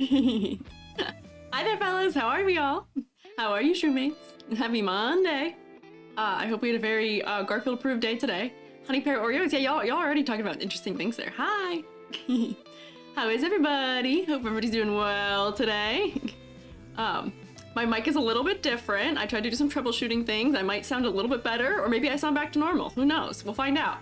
Hi there, fellas. How are we all? How are you, SHROOMATEs? Happy Monday. I hope we had a very Garfield-approved day today. Honey Pear Oreos. Yeah, y'all already talking about interesting things there. Hi. How is everybody? Hope everybody's doing well today. My mic is a little bit different. I tried to do some troubleshooting things. I might sound a little bit better, or maybe I sound back to normal. Who knows? We'll find out.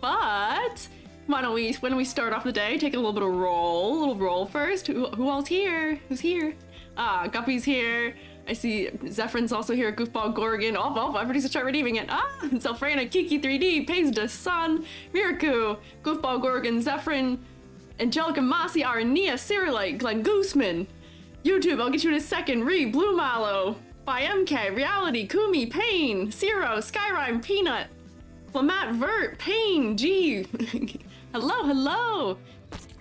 But why don't we, when we start off the day, take a little bit of roll first. Who all's here? Who's here? Guppy's here. I see Zephyrn's also here. Goofball Gorgon. Oh, everybody's start redeeming it. Selfrana, Kiki 3D, Paisley Sun, Miraku, Goofball Gorgon, Zephyrn, Angelica Masi, Arania, Cyrilite, Glenn Gooseman. YouTube, I'll get you in a second. Blue Mallow, by MK, Reality, Kumi, Pain, Zero, Skyrime, Peanut, Flamat, Vert, Pain, G. Hello.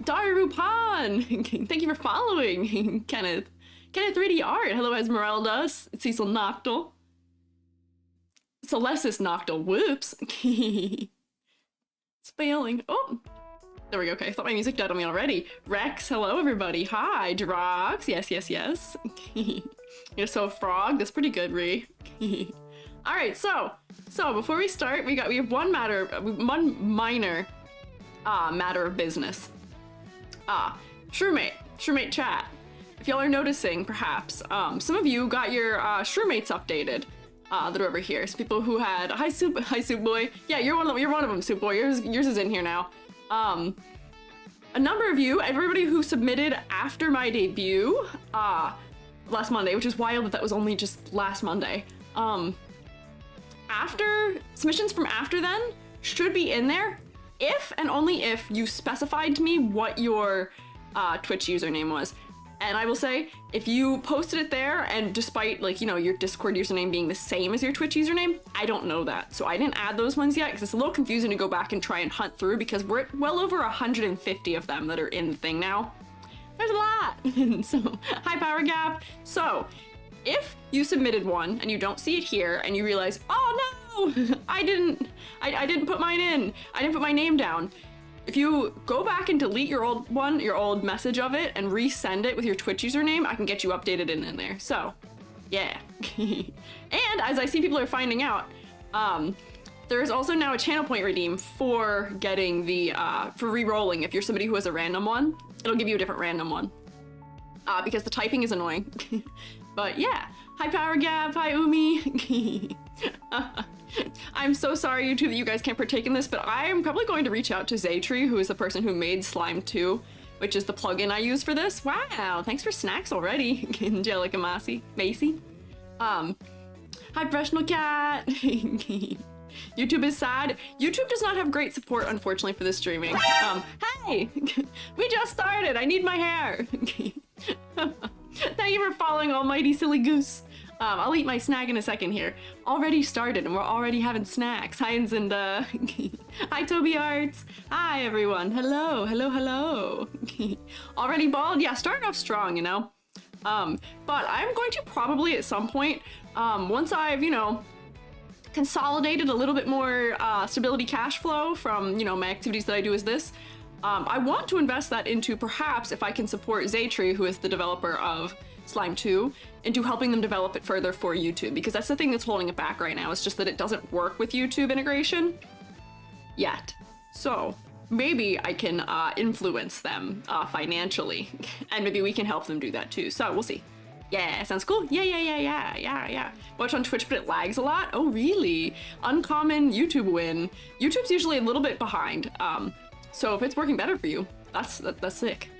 Daru Pan. Thank you for following, Kenneth. Kenneth 3D Art. Hello, Esmeralda. Cecil Noctil. Celestis Noctil. Whoops. It's failing. Oh. There we go. Okay, I thought my music died on me already. Rex, hello everybody. Hi, Drox. Yes. You're so frog. That's pretty good, Ree. All right, so before we start, we have one minor matter of business. SHROOMATE chat. If y'all are noticing, perhaps, some of you got your SHROOMATEs updated. That are over here. It's people who had hi Soup Boy. Yeah, you're one of them, Soup Boy. Yours is in here now. A number of you, everybody who submitted after my debut, last Monday, which is wild that was only just last Monday. Submissions from after then should be in there if and only if you specified to me what your Twitch username was. And I will say, if you posted it there and despite your Discord username being the same as your Twitch username, I don't know that. So I didn't add those ones yet because it's a little confusing to go back and try and hunt through because we're at well over 150 of them that are in the thing now. There's a lot. So, hi Power Gap. So, if you submitted one and you don't see it here and you realize, oh no, I didn't put mine in. I didn't put my name down. If you go back and delete your old message of it and resend it with your Twitch username, I can get you updated in there. So, yeah. And as I see people are finding out, there is also now a channel point redeem for getting the, for re-rolling. If you're somebody who has a random one, it'll give you a different random one. Because the typing is annoying. But yeah, hi Power Gap, hi Umi. I'm so sorry, YouTube, that you guys can't partake in this, but I am probably going to reach out to Zaytree, who is the person who made Slime 2, which is the plugin I use for this. Wow, thanks for snacks already, Angelica Macy. Hi, Professional Cat. YouTube is sad. YouTube does not have great support, unfortunately, for this streaming. Hey, we just started. I need my hair. Thank you for following, Almighty Silly Goose. I'll eat my snack in a second here. Already started and we're already having snacks. Hi, Nzinda. Hi, Toby Arts. Hi, everyone. Hello. Already bald? Yeah, starting off strong, you know? But I'm going to probably at some point, once I've, consolidated a little bit more stability cash flow from, my activities that I do as this, I want to invest that into perhaps if I can support Zaytree, who is the developer of Slime 2, into helping them develop it further for YouTube, because that's the thing that's holding it back right now. It's just that it doesn't work with YouTube integration yet. So maybe I can influence them financially, and maybe we can help them do that too. So we'll see. Yeah, sounds cool. Yeah. Watch on Twitch, but it lags a lot. Oh, really? Uncommon YouTube win. YouTube's usually a little bit behind. So if it's working better for you, that's sick.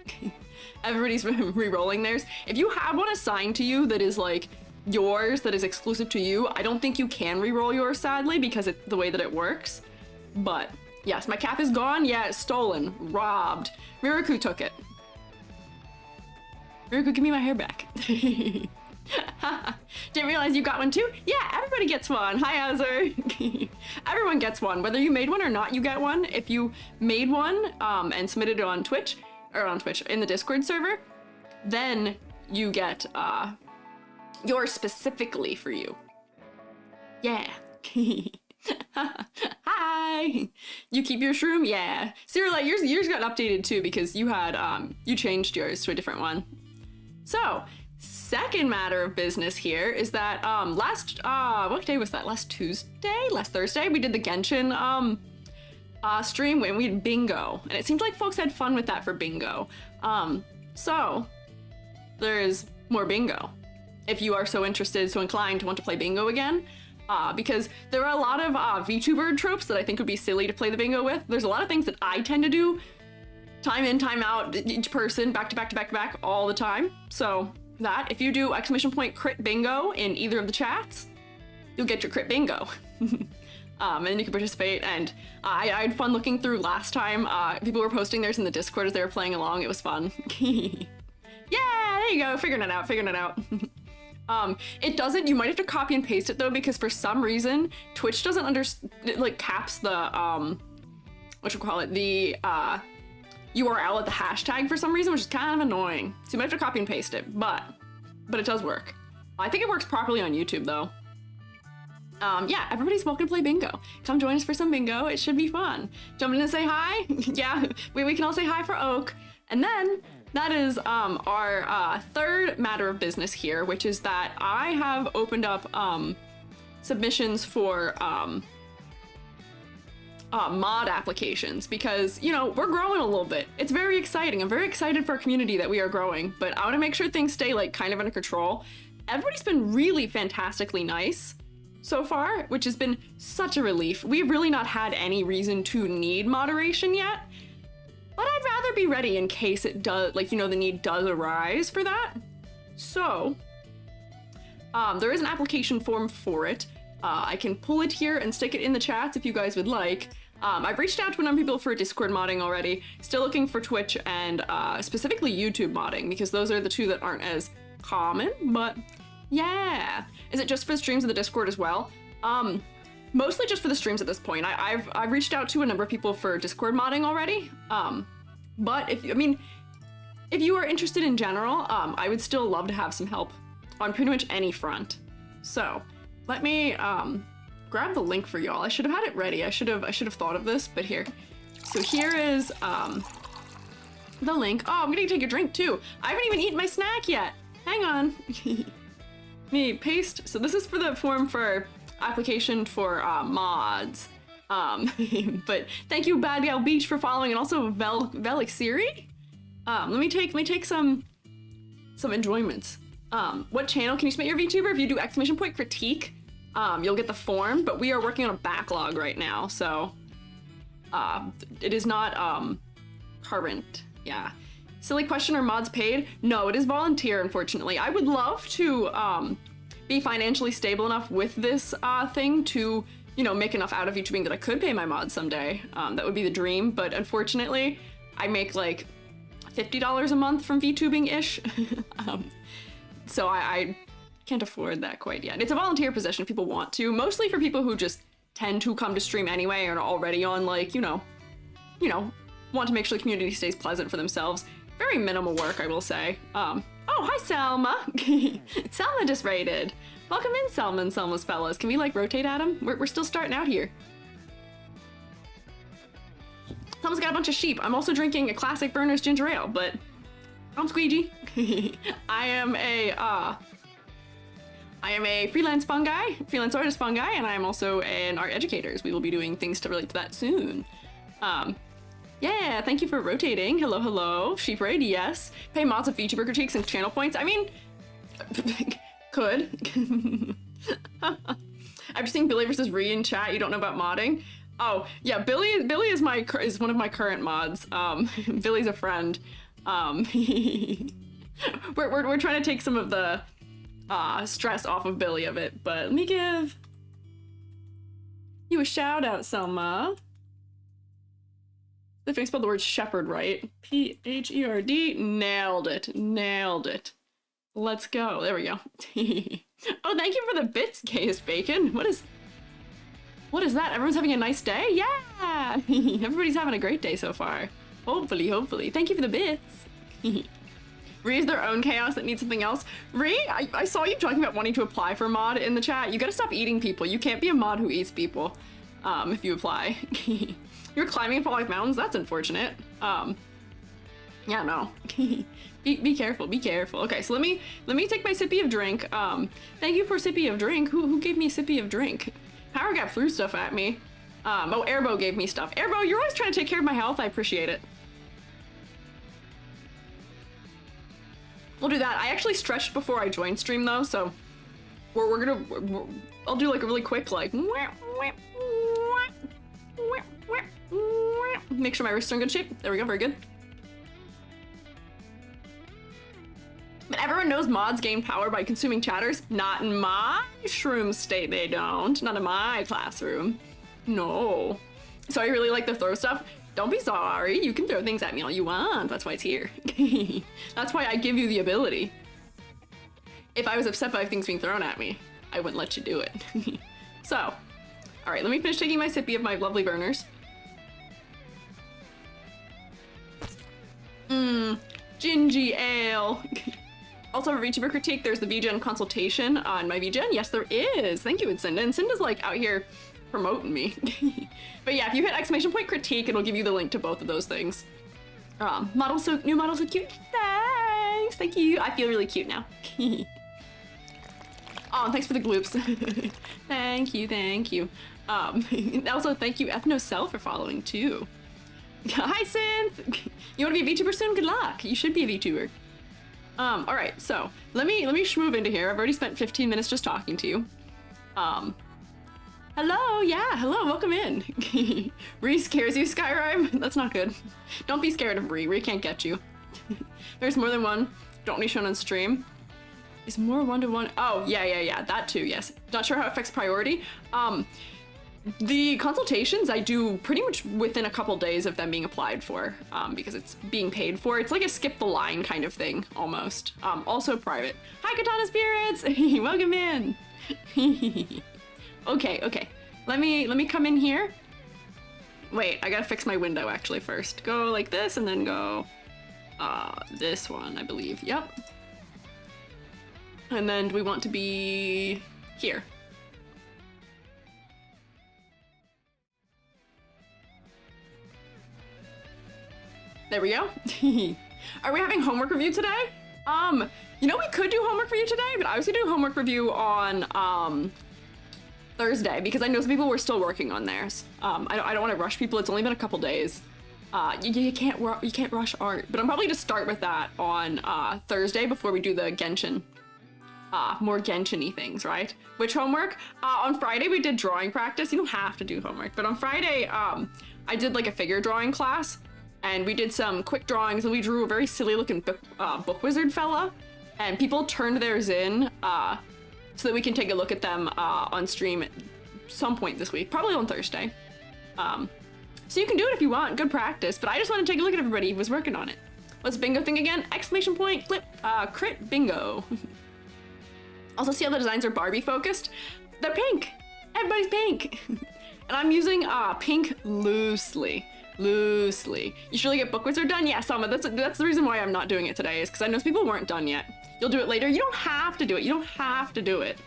Everybody's re-rolling theirs. If you have one assigned to you that is like yours, that is exclusive to you, I don't think you can re-roll yours, sadly, because it's the way that it works. But yes, my cap is gone. Yeah, it's stolen, robbed. Miraku took it. Miraku, give me my hair back. Didn't realize you got one too? Yeah, everybody gets one. Hi, Azur. Everyone gets one. Whether you made one or not, you get one. If you made one and submitted it on Twitch, in the Discord server, then you get yours specifically for you. Yeah. Hi. You keep your shroom? Yeah. Cyrilite, yours got updated too because you had, you changed yours to a different one. So, second matter of business here is that, what day was that? Last Thursday, we did the Genshin, stream when we had bingo. And it seemed like folks had fun with that for bingo. So, there's more bingo. If you are so interested, so inclined to want to play bingo again, because there are a lot of Vtuber tropes that I think would be silly to play the bingo with. There's a lot of things that I tend to do time in, time out, each person, back to back to back to back all the time. So that, if you do !crit bingo in either of the chats, you'll get your crit bingo. And then you can participate, and I had fun looking through last time. People were posting theirs in the Discord as they were playing along. It was fun. Yeah, there you go, figuring it out. It doesn't, you might have to copy and paste it though, because for some reason, Twitch doesn't it like caps the, the URL at the hashtag for some reason, which is kind of annoying. So you might have to copy and paste it, but it does work. I think it works properly on YouTube though. Yeah, everybody's welcome to play bingo. Come join us for some bingo, it should be fun. Jump in and say hi? Yeah, we can all say hi for Oak. And then, that is our third matter of business here, which is that I have opened up submissions for mod applications because, you know, we're growing a little bit. It's very exciting. I'm very excited for a community that we are growing, but I want to make sure things stay like kind of under control. Everybody's been really fantastically nice so far, which has been such a relief. We've really not had any reason to need moderation yet. But I'd rather be ready in case it does, like, you know, the need does arise for that. So, there is an application form for it. I can pull it here and stick it in the chats if you guys would like. I've reached out to a number of people for Discord modding already. Still looking for Twitch and specifically YouTube modding, because those are the two that aren't as common, but yeah. Is it just for the streams of the Discord as well? Mostly just for the streams at this point. I've reached out to a number of people for Discord modding already. But if you are interested in general, I would still love to have some help on pretty much any front. So let me grab the link for y'all. I should have had it ready. I should have thought of this, but here. So here is the link. Oh, I'm gonna take a drink too. I haven't even eaten my snack yet. Hang on. Me paste. So this is for the form for application for mods. But thank you Bad Gal Beach for following, and also Velixiri. Let me take some enjoyments. What channel can you submit your VTuber? If you do !critique, you'll get the form, but we are working on a backlog right now, so it is not current. Yeah. Silly question, are mods paid? No, it is volunteer, unfortunately. I would love to be financially stable enough with this thing to, you know, make enough out of YouTubing that I could pay my mods someday. That would be the dream, but unfortunately, I make like $50 a month from VTubing-ish. So I can't afford that quite yet. It's a volunteer position if people want to, mostly for people who just tend to come to stream anyway and are already on, like, you know, want to make sure the community stays pleasant for themselves. Very minimal work, I will say. Oh, hi, Selma. Selma just raided. Welcome in, Selma and Selma's fellas. Can we, like, rotate at him? We're still starting out here. Selma's got a bunch of sheep. I'm also drinking a classic Verner's ginger ale, but I'm Squiiji. I am a freelance artist fungi, and I am also an art educator. We will be doing things to relate to that soon. Yeah, thank you for rotating. Hello, hello. Sheep raid, yes. Pay mods of VTuber critiques and channel points. I mean, could. I've just seen Billy versus Ree in chat. You don't know about modding? Oh, yeah, Billy is one of my current mods. Billy's a friend. We're trying to take some of the stress off of Billy of it, but let me give you a shout out, Selma. If I spelled the word shepherd right. P-H-E-R-D. Nailed it. Let's go. There we go. Oh, thank you for the bits, Gayest Bacon. What is that? Everyone's having a nice day? Yeah! Everybody's having a great day so far. Hopefully. Thank you for the bits. Ree is their own chaos that needs something else. Ree, I saw you talking about wanting to apply for a mod in the chat. You gotta stop eating people. You can't be a mod who eats people. if you apply. You're climbing up all like mountains? That's unfortunate. Yeah, no. Be careful, be careful. Okay, so let me take my sippy of drink. Thank you for sippy of drink. Who gave me a sippy of drink? Power Gap threw stuff at me. Oh, Airbo gave me stuff. Airbo, you're always trying to take care of my health. I appreciate it. We'll do that. I actually stretched before I joined stream though, so I'll do like a really quick like make sure my wrists are in good shape. There we go, very good. But everyone knows mods gain power by consuming chatters. Not in my shroom state, they don't. Not in my classroom. No. So I really like to throw stuff. Don't be sorry. You can throw things at me all you want. That's why it's here. That's why I give you the ability. If I was upset by things being thrown at me, I wouldn't let you do it. So, all right, let me finish taking my sippy of my lovely burners. Gingy ale. Also, for VTuber critique, there's the VGen consultation on my VGen. Yes, there is. Thank you, and Cinda. And Cinda's like out here promoting me. But yeah, if you hit exclamation point critique, it'll give you the link to both of those things. New models so cute. Thanks. Thank you. I feel really cute now. Oh, and thanks for the gloops. Thank you, thank you. Also, thank you, EthnoCell, for following too. Hi, Synth. You want to be a VTuber soon? Good luck. You should be a VTuber. All right, so let me schmoove into here. I've already spent 15 minutes just talking to you. Hello, yeah, hello, welcome in. Ree scares you, Skyrim? That's not good. Don't be scared of Ree. Ree can't get you. There's more than one. Don't be shown on stream. Is more one-to-one? Oh, yeah, that too, yes. Not sure how it affects priority. The consultations I do pretty much within a couple days of them being applied for, because it's being paid for. It's like a skip the line kind of thing, almost. Also private. Hi, Katana Spirits! Welcome in! Okay. Let me come in here. Wait, I gotta fix my window actually first. Go like this and then go, this one, I believe. Yep. And then we want to be here. There we go. Are we having homework review today? You know, we could do homework review today, but I was gonna do homework review on Thursday because I know some people were still working on theirs. I don't want to rush people. It's only been a couple days. You can't rush art, but I'm probably gonna start with that on Thursday before we do the Genshin. More Genshin-y things, right? Which homework? On Friday we did drawing practice. You don't have to do homework, but on Friday I did like a figure drawing class. And we did some quick drawings, and we drew a very silly looking book wizard fella. And people turned theirs in so that we can take a look at them on stream at some point this week, probably on Thursday. So you can do it if you want, good practice, but I just want to take a look at everybody who was working on it. What's bingo thing again? Exclamation point, clip, crit bingo. Also see how the designs are Barbie focused? They're pink, everybody's pink. And I'm using pink loosely. You should really get Book Wizard done? Yeah, Sama, that's the reason why I'm not doing it today, is because I know some people weren't done yet. You'll do it later. You don't have to do it. You don't have to do it.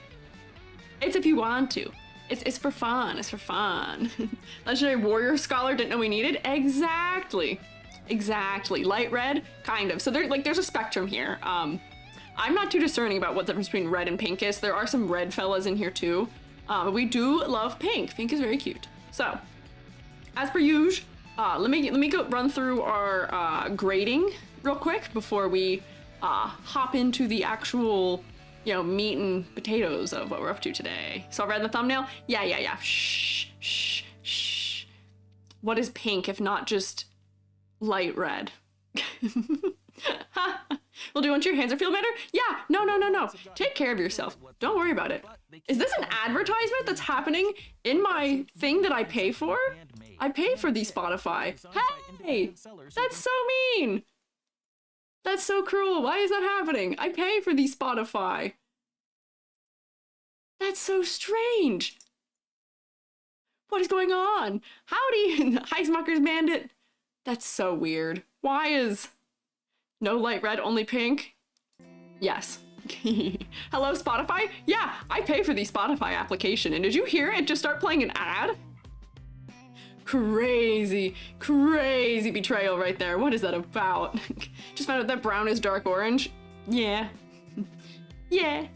It's if you want to. It's for fun. It's for fun. Legendary Warrior Scholar didn't know we needed? Exactly. Light red? Kind of. So there's a spectrum here. I'm not too discerning about what the difference between red and pink is. There are some red fellas in here too. But we do love pink. Pink is very cute. So, as per usual, let me go run through our grading real quick before we hop into the actual, meat and potatoes of what we're up to today. So I read the thumbnail. Yeah. Shh. What is pink if not just light red? Well, do you want your hands to feel better? Yeah. No. Take care of yourself. Don't worry about it. Is this an advertisement that's happening in my thing that I pay for? I pay for the Spotify. Hey, that's so mean. That's so cruel. Why is that happening? I pay for the Spotify. That's so strange. What is going on? Howdy, Hi Smuckers Bandit. That's so weird. Why is no light red, only pink? Yes. Hello, Spotify? Yeah, I pay for the Spotify application. And did you hear it just start playing an ad? crazy, crazy betrayal right there. What is that about? Just found out that brown is dark orange. Yeah. Yeah.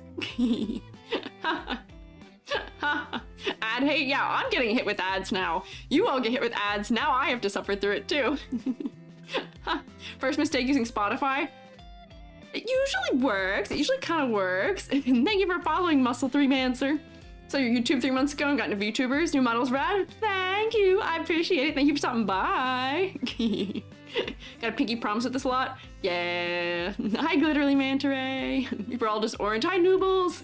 Ad hate? Yeah, I'm getting hit with ads now. You all get hit with ads. Now I have to suffer through it too. First mistake using Spotify. It usually works. It usually kind of works. Thank you for following Muscle 3 Mancer. So your YouTube 3 months ago and got into Vtubers. New models rad. Thank you. I appreciate it. Thank you for stopping by. Got a pinky promise with this a lot. Yeah. Hi, Glitterly Manta Ray. You're all just orange. Hi, Noobles.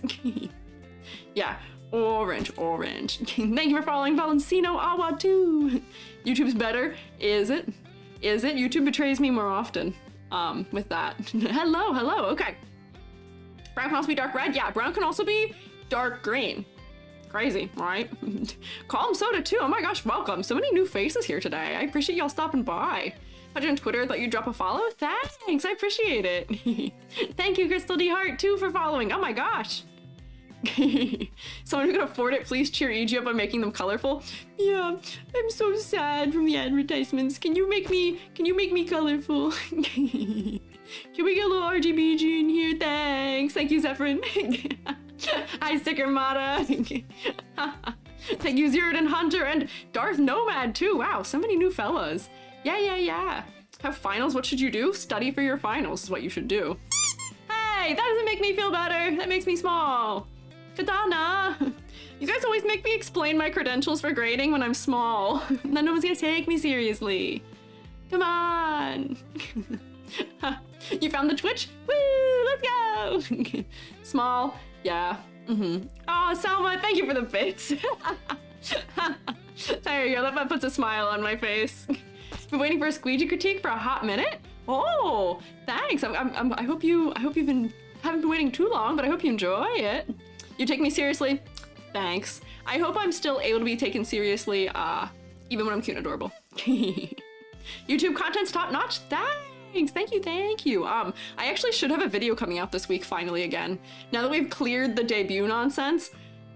Yeah. Orange. Thank you for following Valencino Awa too. YouTube's better. Is it? YouTube betrays me more often. With that. Hello. Okay. Brown can also be dark red. Yeah, brown can also be dark green. Crazy, right? Calm Soda too. Oh my gosh, welcome. So many new faces here today. I appreciate y'all stopping by. Found you on Twitter, thought you'd drop a follow. Thanks, I appreciate it. Thank you, Crystal D Hart too, for following. Oh my gosh. Someone who can afford it, please cheer EG up by making them colorful. Yeah, I'm so sad from the advertisements. Can you make me colorful? Can we get a little RGBG in here? Thanks. Thank you, Zephyrin. Hi, Sticker Mata. Thank you, Zeridan Hunter and Darth Nomad too. Wow, so many new fellas. Yeah. Have finals, what should you do? Study for your finals is what you should do. Hey, that doesn't make me feel better. That makes me small. Katana! You guys always make me explain my credentials for grading when I'm small. Then no one's gonna take me seriously. Come on! You found the Twitch? Woo! Let's go! Small, yeah. Oh, Salma, thank you for the bits. There you go, that puts a smile on my face. Been waiting for a Squiiji critique for a hot minute? Oh, thanks. I hope haven't been waiting too long, but I hope you enjoy it. You take me seriously? Thanks. I hope I'm still able to be taken seriously, even when I'm cute and adorable. YouTube content's top notch? Thanks, thank you. I actually should have a video coming out this week finally again. Now that we've cleared the debut nonsense,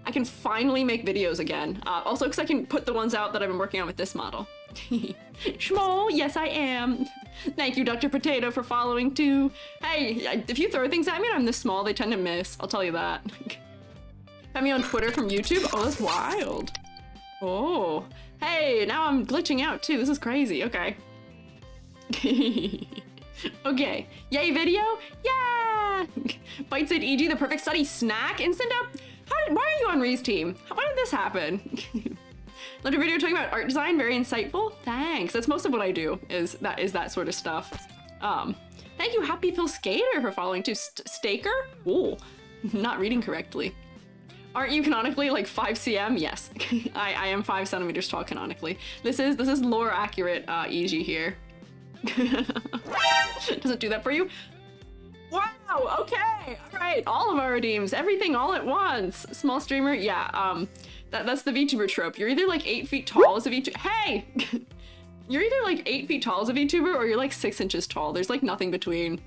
I can finally make videos again. Also, because I can put the ones out that I've been working on with this model. Schmol, yes I am. Thank you, Dr. Potato, for following too. Hey, if you throw things at me and I'm this small, they tend to miss. I'll tell you that. Find me on Twitter from YouTube? Oh, that's wild. Oh. Hey, now I'm glitching out too. This is crazy. Okay. Okay. Yay, video? Yeah! Bite said EG, the perfect study snack. Instant up? Why are you on Ree's team? Why did this happen? Loved your video talking about art design, very insightful. Thanks. That's most of what I do, is that sort of stuff. Thank you, Happy Pill Skater, for following too. Staker? Ooh, not reading correctly. Aren't you canonically like 5 cm? Yes, I am 5 centimeters tall canonically. This is lore accurate EG here. Does it do that for you? Wow, okay, all right, all of our redeems, everything all at once. Small streamer, yeah, that's the VTuber trope. You're either like 8 feet tall as a VTuber. Hey! You're either like 8 feet tall as a VTuber or you're like 6 inches tall. There's like nothing between.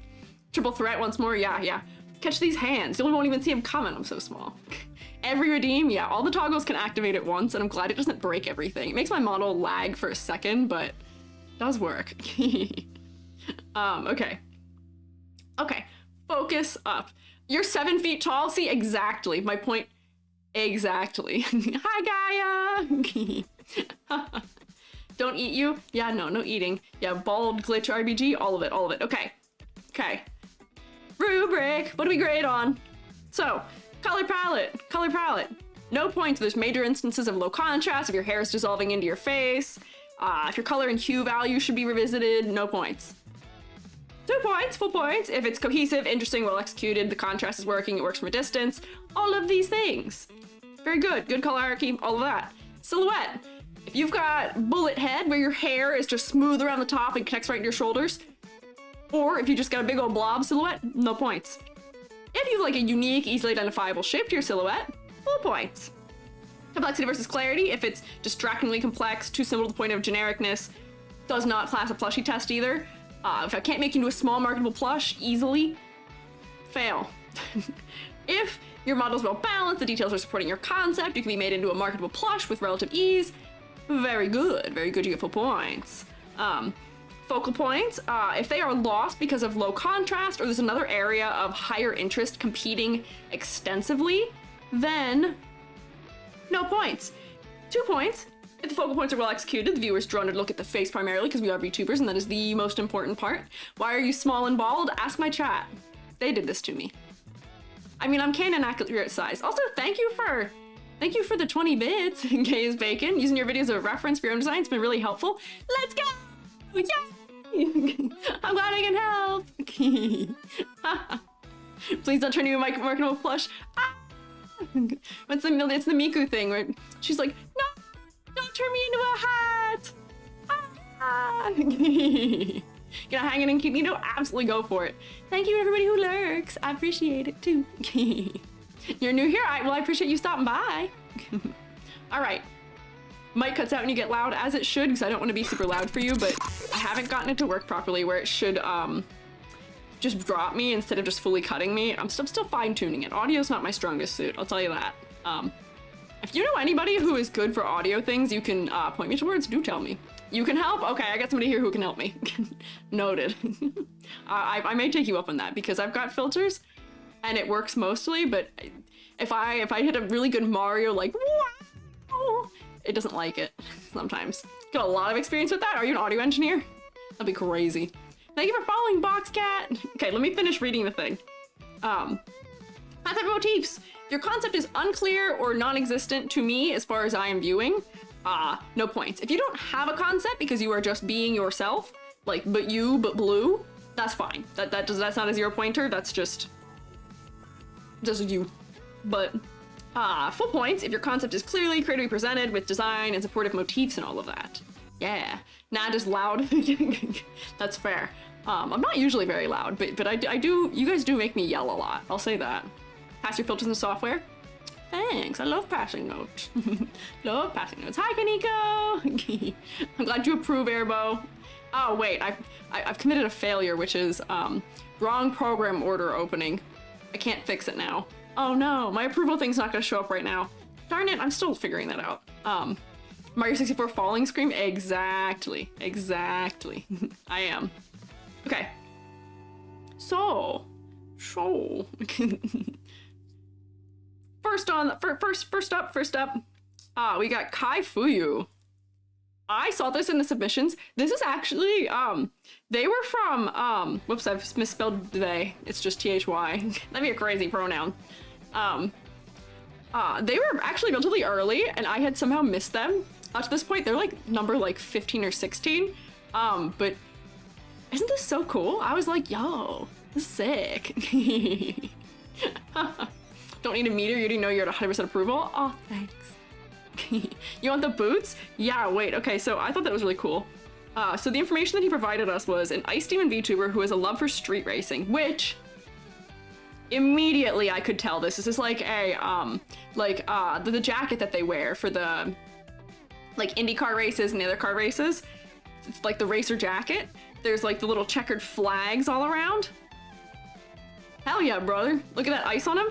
Triple threat once more, yeah. Catch these hands. You won't even see them coming, I'm so small. Every redeem, yeah, all the toggles can activate at once, and I'm glad it doesn't break everything. It makes my model lag for a second, but it does work. Okay. Okay, focus up. You're 7 feet tall? See, exactly. My point, exactly. Hi, Gaia! Don't eat you? Yeah, no eating. Yeah, bald, glitch, RBG, all of it. Okay. Rubric, what do we grade on? So, color palette. No points. There's major instances of low contrast, if your hair is dissolving into your face. If your color and hue value should be revisited, no points. 2 points, full points. If it's cohesive, interesting, well executed, the contrast is working, it works from a distance. All of these things. Very good. Good color hierarchy, all of that. Silhouette. If you've got bullet head where your hair is just smooth around the top and connects right to your shoulders, or if you just got a big old blob silhouette, no points. If you have like a unique, easily identifiable shape to your silhouette, full points. Complexity versus clarity. If it's distractingly complex, too simple to the point of genericness, does not class a plushie test either. If I can't make you into a small marketable plush easily, fail. If your model's well balanced, the details are supporting your concept, you can be made into a marketable plush with relative ease, Very good, very good, you get full points. Focal points, if they are lost because of low contrast or there's another area of higher interest competing extensively, then no points. 2 points. If the focal points are well executed, the viewer's drawn to look at the face primarily because we are VTubers and that is the most important part. Why are you small and bald? Ask my chat. They did this to me. I mean, I'm canon accurate size. Also, thank you for the 20 bits, Gaze Bacon. Using your videos as a reference for your own design has been really helpful. Let's go! Yay! I'm glad I can help. Please don't turn into a marketable plush. Ah! It's the Miku thing where she's like, no, don't turn me into a hat. Ah! You know, hanging and keep, you know, absolutely go for it. Thank you everybody who lurks. I appreciate it too. You're new here? Well, I appreciate you stopping by. All right. Mic cuts out when you get loud, as it should, because I don't want to be super loud for you, but I haven't gotten it to work properly where it should just drop me instead of just fully cutting me. I'm still fine-tuning it. Audio's not my strongest suit, I'll tell you that. If you know anybody who is good for audio things you can point me towards, do tell me. You can help? Okay, I got somebody here who can help me. Noted. I may take you up on that because I've got filters and it works mostly, but if I hit a really good Mario, like, wow, it doesn't like it sometimes. Got a lot of experience with that. Are you an audio engineer? That'd be crazy. Thank you for following, Boxcat. Okay, let me finish reading the thing. Concept motifs. If your concept is unclear or non-existent to me as far as I am viewing, no points. If you don't have a concept because you are just being yourself, like, but blue, that's fine. That's not a 0 pointer. That's just you. But full points if your concept is clearly creatively presented with design and supportive motifs and all of that. Yeah, not just loud. That's fair. I'm not usually very loud, but I do. You guys do make me yell a lot. I'll say that. Pass your filters in software. Thanks. I love passing notes. Love passing notes. Hi, Kaneko. I'm glad you approve, Airbo. Oh wait, I've committed a failure, which is wrong program order opening. I can't fix it now. Oh no, my approval thing's not gonna show up right now. Darn it, I'm still figuring that out. Mario 64 falling scream? Exactly. I am. Okay. So. First up, we got Kai Fuyu. I saw this in the submissions. This is actually, they were from, whoops, I've misspelled they. It's just THY. That'd be a crazy pronoun. They were actually relatively early, and I had somehow missed them. Up to this point, they're like number like 15 or 16. But isn't this so cool? I was like, yo, this is sick. Don't need a meter, you already know you're at 100% approval. Oh, thanks. You want the boots? Yeah, wait, okay, so I thought that was really cool. So the information that he provided us was an Ice Demon VTuber who has a love for street racing, which immediately I could tell this. This is like a, the jacket that they wear for the, like, IndyCar races and the other car races. It's like the racer jacket. There's like the little checkered flags all around. Hell yeah, brother. Look at that ice on him.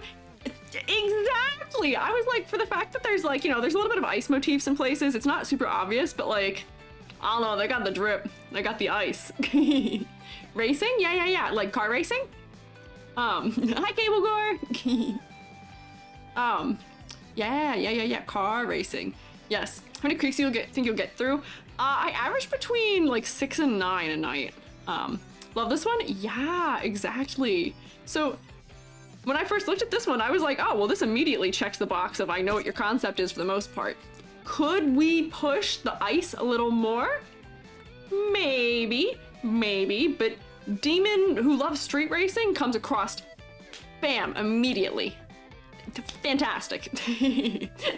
Exactly! I was like, for the fact that there's like, you know, there's a little bit of ice motifs in places, it's not super obvious, but like, I don't know, they got the drip. They got the ice. Racing? Yeah. Like car racing? Hi, Cable Gore! Yeah. Car racing. Yes. How many creeks think you'll get through? I average between like 6 and 9 a night. Love this one? Yeah, exactly. So, when I first looked at this one, I was like, oh, well, this immediately checks the box of I know what your concept is for the most part. Could we push the ice a little more? Maybe, but Demon who loves street racing comes across, bam, immediately. Fantastic.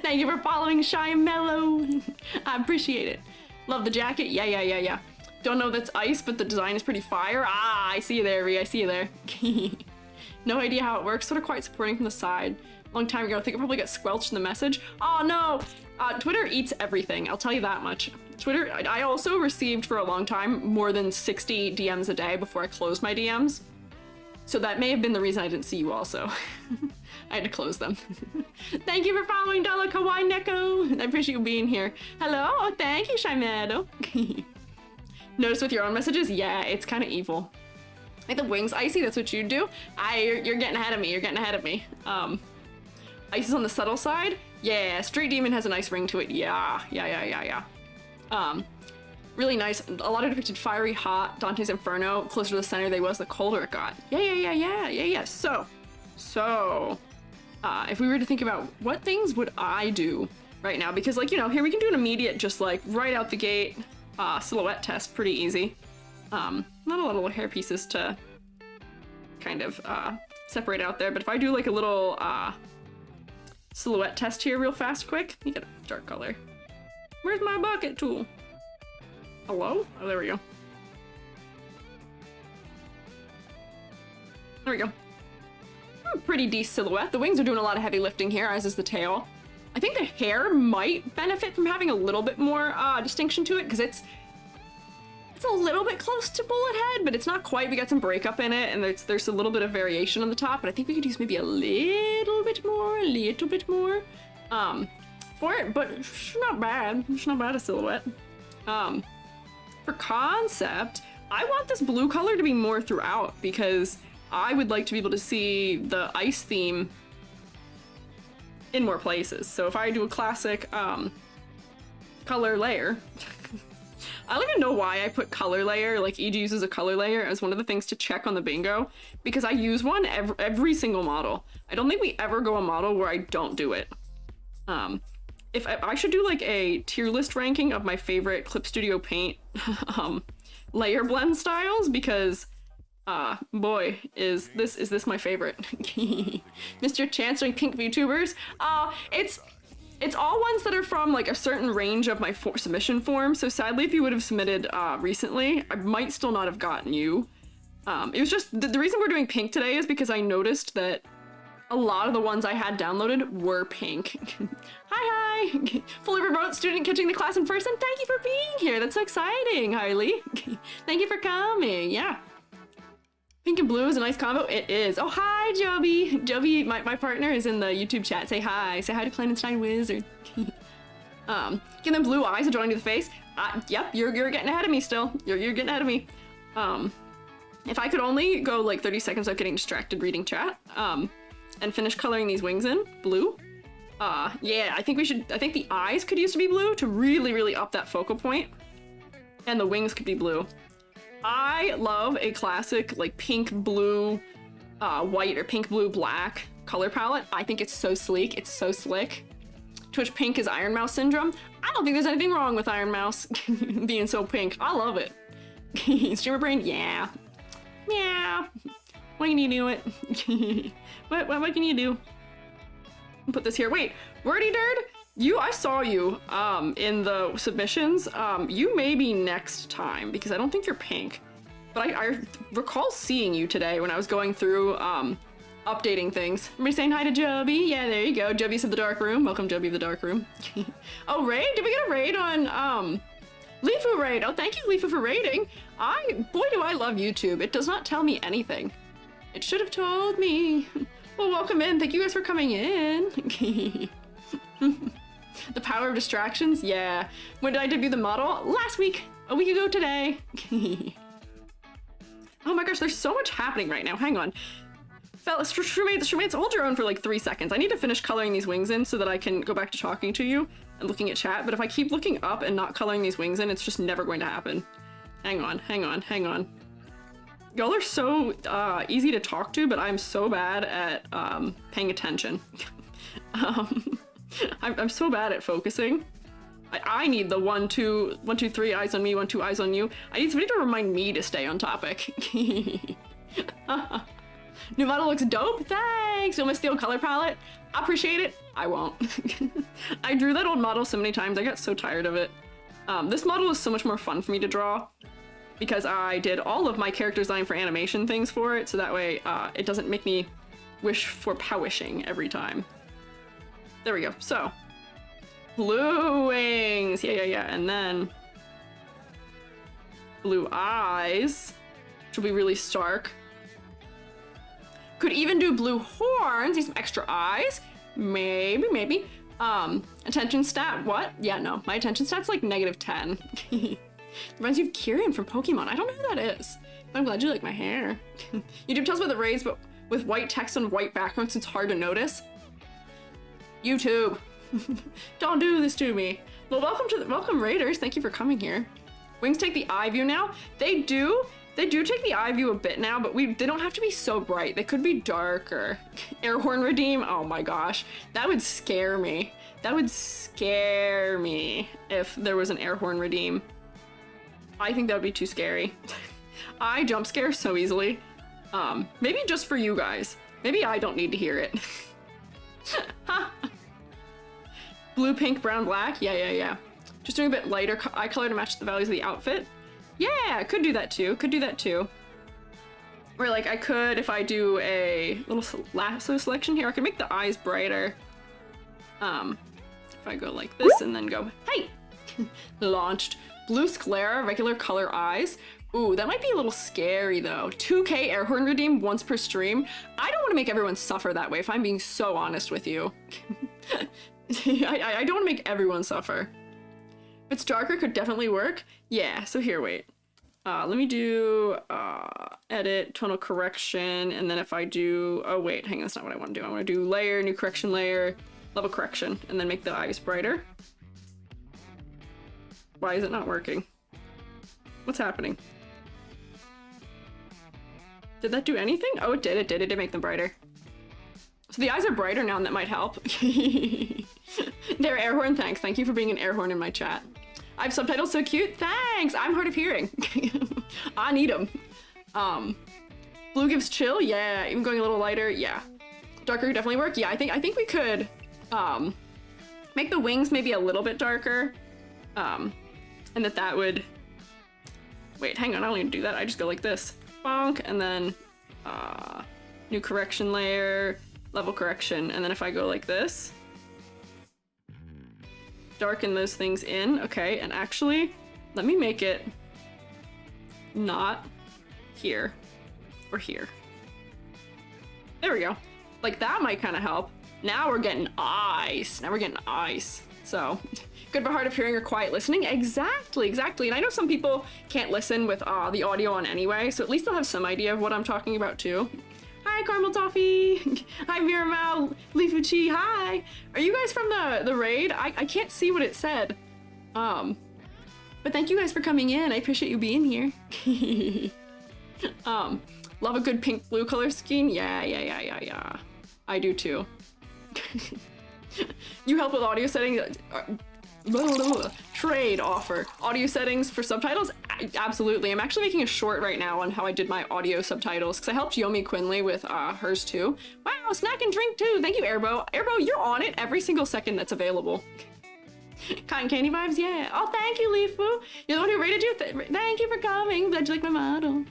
Thank you for following Shy Mellow. I appreciate it. Love the jacket. Yeah. Don't know that's ice, but the design is pretty fire. Ah, I see you there, Ree. I see you there. No idea how it works, sort of quite supporting from the side. Long time ago, I think it probably got squelched in the message. Oh no! Twitter eats everything, I'll tell you that much. Twitter, I also received for a long time more than 60 DMs a day before I closed my DMs. So that may have been the reason I didn't see you also. I had to close them. Thank you for following Della Kawaii Neko. I appreciate you being here. Hello, oh, thank you, Shimedo. Notice with your own messages? Yeah, it's kind of evil. Like the wings icy, that's what you do? You're getting ahead of me, you're getting ahead of me. Ice is on the subtle side? Yeah, Street Demon has a nice ring to it. Yeah. Really nice. A lot of depicted fiery, hot. Dante's Inferno, closer to the center they was, the colder it got. Yeah. So, if we were to think about what things would I do right now, because like, you know, here we can do an immediate, just like right out the gate, silhouette test, pretty easy. Not a lot of little hair pieces to kind of separate out there, but if I do like a little silhouette test here real fast, quick, let me get a dark color. Where's my bucket tool? Hello? Oh, there we go. There we go. Pretty decent silhouette. The wings are doing a lot of heavy lifting here, as is the tail. I think the hair might benefit from having a little bit more distinction to it, because it's a little bit close to bullet head, but it's not quite. We got some breakup in it, and there's a little bit of variation on the top, but I think we could use maybe a little bit more for it, but it's not bad. It's not bad a silhouette. For concept, I want this blue color to be more throughout, because I would like to be able to see the ice theme in more places. So if I do a classic color layer, I don't even know why I put color layer, like EG uses a color layer as one of the things to check on the bingo, because I use one every single model. I don't think we ever go a model where I don't do it. If I should do like a tier list ranking of my favorite Clip Studio Paint layer blend styles, because boy, is this my favorite. Mr. Chance doing pink VTubers. It's all ones that are from like a certain range of my submission form, so sadly if you would have submitted recently, I might still not have gotten you. It was just, the reason we're doing pink today is because I noticed that a lot of the ones I had downloaded were pink. Hi! Fully remote student catching the class in person. Thank you for being here. That's so exciting, Harley. Thank you for coming. Yeah. Pink and blue is a nice combo. It is. Oh, hi, Joby. Joby, my partner is in the YouTube chat. Say hi. Say hi to Clandestine Wizard. Give them blue eyes and drawing to the face. Yep, you're getting ahead of me still. You're getting ahead of me. If I could only go like 30 seconds without getting distracted reading chat, and finish coloring these wings in blue. Yeah, I think the eyes could use to be blue to really up that focal point. And the wings could be blue. I love a classic like pink, blue, white, or pink, blue, black color palette. I think it's so sleek, it's so slick. Twitch pink is Iron Mouse syndrome. I don't think there's anything wrong with Iron Mouse being so pink. I love it. Streamer brain, yeah. What can you do it? What can you do? Put this here. Wait, Wordy Dird? I saw you in the submissions. You may be next time because I don't think you're pink. But I recall seeing you today when I was going through updating things. Everybody saying hi to Joby? Yeah, there you go. Joby's in the dark room. Welcome, Joby of the dark room. Oh, raid? Did we get a raid on Lifu raid? Oh, thank you, Lifu, for raiding. Boy, do I love YouTube. It does not tell me anything. It should have told me. Well, welcome in. Thank you guys for coming in. The power of distractions? Yeah. When did I debut the model? Last week. A week ago today. Oh my gosh, there's so much happening right now. Hang on. Fellas, SHROOMATE, hold your own for like 3 seconds. I need to finish coloring these wings in so that I can go back to talking to you and looking at chat. But if I keep looking up and not coloring these wings in, it's just never going to happen. Hang on. Y'all are so easy to talk to, but I'm so bad at paying attention. I'm so bad at focusing. I need the 1, 2, 1, 2, 3 eyes on me, 1, 2 eyes on you. I need somebody to remind me to stay on topic. New model looks dope. Thanks. You'll miss the old color palette. I appreciate it. I won't. I drew that old model so many times. I got so tired of it. This model is so much more fun for me to draw because I did all of my character design for animation things for it. So that way it doesn't make me wish for powishing every time. There we go. So blue wings. Yeah. And then blue eyes, which will be really stark. Could even do blue horns, need some extra eyes. Maybe. Attention stat, what? Yeah, no, my attention stat's like -10. Reminds you of Kieran from Pokemon. I don't know who that is. But I'm glad you like my hair. YouTube tells about the raids, but with white text on white backgrounds, it's hard to notice. YouTube, don't do this to me. Well, welcome Raiders. Thank you for coming here. Wings take the eye view now. They do take the eye view a bit now, but they don't have to be so bright. They could be darker. Air horn redeem. Oh my gosh, that would scare me. That would scare me if there was an air horn redeem. I think that would be too scary. I jump scare so easily. Maybe just for you guys. Maybe I don't need to hear it. Blue, pink, brown, black. Yeah. Just doing a bit lighter eye color to match the values of the outfit. Yeah, could do that too. Or like I could, if I do a little lasso selection here, I could make the eyes brighter. If I go like this and then go, hey, launched. Blue sclera, regular color eyes. Ooh, that might be a little scary though. 2K air horn redeem once per stream. I don't want to make everyone suffer that way, if I'm being so honest with you. I don't want to make everyone suffer. If it's darker, could definitely work. Yeah, so here, wait. Let me do edit, tonal correction, and then if I do, oh wait, hang on, that's not what I want to do. I want to do layer, new correction layer, level correction, and then make the eyes brighter. Why is it not working? What's happening? Did that do anything? Oh, it did. It did make them brighter. So the eyes are brighter now, and that might help. They're air horn, thanks. Thank you for being an air horn in my chat. I have subtitles so cute. Thanks. I'm hard of hearing. I need them. Blue gives chill. Yeah. Even going a little lighter. Yeah. Darker could definitely work. Yeah. I think we could make the wings maybe a little bit darker. And that would. Wait. Hang on. I don't need to do that. I just go like this. Bonk, and then new correction layer, level correction, and then if I go like this. Darken those things in, okay, and actually, let me make it not here or here. There we go. Like that might kind of help. Now we're getting eyes. So, good for hard of hearing or quiet listening. Exactly. And I know some people can't listen with the audio on anyway, so at least they'll have some idea of what I'm talking about too. Hi, Caramel Toffee. Hi, Miramau, Leafuchi. Hi. Are you guys from the raid? I can't see what it said. But thank you guys for coming in. I appreciate you being here. Love a good pink blue color scheme. Yeah. I do too. You help with audio settings. Trade offer. Audio settings for subtitles? Absolutely. I'm actually making a short right now on how I did my audio subtitles because I helped Yomi Quinley with hers too. Wow, snack and drink too. Thank you, Airbo. Airbo, you're on it every single second that's available. Cotton candy vibes, yeah. Oh, thank you, Leafu. You're the one who rated you. Thank you for coming. Glad you like my model.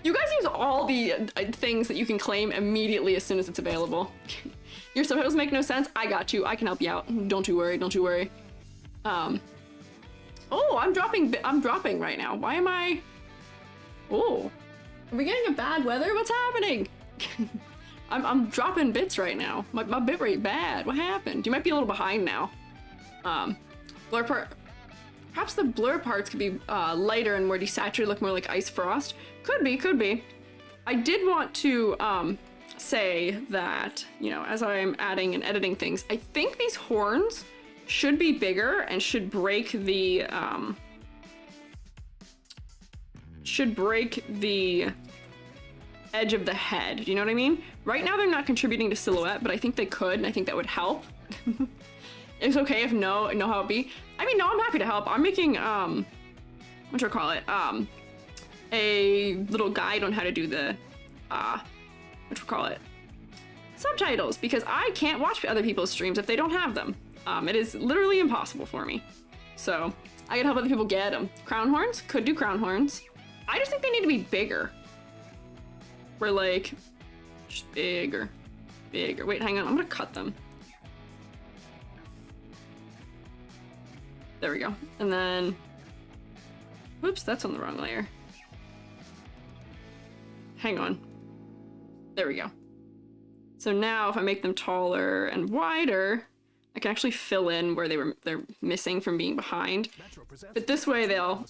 You guys use all the things that you can claim immediately as soon as it's available. Your subtitles make no sense. I got you. I can help you out. Don't you worry. Oh, I'm dropping right now. Why am I? Oh, are we getting a bad weather? What's happening? I'm dropping bits right now. My bit rate bad. What happened? You might be a little behind now. Blur part. Perhaps the blur parts could be lighter and more desaturated, look more like ice frost. Could be. I did want to say that, you know, as I'm adding and editing things, I think these horns should be bigger and should break the edge of the head. Do you know what I mean? Right now they're not contributing to silhouette, but I think they could, and I think that would help. It's okay if no how it be. I mean, no, I'm happy to help. I'm making a little guide on how to do the subtitles, because I can't watch other people's streams if they don't have them. It is literally impossible for me. So I can help other people get them. Crown horns? Could do crown horns. I just think they need to be bigger. We're like, just bigger. Wait, hang on, I'm gonna cut them. There we go. And then, whoops, that's on the wrong layer. hang on. There we go. So now if I make them taller and wider, I can actually fill in where they're missing from being behind. But this way they'll...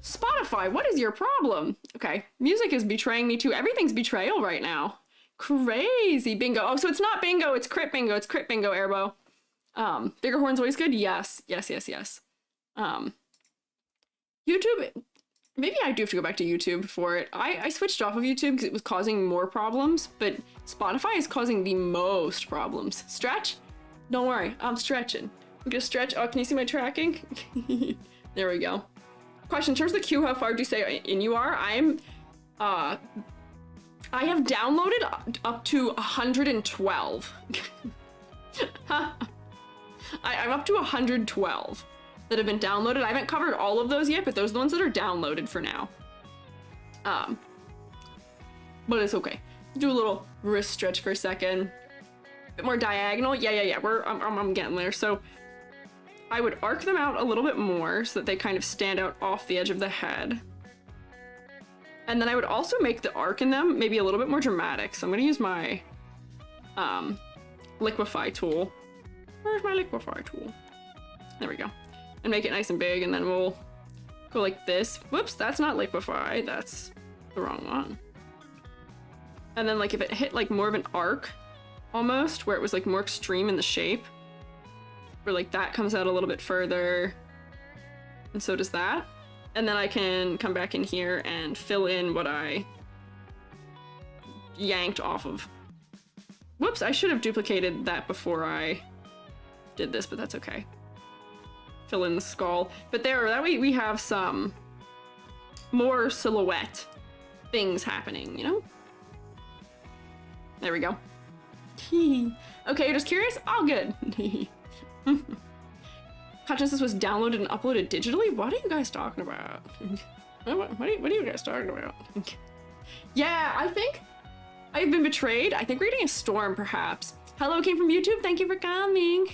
Spotify, what is your problem? Okay, music is betraying me too. Everything's betrayal right now. Crazy bingo. Oh, so it's not bingo, it's crit bingo. It's crit bingo, Airbo. Bigger horns always good? Yes. Yes. YouTube, maybe I do have to go back to YouTube for it. I switched off of YouTube because it was causing more problems, but Spotify is causing the most problems. Stretch? Don't worry, I'm stretching. I'm gonna stretch. Oh, can you see my tracking? There we go. Question, in terms of the queue, how far do you say in you are? I have downloaded up to 112. I'm up to 112 that have been downloaded. I haven't covered all of those yet, but those are the ones that are downloaded for now. But it's okay. Do a little wrist stretch for a second. A bit more diagonal. Yeah. I'm getting there. So I would arc them out a little bit more so that they kind of stand out off the edge of the head. And then I would also make the arc in them maybe a little bit more dramatic. So I'm gonna use my liquefy tool. Where's my liquefy tool? There we go. And make it nice and big, and then we'll go like this. Whoops, that's not liquefy, that's the wrong one. And then like if it hit like more of an arc, almost, where it was like more extreme in the shape, where like that comes out a little bit further, and so does that. And then I can come back in here and fill in what I yanked off of. Whoops, I should have duplicated that before I did this, but that's okay. Fill in the skull. But there, that way we have some more silhouette things happening, you know? There we go. Okay, just curious? All good. Consciousness was downloaded and uploaded digitally? What are you guys talking about? What are you guys talking about? Yeah, I think I've been betrayed. I think we're getting a storm, perhaps. Hello came from YouTube. Thank you for coming.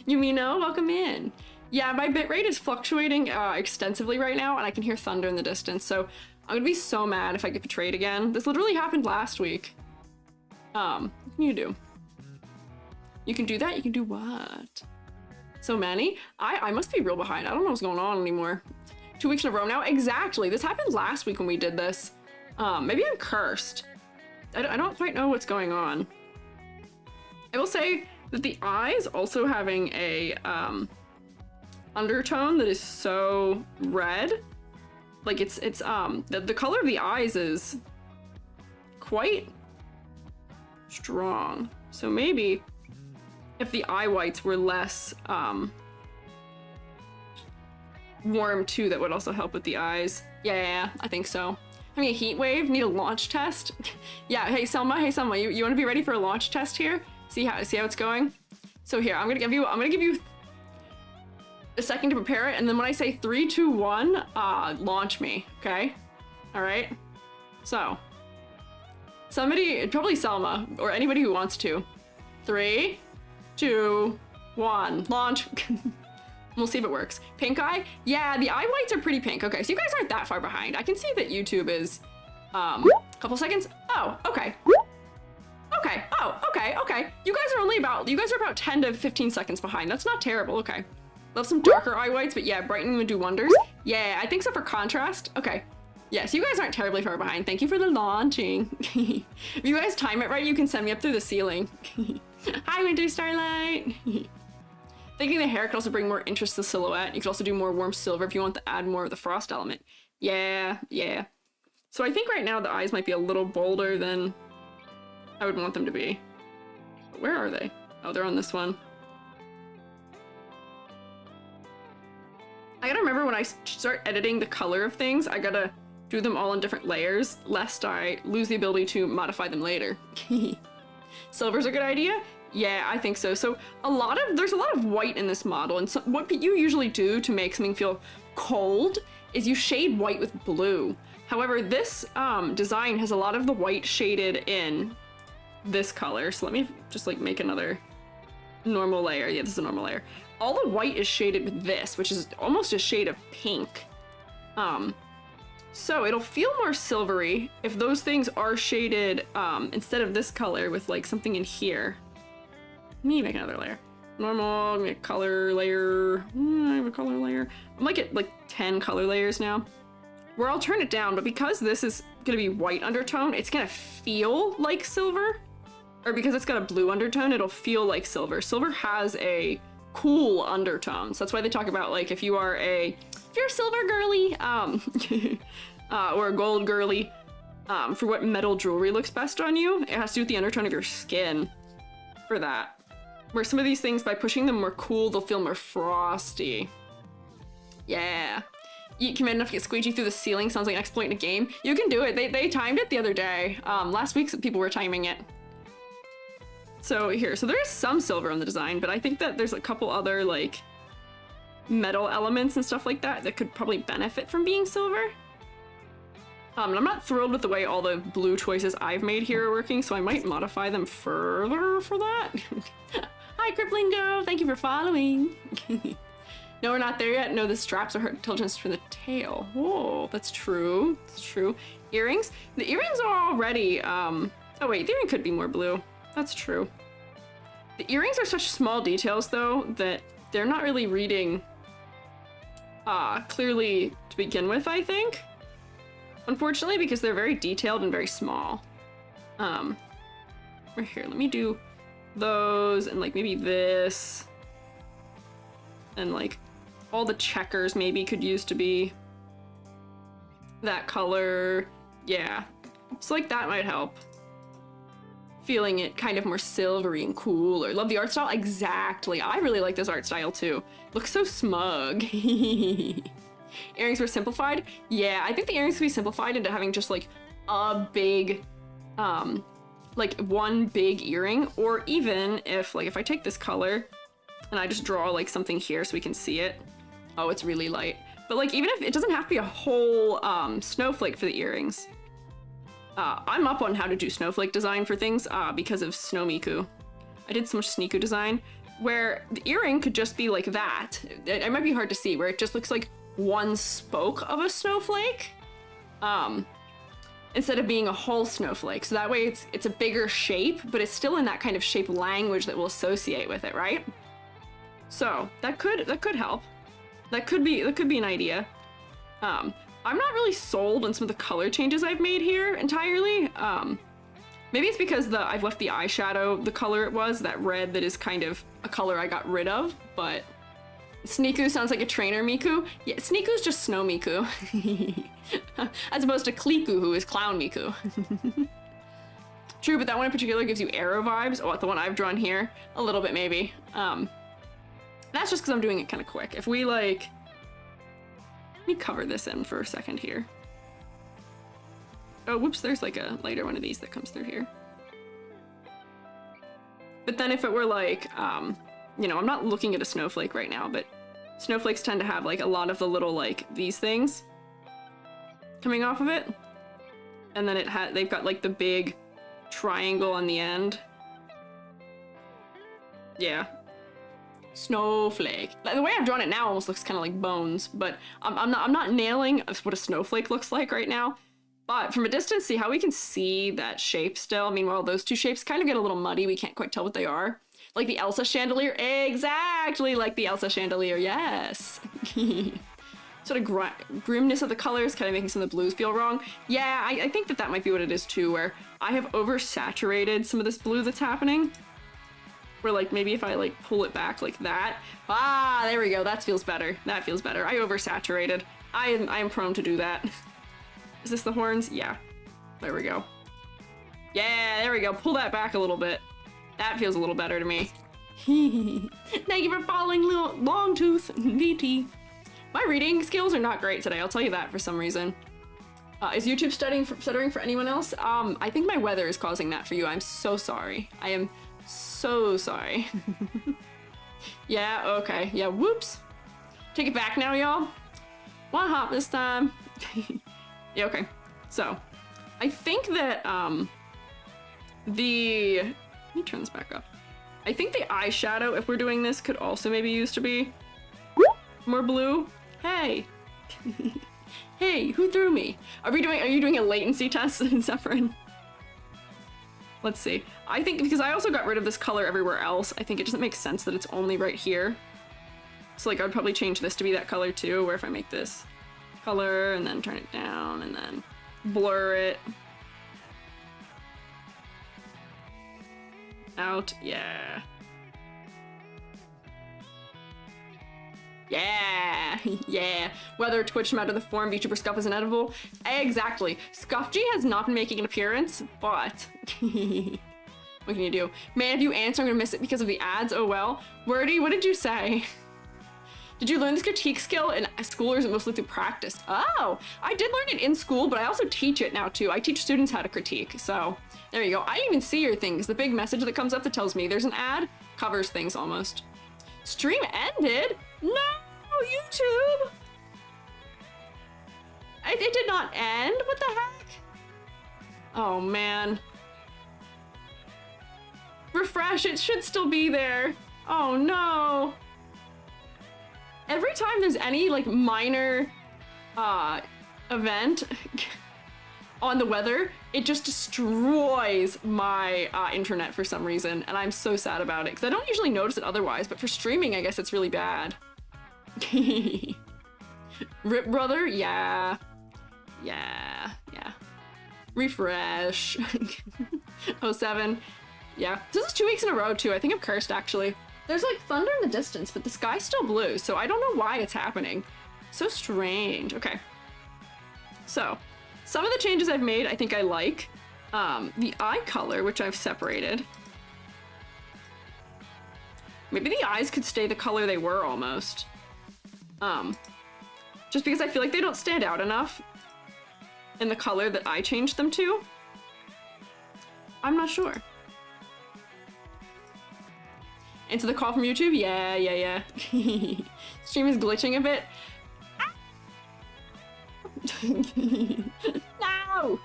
Yumino, welcome in. Yeah, my bitrate is fluctuating extensively right now, and I can hear thunder in the distance, so I'm gonna be so mad if I get betrayed again. This literally happened last week. What can you do? You can do that? You can do what? So many? I must be real behind. I don't know what's going on anymore. 2 weeks in a row now? Exactly. This happened last week when we did this. Maybe I'm cursed. I don't quite know what's going on. I will say that the eyes also having a undertone that is so red. Like it's the color of the eyes is quite strong. So maybe if the eye whites were less warm too, that would also help with the eyes. Yeah, I think so. Having a heat wave, need a launch test. Yeah, hey Selma, you want to be ready for a launch test here? See how it's going? So here, I'm gonna give you a second to prepare it, and then when I say 3, 2, 1, launch me, okay? All right. So somebody, probably Selma or anybody who wants to. 3, 2, 1, launch. We'll see if it works. Pink eye? Yeah, the eye whites are pretty pink. Okay, so you guys aren't that far behind. I can see that YouTube is a couple seconds. Oh, okay. Okay. Oh, okay. You guys are about 10 to 15 seconds behind. That's not terrible. Okay. Love some darker eye whites, but yeah, brightening would do wonders. Yeah, I think so for contrast. Okay. Yes, you guys aren't terribly far behind. Thank you for the launching. If you guys time it right, you can send me up through the ceiling. Hi, Winter Starlight. Thinking the hair could also bring more interest to the silhouette. You could also do more warm silver if you want to add more of the frost element. Yeah. So I think right now the eyes might be a little bolder than I would want them to be. But where are they? Oh, they're on this one. I gotta remember when I start editing the color of things, I gotta do them all in different layers, lest I lose the ability to modify them later. Silver's a good idea? Yeah, I think so. So there's a lot of white in this model, and so what you usually do to make something feel cold is you shade white with blue. However, this design has a lot of the white shaded in this color. So let me just like make another normal layer. Yeah, this is a normal layer. All the white is shaded with this, which is almost a shade of pink. So it'll feel more silvery if those things are shaded instead of this color with like something in here. Let me make another layer. Normal, make a color layer. I have a color layer. I'm like at like 10 color layers now. Where I'll turn it down, but because this is gonna be white undertone, it's gonna feel like silver. Or because it's got a blue undertone, it'll feel like silver. Silver has a cool undertone. So that's why they talk about like if you're a silver girly, or a gold girly, for what metal jewelry looks best on you, it has to do with the undertone of your skin for that. Where some of these things, by pushing them more cool, they'll feel more frosty. Yeah. Eat command enough to get Squiiji through the ceiling sounds like an exploit in a game. You can do it. They timed it the other day. Last week people were timing it. So here, so there is some silver on the design, but I think that there's a couple other like metal elements and stuff like that that could probably benefit from being silver. And I'm not thrilled with the way all the blue choices I've made here are working, so I might modify them further for that. Hi, Criplingo! Thank you for following. No, we're not there yet. No, the straps are hurt intelligence for the tail. Whoa, that's true. That's true. Earrings? The earrings are already, oh wait, the earring could be more blue. That's true. The earrings are such small details, though, that they're not really reading clearly to begin with, I think. Unfortunately, because they're very detailed and very small. Right here, let me do those and like maybe this. And like all the checkers maybe could use to be that color. Yeah. So like that might help. Feeling it kind of more silvery and cool. Or love the art style. Exactly. I really like this art style too. Looks so smug. Earrings were simplified. Yeah, I think the earrings could be simplified into having just like a big, like one big earring. Or even if like if I take this color and I just draw like something here so we can see it. Oh, it's really light. But like even if it doesn't have to be a whole snowflake for the earrings. I'm up on how to do snowflake design for things because of Snow Miku. I did so much Sneaku design where the earring could just be like that. It might be hard to see, where it just looks like one spoke of a snowflake instead of being a whole snowflake. So that way it's a bigger shape, but it's still in that kind of shape language that we'll associate with it, right? So that could help. That could be an idea. I'm not really sold on some of the color changes I've made here entirely. Maybe it's because I've left the eyeshadow the color it was, that red that is kind of a color I got rid of, but Sneaku sounds like a trainer Miku. Yeah, Sneaku's just Snow Miku. As opposed to Kliku, who is Clown Miku. True, but that one in particular gives you arrow vibes. Oh, the one I've drawn here? A little bit, maybe. That's just because I'm doing it kind of quick. If we like... Let me cover this in for a second here. Oh, whoops, there's like a lighter one of these that comes through here. But then if it were like, you know, I'm not looking at a snowflake right now, but snowflakes tend to have like a lot of the little like these things coming off of it. And then they've got like the big triangle on the end. Yeah. Snowflake. The way I've drawn it now almost looks kind of like bones, but I'm not nailing what a snowflake looks like right now. But from a distance, see how we can see that shape still? Meanwhile, those two shapes kind of get a little muddy. We can't quite tell what they are. Like the Elsa chandelier. Exactly like the Elsa chandelier. Yes. Sort of grimness of the colors, kind of making some of the blues feel wrong. Yeah, I think that might be what it is too, where I have oversaturated some of this blue that's happening. Where like maybe if I like pull it back like that. Ah, there we go. That feels better. That feels better. I oversaturated. I am prone to do that. Is this the horns? Yeah. There we go. Yeah, there we go. Pull that back a little bit. That feels a little better to me. Thank you for following Longtooth VT. My reading skills are not great today. I'll tell you that for some reason. Is YouTube stuttering for anyone else? I think my weather is causing that for you. I'm so sorry. I am so sorry. Yeah, okay. Yeah, whoops. Take it back now, y'all. One hop this time. Yeah, okay. So, I think that, let me turn this back up. I think the eyeshadow, if we're doing this, could also maybe use to be more blue. Hey! Hey, who threw me? Are you doing a latency test in Zephyrin? Let's see. I think because I also got rid of this color everywhere else, I think it doesn't make sense that it's only right here. So like I'd probably change this to be that color too, where if I make this color and then turn it down and then blur it out, yeah. Yeah, yeah. Whether Twitch matter the form, VTuber Scuff is inedible. Exactly. Scuffg has not been making an appearance, but what can you do? Man, if you answer, I'm gonna miss it because of the ads. Oh well. Wordy, what did you say? Did you learn this critique skill in school or is it mostly through practice? Oh, I did learn it in school, but I also teach it now too. I teach students how to critique, so there you go. I didn't even see your things. The big message that comes up that tells me there's an ad covers things almost. Stream ended? No, YouTube! It did not end? What the heck? Oh man. Refresh, it should still be there. Oh no. Every time there's any like minor event on the weather, it just destroys my internet for some reason, and I'm so sad about it because I don't usually notice it otherwise, but for streaming I guess it's really bad. Rip brother, yeah. Refresh. 07, yeah. This is 2 weeks in a row too. I think I'm cursed actually. There's like thunder in the distance, but the sky's still blue, so I don't know why it's happening. So strange. Okay. So, some of the changes I've made I think I like. The eye color, which I've separated. Maybe the eyes could stay the color they were almost. Just because I feel like they don't stand out enough in the color that I changed them to. I'm not sure. Into the call from YouTube? Yeah. Stream is glitching a bit. No!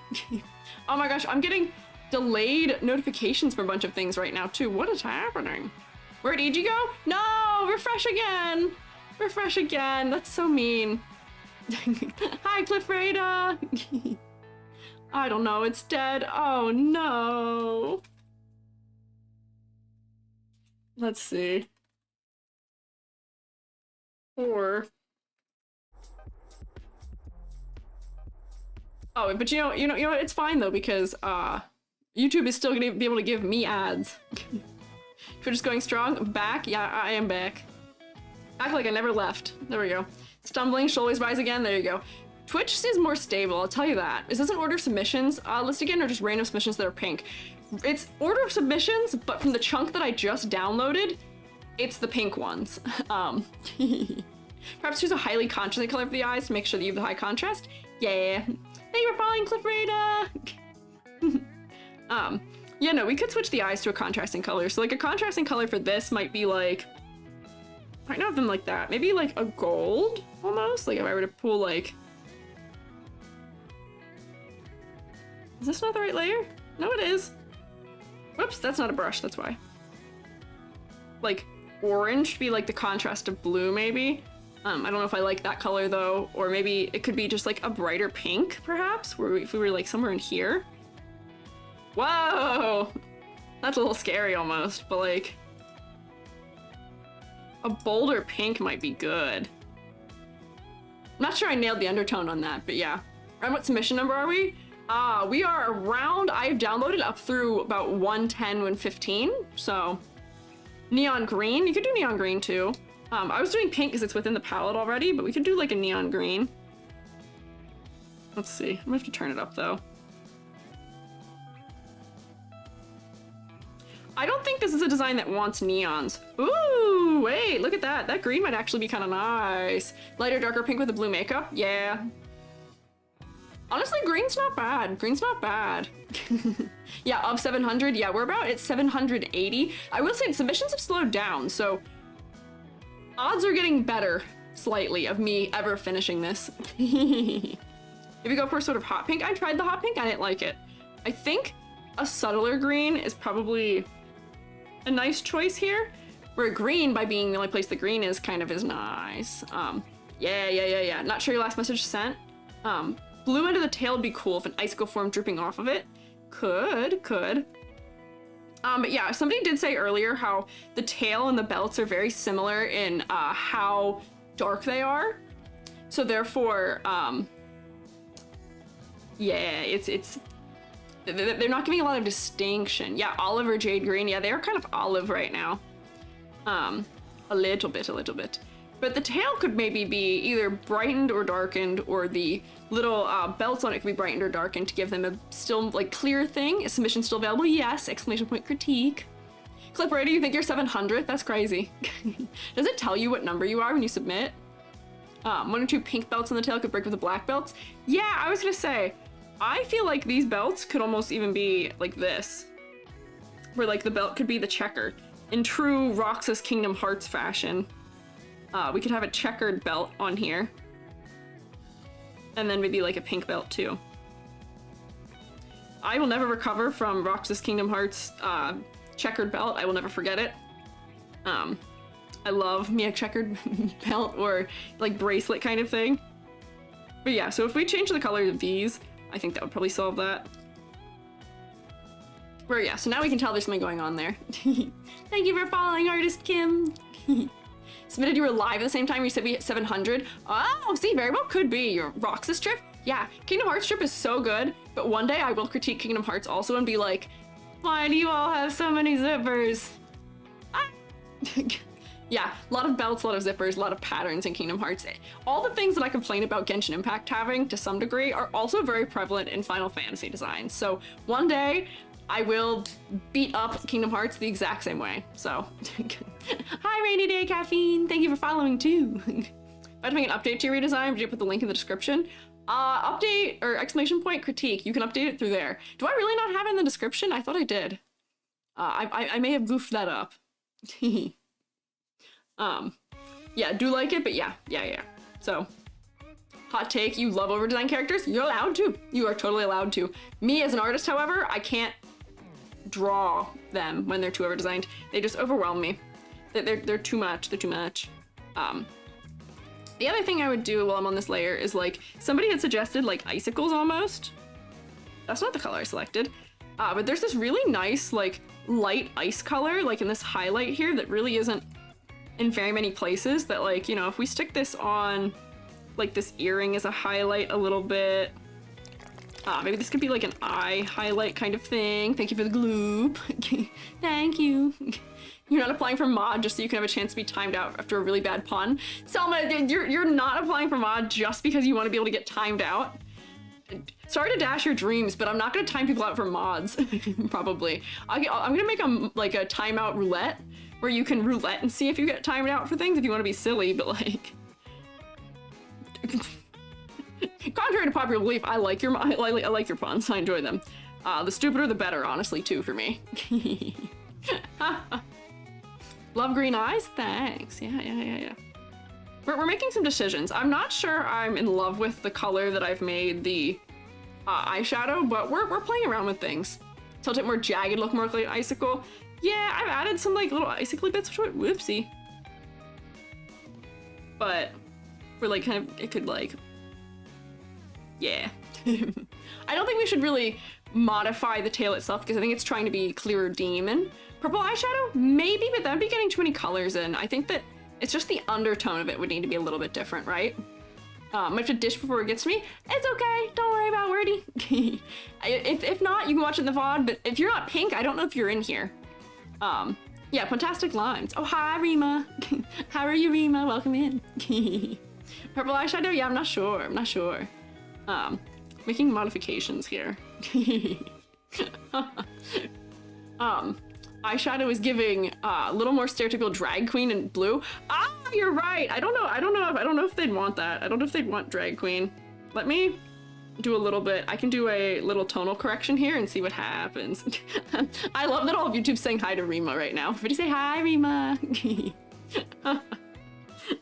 Oh my gosh, I'm getting delayed notifications for a bunch of things right now too. What is happening? Where did you go? No! Refresh again! Refresh again. That's so mean. Hi, Cliff Rada! I don't know, it's dead. Oh no. Let's see. Or oh, but you know what? It's fine though because YouTube is still gonna be able to give me ads. Twitch is going strong. Back? Yeah, I am back. Act like I never left. There we go. Stumbling, should always rise again. There you go. Twitch is more stable, I'll tell you that. Is this an order of submissions list again, or just random submissions that are pink? It's order of submissions, but from the chunk that I just downloaded, it's the pink ones. Perhaps choose a highly contrasting color for the eyes to make sure that you have the high contrast. Yeah. Thank you for following, Cliff Rada. Yeah, no, we could switch the eyes to a contrasting color. So like a contrasting color for this might be like, I don't have them like that. Maybe like a gold almost. Like if I were to pull like, is this not the right layer? No, it is. Whoops, that's not a brush, that's why. Like orange should be like the contrast of blue maybe. I don't know if I like that color though, or maybe it could be just like a brighter pink perhaps, where if we were like somewhere in here. Whoa! That's a little scary almost, but like a bolder pink might be good. I'm not sure I nailed the undertone on that, but yeah. And what submission number are we? We are around, I've downloaded up through about 110, 115, so neon green, you could do neon green too. I was doing pink because it's within the palette already, but we could do like a neon green. Let's see, I'm gonna have to turn it up though. I don't think this is a design that wants neons. Ooh, wait, look at that. That green might actually be kind of nice. Lighter, darker pink with the blue makeup, yeah. Honestly, green's not bad. Green's not bad. Yeah, of 700, yeah, we're about at 780. I will say submissions have slowed down, so odds are getting better slightly of me ever finishing this. If you go for sort of hot pink, I tried the hot pink, I didn't like it. I think a subtler green is probably a nice choice here, where green, by being the only place the green is, kind of is nice. Yeah. Not sure your last message sent. Blue end of the tail would be cool if an icicle form dripping off of it. Could. But yeah, somebody did say earlier how the tail and the belts are very similar in how dark they are. So therefore, yeah, they're not giving a lot of distinction. Yeah, olive or jade green. Yeah, they are kind of olive right now. A little bit. But the tail could maybe be either brightened or darkened, or the little belts on it could be brightened or darkened to give them a still like clear thing. Is submission still available? Yes! Exclamation point critique. Clipwriter, you think you're 700th? That's crazy. Does it tell you what number you are when you submit? 1 or 2 pink belts on the tail could break with the black belts. Yeah, I was gonna say, I feel like these belts could almost even be like this, where like the belt could be the checker. In true Roxas Kingdom Hearts fashion, we could have a checkered belt on here, and then maybe like a pink belt too. I will never recover from Roxas Kingdom Hearts checkered belt. I will never forget it. I love me a checkered belt or like bracelet kind of thing. But yeah, so if we change the color of these, I think that would probably solve that. Where yeah, so now we can tell there's something going on there. Thank you for following, Artist Kim. Submitted you were live at the same time, you said we hit 700. Oh, see, very well could be your Roxas strip. Yeah, Kingdom Hearts strip is so good, but one day I will critique Kingdom Hearts also and be like, why do you all have so many zippers? Ah. Yeah, a lot of belts, a lot of zippers, a lot of patterns in Kingdom Hearts. All the things that I complain about Genshin Impact having, to some degree, are also very prevalent in Final Fantasy designs. So one day, I will beat up Kingdom Hearts the exact same way. So, hi Rainy Day Caffeine, thank you for following too. If I had to make an update to your redesign, would you put the link in the description? Update or exclamation point critique, you can update it through there. Do I really not have it in the description? I thought I did. I may have goofed that up. Yeah, do like it, but yeah. So, hot take, you love over-designed characters? You're allowed to. You are totally allowed to. Me as an artist, however, I can't draw them when they're too over-designed. They just overwhelm me. They're too much. They're too much. The other thing I would do while I'm on this layer is like, somebody had suggested like icicles almost. That's not the color I selected. But there's this really nice like light ice color like in this highlight here that really isn't in very many places, that like, you know, if we stick this on like this earring as a highlight a little bit, maybe this could be like an eye highlight kind of thing. Thank you for the gloop. Thank you. You're not applying for mod just so you can have a chance to be timed out after a really bad pun. Selma, you're not applying for mod just because you want to be able to get timed out. Sorry to dash your dreams, but I'm not gonna time people out for mods. Probably. I'm gonna make a timeout roulette where you can roulette and see if you get timed out for things if you want to be silly, but like, contrary to popular belief, I like your puns. I enjoy them. The stupider the better, honestly, too, for me. Love green eyes? Thanks. Yeah. We're making some decisions. I'm not sure I'm in love with the color that I've made the eyeshadow, but we're playing around with things. Tilt it more jagged, look more like an icicle. Yeah, I've added some like little icicle bits to it. Whoopsie. But we're like kind of, it could like, yeah. I don't think we should really modify the tail itself because I think it's trying to be clearer demon. Purple eyeshadow? Maybe, but that'd be getting too many colors in. I think that it's just the undertone of it would need to be a little bit different, right? I have to dish before it gets to me. It's okay, don't worry about wordy. if not, you can watch it in the VOD, but if you're not pink, I don't know if you're in here. Yeah, Fantastic Lines. Oh, hi, Rima. How are you, Rima? Welcome in. Purple eyeshadow? Yeah, I'm not sure. Making modifications here. Eyeshadow is giving a little more stereotypical drag queen in blue. Ah, you're right. I don't know if they'd want that. I don't know if they'd want drag queen. Let me do a little bit. I can do a little tonal correction here and see what happens. I love that all of YouTube's saying hi to Rima right now. Everybody say hi, Rima.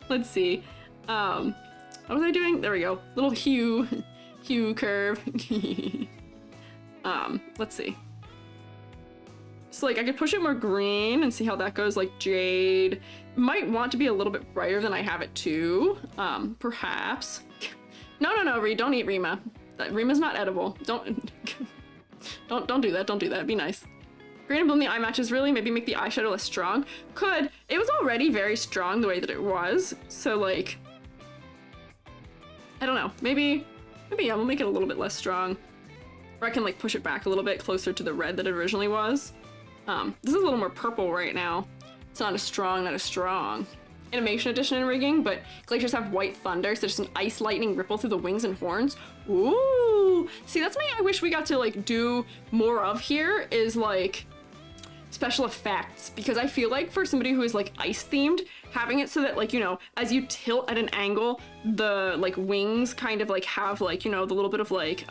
Let's see. What was I doing? There we go. Little hue curve. Let's see. So like I could push it more green and see how that goes, like jade. Might want to be a little bit brighter than I have it too. Perhaps. No, Reed, don't eat Rima. Rima's not edible. Don't do that. Don't do that. Be nice. Green and blue in the eye matches really. Maybe make the eyeshadow less strong. Could. It was already very strong the way that it was. So like, I don't know. Maybe yeah, we'll make it a little bit less strong. Or I can like push it back a little bit closer to the red that it originally was. This is a little more purple right now. It's not as strong, Animation edition and rigging, but glaciers have white thunder, so there's an ice lightning ripple through the wings and horns. Ooh! See, that's something I wish we got to like do more of here, is like special effects, because I feel like for somebody who is like ice themed, having it so that like, you know, as you tilt at an angle, the like wings kind of like have like, you know, the little bit of like,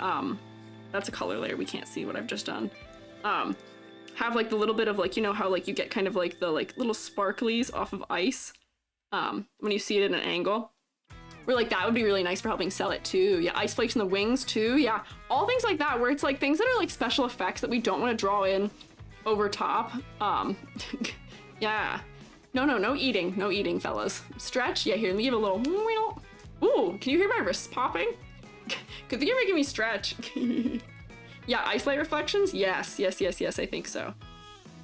that's a color layer, we can't see what I've just done. Have like the little bit of like, you know how like you get kind of like the like little sparklies off of ice. When you see it at an angle. Where like that would be really nice for helping sell it too. Yeah, ice flakes in the wings too. Yeah, all things like that where it's like things that are like special effects that we don't want to draw in over top. Yeah. No eating, fellas. Stretch. Yeah, here, let me give a little. Ooh, can you hear my wrists popping? Good thing you're making me stretch. Yeah, ice light reflections. Yes, I think so.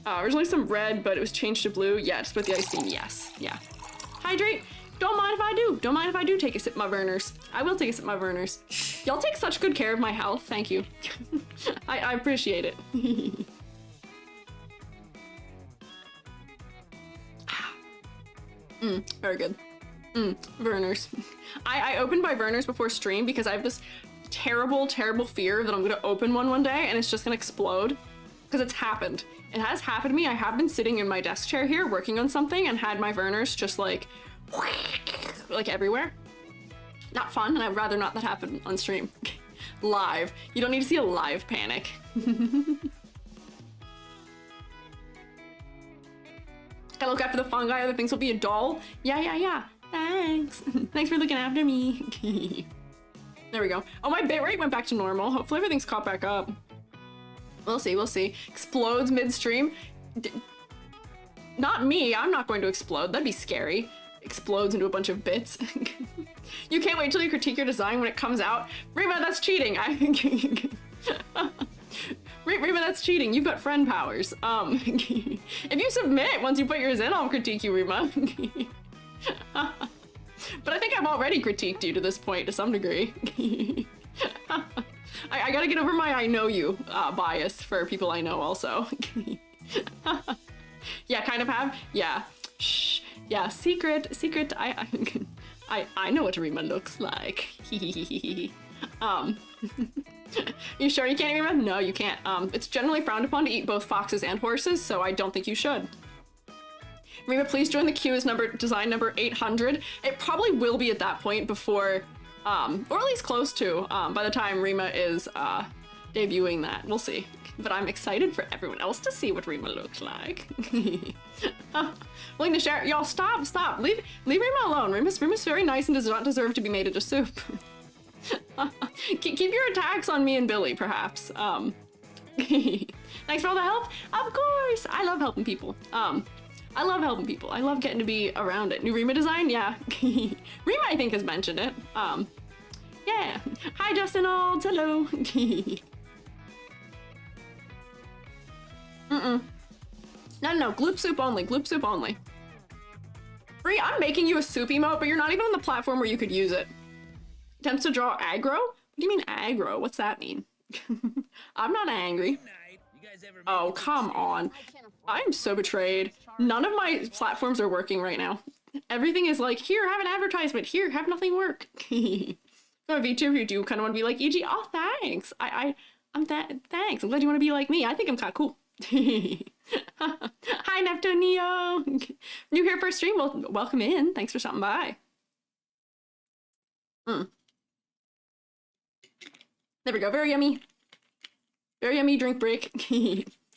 Originally some red, but it was changed to blue. Yeah, just with the ice theme. Yes, yeah. Hydrate. Don't mind if I do. Don't mind if I do take a sip of my Vernors. I will take a sip of my Vernors. Y'all take such good care of my health. Thank you. I appreciate it. Very good. Vernors. I opened my Vernors before stream because I have this terrible fear that I'm gonna open one day and it's just gonna explode. Because it's happened. It has happened to me. I have been sitting in my desk chair here working on something and had my Vernors just like everywhere. Not fun, and I'd rather not that happen on stream. Live. You don't need to see a live panic. Gotta look after the fungi, other things will be a doll. Yeah. Thanks. Thanks for looking after me. There we go. Oh, my bitrate went back to normal. Hopefully everything's caught back up. We'll see. Explodes midstream. Not me, I'm not going to explode. That'd be scary. Explodes into a bunch of bits. You can't wait till you critique your design when it comes out. Rima, that's cheating. Rima, that's cheating. You've got friend powers. If you submit once you put yours in, I'll critique you, Rima. But I think I've already critiqued you to this point to some degree. I gotta get over my I know you bias for people I know also. Yeah, kind of have. Yeah. Shh. Yeah, secret. I know what Rima looks like. You sure you can't even? No, you can't. It's generally frowned upon to eat both foxes and horses, so I don't think you should. Rima, please join the queue as design number 800. It probably will be at that point before, or at least close to, by the time Rima is debuting that. We'll see. But I'm excited for everyone else to see what Rima looks like. Willing to share? Y'all, stop. Leave Rima alone. Rima's very nice and does not deserve to be made into soup. Keep your attacks on me and Billy, perhaps. Thanks for all the help. Of course. I love helping people. I love getting to be around it. New Rima design? Yeah. Rima, I think, has mentioned it. Yeah. Hi, Justin Olds. Hello. No. Gloop soup only. Bree, I'm making you a soup emote, but you're not even on the platform where you could use it. Attempts to draw aggro? What do you mean aggro? What's that mean? I'm not angry. Oh, come on. I am so betrayed. None of my platforms are working right now. Everything is like, here, have an advertisement. Here, have nothing work. So Vtuber, you do kind of want to be like, EG, oh, thanks. Thanks. I'm glad you want to be like me. I think I'm kind of cool. Hi, Neptuneo. New here for a stream. Well, welcome in. Thanks for stopping by. There we go. Very yummy. Very yummy drink break.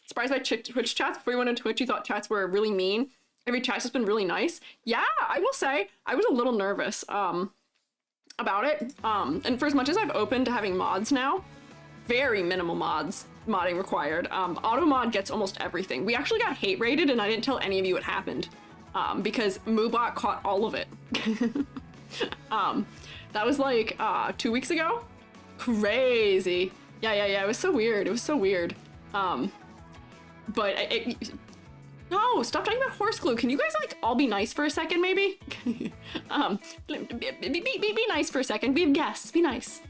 Surprised by Twitch chats. Before you went into Twitch, you thought chats were really mean. Every chat's just been really nice. Yeah, I will say I was a little nervous about it. And for as much as I've opened to having mods now, very minimal modding required. Auto mod gets almost everything. We actually got hate rated and I didn't tell any of you what happened because Moobot caught all of it. That was like 2 weeks ago. Crazy. Yeah, it was so weird. It was so weird. But no, stop talking about horse glue. Can you guys like all be nice for a second, maybe? Be nice for a second. Be guests. Be nice.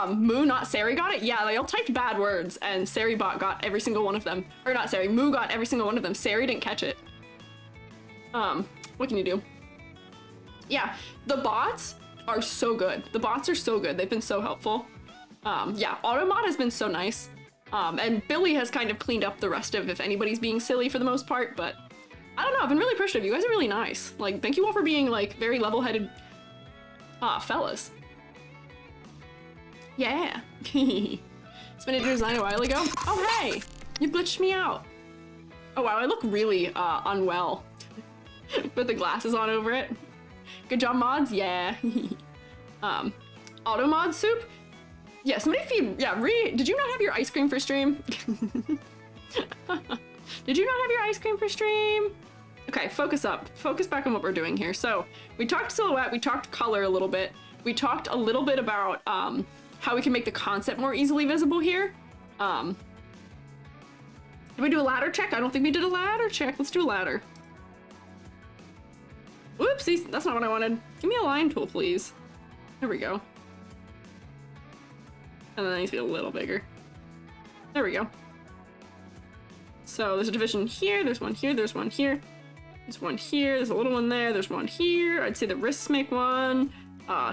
Moo, not Sari, got it? Yeah, they all typed bad words, and SariBot got every single one of them. Or not Sari, Moo got every single one of them. Sari didn't catch it. What can you do? Yeah, the bots are so good. The bots are so good. They've been so helpful. Yeah, Automod has been so nice. And Billy has kind of cleaned up the rest of if anybody's being silly for the most part, but I don't know, I've been really appreciative. You guys are really nice. Like, thank you all for being like very level-headed fellas. Yeah. Spinach design a while ago. Oh, hey, you glitched me out. Oh, wow, I look really unwell with the glasses on over it. Good job, mods. Yeah. Automod soup. Yeah, somebody feed. Yeah, did you not have your ice cream for stream? Did you not have your ice cream for stream? Okay, focus up. Focus back on what we're doing here. So we talked silhouette. We talked color a little bit. We talked a little bit about how we can make the concept more easily visible here. Did we do a ladder check? I don't think we did a ladder check. Let's do a ladder. Oopsies, that's not what I wanted. Give me a line tool, please. There we go. And then it needs to be a little bigger. There we go. So there's a division here, there's one here, there's one here. There's one here, there's a little one there, there's one here. I'd say the wrists make one.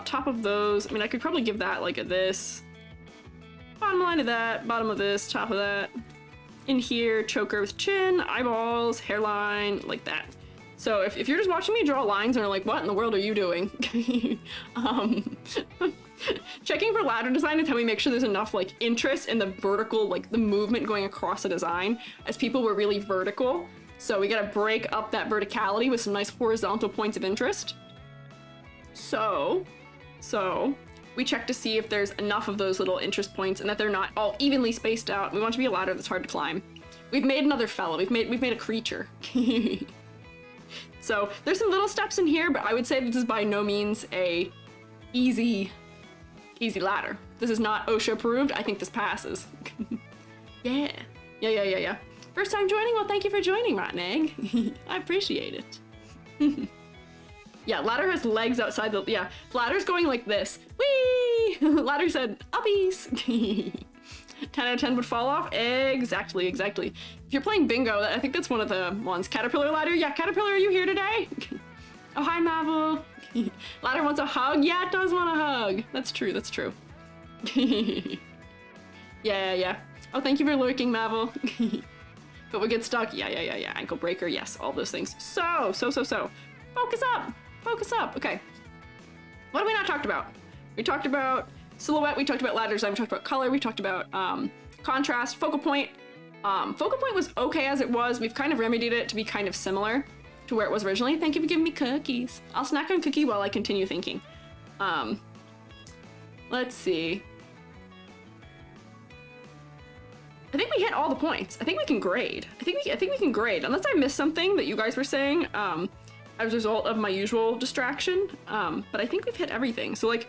Top of those, I mean, I could probably give that like a this. Bottom line of that, bottom of this, top of that. In here, choker with chin, eyeballs, hairline, like that. So if you're just watching me draw lines and are like, what in the world are you doing? Checking for ladder design is how we make sure there's enough like interest in the vertical, like the movement going across a design, as people were really vertical. So we gotta break up that verticality with some nice horizontal points of interest. So we check to see if there's enough of those little interest points and that they're not all evenly spaced out. We want to be a ladder that's hard to climb. We've made another fella. We've made a creature. So there's some little steps in here, but I would say this is by no means a easy ladder. This is not OSHA approved. I think this passes. Yeah. First time joining? Well, thank you for joining, Rotten Egg. I appreciate it. Yeah, ladder has legs outside the, yeah. Ladder's going like this. Whee! Ladder said, uppies. 10 out of 10 would fall off. Exactly. If you're playing bingo, I think that's one of the ones. Caterpillar ladder? Yeah, Caterpillar, are you here today? Oh, hi, Marvel. Ladder wants a hug? Yeah, it does want a hug. That's true. Yeah. Oh, thank you for lurking, Marvel. But we get stuck. Yeah. Ankle breaker, yes, all those things. So. Focus up. Okay. What have we not talked about? We talked about silhouette, we talked about ladder design, we talked about color, we talked about contrast, focal point. Focal point was okay as it was. We've kind of remedied it to be kind of similar to where it was originally. Thank you for giving me cookies. I'll snack on cookie while I continue thinking. Let's see. I think we hit all the points. I think we can grade. I think we can grade, unless I missed something that you guys were saying as a result of my usual distraction. But I think we've hit everything. So like,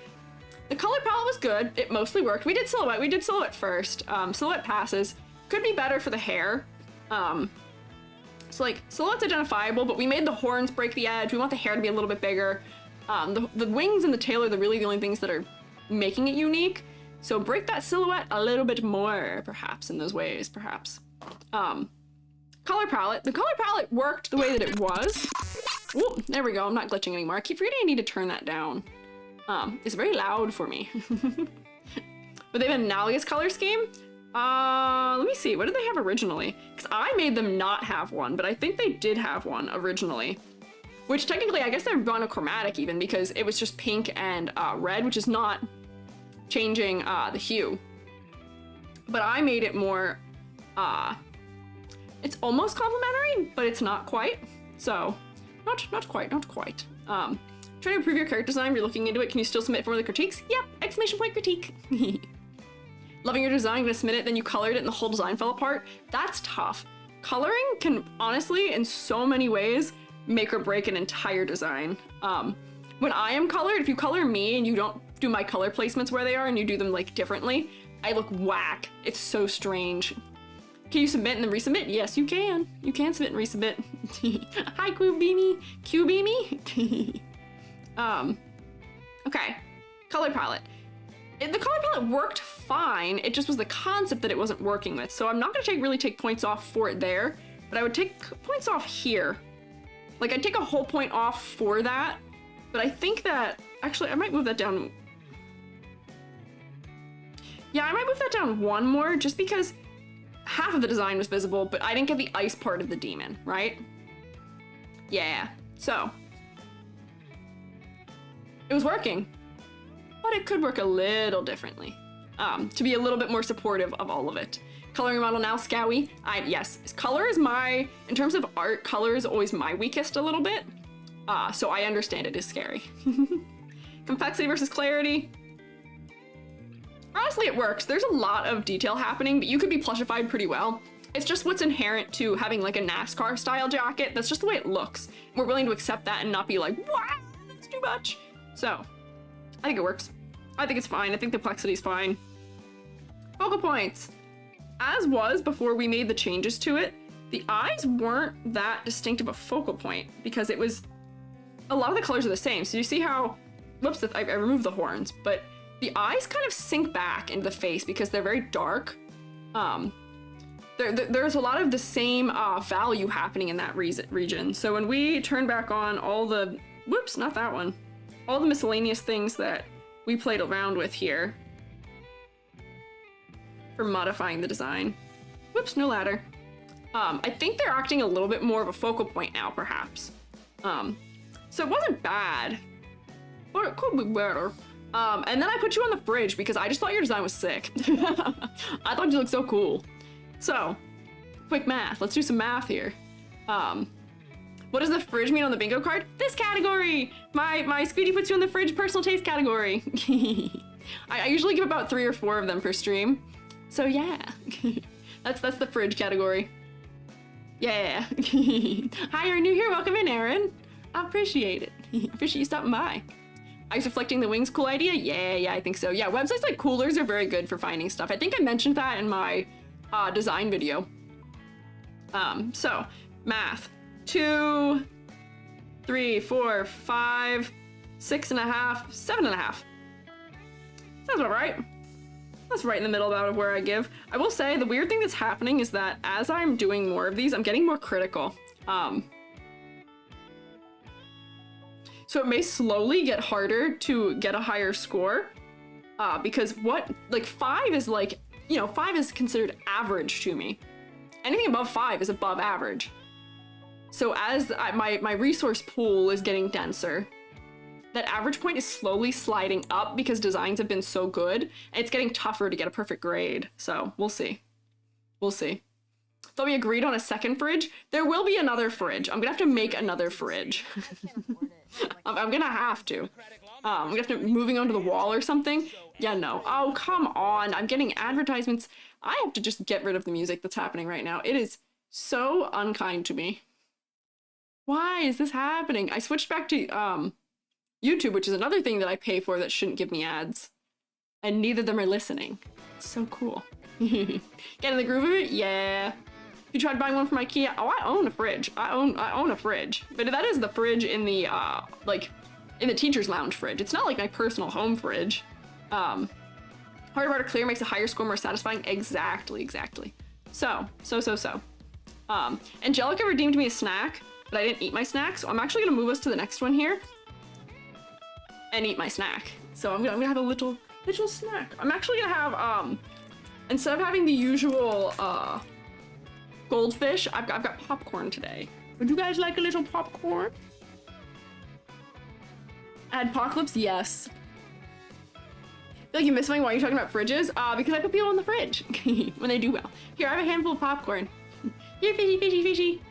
the color palette was good. It mostly worked. We did silhouette first. Silhouette passes. Could be better for the hair. So like, silhouette's identifiable, but we made the horns break the edge. We want the hair to be a little bit bigger. The wings and the tail are really the only things that are making it unique. So break that silhouette a little bit more, perhaps, in those ways, perhaps. Color palette. The color palette worked the way that it was. Ooh, there we go. I'm not glitching anymore. I keep forgetting I need to turn that down. It's very loud for me. But they have an analogous color scheme. Let me see. What did they have originally? Because I made them not have one, but I think they did have one originally. Which technically, I guess they're monochromatic even, because it was just pink and red, which is not changing the hue. But I made it more, it's almost complementary, but it's not quite. So, not quite. Trying to improve your character design, you're looking into it. Can you still submit for the critiques? Yep, exclamation point critique. Loving your design, gonna submit it, then you colored it and the whole design fell apart. That's tough. Coloring can honestly, in so many ways, make or break an entire design. when I am colored, if you color me and you don't do my color placements where they are and you do them like differently, I look whack. It's so strange. Can you submit and then resubmit? Yes, you can. You can submit and resubmit. Hi, QBeamy. QBeamy. Okay. Color palette. The color palette worked fine. It just was the concept that it wasn't working with. So I'm not gonna really take points off for it there, but I would take points off here. Like I'd take a whole point off for that, but I think that, actually I might move that down. Yeah, I might move that down one more just because half of the design was visible, but I didn't get the ice part of the demon, right? Yeah, so. It was working, but it could work a little differently to be a little bit more supportive of all of it. Coloring model now, Scowie. Yes, color is in terms of art, color is always my weakest a little bit. So I understand it is scary. Complexity versus clarity. Honestly, it works. There's a lot of detail happening, but you could be plushified pretty well. It's just what's inherent to having like a NASCAR style jacket. That's just the way it looks. We're willing to accept that and not be like, wow, that's too much. So I think it works. I think it's fine. I think the complexity is fine. Focal points. As was before we made the changes to it, the eyes weren't that distinct of a focal point because it was, a lot of the colors are the same. So you see how, whoops, I removed the horns, but the eyes kind of sink back into the face because they're very dark. There's a lot of the same value happening in that region. So when we turn back on all the, whoops, not that one, all the miscellaneous things that we played around with here for modifying the design. Whoops, no ladder. I think they're acting a little bit more of a focal point now, perhaps. So it wasn't bad, but it could be better. And then I put you on the fridge because I just thought your design was sick. I thought you looked so cool. So, quick math. Let's do some math here. What does the fridge mean on the bingo card? This category! My Squiiji puts you in the fridge personal taste category. I usually give about 3 or 4 of them per stream. So yeah, that's the fridge category. Yeah. Hi, you're new here. Welcome in, Aaron. I appreciate it. Appreciate you stopping by. Ice reflecting the wings, cool idea? Yeah, I think so. Yeah, websites like Coolers are very good for finding stuff. I think I mentioned that in my design video. So, math. 2, 3, 4, 5, 6.5, 7.5. Sounds about right. That's right in the middle about where I give. I will say the weird thing that's happening is that as I'm doing more of these, I'm getting more critical. So it may slowly get harder to get a higher score because 5 is like, 5 is considered average to me. Anything above 5 is above average. So as my resource pool is getting denser, that average point is slowly sliding up because designs have been so good, and it's getting tougher to get a perfect grade. So we'll see. We'll see. Thought we agreed on a second fridge. There will be another fridge. I'm gonna have to make another fridge. I'm gonna have to. I'm gonna have to moving onto the wall or something. Yeah, no. Oh, come on. I'm getting advertisements. I have to just get rid of the music that's happening right now. It is so unkind to me. Why is this happening? I switched back to YouTube, which is another thing that I pay for that shouldn't give me ads. And neither of them are listening. It's so cool. Get in the groove of it? Yeah. You tried buying one from IKEA? Oh, I own a fridge. I own a fridge. But that is the fridge in the, in the teacher's lounge fridge. It's not like my personal home fridge. Harder bar to clear makes a higher score more satisfying. Exactly. So. Angelica redeemed me a snack, but I didn't eat my snack, so I'm actually gonna move us to the next one here and eat my snack. So I'm gonna have a little snack. I'm actually gonna have, instead of having the usual, goldfish, I've got popcorn today. Would you guys like a little popcorn? Adpocalypse, yes. I feel like you missed something while you're talking about fridges, because I put people in the fridge when they do well. Here, I have a handful of popcorn. Here, fishy.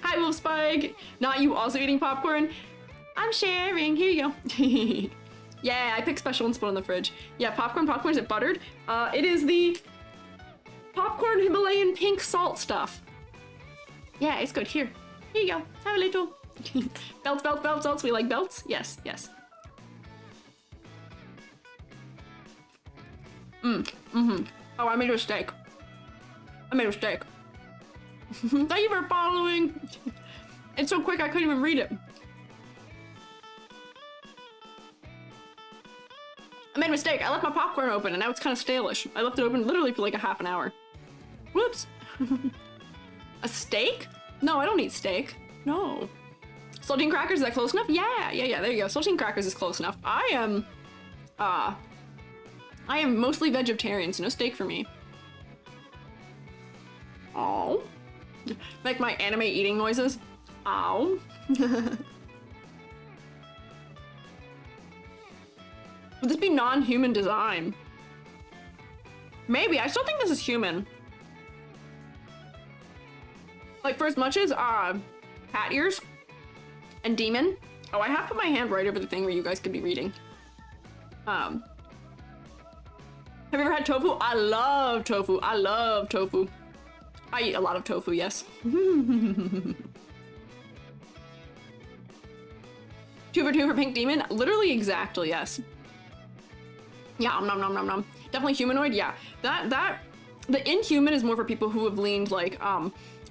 Hi, Wolf Spike. Not you also eating popcorn? I'm sharing. Here you go. Yeah, I picked special and put in the fridge. Yeah, popcorn. Is it buttered? It is the popcorn Himalayan pink salt stuff. Yeah, it's good. Here you go. Have a little. Belts, belts, belts, belts. We like belts? Yes, yes. Oh, I made a mistake. I made a mistake. Thank you for following. It's so quick I couldn't even read it. I made a mistake. I left my popcorn open and now it's kind of stale-ish. I left it open literally for like a half an hour. Whoops. A steak? No, I don't eat steak. No. Saltine crackers, is that close enough? Yeah, there you go. Saltine crackers is close enough. I am mostly vegetarian, so no steak for me. Oh. Make my anime eating noises. Ow. Would this be non-human design? Maybe. I still think this is human. Like, for as much as cat ears and demon. Oh, I have put my hand right over the thing where you guys could be reading. Have you ever had tofu? I love tofu. I love tofu. I eat a lot of tofu, yes. 2 for 2 for pink demon? Literally exactly, yes. Yeah, nom nom nom nom. Definitely humanoid, yeah. The inhuman is more for people who have leaned like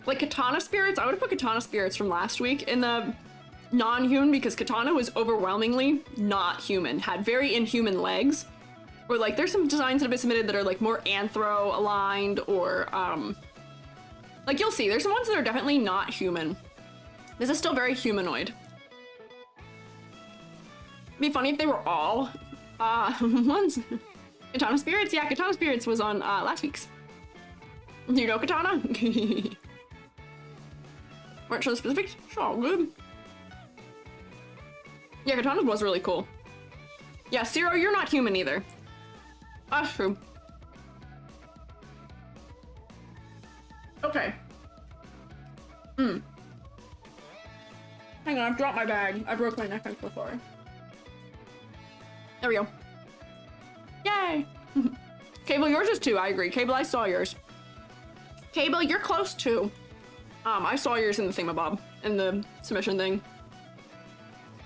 Katana spirits. I would have put Katana spirits from last week in the non-human because Katana was overwhelmingly not human, had very inhuman legs. Or like there's some designs that have been submitted that are like more anthro aligned or like you'll see, there's some ones that are definitely not human. This is still very humanoid. It'd be funny if they were all ones. Katana Spirits? Yeah, Katana Spirits was on last week's. Do you know Katana? Weren't sure the specifics? Sure, good. Yeah, Katana was really cool. Yeah, Zero, you're not human either. That's true. Okay. Hang on, I've dropped my bag. I broke my necklace before. There we go. Yay! Cable, yours is 2, I agree. Cable, I saw yours. Cable, you're close too. I saw yours in the thingamabob, in the submission thing.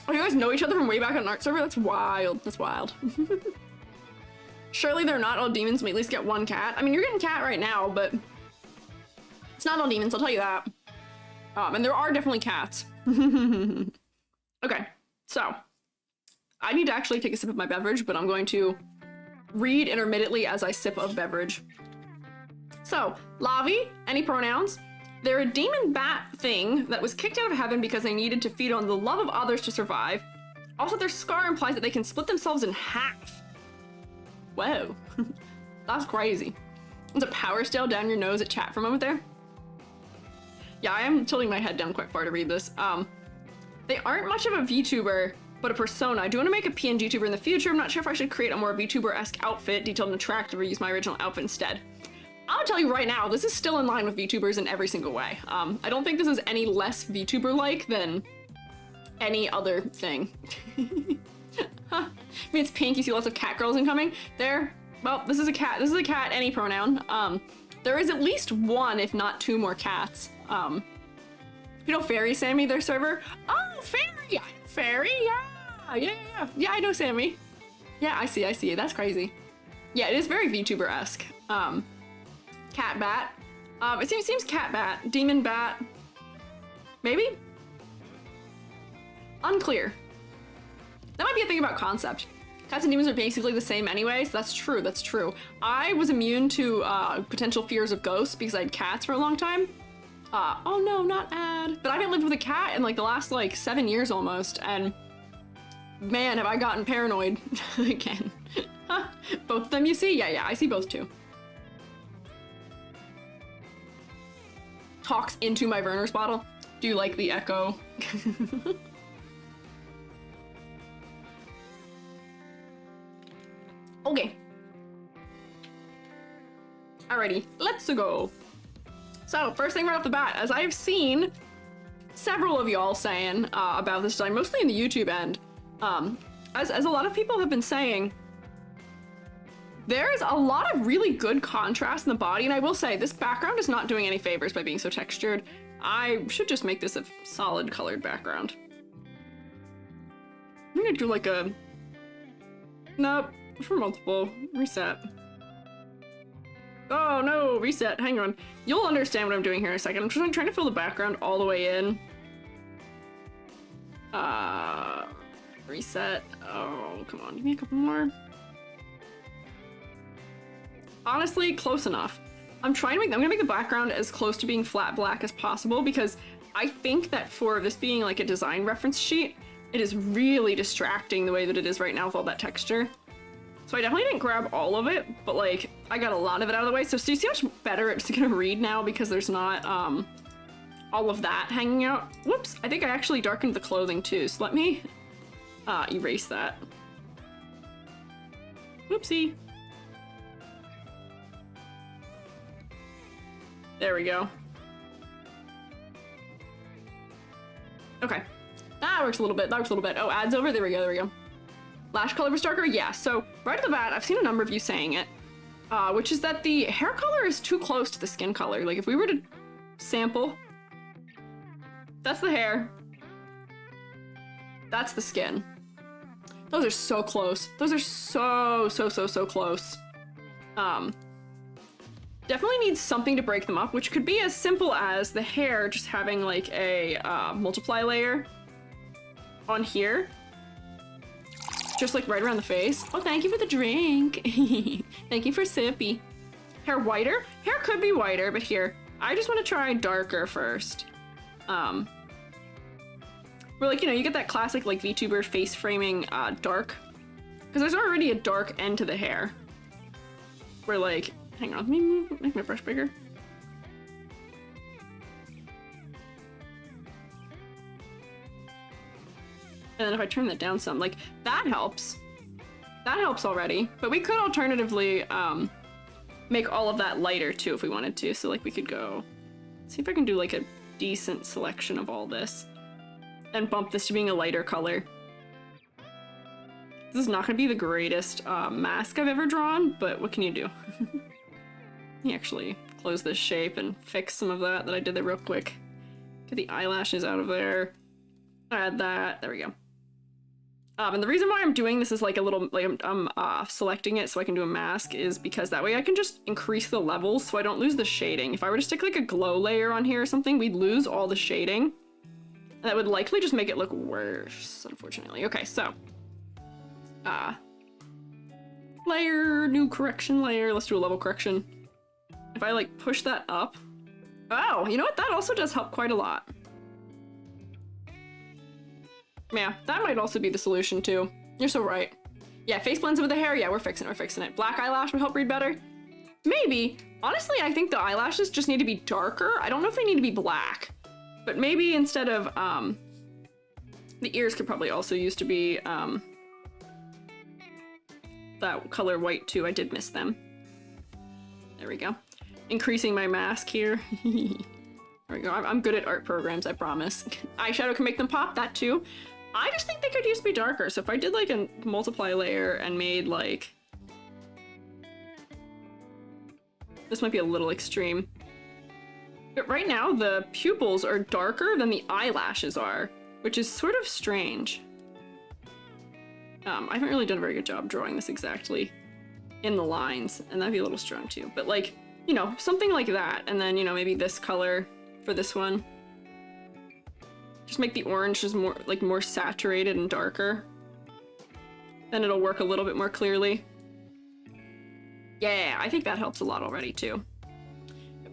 Oh, you guys know each other from way back on an art server? That's wild. That's wild. Surely they're not all demons, we at least get 1 cat. I mean, you're getting cat right now, but it's not all demons, I'll tell you that. And there are definitely cats. Okay, so I need to actually take a sip of my beverage, but I'm going to read intermittently as I sip of beverage. So, Lavi, any pronouns? They're a demon bat thing that was kicked out of heaven because they needed to feed on the love of others to survive. Also, their scar implies that they can split themselves in half. Whoa, that's crazy. There's a power stale down your nose at chat for a moment there. Yeah, I am tilting my head down quite far to read this. They aren't much of a VTuber, but a persona. I do want to make a PNG tuber in the future. I'm not sure if I should create a more VTuber-esque outfit, detailed and attractive, or use my original outfit instead. I'll tell you right now, this is still in line with VTubers in every single way. I don't think this is any less VTuber-like than any other thing. I mean, it's pink, you see lots of cat girls incoming. There, well, this is a cat, any pronoun. There is at least 1, if not 2 more cats. You know Fairy Sammy, their server? Oh, Fairy! Fairy, yeah, I know Sammy. Yeah, I see, that's crazy. Yeah, it is very VTuber-esque. Cat bat. It seems cat bat, demon bat. Maybe? Unclear. That might be a thing about concept. Cats and demons are basically the same anyway, so that's true. I was immune to potential fears of ghosts because I had cats for a long time. Oh no, not ad. But I haven't lived with a cat in like the last like 7 years almost, and man, have I gotten paranoid again. Both of them you see? Yeah, I see both too. Talks into my Werner's bottle. Do you like the echo? Okay. Alrighty, let's go. So, first thing right off the bat, as I've seen several of y'all saying about this design, mostly in the YouTube end, as a lot of people have been saying, there is a lot of really good contrast in the body, and I will say, this background is not doing any favors by being so textured. I should just make this a solid colored background. I'm gonna do like a... Nope, for multiple. Reset. Oh no, reset, hang on. You'll understand what I'm doing here in a second. I'm just trying to fill the background all the way in. Reset. Oh, come on, give me a couple more. Honestly, close enough. I'm gonna make the background as close to being flat black as possible because I think that for this being like a design reference sheet, it is really distracting the way that it is right now with all that texture. So I definitely didn't grab all of it, but like I got a lot of it out of the way. So you see how much better it's gonna read now because there's not all of that hanging out. Whoops, I think I actually darkened the clothing too. So let me erase that. Whoopsie. There we go. Okay, that works a little bit, that works a little bit. Oh, adds over, there we go, there we go. Lash color was darker, yeah, so right off the bat, I've seen a number of you saying it, which is that the hair color is too close to the skin color. Like if we were to sample, that's the hair, that's the skin. Those are so close. Those are so close. Definitely needs something to break them up, which could be as simple as the hair just having like a multiply layer on here. Just like right around the face. Oh, thank you for the drink. Thank you for sippy. Hair whiter? Hair could be whiter, but here, I just want to try darker first. Where like, you know, you get that classic like VTuber face framing dark. Because there's already a dark end to the hair. Where like, hang on, let me make my brush bigger. And then if I turn that down some, like, that helps. That helps already. But we could alternatively make all of that lighter too if we wanted to. So like we could go, see if I can do like a decent selection of all this. And bump this to being a lighter color. This is not gonna be the greatest mask I've ever drawn, but what can you do? Let me actually close this shape and fix some of that I did there real quick. Get the eyelashes out of there. Add that, there we go. And the reason why I'm doing this is like a little, like I'm selecting it so I can do a mask is because that way I can just increase the levels so I don't lose the shading. If I were to stick like a glow layer on here or something, we'd lose all the shading. And that would likely just make it look worse, unfortunately. Okay, so. Layer, new correction layer. Let's do a level correction. If I like push that up. Oh, you know what? That also does help quite a lot. Yeah, that might also be the solution too. You're so right. Yeah, face blends with the hair. Yeah, we're fixing it. Black eyelash would help read better. Maybe. Honestly, I think the eyelashes just need to be darker. I don't know if they need to be black. But maybe instead of, the ears could probably also use to be, that color white too. I did miss them. There we go. Increasing my mask here. There we go. I'm good at art programs, I promise. Eyeshadow can make them pop, that too. I just think they could use to be darker. So if I did like a multiply layer and made like... This might be a little extreme. But right now, the pupils are darker than the eyelashes are, which is sort of strange. I haven't really done a very good job drawing this exactly in the lines, and that'd be a little strong too. But like, you know, something like that, and then, you know, maybe this color for this one. Just make the orange just more, like, more saturated and darker. Then it'll work a little bit more clearly. Yeah, I think that helps a lot already too.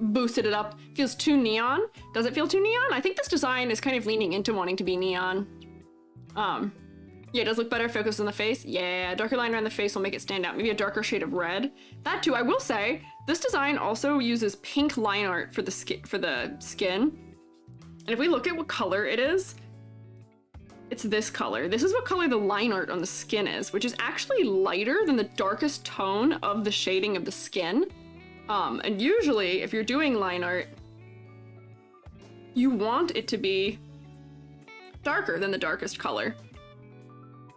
Boosted it up. Feels too neon. Does it feel too neon? I think this design is kind of leaning into wanting to be neon. Yeah, it does look better focused on the face. Yeah, darker line around the face will make it stand out. Maybe a darker shade of red. That too, I will say, this design also uses pink line art for the skin. And if we look at what color it is, it's this color. This is what color the line art on the skin is, which is actually lighter than the darkest tone of the shading of the skin. And usually, if you're doing line art, you want it to be darker than the darkest color.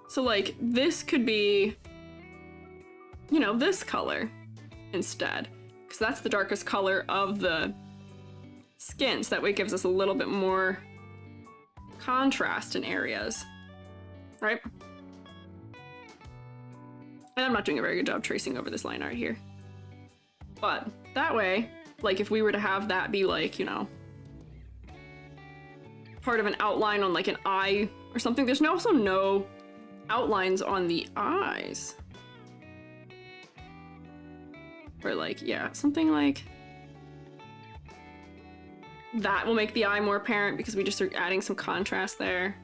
So like, this could be, you know, this color instead, because that's the darkest color of the skin, so that way it gives us a little bit more contrast in areas, right? And I'm not doing a very good job tracing over this line art here. But that way, like if we were to have that be like, you know, part of an outline on like an eye or something, there's also no outlines on the eyes. Or like, yeah, something like that will make the eye more apparent because we just are adding some contrast there.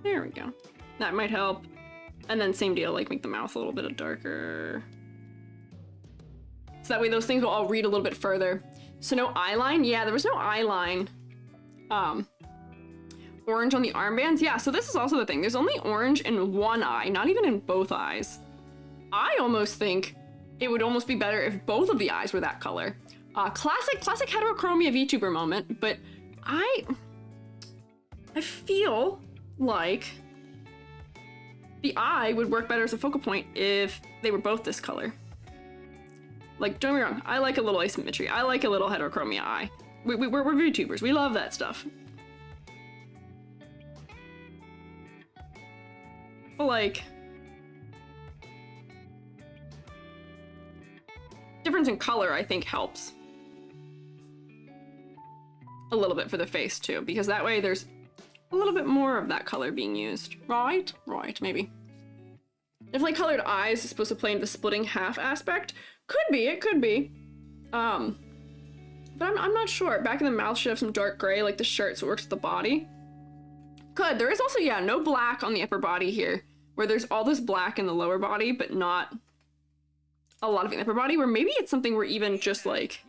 There we go. That might help. And then same deal, like make the mouth a little bit darker. So that way those things will all read a little bit further. So no eye line? Yeah, there was no eye line. Orange on the armbands? Yeah, so this is also the thing. There's only orange in one eye, not even in both eyes. I almost think it would almost be better if both of the eyes were that color. Classic heterochromia VTuber moment, but I feel like the eye would work better as a focal point if they were both this color. Like, don't get me wrong, I like a little asymmetry. I like a little heterochromia eye. We're VTubers, we love that stuff. But like, difference in color I think helps a little bit for the face too, because that way there's a little bit more of that color being used. Right, maybe. Definitely colored eyes is supposed to play into the splitting half aspect. Could be, it could be. But I'm not sure. Back in the mouth should have some dark gray like the shirt so it works with the body. Could. There is also, yeah, no black on the upper body here, where there's all this black in the lower body, but not a lot of it in the upper body, where maybe it's something where even just like,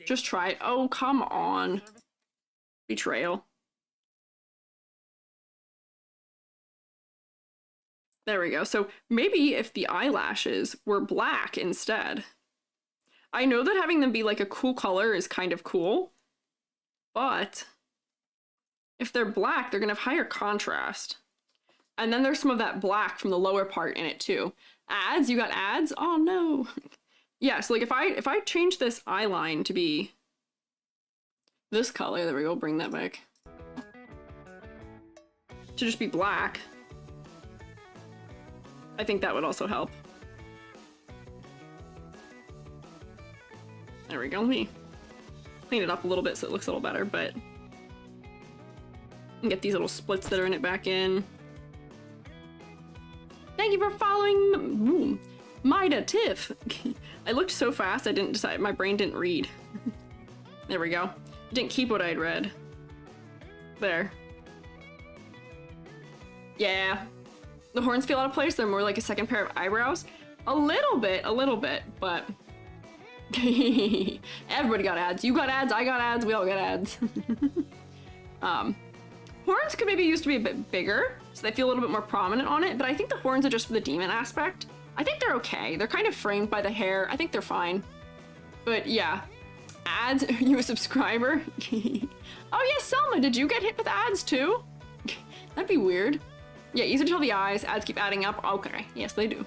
just try it. Oh, come on. Betrayal. There we go. So maybe if the eyelashes were black instead. I know that having them be like a cool color is kind of cool, but if they're black, they're gonna have higher contrast. And then there's some of that black from the lower part in it too. Ads, you got ads? Oh no. Yeah, so like if I change this eye line to be this color, there we go, bring that back. To just be black. I think that would also help. There we go. Let me clean it up a little bit so it looks a little better, but and get these little splits that are in it back in. Thank you for following Mida Tiff. I looked so fast I didn't decide, my brain didn't read. There we go. I didn't keep what I'd read. There. Yeah. The horns feel out of place. They're more like a second pair of eyebrows. A little bit, but everybody got ads. You got ads, I got ads, we all got ads. Horns could maybe used to be a bit bigger, so they feel a little bit more prominent on it, but I think the horns are just for the demon aspect. I think they're okay. They're kind of framed by the hair. I think they're fine. But yeah, ads, are you a subscriber? Oh yes, Selma, did you get hit with ads too? That'd be weird. Yeah, easier to tell the eyes. Ads keep adding up. Okay, yes, they do.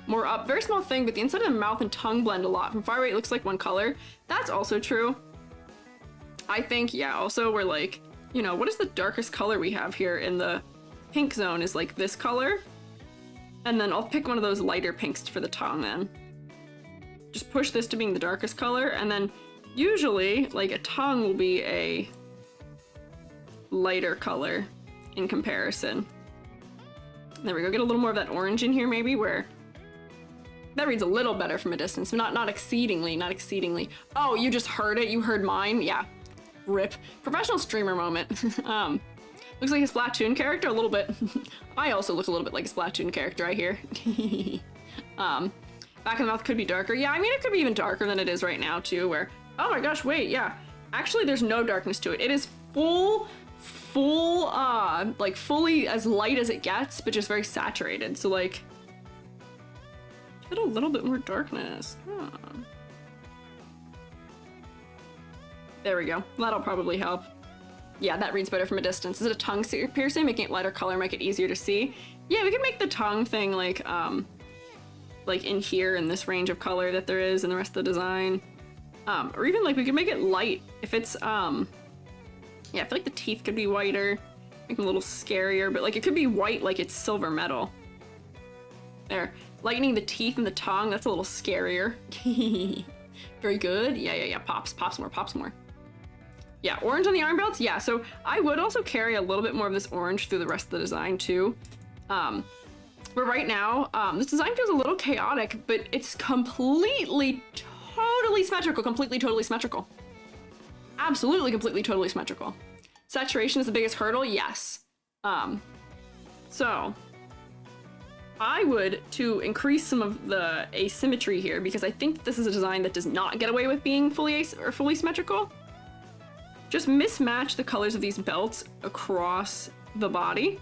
More up. Very small thing, but the inside of the mouth and tongue blend a lot. From far away, it looks like one color. That's also true. I think, yeah, also we're like, you know, what is the darkest color we have here in the pink zone is like this color. And then I'll pick one of those lighter pinks for the tongue then. Just push this to being the darkest color, and then usually, like, a tongue will be a lighter color in comparison. There we go, get a little more of that orange in here maybe, where that reads a little better from a distance, but not exceedingly, not exceedingly. Oh, you just heard it, you heard mine? Yeah, rip. Professional streamer moment. Looks like a Splatoon character, a little bit. I also look a little bit like a Splatoon character, I hear. Back in the mouth could be darker. Yeah, I mean, it could be even darker than it is right now too, where, oh my gosh, wait, yeah. Actually, there's no darkness to it. It is like fully as light as it gets, but just very saturated. So like, get a little bit more darkness. Huh. There we go. That'll probably help. Yeah, that reads better from a distance. Is it a tongue piercing, making it lighter color, make it easier to see? Yeah, we could make the tongue thing like, like in here in this range of color that there is in the rest of the design. Or even like we could make it light if it's, yeah, I feel like the teeth could be whiter, make them a little scarier, but like it could be white like it's silver metal. There, lightening the teeth and the tongue, that's a little scarier. Very good. Yeah, pops more. Yeah, orange on the arm belts, yeah, so I would also carry a little bit more of this orange through the rest of the design too. But right now, this design feels a little chaotic, but it's completely, totally symmetrical, totally symmetrical. Absolutely, completely, totally symmetrical. Saturation is the biggest hurdle, yes. So, I would, to increase some of the asymmetry here, because I think this is a design that does not get away with being fully symmetrical, just mismatch the colors of these belts across the body.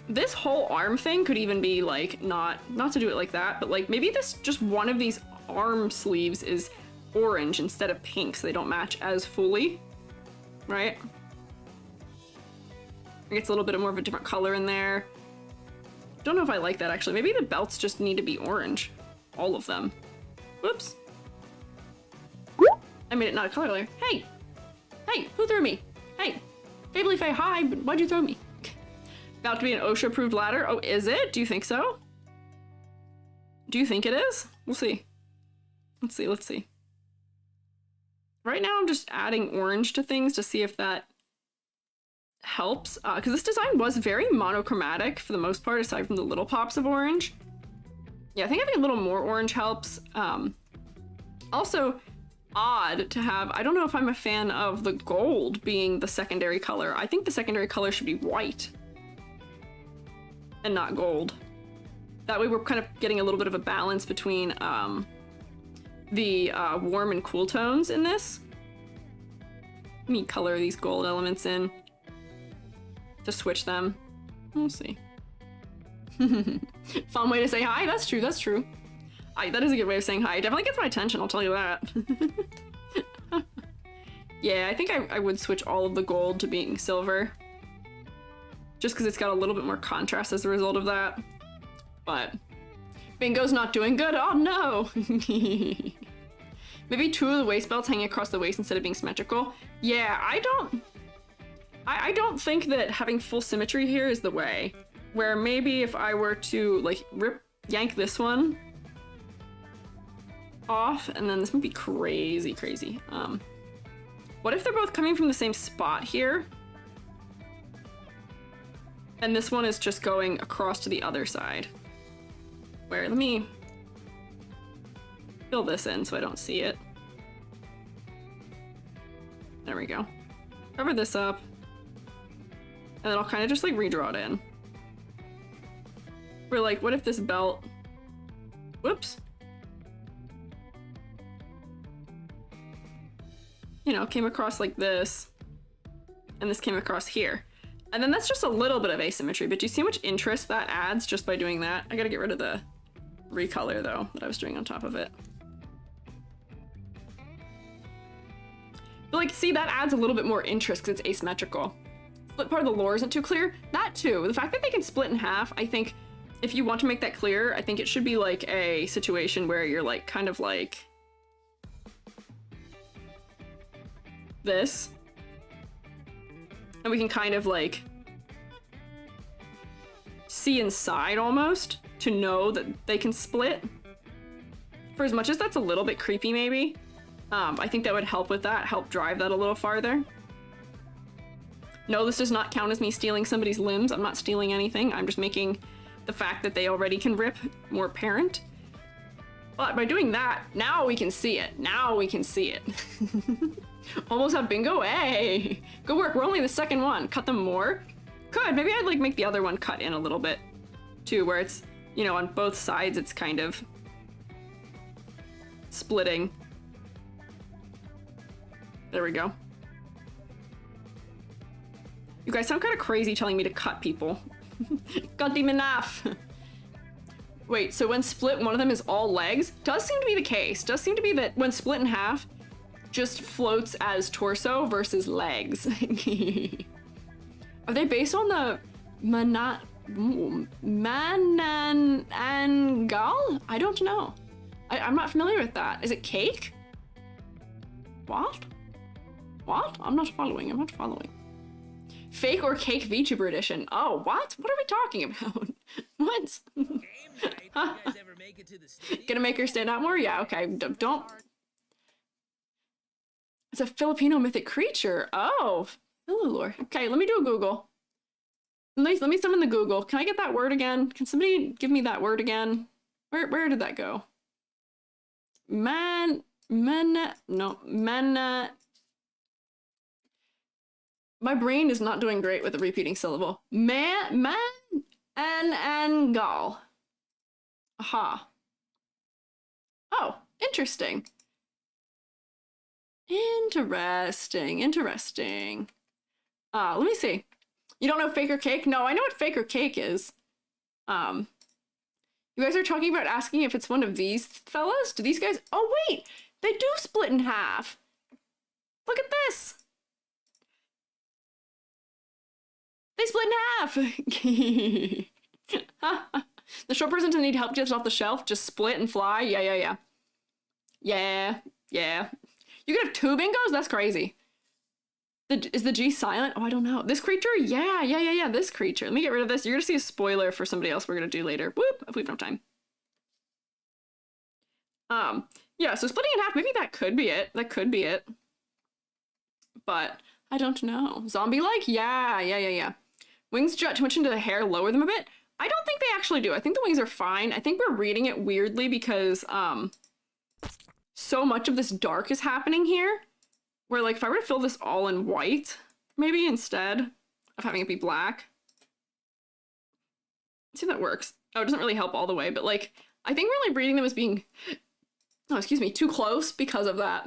This whole arm thing could even be like, not to do it like that, but like maybe this, just one of these arm sleeves is orange instead of pink so they don't match as fully, right? It gets a little bit more of a different color in there. Don't know if I like that actually. Maybe the belts just need to be orange. All of them. Whoops. I made it not a color layer. Hey! Hey, who threw me? Hey! Fably Faye, hi, but why'd you throw me? About to be an OSHA approved ladder. Oh, is it? Do you think so? Do you think it is? We'll see. Let's see. Right now I'm just adding orange to things to see if that helps. Because this design was very monochromatic for the most part, aside from the little pops of orange. Yeah, I think having a little more orange helps. Also, odd to have, I don't know if I'm a fan of the gold being the secondary color. I think the secondary color should be white and not gold. That way we're kind of getting a little bit of a balance between the warm and cool tones in this. Let me color these gold elements in to switch them. We'll see. Fun way to say hi. That's true. That is a good way of saying hi. It definitely gets my attention, I'll tell you that. Yeah, I think I would switch all of the gold to being silver. Just because it's got a little bit more contrast as a result of that. But bingo's not doing good. Oh no! Maybe two of the waist belts hanging across the waist instead of being symmetrical. Yeah, I don't think that having full symmetry here is the way. Where maybe if I were to like yank this one off, and then this would be crazy. What if they're both coming from the same spot here? And this one is just going across to the other side. Where, let me fill this in so I don't see it. There we go. Cover this up. And then I'll kind of just like redraw it in. We're like, what if this belt, whoops. You know, came across like this, and this came across here. And then that's just a little bit of asymmetry, but do you see how much interest that adds just by doing that? I gotta get rid of the recolor though, that I was doing on top of it. But like, see, that adds a little bit more interest because it's asymmetrical. Split part of the lore isn't too clear. That too, the fact that they can split in half, I think if you want to make that clear, I think it should be like a situation where you're like, kind of like this. And we can kind of like see inside almost to know that they can split. For as much as that's a little bit creepy maybe, I think that would help with that, help drive that a little farther. No, this does not count as me stealing somebody's limbs. I'm not stealing anything. I'm just making the fact that they already can rip more apparent. But by doing that, now we can see it. Now we can see it. Almost have bingo. Hey, good work. We're only the second one. Cut them more. Could maybe I'd like make the other one cut in a little bit too, where it's, you know, on both sides it's kind of splitting. There we go. You guys sound kind of crazy telling me to cut people. Cut them enough. Wait, so when split, one of them is all legs? Does seem to be the case. Does seem to be that when split in half, just floats as torso versus legs. Are they based on the Mananangal? I don't know. I'm not familiar with that. Is it cake? What? What? I'm not following. I'm not following. Fake or cake VTuber edition. Oh, what? What are we talking about? What? Gonna make her stand out more? Yeah, okay. Don't. It's a Filipino mythic creature. Oh, Philolore. Okay, let me do a Google. Let me summon the Google. Can I get that word again? Can somebody give me that word again? Where did that go? No. My brain is not doing great with the repeating syllable. Mananangal. Aha. Oh, interesting. Interesting. Let me see. You don't know fake or cake? No, I know what fake or cake is. You guys are talking about asking if it's one of these fellas? Do these guys? Oh wait, they do split in half. Look at this. They split in half. The short person doesn't need help gets off the shelf. Just split and fly. Yeah. You could have two bingos? That's crazy. Is the G silent? Oh, I don't know. This creature? Yeah. This creature. Let me get rid of this. You're gonna see a spoiler for somebody else we're gonna do later. Whoop, if we have enough time. Yeah, so splitting in half, maybe that could be it. But I don't know. Zombie-like? Yeah. Wings jut too much into the hair, lower them a bit. I don't think they actually do. I think the wings are fine. I think we're reading it weirdly because, so much of this dark is happening here. Where, like, if I were to fill this all in white, maybe instead of having it be black. Let's see if that works. Oh, it doesn't really help all the way, but, like, I think we're, like, reading them as being, oh, excuse me, too close because of that.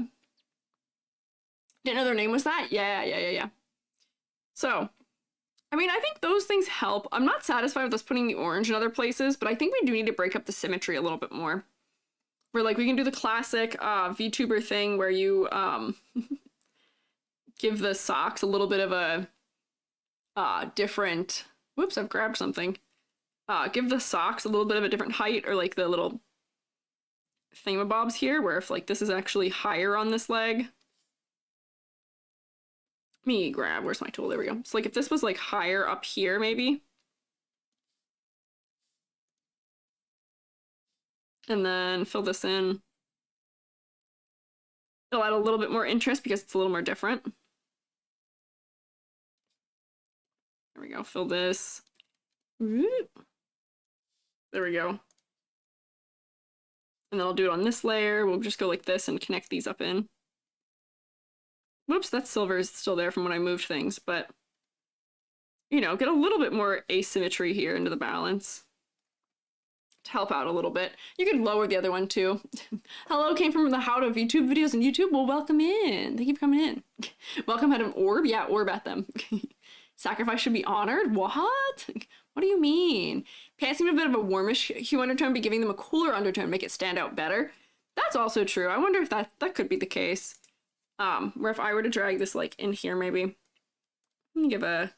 Didn't know their name was that? Yeah. So, I mean, I think those things help. I'm not satisfied with us putting the orange in other places, but I think we do need to break up the symmetry a little bit more. Where, like, we can do the classic VTuber thing where you, give the socks a little bit of a different, whoops, I've grabbed something. Give the socks a little bit of a different height, or like the little thingamabobs here, where if like this is actually higher on this leg. Where's my tool? There we go. So like if this was like higher up here, maybe. And then fill this in. It'll add a little bit more interest because it's a little more different. There we go, fill this. There we go. And then I'll do it on this layer. We'll just go like this and connect these up in. Whoops, that silver is still there from when I moved things, but you know, get a little bit more asymmetry here into the balance to help out a little bit. You could lower the other one too. Hello came from the how to VTube videos on YouTube. Well, welcome in. Thank you for coming in. Welcome at an orb. Yeah, orb at them. Sacrifice should be honored? What? What do you mean? Pants seem a bit of a warmish hue undertone, but giving them a cooler undertone make it stand out better. That's also true. I wonder if that could be the case. Where if I were to drag this like in here, maybe. Let me give a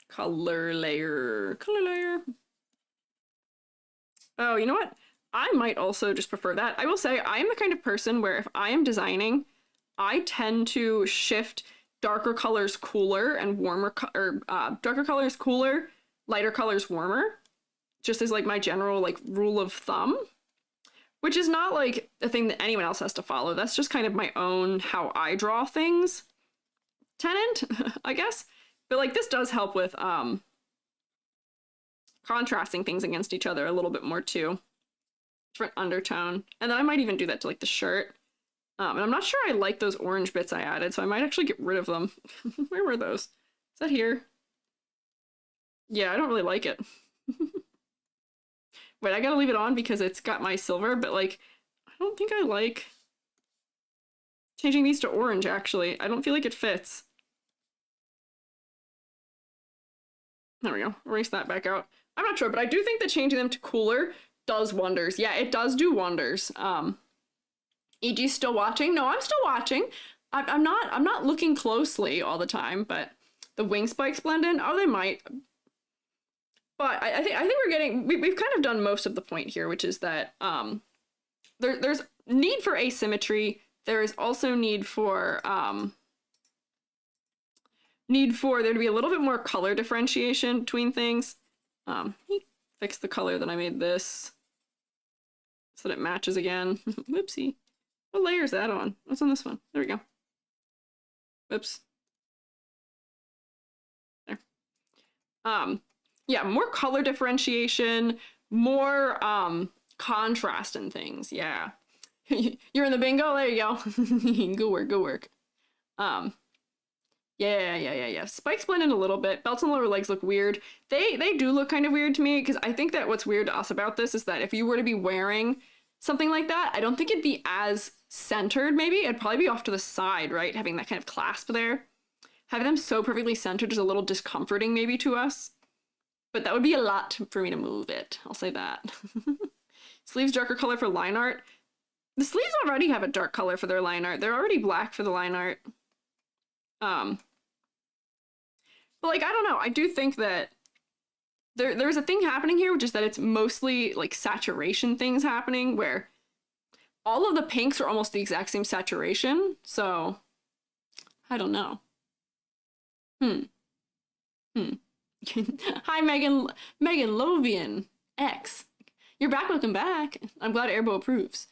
color layer. Oh, you know what? I might also just prefer that. I will say I am the kind of person where if I am designing, I tend to shift darker colors cooler and warmer, darker colors cooler, lighter colors warmer, just as like my general like rule of thumb, which is not like a thing that anyone else has to follow. That's just kind of my own how I draw things tenant, I guess. But like this does help with contrasting things against each other a little bit more too. Different undertone. And then I might even do that to like the shirt. And I'm not sure I like those orange bits I added, so I might actually get rid of them. Where were those? Is that here? Yeah, I don't really like it. Wait, I gotta leave it on because it's got my silver, but like, I don't think I like changing these to orange, actually. I don't feel like it fits. There we go. Erase that back out. I'm not sure, but I do think that changing them to cooler does wonders. Yeah, it does do wonders. EG's still watching? No, I'm still watching. I'm not looking closely all the time, but the wing spikes blend in. Oh, they might. But I think we've kind of done most of the point here, which is that there's need for asymmetry. There is also need for there to be a little bit more color differentiation between things. Fix the color that I made this so that it matches again. Whoopsie. What layer is that on? What's on this one? There we go. Whoops. There. Yeah, more color differentiation, more contrast and things. Yeah. You're in the bingo? There you go. Good work, good work. Yeah. Spikes blend in a little bit. Belts on the lower legs look weird. They do look kind of weird to me, because I think that what's weird to us about this is that if you were to be wearing something like that, I don't think it'd be as centered, maybe. It'd probably be off to the side, right? Having that kind of clasp there. Having them so perfectly centered is a little discomforting, maybe, to us. But that would be a lot for me to move it. I'll say that. Sleeves darker color for line art. The sleeves already have a dark color for their line art. They're already black for the line art. But like, I don't know. I do think that there's a thing happening here, which is that it's mostly like saturation things happening, where all of the pinks are almost the exact same saturation. So I don't know. Hi, Megan Lovian X. You're back, welcome back. I'm glad Airbo approves.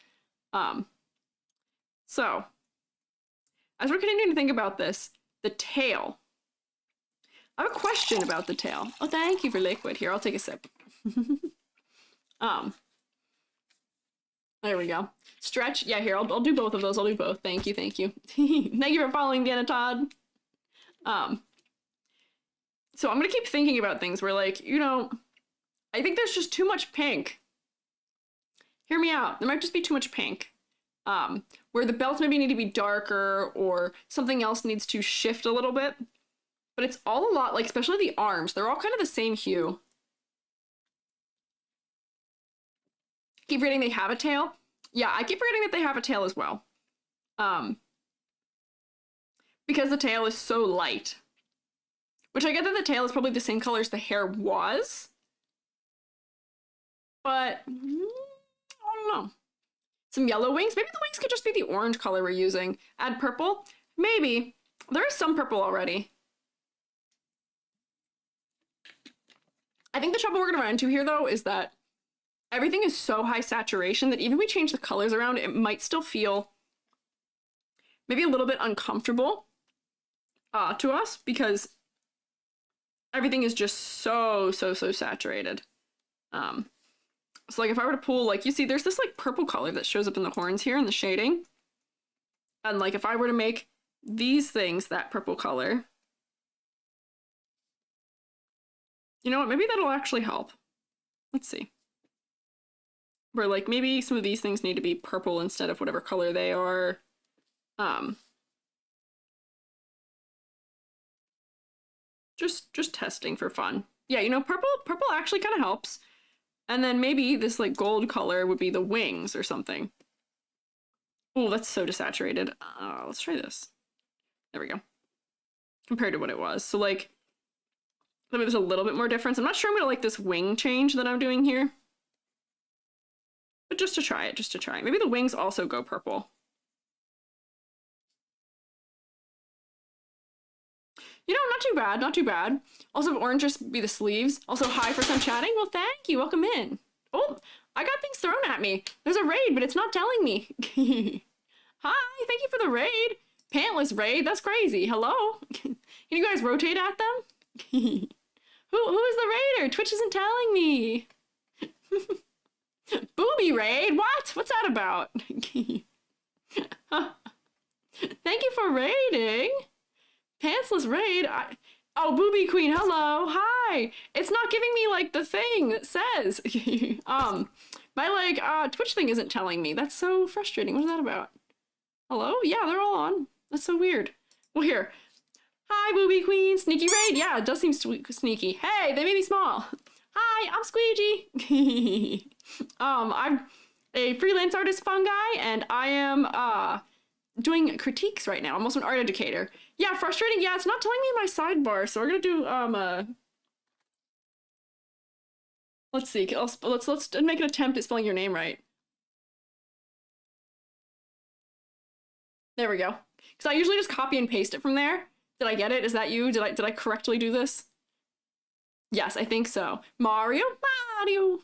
So as we're continuing to think about this, the tail. I have a question about the tail. Oh, thank you for liquid. Here, I'll take a sip. There we go. Stretch. Yeah, here, I'll do both of those. I'll do both. Thank you. Thank you for following, Deanna Todd. So I'm gonna keep thinking about things where, like, you know, I think there's just too much pink. Hear me out. There might just be too much pink. Where the belts maybe need to be darker, or something else needs to shift a little bit. But it's all a lot, like, especially the arms. They're all kind of the same hue. Keep reading they have a tail. Yeah, I keep forgetting that they have a tail as well. Because the tail is so light. Which I get that the tail is probably the same color as the hair was. But, I don't know. Some yellow wings? Maybe the wings could just be the orange color we're using. Add purple? Maybe. There is some purple already. I think the trouble we're gonna run into here, though, is that everything is so high saturation that even if we change the colors around, it might still feel maybe a little bit uncomfortable to us, because everything is just so saturated. So like if I were to pull, like, you see there's this like purple color that shows up in the horns here in the shading. And like if I were to make these things that purple color, you know what, maybe that'll actually help. Let's see. Where like maybe some of these things need to be purple instead of whatever color they are. Just testing for fun. Yeah, you know, purple actually kind of helps. And then maybe this like gold color would be the wings or something. Oh, that's so desaturated. Let's try this. There we go. Compared to what it was. So like, maybe there's a little bit more difference. I'm not sure I'm gonna like this wing change that I'm doing here. But just to try it. Maybe the wings also go purple. You know, not too bad. Also, if orange just be the sleeves. Also, hi for some chatting. Well, thank you. Welcome in. Oh, I got things thrown at me. There's a raid, but it's not telling me. Hi, thank you for the raid. Pantless raid. That's crazy. Hello. Can you guys rotate at them? Who is the raider? Twitch isn't telling me. Booby raid? What? What's that about? Thank you for raiding. Pantsless raid? Oh, Booby Queen, hello, hi! It's not giving me, like, the thing that says. My, like, Twitch thing isn't telling me. That's so frustrating. What is that about? Hello? Yeah, they're all on. That's so weird. Well, here. Hi, Booby Queen. Sneaky raid? Yeah, it does seem sneaky. Hey, they made me small. Hi, I'm Squiiji. I'm a freelance artist fungi, and I am, doing critiques right now. I'm also an art educator. Yeah, frustrating. Yeah, it's not telling me my sidebar, so we're gonna do Let's see. Let's make an attempt at spelling your name right. There we go. Because I usually just copy and paste it from there. Did I get it? Is that you? Did I correctly do this? Yes, I think so. Mario. Well,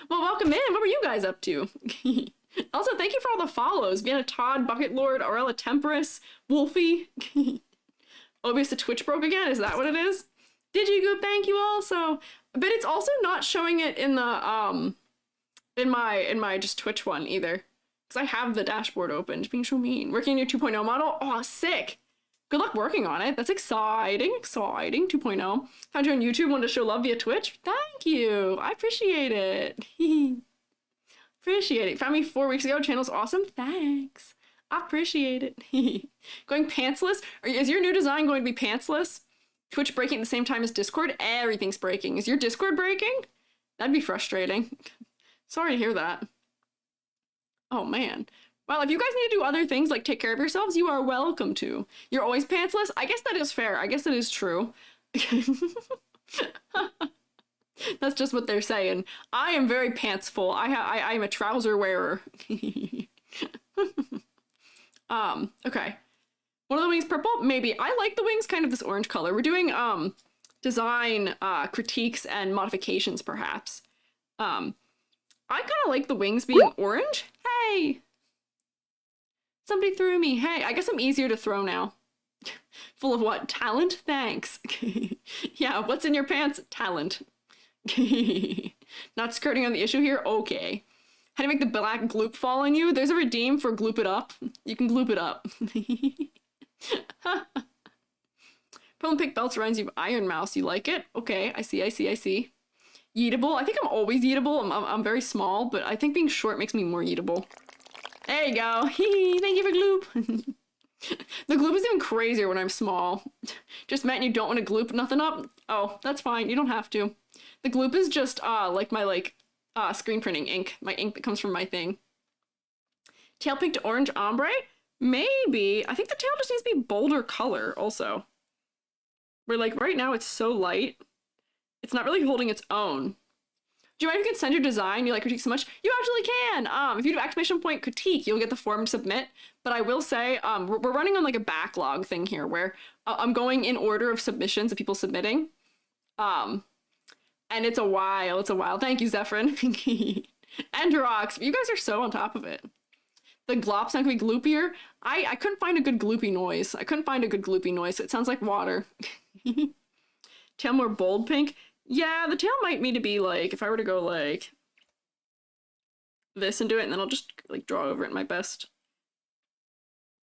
welcome in. What were you guys up to? Also, thank you for all the follows. Vienna Todd, Bucket Lord, Aurella Temperus, Wolfie. Obvious the Twitch broke again. Is that what it is? Digigoop, thank you also. But it's also not showing it in the in my just Twitch one either. Because I have the dashboard open. Just being so mean. Working on your 2.0 model? Oh, sick. Good luck working on it. That's exciting. 2.0. Found you on YouTube, wanted to show love via Twitch. Thank you. I appreciate it. Appreciate it. Found me 4 weeks ago. Channel's awesome. Thanks. I appreciate it. Going pantsless? Is your new design going to be pantsless? Twitch breaking at the same time as Discord? Everything's breaking. Is your Discord breaking? That'd be frustrating. Sorry to hear that. Oh, man. Well, if you guys need to do other things like take care of yourselves, you are welcome to. You're always pantsless? I guess that is fair. I guess that is true. That's just what they're saying. I am very pantsful. I am a trouser wearer. Okay. One of the wings purple? Maybe. I like the wings kind of this orange color. We're doing design critiques and modifications, perhaps. I kind of like the wings being orange. Hey! Somebody threw me. Hey, I guess I'm easier to throw now. Full of what? Talent? Thanks. Yeah, what's in your pants? Talent. Not skirting on the issue here? Okay. How do you make the black gloop fall on you? There's a redeem for gloop it up. You can gloop it up. Pearl and pink belts reminds you of Iron Mouse. You like it? Okay, I see. Yeetable? I think I'm always yeetable. I'm very small, but I think being short makes me more yeetable. There you go. Thank you for gloop. The gloop is even crazier when I'm small. Just meant you don't want to gloop nothing up? Oh, that's fine. You don't have to. The gloop is just like my screen printing ink. My ink that comes from my thing. Tail pink to orange ombre? Maybe. I think the tail just needs to be bolder color also. Where like right now it's so light. It's not really holding its own. Do you mind if you can send your design? You like critique so much? You actually can! If you do exclamation point critique, you'll get the form to submit. But I will say, we're running on like a backlog thing here where I'm going in order of submissions of people submitting. And it's a while. Thank you, Zephyrin. And Rox, you guys are so on top of it. The glop's not gonna be gloopier. I couldn't find a good gloopy noise. So it sounds like water. Tail more bold pink. Yeah, the tail might need to be like, if I were to go like this and do it, and then I'll just like draw over it in my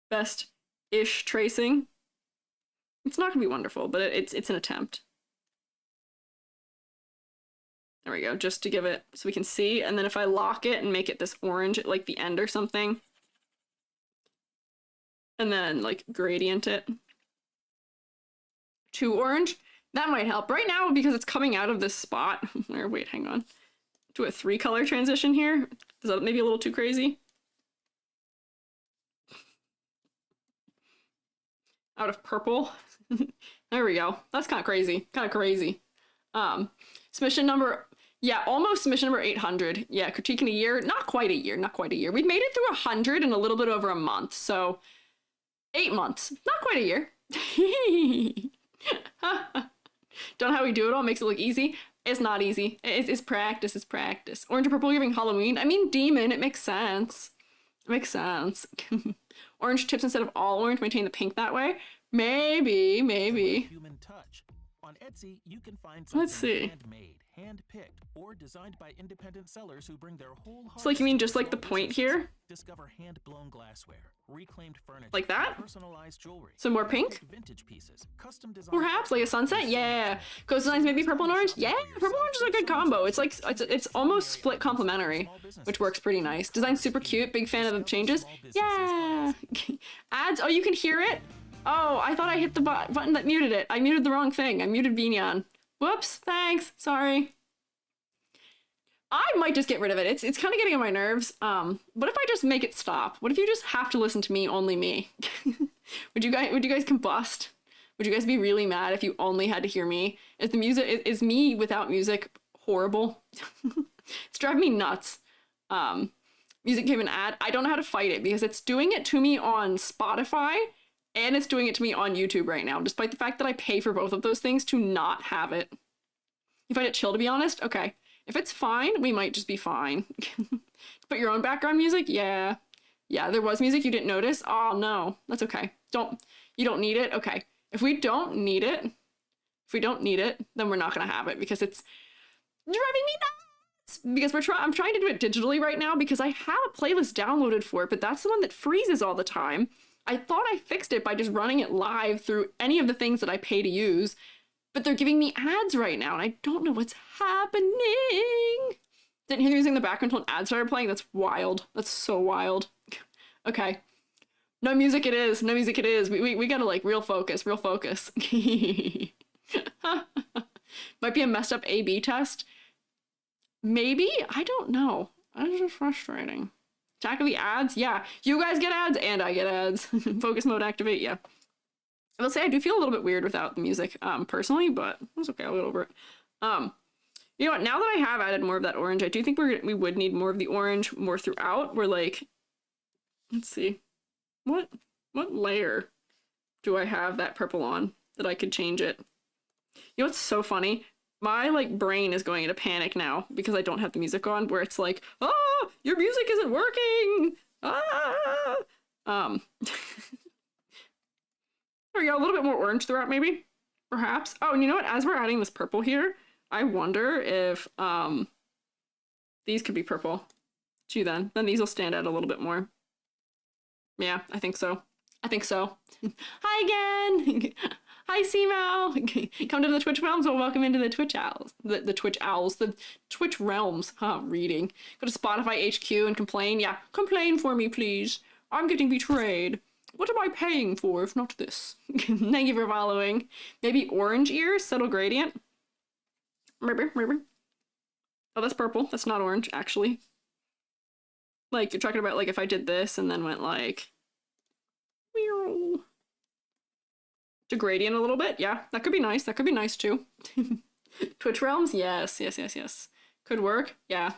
best-ish tracing. It's not gonna be wonderful, but it's an attempt. There we go, just to give it so we can see, and then if I lock it and make it this orange at like the end or something, and then like gradient it to orange, that might help. Right now, because it's coming out of this spot, or wait, hang on. Do a 3-color transition here. Is that maybe a little too crazy? Out of purple. There we go. That's kind of crazy. Submission number, yeah, almost submission number 800. Yeah, critique in a year. Not quite a year. We've made it through 100 in a little bit over a month. So 8 months. Not quite a year. Don't know how we do it all makes it look easy. It's not easy. It's practice. Orange and purple giving Halloween. I mean demon. It makes sense. Orange tips instead of all orange. Maintain the pink that way. Maybe. Human touch. On Etsy, you can find Let's see. handmade, hand-picked, or designed by independent sellers who bring their whole heart. So like you mean just like the point here? Discover hand-blown glassware, reclaimed furniture, like that? personalized jewelry, some more pink? Vintage pieces, custom design. Perhaps like a sunset? Yeah. Ghost designs maybe purple and orange? Yeah, purple and orange is a good combo. It's like it's almost split complementary, which works pretty nice. Design's super cute. Big fan of the changes. Yeah. Ads. Oh, you can hear it? Oh, I thought I hit the button that muted it. I muted the wrong thing. I muted Vignon. Whoops, thanks, sorry. I might just get rid of it. It's kind of getting on my nerves. What if I just make it stop? What if you just have to listen to me, only me? Would you guys combust? Would you guys be really mad if you only had to hear me? Is the music, is me without music horrible? It's driving me nuts. Music gave an ad. I don't know how to fight it because it's doing it to me on Spotify and it's doing it to me on YouTube right now, despite the fact that I pay for both of those things to not have it. You find it chill, to be honest? Okay. If it's fine, we might just be fine. Put your own background music? Yeah. Yeah, there was music you didn't notice? Oh, no. That's okay. You don't need it? Okay. If we don't need it, then we're not going to have it because it's driving me nuts. Because I'm trying to do it digitally right now because I have a playlist downloaded for it, but that's the one that freezes all the time. I thought I fixed it by just running it live through any of the things that I pay to use, but they're giving me ads right now, and I don't know what's happening. Didn't hear the music in the background until an ad started playing. That's wild. That's so wild. Okay. No music it is. No music it is. We gotta, like, real focus. Real focus. Might be a messed up A/B test. Maybe? I don't know. That's just frustrating. Tackle the ads? Yeah. You guys get ads and I get ads. Focus mode activate, yeah. I will say I do feel a little bit weird without the music, personally, but it's okay, I'll get over it. You know what, now that I have added more of that orange, I do think we would need more of the orange more throughout. We're like, let's see. What layer do I have that purple on that I could change it? You know what's so funny? My, like, brain is going into panic now because I don't have the music on, where it's like, oh, your music isn't working! Ah! There we go, a little bit more orange throughout, maybe? Perhaps. Oh, and you know what? As we're adding this purple here, I wonder if, these could be purple, too, then. Then these will stand out a little bit more. Yeah, I think so. I think so. Hi again! Hi, Seamo! Come to the Twitch realms, well, welcome into the Twitch owls. The Twitch owls, the Twitch realms. Reading. Go to Spotify HQ and complain. Yeah, complain for me, please. I'm getting betrayed. What am I paying for if not this? Thank you for following. Maybe orange ears, subtle gradient. Maybe. Oh, that's purple. That's not orange, actually. Like, you're talking about, like, if I did this and then went, like, to gradient a little bit. Yeah, that could be nice. That could be nice, too. Twitch realms? Yes. Could work. Yeah.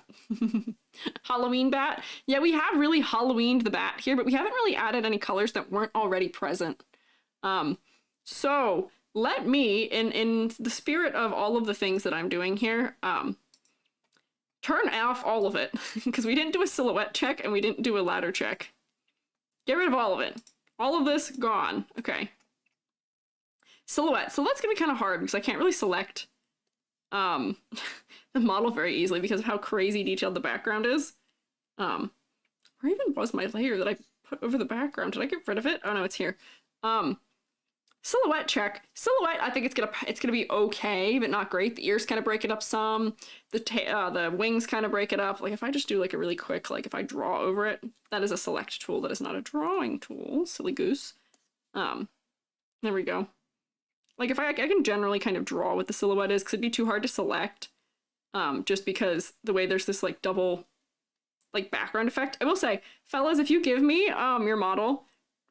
Halloween bat. Yeah, we have really Halloweened the bat here, but we haven't really added any colors that weren't already present. So let me, in the spirit of all of the things that I'm doing here, turn off all of it because we didn't do a silhouette check and we didn't do a ladder check. Get rid of all of it. All of this gone. Okay. Silhouette. Silhouette's gonna be kind of hard because I can't really select the model very easily because of how crazy detailed the background is. Where even was my layer that I put over the background? Did I get rid of it? Oh no, it's here. Silhouette check. Silhouette, I think it's gonna be okay, but not great. The ears kind of break it up some. The wings kind of break it up. Like if I just do like a really quick, like if I draw over it, that is a select tool. That is not a drawing tool. Silly goose. There we go. Like if I can generally kind of draw what the silhouette is because it'd be too hard to select. Just because the way there's this like double like background effect. I will say, fellas, if you give me your model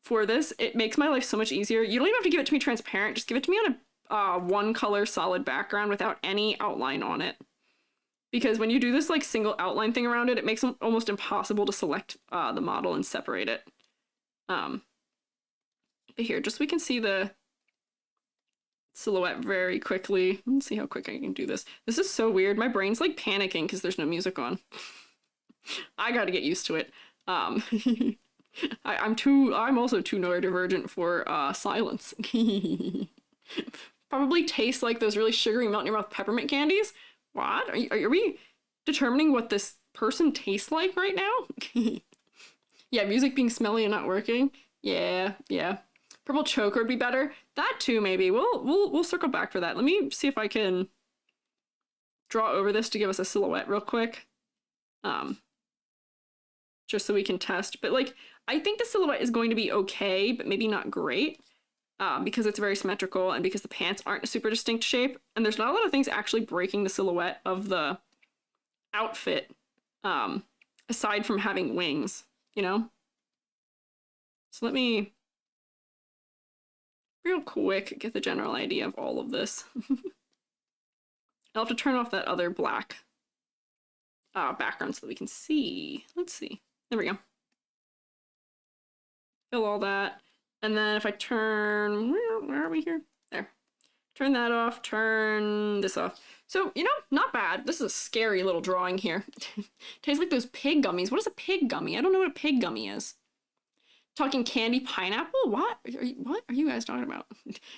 for this, it makes my life so much easier. You don't even have to give it to me transparent. Just give it to me on a one color solid background without any outline on it. Because when you do this like single outline thing around it, it makes it almost impossible to select the model and separate it. But here, just so we can see the silhouette very quickly. Let's see how quick I can do this. This is so weird. My brain's like panicking because there's no music on. I gotta get used to it. I'm also too neurodivergent for silence. Probably tastes like those really sugary melt in your mouth peppermint candies. What? Are we determining what this person tastes like right now? Yeah, music being smelly and not working. Yeah. Purple choker would be better. That too, maybe. We'll circle back for that. Let me see if I can draw over this to give us a silhouette real quick. Just so we can test. But like, I think the silhouette is going to be okay, but maybe not great. Because it's very symmetrical and because the pants aren't a super distinct shape. And there's not a lot of things actually breaking the silhouette of the outfit. Aside from having wings, you know? So let me real quick get the general idea of all of this. I'll have to turn off that other black background so that we can see. Let's see. There we go. Fill all that. And then if I turn, where are we here? There. Turn that off, turn this off. So, you know, not bad. This is a scary little drawing here. Tastes like those pig gummies. What is a pig gummy? I don't know what a pig gummy is. Talking candy pineapple? What are you guys talking about?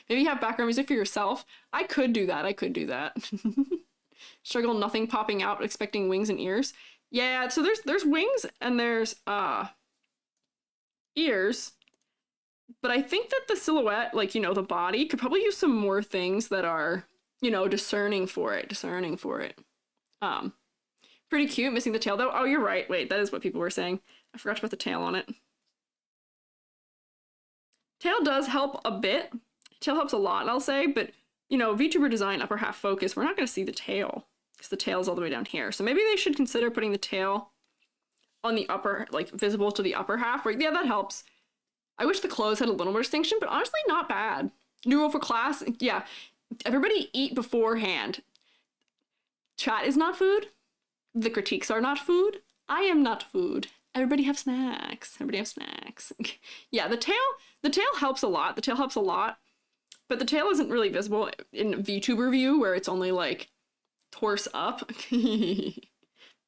Maybe you have background music for yourself. I could do that. I could do that. Struggle nothing popping out, expecting wings and ears. Yeah, so there's wings and there's ears. But I think that the silhouette, like, you know, the body, could probably use some more things that are, you know, discerning for it. Pretty cute, missing the tail, though. Oh, you're right. Wait, that is what people were saying. I forgot to put the tail on it. Tail does help a bit. Tail helps a lot, I'll say, but, you know, VTuber design upper half focus, we're not going to see the tail, because the tail's all the way down here. So maybe they should consider putting the tail on the upper, like, visible to the upper half. Right? Yeah, that helps. I wish the clothes had a little more distinction, but honestly, not bad. New rule for class, yeah. Everybody eat beforehand. Chat is not food. The critiques are not food. I am not food. Everybody have snacks. Everybody have snacks. Yeah, the tail helps a lot. The tail helps a lot. But the tail isn't really visible in VTuber view, where it's only, like, torso up.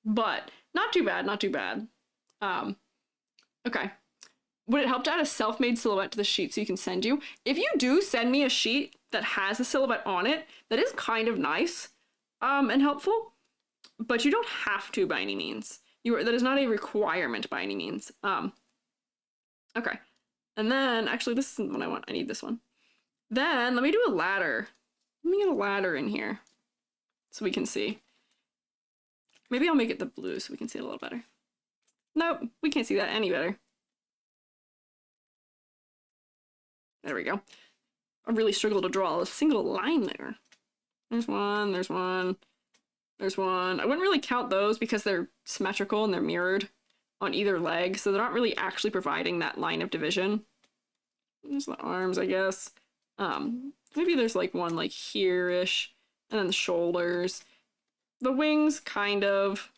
But not too bad, not too bad. Okay. Would it help to add a self-made silhouette to the sheet so you can send you? If you do send me a sheet that has a silhouette on it, that is kind of nice and helpful, but you don't have to by any means. That is not a requirement by any means. Okay. And then, actually, this isn't what I want. I need this one. Then, let me do a ladder. Let me get a ladder in here so we can see. Maybe I'll make it the blue so we can see it a little better. Nope, we can't see that any better. There we go. I really struggle to draw a single line there. There's one, there's one, there's one. I wouldn't really count those because they're symmetrical and they're mirrored on either leg, so they're not really actually providing that line of division. There's the arms, I guess. Maybe there's like one like here-ish, and then the shoulders. The wings, kind of.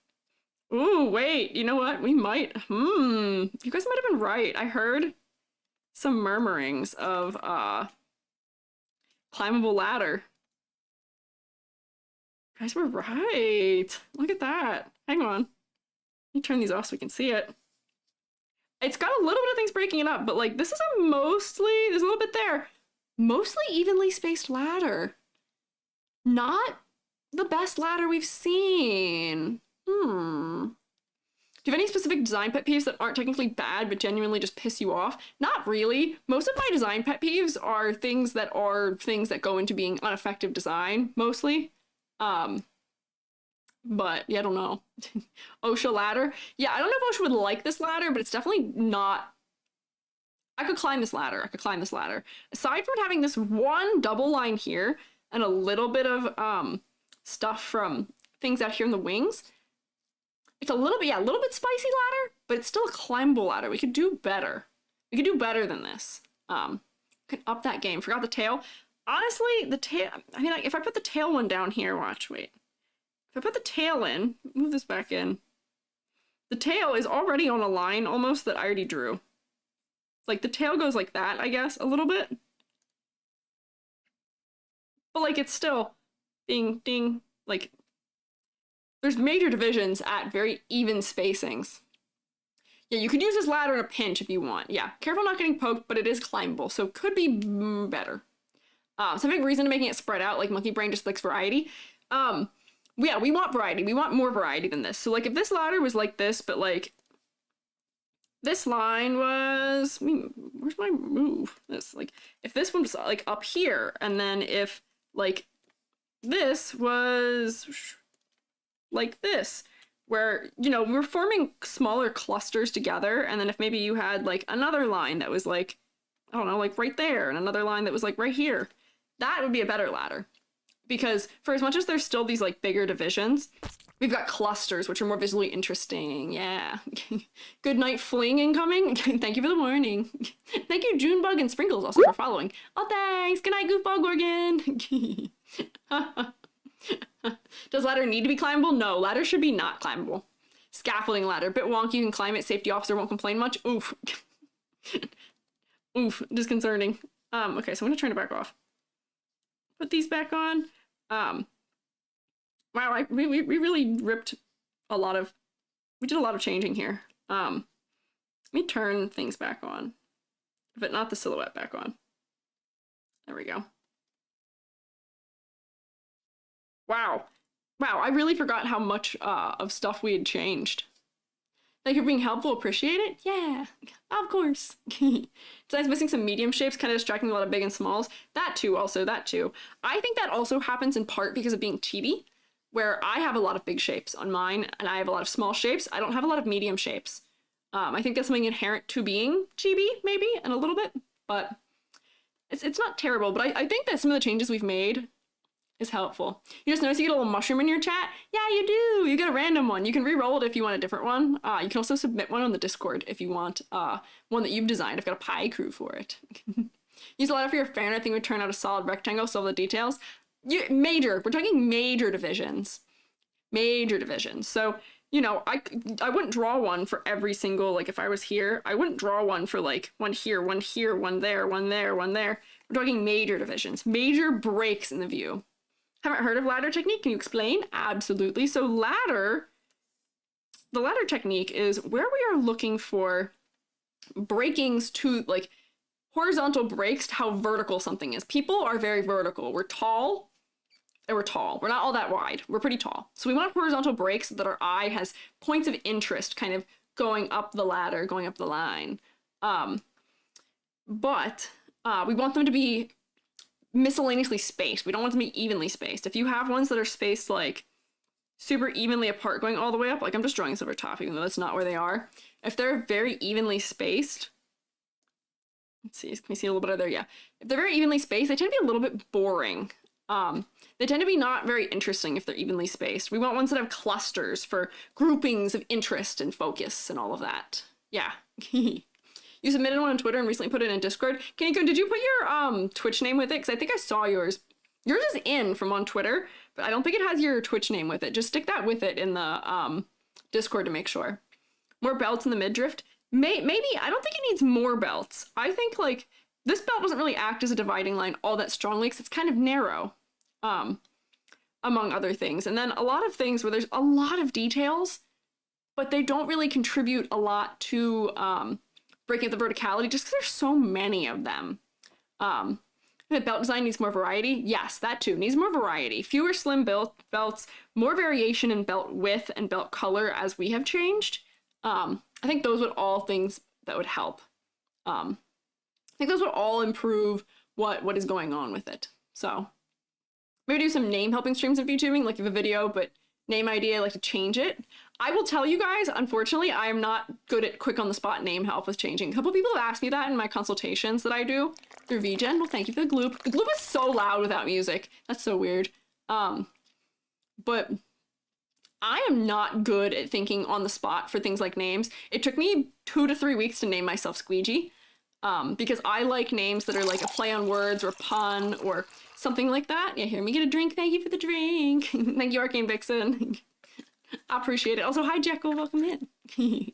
Ooh, wait, you know what? We might, you guys might have been right. I heard some murmurings of climbable ladder. Guys, we're right. Look at that. Hang on. Let me turn these off so we can see it. It's got a little bit of things breaking it up, but like this is a mostly, there's a little bit there. Mostly evenly spaced ladder. Not the best ladder we've seen. Do you have any specific design pet peeves that aren't technically bad, but genuinely just piss you off? Not really. Most of my design pet peeves are things that go into being ineffective design, mostly. But yeah, I don't know. OSHA ladder. Yeah, I don't know if OSHA would like this ladder, but it's definitely not. I could climb this ladder. Aside from having this one double line here and a little bit of stuff from things out here in the wings, it's a little bit spicy ladder, but it's still a climbable ladder. We could do better. We could do better than this. Could up that game. Forgot the tail. Honestly, the tail, I mean, like, if I put the tail one down here, watch, wait. If I put the tail in, move this back in, the tail is already on a line almost that I already drew. Like, the tail goes like that, I guess, a little bit. But, like, it's still ding, ding, like, there's major divisions at very even spacings. Yeah, you could use this ladder in a pinch if you want. Yeah, careful not getting poked, but it is climbable, so could be better. Some big reason to making it spread out, like Monkey Brain just likes variety. Yeah, we want variety. We want more variety than this. So, like, if this ladder was like this, but, like, this line was, where's my move? This, like, if this one was, like, up here, and then if, like, this was like this, where, you know, we're forming smaller clusters together, and then if maybe you had, like, another line that was, like, I don't know, like, right there, and another line that was, like, right here, that would be a better ladder. Because for as much as there's still these, like, bigger divisions, We've got clusters, which are more visually interesting. Yeah. Good night fling incoming. Thank you for the warning. Thank you, Junebug and Sprinkles, also for following. Oh, thanks. Good night, Goofball Gorgon. Does ladder need to be climbable? No, ladder should be not climbable. Scaffolding ladder. Bit wonky, you can climb it. Safety officer won't complain much. Oof. Oof, disconcerting. Okay, so I'm gonna turn it back off. Put these back on. Wow, we really ripped a lot of, we did a lot of changing here. Let me turn things back on, but not the silhouette back on. There we go. Wow. Wow, I really forgot how much of stuff we had changed. Thank you for being helpful, appreciate it? Yeah, of course. Besides missing some medium shapes, kind of distracting a lot of big and smalls. That too, also, that too. I think that also happens in part because of being chibi, where I have a lot of big shapes on mine, and I have a lot of small shapes. I don't have a lot of medium shapes. I think that's something inherent to being chibi, maybe, and a little bit, but it's not terrible. But I think that some of the changes we've made is helpful. You just notice you get a little mushroom in your chat? Yeah, you do! You get a random one. You can re-roll it if you want a different one. You can also submit one on the Discord if you want one that you've designed. I've got a pie crew for it. Use a ladder for your fan. I think would turn out a solid rectangle, so all the details. We're talking major divisions. Major divisions. So, you know, I wouldn't draw one for every single, like if I was here, I wouldn't draw one for like one here, one here, one there, one there, one there. We're talking major divisions, major breaks in the view. Haven't heard of ladder technique? Can you explain? Absolutely. So the ladder technique is where we are looking for breakings to like horizontal breaks to how vertical something is. People are very vertical. We're tall. And we're tall. We're not all that wide. We're pretty tall. So we want horizontal breaks so that our eye has points of interest kind of going up the ladder, going up the line. But we want them to be miscellaneously spaced. We don't want them to be evenly spaced. If you have ones that are spaced like super evenly apart going all the way up, like I'm just drawing this over top even though that's not where they are. If they're very evenly spaced, let's see, can you see a little bit of there? Yeah. If they're very evenly spaced, they tend to be a little bit boring. They tend to be not very interesting if they're evenly spaced. We want ones that have clusters for groupings of interest and focus and all of that. Yeah. You submitted one on Twitter and recently put it in Discord. Kaneko, did you put your Twitch name with it? Because I think I saw yours. Yours is in from on Twitter, but I don't think it has your Twitch name with it. Just stick that with it in the Discord to make sure. More belts in the midriff. Maybe, I don't think it needs more belts. I think like this belt doesn't really act as a dividing line all that strongly because it's kind of narrow, among other things. And then a lot of things where there's a lot of details, but they don't really contribute a lot to breaking up the verticality just because there's so many of them. The belt design needs more variety. Yes, that too needs more variety. Fewer slim belts, more variation in belt width and belt color as we have changed. I think those would all things that would help. I think those would all improve what is going on with it. So maybe do some name helping streams of VTubing, like if a video, but name idea, like to change it. I will tell you guys, unfortunately, I am not good at quick on the spot name help with changing. A couple people have asked me that in my consultations that I do through VGen. Well, thank you for the gloop. The gloop is so loud without music. That's so weird. But I am not good at thinking on the spot for things like names. It took me 2 to 3 weeks to name myself Squiiji. Because I like names that are like a play on words or a pun or something like that. Yeah, here, me get a drink. Thank you for the drink. Thank you, Arcane Vixen. I appreciate it. Also, hi, Jekyll. Welcome in. Maybe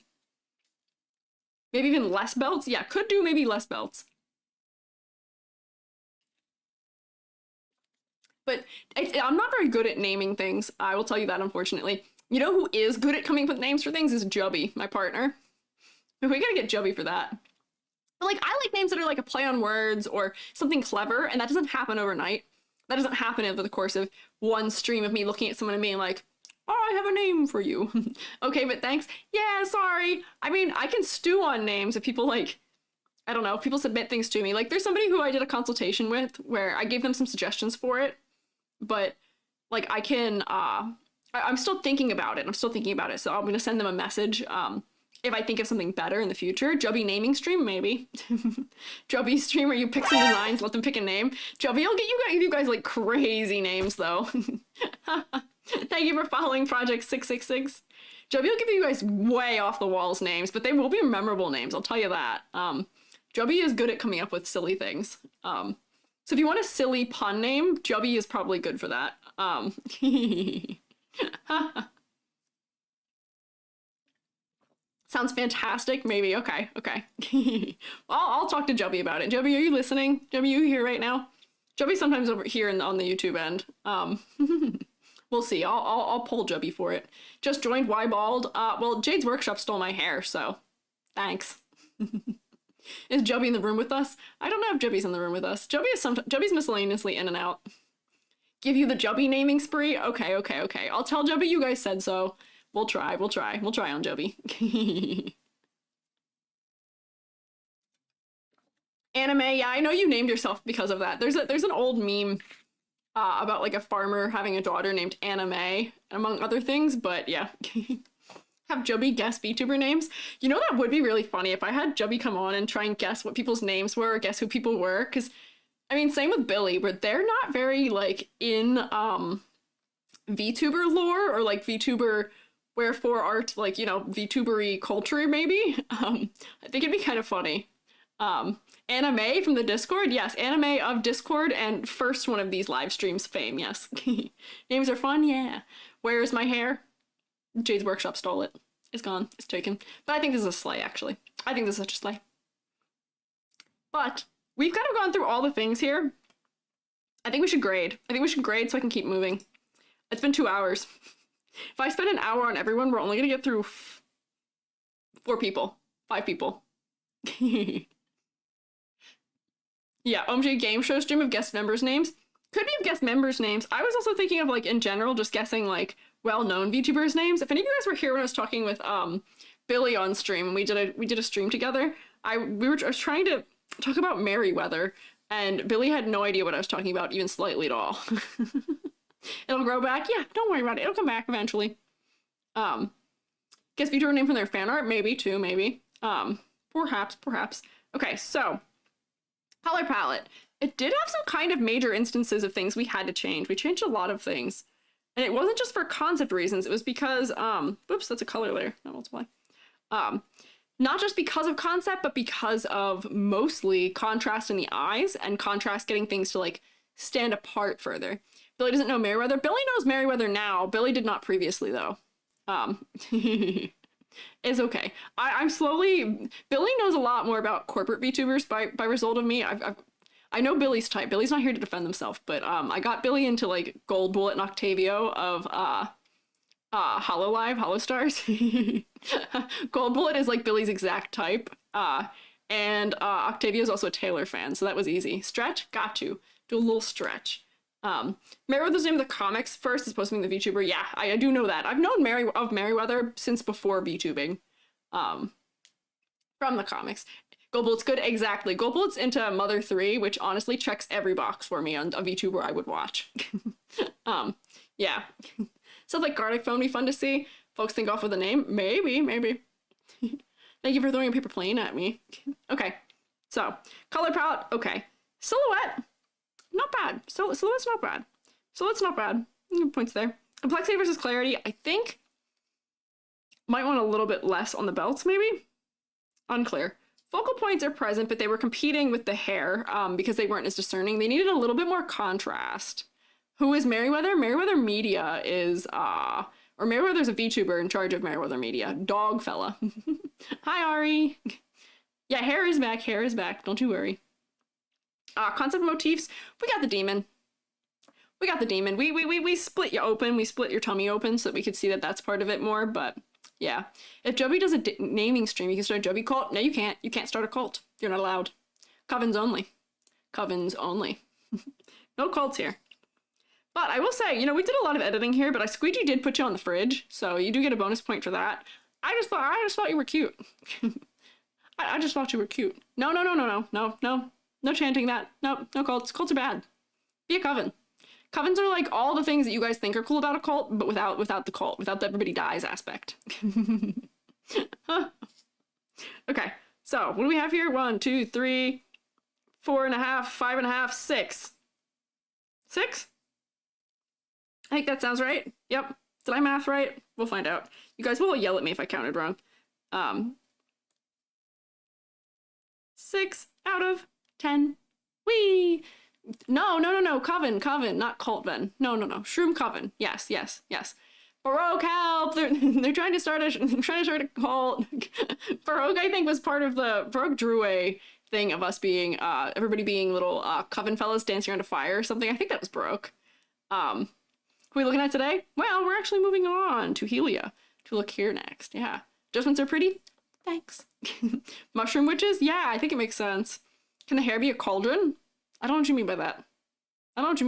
even less belts? Yeah, could do maybe less belts. But I'm not very good at naming things. I will tell you that, unfortunately. You know who is good at coming up with names for things is Jubby, my partner. We gotta get Jubby for that. But like, I like names that are like a play on words or something clever, and that doesn't happen overnight. That doesn't happen over the course of one stream of me looking at someone and being like, oh, I have a name for you. Okay, but thanks. Yeah, sorry. I mean, I can stew on names if people like, I don't know, if people submit things to me. Like, there's somebody who I did a consultation with where I gave them some suggestions for it, but like I can, I'm still thinking about it. So I'm gonna send them a message if I think of something better in the future. Jubby naming stream, maybe. Jubby stream where you pick some designs, let them pick a name. Jubby, I'll get you guys like crazy names though. Thank you for following Project 666. Joby will give you guys way off the walls names, but they will be memorable names, I'll tell you that. Joby is good at coming up with silly things. So if you want a silly pun name, Joby is probably good for that. Sounds fantastic. Maybe. Okay. Okay. I'll talk to Joby about it. Joby, are you listening? Joby, you here right now? Joby's sometimes over here on the YouTube end. We'll see. I'll pull Joby for it. Just joined. Why bald? Well, Jade's workshop stole my hair, so thanks. Is Joby in the room with us? I don't know if Joby's in the room with us. Joby's miscellaneously in and out. Give you the Joby naming spree? Okay, okay, okay. I'll tell Joby you guys said so. We'll try on Joby. Anime, yeah, I know you named yourself because of that. There's an old meme about like a farmer having a daughter named Anime, among other things, but yeah. Have Joby guess VTuber names. You know, that would be really funny if I had Joby come on and try and guess what people's names were, or guess who people were, because, I mean, same with Billy, but they're not very, like, in, VTuber lore, or, like, VTuber wherefore art, like, you know, VTubery culture, maybe? I think it'd be kind of funny. Anime from the Discord? Yes, Anime of Discord and first one of these live streams fame, yes. Names are fun? Yeah. Where's my hair? Jade's workshop stole it. It's gone. It's taken. But I think this is a sleigh, actually. I think this is such a sleigh. But we've kind of gone through all the things here. I think we should grade. I think we should grade so I can keep moving. It's been 2 hours. If I spend an hour on everyone, we're only going to get through 4 people. 5 people. Yeah, OMG game show stream of guest members' names. Could be of guest members' names. I was also thinking of, like, in general, just guessing, like, well-known VTubers' names. If any of you guys were here when I was talking with Billy on stream, and we did a stream together, I was trying to talk about Merryweather, and Billy had no idea what I was talking about, even slightly at all. It'll grow back. Yeah, don't worry about it. It'll come back eventually. Guess VTuber name from their fan art? Maybe, too, maybe. Perhaps. Okay, so, color palette. It did have some kind of major instances of things we had to change. We changed a lot of things. And it wasn't just for concept reasons, it was because, whoops, that's a color layer, not multiply. Not just because of concept, but because of mostly contrast in the eyes and contrast getting things to, like, stand apart further. Billy doesn't know Merryweather. Billy knows Merryweather now. Billy did not previously, though. It's okay. I'm slowly... Billy knows a lot more about corporate VTubers by result of me. I know Billy's type. Billy's not here to defend himself, but I got Billy into, like, Gold Bullet and Octavio of Hololive, Holostars. Gold Bullet is, like, Billy's exact type. And Octavio's also a Taylor fan, so that was easy. Stretch? Got to. Do a little stretch. Merryweather's name of the comics first is supposed to be the VTuber. Yeah, I do know that. I've known Merryweather since before VTubing. From the comics. Gold Bullet's good, exactly. Gold Bullet's into Mother 3, which honestly checks every box for me on a VTuber I would watch. Yeah. Stuff like Garlic Phone be fun to see. Folks think off with a name? Maybe. Thank you for throwing a paper plane at me. Okay, so, color palette, okay. Silhouette, not bad. Silhouette's not bad. Silhouette's not bad. Points there. Complexity versus clarity, I think might want a little bit less on the belts, maybe? Unclear. Focal points are present, but they were competing with the hair because they weren't as discerning. They needed a little bit more contrast. Who is Merryweather? Merryweather Media is, or Merryweather's a VTuber in charge of Merryweather Media. Dog fella. Hi, Ari. Yeah, hair is back. Don't you worry. Concept motifs. We got the demon. We split you open. We split your tummy open so that we could see that that's part of it more, but... Yeah. If Joby does a naming stream, you can start a Joby cult. No, you can't. You can't start a cult. You're not allowed. Covens only. No cults here. But I will say, you know, we did a lot of editing here, but Squiiji did put you on the fridge, so you do get a bonus point for that. I just thought you were cute. I just thought you were cute. No chanting that. No cults. Cults are bad. Be a coven. Covens are like all the things that you guys think are cool about a cult, but without the cult, without the everybody dies aspect. Okay, so what do we have here? 1, 2, 3, 4.5, 5.5, 6. 6? I think that sounds right. Yep. Did I math right? We'll find out. You guys will yell at me if I counted wrong. 6 out of 10. Whee! No. Coven, not Cultven. No. Shroom Coven. Yes. Baroque, help! They're trying to start a cult. Baroque, I think, was part of the Baroque drew a thing of us being everybody being little coven fellas dancing around a fire or something. I think that was Baroque. Who are we looking at today? Well, we're actually moving on to Helia to look here next. Yeah. Adjustments are pretty. Thanks. Mushroom witches? Yeah, I think it makes sense. Can the hair be a cauldron? I don't know what you mean by that. I'm not sure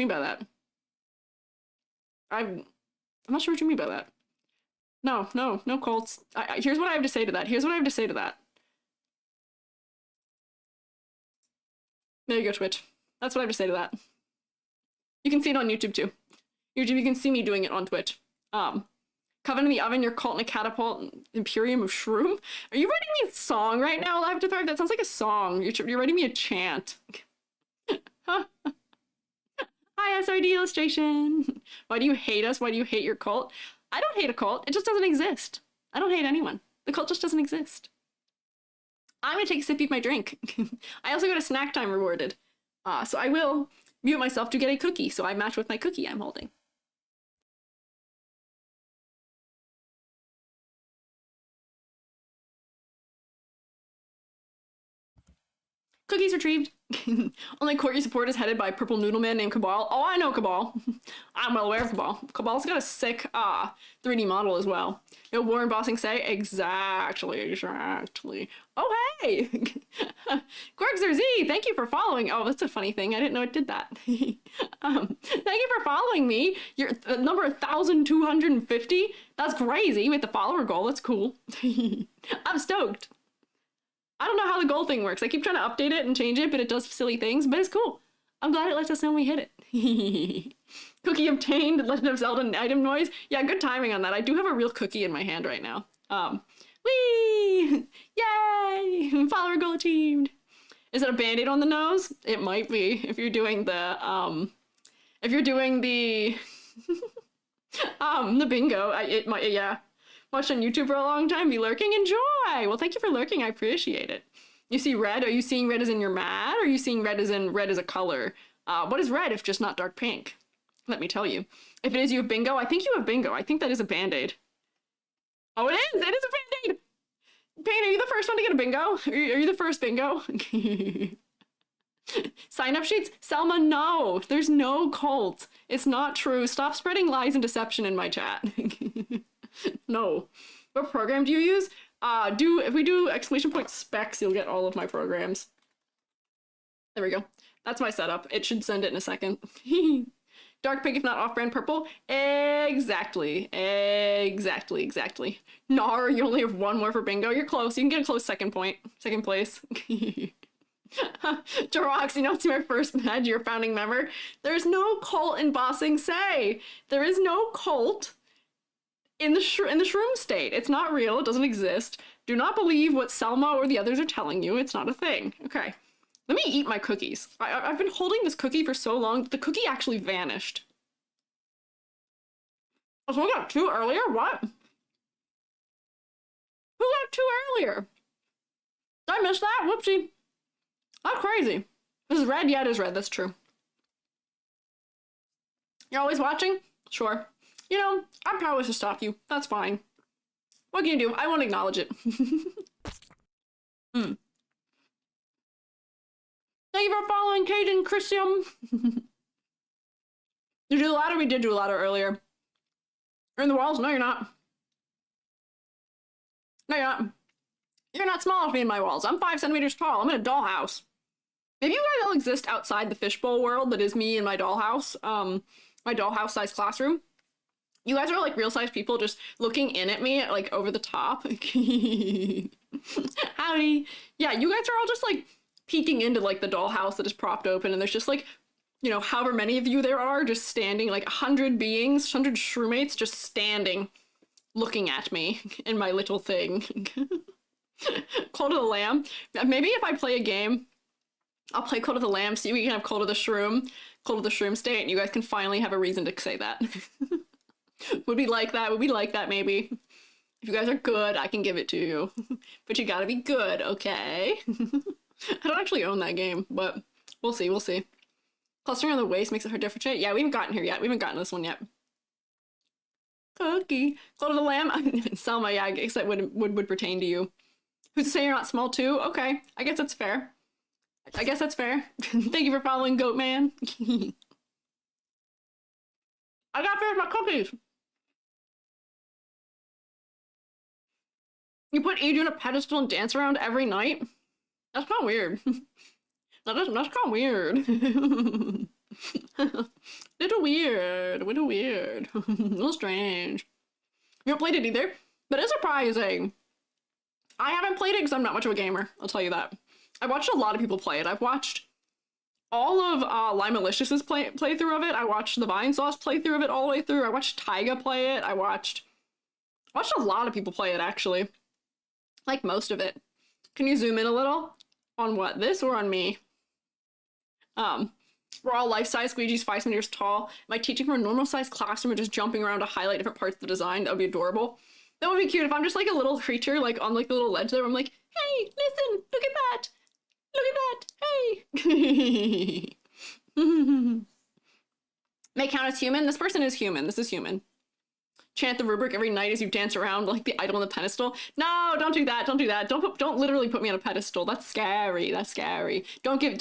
what you mean by that. No cults. Here's what I have to say to that. There you go, Twitch. That's what I have to say to that. You can see it on YouTube too. You can see me doing it on Twitch. Coven in the oven, your cult in a catapult, Imperium of Shroom. Are you writing me a song right now, Live to Thrive? That sounds like a song. You're writing me a chant. Hi, SRD illustration. Why do you hate us? Why do you hate your cult? I don't hate a cult. It just doesn't exist. I don't hate anyone. The cult just doesn't exist. I'm gonna take a sip of my drink. I also got a snack time rewarded. So I will mute myself to get a cookie. So I match with my cookie I'm holding. Cookies retrieved. Only court you support is headed by a purple noodle man named Cabal. Oh, I know Cabal. I'm well aware of Cabal. Cabal's got a sick 3D model as well. You know, Warren Bossing say? Exactly. Oh, hey! Quirkzer Z, thank you for following. Oh, that's a funny thing. I didn't know it did that. Thank you for following me. You're number 1,250. That's crazy with the follower goal. That's cool. I'm stoked. I don't know how the goal thing works. I keep trying to update it and change it, but it does silly things, but it's cool. I'm glad it lets us know when we hit it. Cookie obtained, Legend of Zelda item noise. Yeah, good timing on that. I do have a real cookie in my hand right now. Whee! Yay! Follower goal achieved. Is it a band-aid on the nose? It might be, if you're doing the the bingo. It might, yeah. Watched on YouTube for a long time, be lurking, enjoy! Well, thank you for lurking, I appreciate it. You see red? Are you seeing red as in you're mad? Or are you seeing red as in red as a color? What is red if just not dark pink? Let me tell you. If it is you have bingo, I think you have bingo. I think that is a band-aid. Oh, it is! It is a band-aid! Payne, are you the first one to get a bingo? Are you the first bingo? Sign-up sheets? Selma, no! There's no cult. It's not true. Stop spreading lies and deception in my chat. No. What program do you use? If we do ! specs, you'll get all of my programs. There we go. That's my setup. It should send it in a second. Dark pink if not off-brand purple? Exactly. Nar, you only have one more for bingo. You're close. You can get a close second place. Jarox, you know, it's my first badge. You're a founding member. There's no cult in Bossing Say. There is no cult in the shroom state. It's not real. It doesn't exist. Do not believe what Selma or the others are telling you. It's not a thing. Okay. Let me eat my cookies. I've been holding this cookie for so long that the cookie actually vanished. Oh, so we got 2 earlier? What? Who got 2 earlier? Did I miss that? Whoopsie. That's crazy. This is red? Yeah, it is red. That's true. You're always watching? Sure. You know, I'm powerless to stop you. That's fine. What can you do? I won't acknowledge it. Thank you for following Caden Christian. You do the ladder? We did do a ladder earlier. You're in the walls? No, you're not. No, you're not. You're not small enough to be in my walls. I'm 5 centimeters tall. I'm in a dollhouse. Maybe you guys all exist outside the fishbowl world that is me and my dollhouse. My dollhouse-sized classroom. You guys are like real-sized people just looking in at me like over the top. Howdy. Yeah, you guys are all just like peeking into like the dollhouse that is propped open, and there's just like, you know, however many of you there are just standing, like 100 beings, 100 SHROOMATEs just standing looking at me in my little thing. Cult of the Lamb. Maybe if I play a game, I'll play Cult of the Lamb so we can have Cult of the Shroom. Cold of the Shroom State, and you guys can finally have a reason to say that. Would we like that? Would we like that, maybe? If you guys are good, I can give it to you. But you gotta be good, okay? I don't actually own that game, but we'll see, we'll see. Clustering on the waist makes it hard to differentiate. Yeah, we haven't gotten here yet. We haven't gotten this one yet. Cookie. Cold of the Lamb? Selma, yeah, I guess that would pertain to you. Who's to say you're not small too? Okay, I guess that's fair. I guess that's fair. Thank you for following, Goat Man. I gotta finish my cookies. You put Edie on a pedestal and dance around every night? That's kind of weird. That's kind of weird. Little weird. A little strange. You haven't played it either? That is surprising. I haven't played it because I'm not much of a gamer. I'll tell you that. I watched a lot of people play it. I've watched all of Limealicious's playthrough of it. I watched the Vine Sauce playthrough of it all the way through. I watched Tyga play it. I watched a lot of people play it, actually. Like most of it. Can you zoom in a little? On what? This or on me? We're all life-size. Squeegee's 5 centimeters tall. Am I teaching from a normal-sized classroom or just jumping around to highlight different parts of the design? That would be adorable. That would be cute if I'm just like a little creature, like on like the little ledge there. I'm like, hey, listen, look at that. Look at that. Hey. May count as human. This person is human. This is human. Chant the rubric every night as you dance around like the idol on the pedestal. No, don't do that. Don't do that. Don't literally put me on a pedestal. That's scary. That's scary. Don't give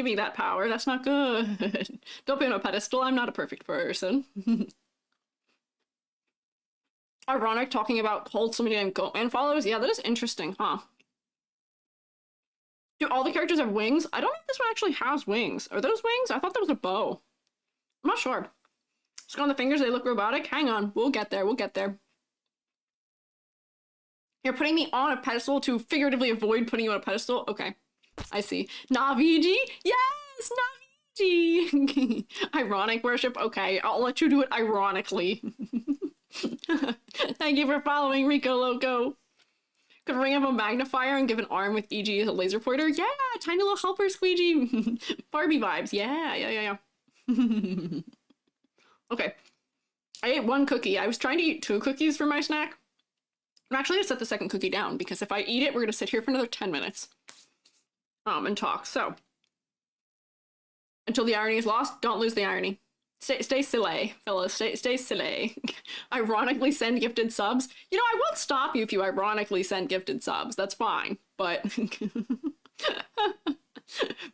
me that power. That's not good. Don't put me on a pedestal. I'm not a perfect person. Ironic talking about cold somebody named Goatman follows. Yeah, that is interesting, huh? Do all the characters have wings? I don't know if this one actually has wings. Are those wings? I thought that was a bow. I'm not sure. Just on the fingers, they look robotic. Hang on, we'll get there, we'll get there. You're putting me on a pedestal to figuratively avoid putting you on a pedestal? Okay, I see. Naviji? Yes, Naviji! Ironic worship? Okay, I'll let you do it ironically. Thank you for following, Rico Loco. Could ring up a magnifier and give an arm with EG as a laser pointer? Yeah, tiny little helper, Squeegee. Barbie vibes, yeah. Okay, I ate 1 cookie. I was trying to eat 2 cookies for my snack. I'm actually gonna set the second cookie down because if I eat it, we're gonna sit here for another 10 minutes. And talk. So, until the irony is lost, don't lose the irony. Stay silly, fellas. Stay silly. Ironically send gifted subs. You know, I won't stop you if you ironically send gifted subs. That's fine. But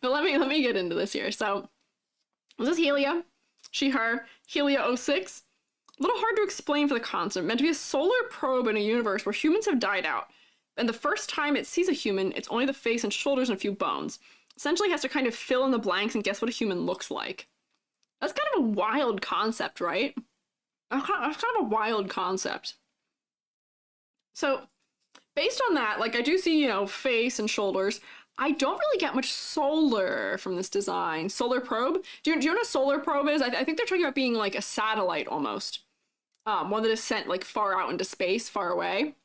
but let me get into this here. So, this is Helia. She, her, Helia 06. A little hard to explain for the concept. Meant to be a solar probe in a universe where humans have died out. And the first time it sees a human, it's only the face and shoulders and a few bones. Essentially has to kind of fill in the blanks and guess what a human looks like. That's kind of a wild concept, right? That's kind of a wild concept. So, based on that, like I do see, you know, face and shoulders. I don't really get much solar from this design. Solar probe? Do you know what a solar probe is? I think they're talking about being like a satellite almost. One that is sent like far out into space, far away.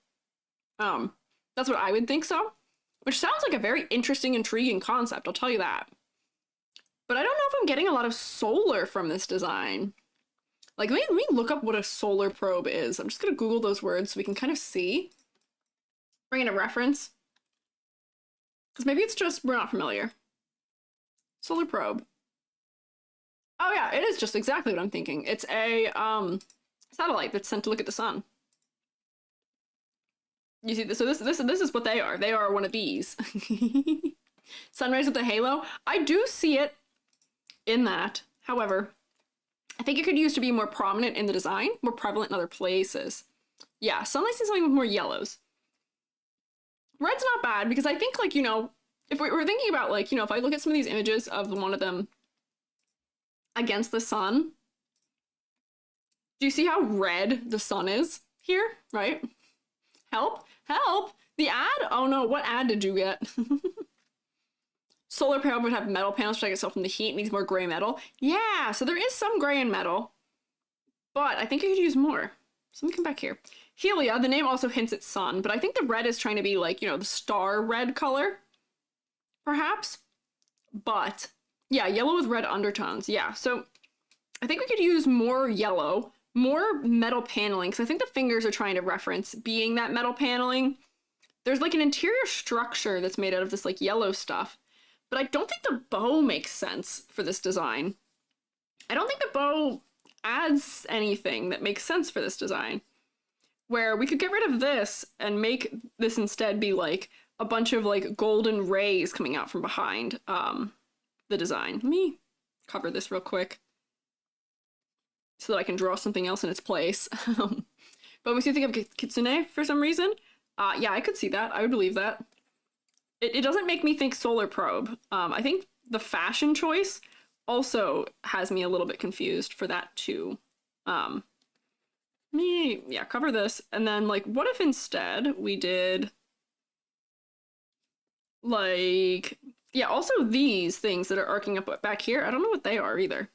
That's what I would think so. Which sounds like a very interesting, intriguing concept, I'll tell you that. But I don't know if I'm getting a lot of solar from this design. Like, let me look up what a solar probe is. I'm just gonna Google those words so we can kind of see. Bring in a reference. Because maybe it's just, we're not familiar. Solar probe. Oh yeah, it is just exactly what I'm thinking. It's a satellite that's sent to look at the sun. You see, so this is what they are. They are one of these. Sunrise with the halo. I do see it in that. However, I think it could use to be more prominent in the design, more prevalent in other places. Yeah, sunlight seems something with more yellows. Red's not bad because I think, like, you know, if we're thinking about, like, you know, if I look at some of these images of one of them against the sun, do you see how red the sun is here, right? Help, help, the ad? Oh no, what ad did you get? Solar panel would have metal panels to protect itself from the heat, needs more gray metal. Yeah, so there is some gray in metal, but I think you could use more. So let me come back here. Helia, the name also hints at sun, but I think the red is trying to be like, you know, the star red color, perhaps. But Yeah, yellow with red undertones. Yeah, so I think we could use more yellow, more metal paneling, because I think the fingers are trying to reference being that metal paneling. There's like an interior structure that's made out of this like yellow stuff, but I don't think the bow makes sense for this design. I don't think the bow adds anything that makes sense for this design. Where we could get rid of this and make this instead be like a bunch of like golden rays coming out from behind the design. Let me cover this real quick so that I can draw something else in its place. But we see think of kitsune for some reason. Yeah, I could see that. I would believe that. It doesn't make me think solar probe. I think the fashion choice also has me a little bit confused for that too. Yeah, cover this. And then like, what if instead we did like, yeah, also these things that are arcing up back here. I don't know what they are either.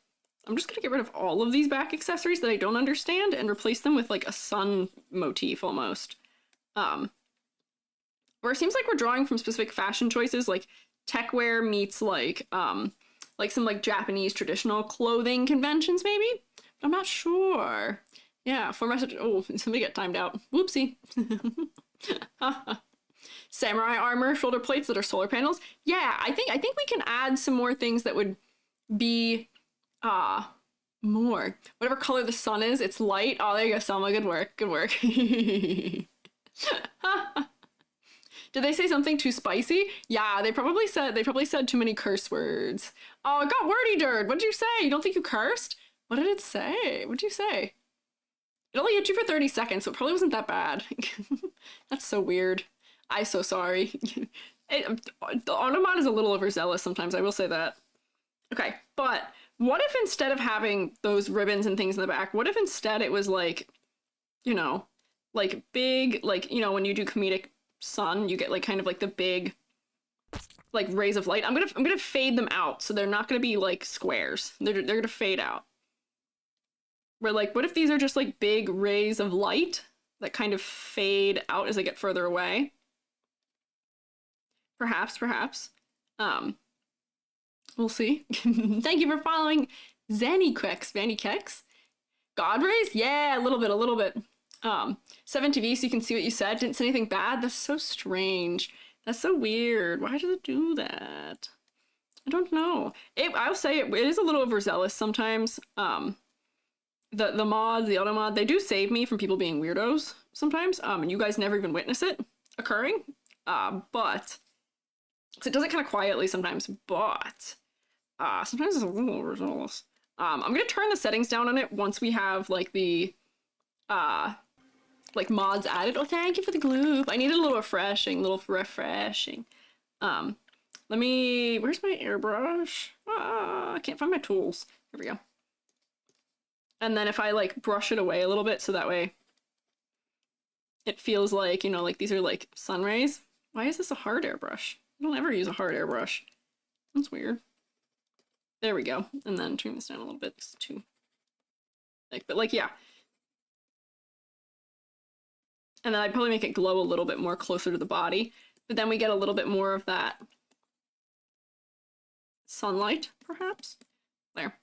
I'm just gonna get rid of all of these back accessories that I don't understand and replace them with like a sun motif almost. Where it seems like we're drawing from specific fashion choices, like tech wear meets like some like Japanese traditional clothing conventions maybe? I'm not sure. Yeah, for message. Oh, somebody got timed out. Whoopsie. Samurai armor, shoulder plates that are solar panels. Yeah, I think we can add some more things that would be more. Whatever color the sun is, it's light. Oh, there you go, Selma. Good work. Good work. Did they say something too spicy? Yeah, they probably said too many curse words. Oh, it got wordy, dirt. What'd you say? You don't think you cursed? What did it say? What'd you say? It only hit you for 30 seconds, so it probably wasn't that bad. That's so weird. I'm so sorry. The Automat is a little overzealous sometimes, I will say that. Okay, but what if instead of having those ribbons and things in the back, what if instead it was like, you know, like big, like, you know, when you do comedic sun, you get like kind of like the big like rays of light. I'm gonna fade them out, so they're not gonna be like squares. They're gonna fade out. Where like, what if these are just like big rays of light that kind of fade out as they get further away? Perhaps. We'll see. Thank you for following Vanny-Kex. God rays? Yeah, a little bit. 7TV, so you can see what you said. Didn't say anything bad. That's so strange. That's so weird. Why does it do that? I don't know. I'll say it is a little overzealous sometimes. The mods, the auto mod, they do save me from people being weirdos sometimes. And you guys never even witness it occurring. But so it does it kind of quietly sometimes, but sometimes it's a little overzealous. I'm gonna turn the settings down on it once we have like the like mods added. Oh, thank you for the gloop. I needed a little refreshing. Let me, where's my airbrush? I can't find my tools. Here we go. And then if I like brush it away a little bit so that way it feels like, you know, like these are like sun rays. Why is this a hard airbrush? I don't ever use a hard airbrush. That's weird. There we go. And then turn this down a little bit. It's too thick, but like, yeah. And then I'd probably make it glow a little bit more closer to the body, but then we get a little bit more of that sunlight, perhaps. There.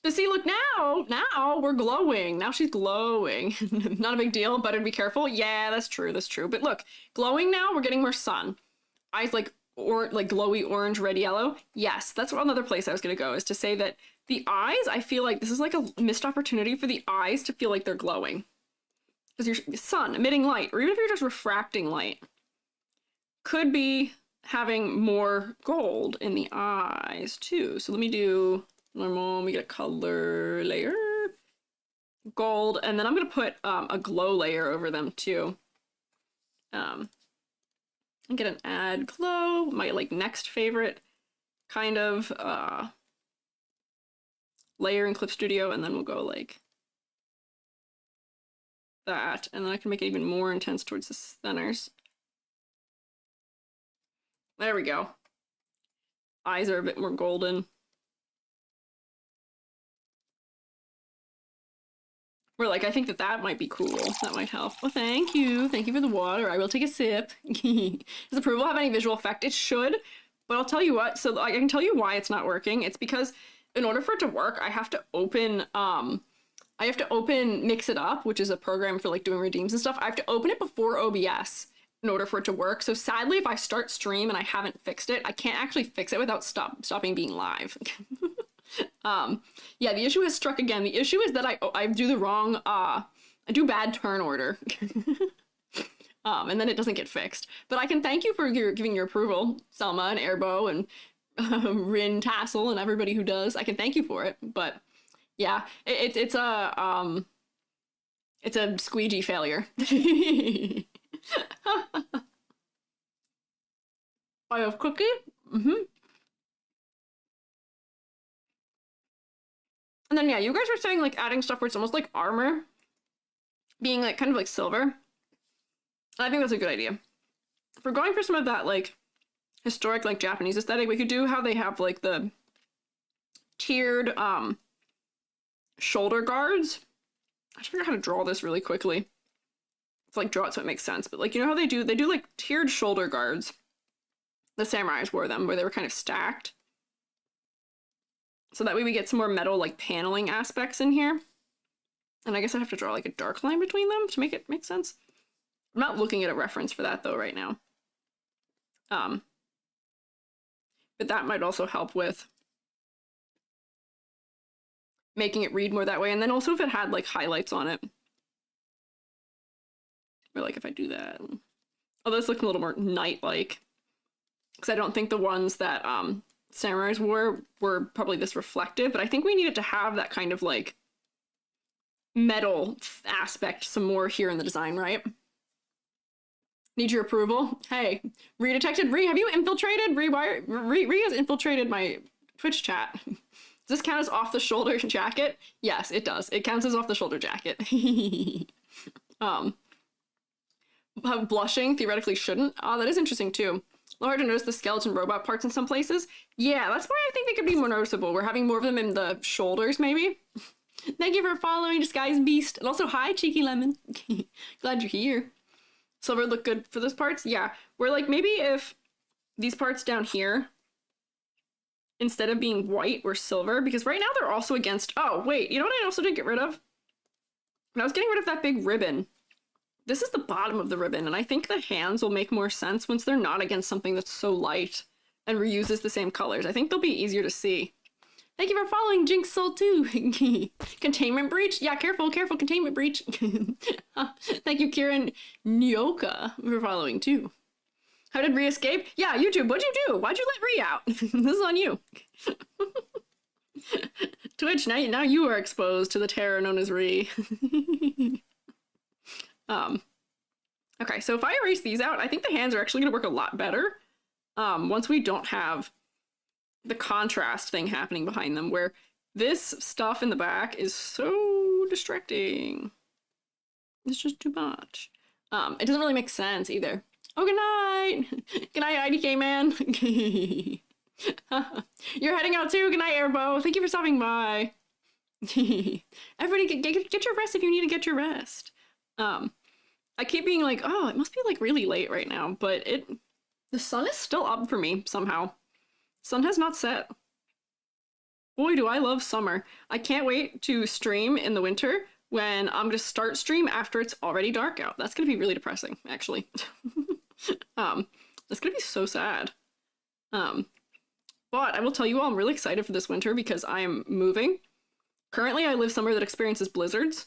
But see, look, now we're glowing. Now she's glowing. Not a big deal, but I'd be careful. Yeah, that's true. But look, glowing now, we're getting more sun. Eyes like glowy orange, red, yellow. Yes, that's another place I was gonna go, is to say that the eyes, I feel like this is like a missed opportunity for the eyes to feel like they're glowing. Because your sun emitting light, or even if you're just refracting light, could be having more gold in the eyes too. So let me do normal, we get a color layer, gold, and then I'm gonna put a glow layer over them too. And get an add glow, my like next favorite kind of layer in Clip Studio, and then we'll go like that, and then I can make it even more intense towards the centers. There we go. Eyes are a bit more golden. We're like, I think that might be cool. That might help. Well, thank you. Thank you for the water. I will take a sip. Does approval have any visual effect? It should, But I'll tell you what, so I can tell you why it's not working. It's because in order for it to work, I have to open Mix It Up, which is a program for like doing redeems and stuff. I have to open it before OBS in order for it to work. So sadly, if I start stream and I haven't fixed it, I can't actually fix it without stopping being live. Yeah, the issue has struck again. The issue is that I do the wrong, I do bad turn order. And then it doesn't get fixed. But I can thank you for giving your approval, Selma and Airbo and Rin Tassel and everybody who does. I can thank you for it. But yeah, it's a Squiiji failure. I have cookie. And then yeah, you guys were saying like adding stuff where it's almost like armor, being like kind of like silver. I think that's a good idea. If we're going for some of that like historic like Japanese aesthetic, we could do how they have like the tiered shoulder guards. I have to figure out how to draw this really quickly. It's like draw it so it makes sense, but like you know how they do like tiered shoulder guards. The samurais wore them where they were kind of stacked. So that way we get some more metal like paneling aspects in here. And I guess I have to draw like a dark line between them to make it make sense. I'm not looking at a reference for that though right now. But that might also help with making it read more that way. And then also if it had like highlights on it. Or like if I do that. Oh, this looks a little more knight-like. Because I don't think the ones that samurais were probably this reflective, but I think we needed to have that kind of like metal aspect some more here in the design, right? Need your approval. Hey, Ree detected. Ree, have you infiltrated? Ree has infiltrated my Twitch chat. Does this count as off the shoulder jacket? Yes, it does. It counts as off the shoulder jacket. Blushing theoretically shouldn't. Oh, that is interesting too. A little hard to notice the skeleton robot parts in some places. Yeah, that's why I think they could be more noticeable. We're having more of them in the shoulders, maybe. Thank you for following Disguised Beast. And also, hi, Cheeky Lemon. Glad you're here. Silver look good for those parts? Yeah. We're like, maybe if these parts down here, instead of being white, were silver. Because right now they're also against... Oh, wait. You know what I also did get rid of? When I was getting rid of that big ribbon. This is the bottom of the ribbon, and I think the hands will make more sense once they're not against something that's so light and reuses the same colors. I think they'll be easier to see. Thank you for following Jinx Soul 2. Containment breach? Yeah, careful, containment breach. Thank you, Kieran Nyoka, for following too. How did Ree escape? Yeah, YouTube, what'd you do? Why'd you let Ree out? This is on you. Twitch, now you are exposed to the terror known as Ree. Okay, so if I erase these out, I think the hands are actually gonna work a lot better. Once we don't have the contrast thing happening behind them, where this stuff in the back is so distracting. It's just too much. It doesn't really make sense either. Oh, good night! Good night, IDK man! You're heading out too? Good night, Airbo! Thank you for stopping by! Everybody get your rest if you need to get your rest. I keep being like, oh, it must be like really late right now, but the sun is still up for me somehow. Sun has not set. Boy, do I love summer. I can't wait to stream in the winter when I'm gonna start stream after it's already dark out. That's gonna be really depressing, actually. That's gonna be so sad. But I will tell you all, I'm really excited for this winter because I am moving. Currently, I live somewhere that experiences blizzards.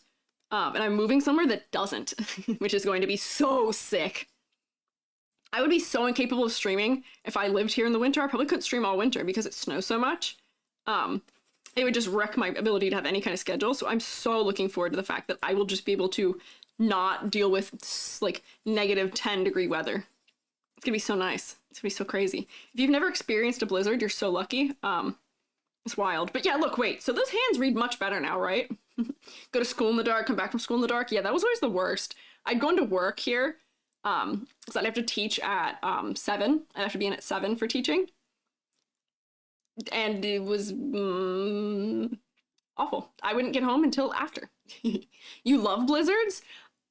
And I'm moving somewhere that doesn't, which is going to be so sick. I would be so incapable of streaming if I lived here in the winter. I probably couldn't stream all winter because it snows so much. It would just wreck my ability to have any kind of schedule. So I'm so looking forward to the fact that I will just be able to not deal with like negative 10-degree weather. It's gonna be so nice. It's gonna be so crazy. If you've never experienced a blizzard, you're so lucky. It's wild. But yeah, look, wait. So those hands read much better now, right? Go to school in the dark, come back from school in the dark. Yeah, that was always the worst. I'd go into work here. So I'd have to teach at 7. I'd have to be in at 7 for teaching. And it was awful. I wouldn't get home until after. You love blizzards?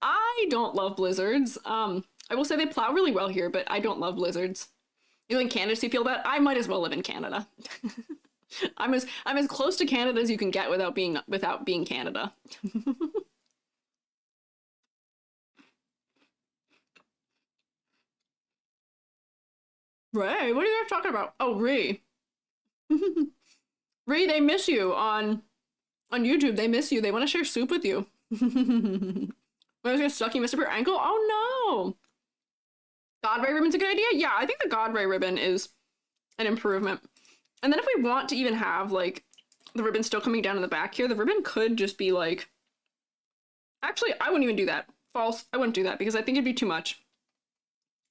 I don't love blizzards. I will say they plow really well here, but I don't love blizzards. You live in Canada, so you feel bad? I might as well live in Canada. I'm as close to Canada as you can get without being Canada. Ray, what are you guys talking about? Oh, Ree. Ree, they miss you on YouTube. They miss you. They want to share soup with you. When I was gonna suck you, messed up your ankle? Oh no! God Ray ribbon's a good idea? Yeah, I think the God Ray ribbon is an improvement. And then if we want to even have, like, the ribbon still coming down in the back here, the ribbon could just be, like... Actually, I wouldn't even do that. False. I wouldn't do that because I think it'd be too much.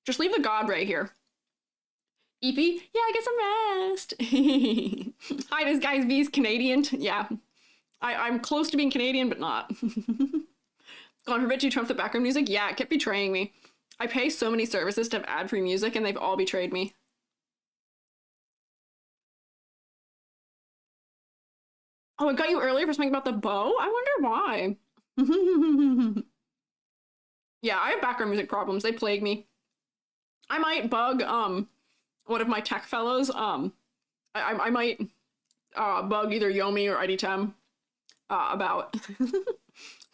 Just leave the God Ray here. EP? Yeah, get some rest. Hi, this guy's V's Canadian. Yeah. I'm close to being Canadian, but not. Gone for bitchy Trump the background music? Yeah, it kept betraying me. I pay so many services to have ad-free music, and they've all betrayed me. Oh, I got you earlier for something about the bow? I wonder why. Yeah, I have background music problems. They plague me. I might bug, one of my tech fellows. I might, bug either Yomi or IDTem, about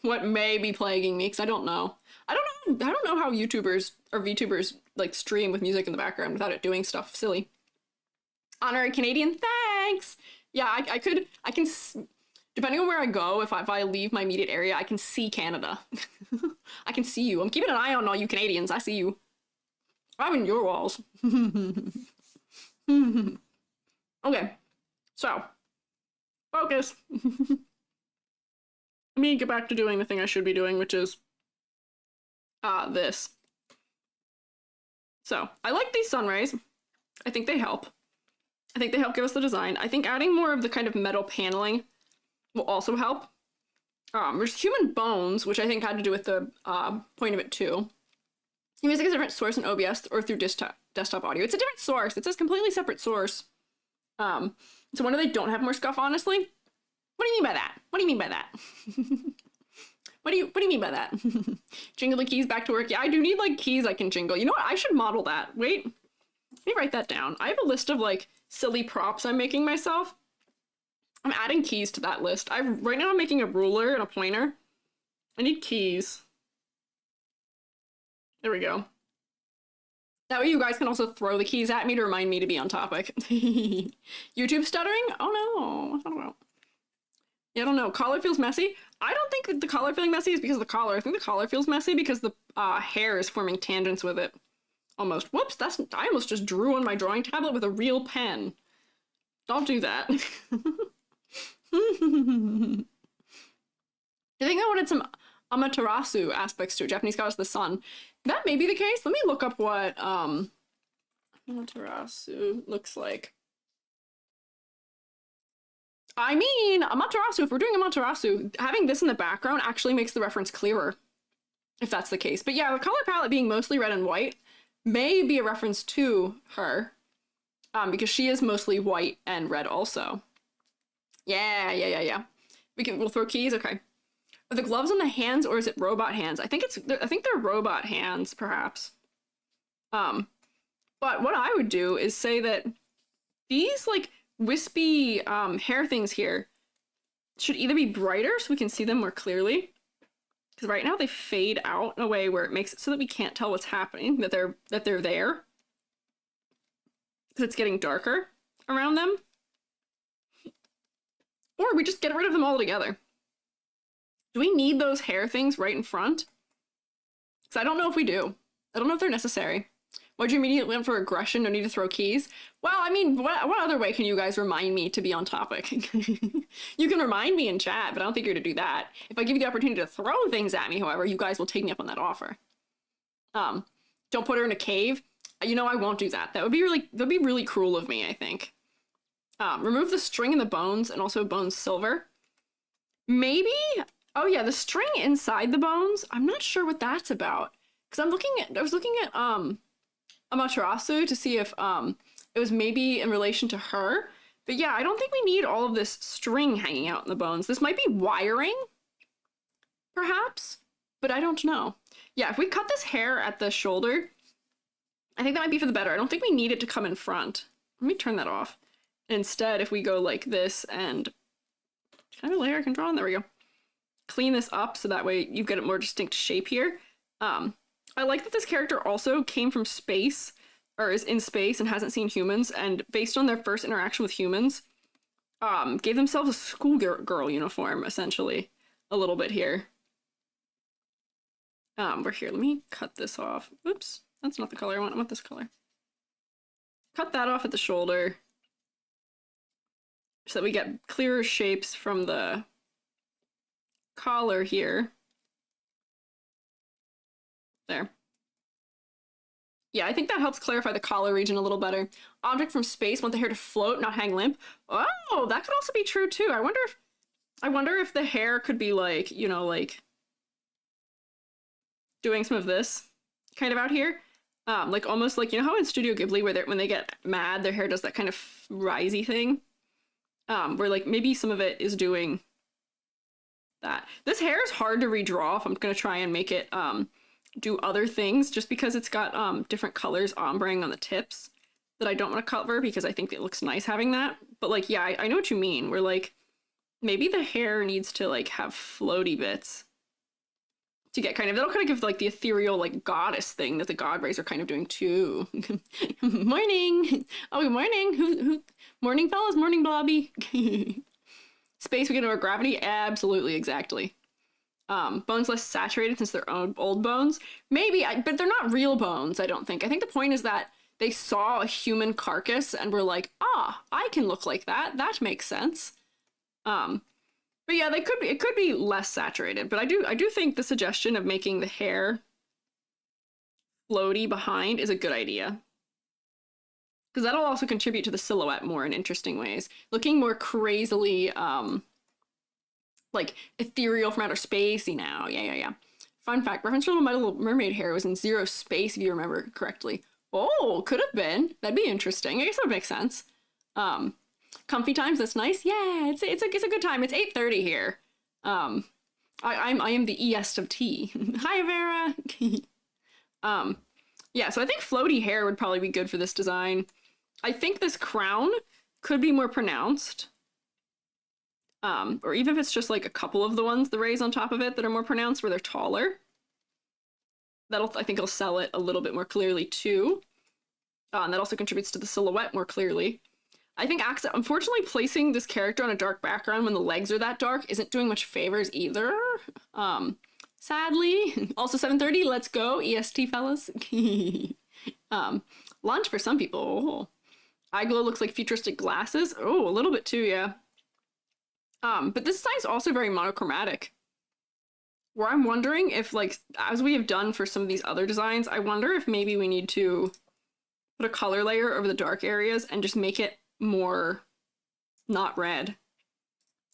what may be plaguing me, because I don't know. I don't know how YouTubers or VTubers, like, stream with music in the background without it doing stuff silly. Honorary Canadian, thanks! Yeah, I can, depending on where I go, if I leave my immediate area, I can see Canada. I can see you. I'm keeping an eye on all you Canadians. I see you. I'm in your walls. Okay, so, focus. Let me get back to doing the thing I should be doing, which is, this. So, I like these sun rays. I think they help. I think they help give us the design. I think adding more of the kind of metal paneling will also help. There's human bones, which I think had to do with the point of it too. Music is a different source in OBS or through desktop audio. It's a different source. It's a completely separate source. So wonder they don't have more scuff, honestly. What do you mean by that? What do you mean by that? What do you mean by that? Jingle the keys back to work. Yeah, I do need, like, keys I can jingle. You know what? I should model that. Wait. Let me write that down. I have a list of, like, silly props I'm making myself. I'm adding keys to that list. Right now I'm making a ruler and a pointer. I need keys. There we go. That way you guys can also throw the keys at me to remind me to be on topic. YouTube stuttering? Oh no. What's that about? Yeah, I don't know. Collar feels messy. I don't think that the collar feeling messy is because of the collar. I think the collar feels messy because the hair is forming tangents with it. Almost. Whoops, I almost just drew on my drawing tablet with a real pen. Don't do that. I think I wanted some Amaterasu aspects to it. Japanese goddess of the sun. That may be the case. Let me look up what Amaterasu looks like. I mean, Amaterasu, if we're doing Amaterasu, having this in the background actually makes the reference clearer, if that's the case. But yeah, the color palette being mostly red and white may be a reference to her, because she is mostly white and red also. Yeah. We'll throw keys, okay. Are the gloves on the hands, or is it robot hands? I think they're robot hands, perhaps. But what I would do is say that these, like, wispy hair things here should either be brighter so we can see them more clearly, because right now they fade out in a way where it makes it so that we can't tell what's happening, that they're there, because it's getting darker around them. Or we just get rid of them altogether. Do we need those hair things right in front? Because I don't know if we do. I don't know if they're necessary. Why'd you immediately went for aggression? No need to throw keys? Well, I mean, what other way can you guys remind me to be on topic? You can remind me in chat, but I don't think you're to do that. If I give you the opportunity to throw things at me, however, you guys will take me up on that offer. Don't put her in a cave. You know, I won't do that. That'd be really cruel of me, I think. Remove the string and the bones, and also bones silver. Maybe? Oh yeah, the string inside the bones. I'm not sure what that's about. Because I was looking at Amaterasu to see if it was maybe in relation to her. But yeah, I don't think we need all of this string hanging out in the bones. This might be wiring, perhaps, but I don't know. Yeah, if we cut this hair at the shoulder, I think that might be for the better. I don't think we need it to come in front. Let me turn that off. Instead, if we go like this and kind of a layer I can draw on, there we go. Clean this up so that way you get a more distinct shape here. I like that this character also came from space, or is in space and hasn't seen humans, and based on their first interaction with humans, gave themselves a schoolgirl uniform, essentially, a little bit here. We're here, let me cut this off. Oops, that's not the color I want this color. Cut that off at the shoulder, so that we get clearer shapes from the collar here. There. Yeah, I think that helps clarify the collar region a little better. Object from space, want the hair to float, not hang limp. Oh, that could also be true too. I wonder if the hair could be like, you know, like doing some of this kind of out here. Like almost like, you know how in Studio Ghibli where when they get mad, their hair does that kind of risey thing? Where like maybe some of it is doing that. This hair is hard to redraw if I'm gonna try and make it do other things, just because it's got different colors ombreing on the tips that I don't want to cover because I think it looks nice having that. But like, yeah, I know what you mean. Where like maybe the hair needs to like have floaty bits to get kind of, that'll kind of give like the ethereal like goddess thing that the god rays are kind of doing too. Morning. Oh, good morning. Who morning fellas, morning blobby. Space, we get over gravity. Absolutely, exactly. Bones less saturated since they're old bones. Maybe, but they're not real bones, I don't think. I think the point is that they saw a human carcass and were like, ah, I can look like that. That makes sense. But yeah, it could be less saturated, but I do think the suggestion of making the hair floaty behind is a good idea. Because that'll also contribute to the silhouette more in interesting ways. Looking more crazily, like ethereal from outer spacey now. Yeah. Fun fact, reference to My Little Mermaid hair was in zero space, if you remember correctly. Oh, could have been. That'd be interesting. I guess that would make sense. Comfy times, that's nice. Yeah, it's a good time. It's 8:30 here. I am the EST of tea. Hi, Vera. Yeah, so I think floaty hair would probably be good for this design. I think this crown could be more pronounced. Or even if it's just like a couple of the ones, the rays on top of it that are more pronounced, where they're taller. I think it'll sell it a little bit more clearly too. And that also contributes to the silhouette more clearly. I think unfortunately placing this character on a dark background when the legs are that dark isn't doing much favors either. Sadly. Also 7:30, let's go, EST fellas. Lunch for some people. Oh. Eye glow looks like futuristic glasses. Oh, a little bit too, yeah. But this design is also very monochromatic. Where I'm wondering if, like, as we have done for some of these other designs, I wonder if maybe we need to put a color layer over the dark areas and just make it more not red.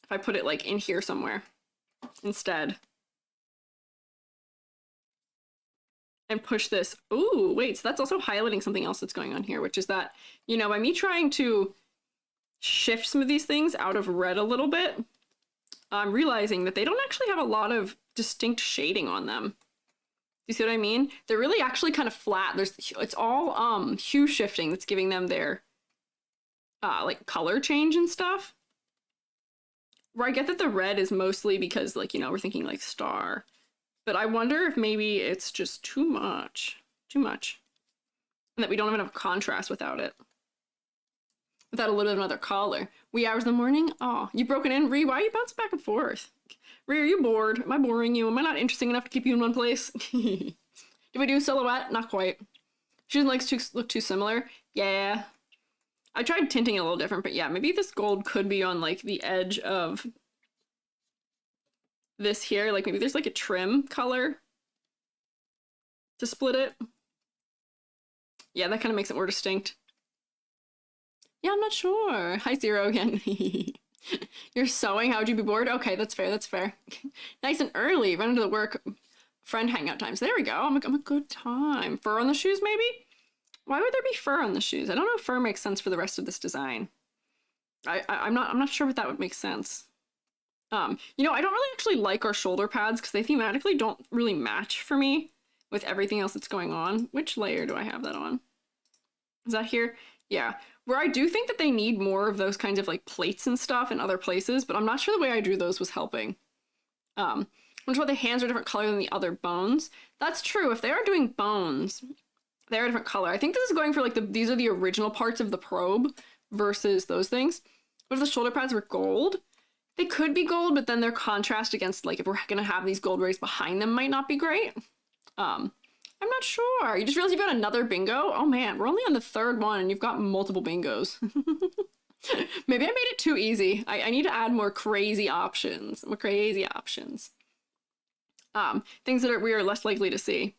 If I put it, like, in here somewhere instead. And push this. Ooh, wait, so that's also highlighting something else that's going on here, which is that, you know, by me trying to shift some of these things out of red a little bit, I'm realizing that they don't actually have a lot of distinct shading on them. Do you see what I mean? They're really actually kind of flat. It's all hue shifting that's giving them their like color change and stuff. Where I get that the red is mostly because, like, you know, we're thinking like star. But I wonder if maybe it's just too much. And that we don't have enough contrast without it. Without a little bit of another color. Wee hours in the morning? Oh, you've broken in? Ree, why are you bouncing back and forth? Ree, are you bored? Am I boring you? Am I not interesting enough to keep you in one place? Did we do silhouette? Not quite. She doesn't like to look too similar. Yeah. I tried tinting it a little different, but yeah, maybe this gold could be on, like, the edge of this here. Like, maybe there's, like, a trim color to split it. Yeah, that kind of makes it more distinct. Yeah, I'm not sure. Hi, Zero again. You're sewing? How would you be bored? Okay, that's fair, that's fair. Nice and early. Run into the work friend hangout times. There we go. I'm a good time. Fur on the shoes, maybe? Why would there be fur on the shoes? I don't know if fur makes sense for the rest of this design. I'm not sure what that would make sense. You know, I don't really actually like our shoulder pads because they thematically don't really match for me with everything else that's going on. Which layer do I have that on? Is that here? Yeah. Where I do think that they need more of those kinds of like plates and stuff in other places, but I'm not sure the way I drew those was helping. Which why the hands are a different color than the other bones. That's true. If they are doing bones, they're a different color. I think this is going for like these are the original parts of the probe versus those things. But if the shoulder pads were gold, they could be gold, but then their contrast against like if we're gonna have these gold rays behind them might not be great. I'm not sure. You just realized you've got another bingo? Oh man, we're only on the third one and you've got multiple bingos. Maybe I made it too easy. I need to add more crazy options. More crazy options. Things that we are less likely to see.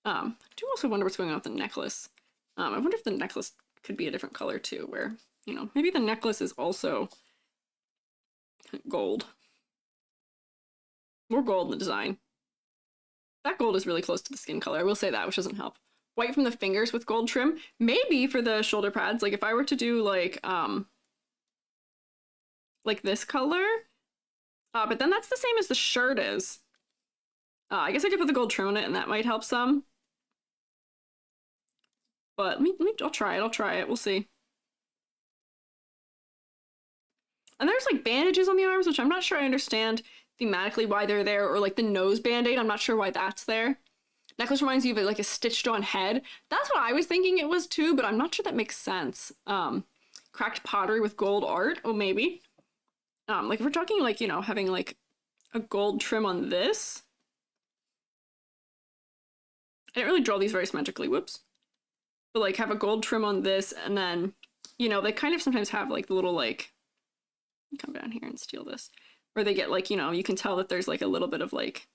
I do also wonder what's going on with the necklace. I wonder if the necklace could be a different color too, where, you know, maybe the necklace is also gold. More gold in the design. That gold is really close to the skin color, I will say that, which doesn't help. White from the fingers with gold trim. Maybe for the shoulder pads, like if I were to do like this color, but then that's the same as the shirt is. I guess I could put the gold trim on it and that might help some. But I'll try it, we'll see. And there's like bandages on the arms, which I'm not sure I understand thematically why they're there, or like the nose band-aid, I'm not sure why that's there. Necklace reminds you of like a stitched on head. That's what I was thinking it was too, but I'm not sure that makes sense. Cracked pottery with gold art, oh maybe. Like if we're talking like, you know, having like a gold trim on this. I didn't really draw these very symmetrically, whoops. But like have a gold trim on this, and then, you know, they kind of sometimes have like the little like, come down here and steal this, where they get like, you know, you can tell that there's like a little bit of like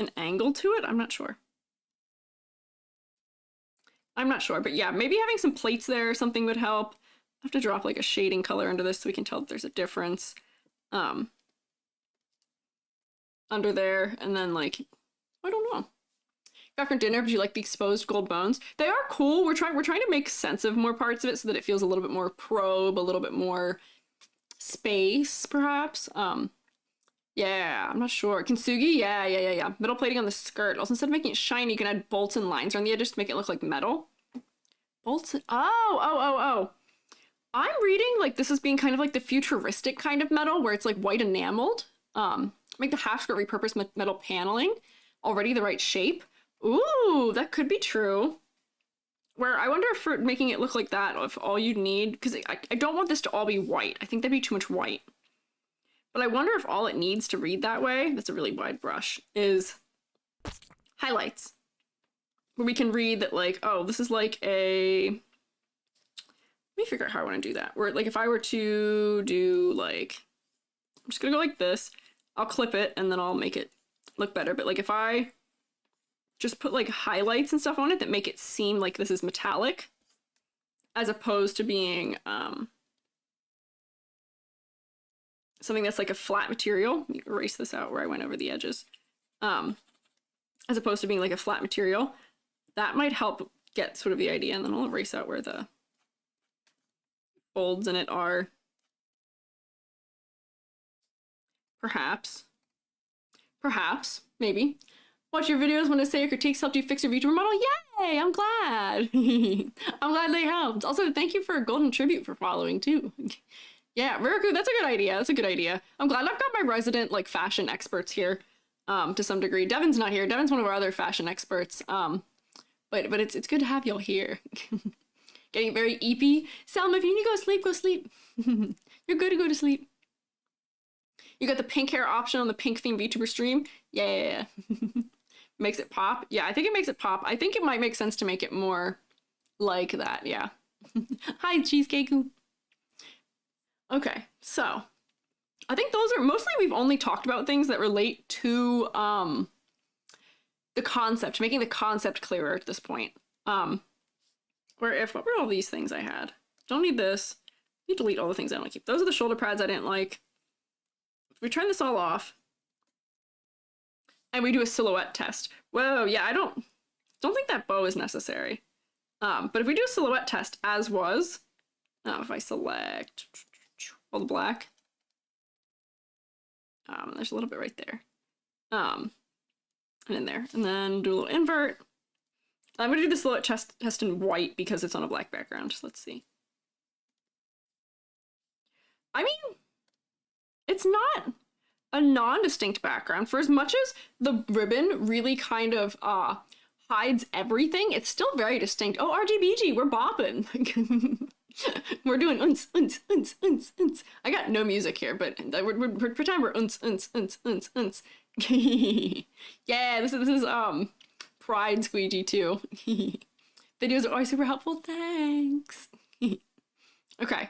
an angle to it. I'm not sure, but yeah, maybe having some plates there or something would help. I have to drop like a shading color under this so we can tell that there's a difference under there, and then like, I don't know. Got for dinner, but you like the exposed gold bones. They are cool. We're trying to make sense of more parts of it so that it feels a little bit more probe, a little bit more space, perhaps. Yeah, I'm not sure. Kintsugi? Yeah. Metal plating on the skirt. Also, instead of making it shiny, you can add bolts and lines around the edges to make it look like metal. Bolts and... Oh. I'm reading like this as being kind of like the futuristic kind of metal where it's like white enameled. Make the half skirt repurpose metal paneling. Already the right shape. Ooh, that could be true. Where I wonder if for making it look like that, if all you'd need, because I don't want this to all be white. I think that'd be too much white. But I wonder if all it needs to read that way, that's a really wide brush, is highlights. Where we can read that like, oh, this is like a... Let me figure out how I want to do that. Where like if I were to do like... I'm just gonna go like this. I'll clip it and then I'll make it look better. But like if I just put like highlights and stuff on it that make it seem like this is metallic, as opposed to being something that's like a flat material. Let me erase this out where I went over the edges. As opposed to being like a flat material, that might help get sort of the idea. And then I'll erase out where the folds in it are. Perhaps, maybe. Watch your videos when I say your critiques helped you fix your Vtuber model. Yay! I'm glad. I'm glad they helped. Also, thank you for a golden tribute for following too. Yeah, Miraku, that's a good idea. I'm glad I've got my resident like fashion experts here, to some degree. Devin's not here. Devin's one of our other fashion experts. But it's good to have y'all here. Getting very eepy. Selma, if you need to go to sleep, go sleep. You're good to go to sleep. You got the pink hair option on the pink theme VTuber stream. Yeah. Makes it pop. Yeah, I think it makes it pop. I think it might make sense to make it more like that. Yeah. Hi, Cheesecake. Okay, so I think those are mostly, we've only talked about things that relate to the concept, making the concept clearer at this point. What were all these things I had? Don't need this. You delete all the things I don't keep. Those are the shoulder pads I didn't like. If we turn this all off and we do a silhouette test. Whoa, yeah, I don't think that bow is necessary. But if we do a silhouette test as was, if I select all the black, there's a little bit right there, and in there, and then do a little invert, I'm gonna do the silhouette test in white because it's on a black background. Let's see. I mean, it's not a non-distinct background. For as much as the ribbon really kind of hides everything, it's still very distinct. Oh, RGBG, we're bopping. We're doing unts, unts, unts, unts, unts. I got no music here, but we're pretend we're unts, unts, unts, unts, unts. Yeah, this is Pride Squiiji too. Videos are always super helpful. Thanks. Okay,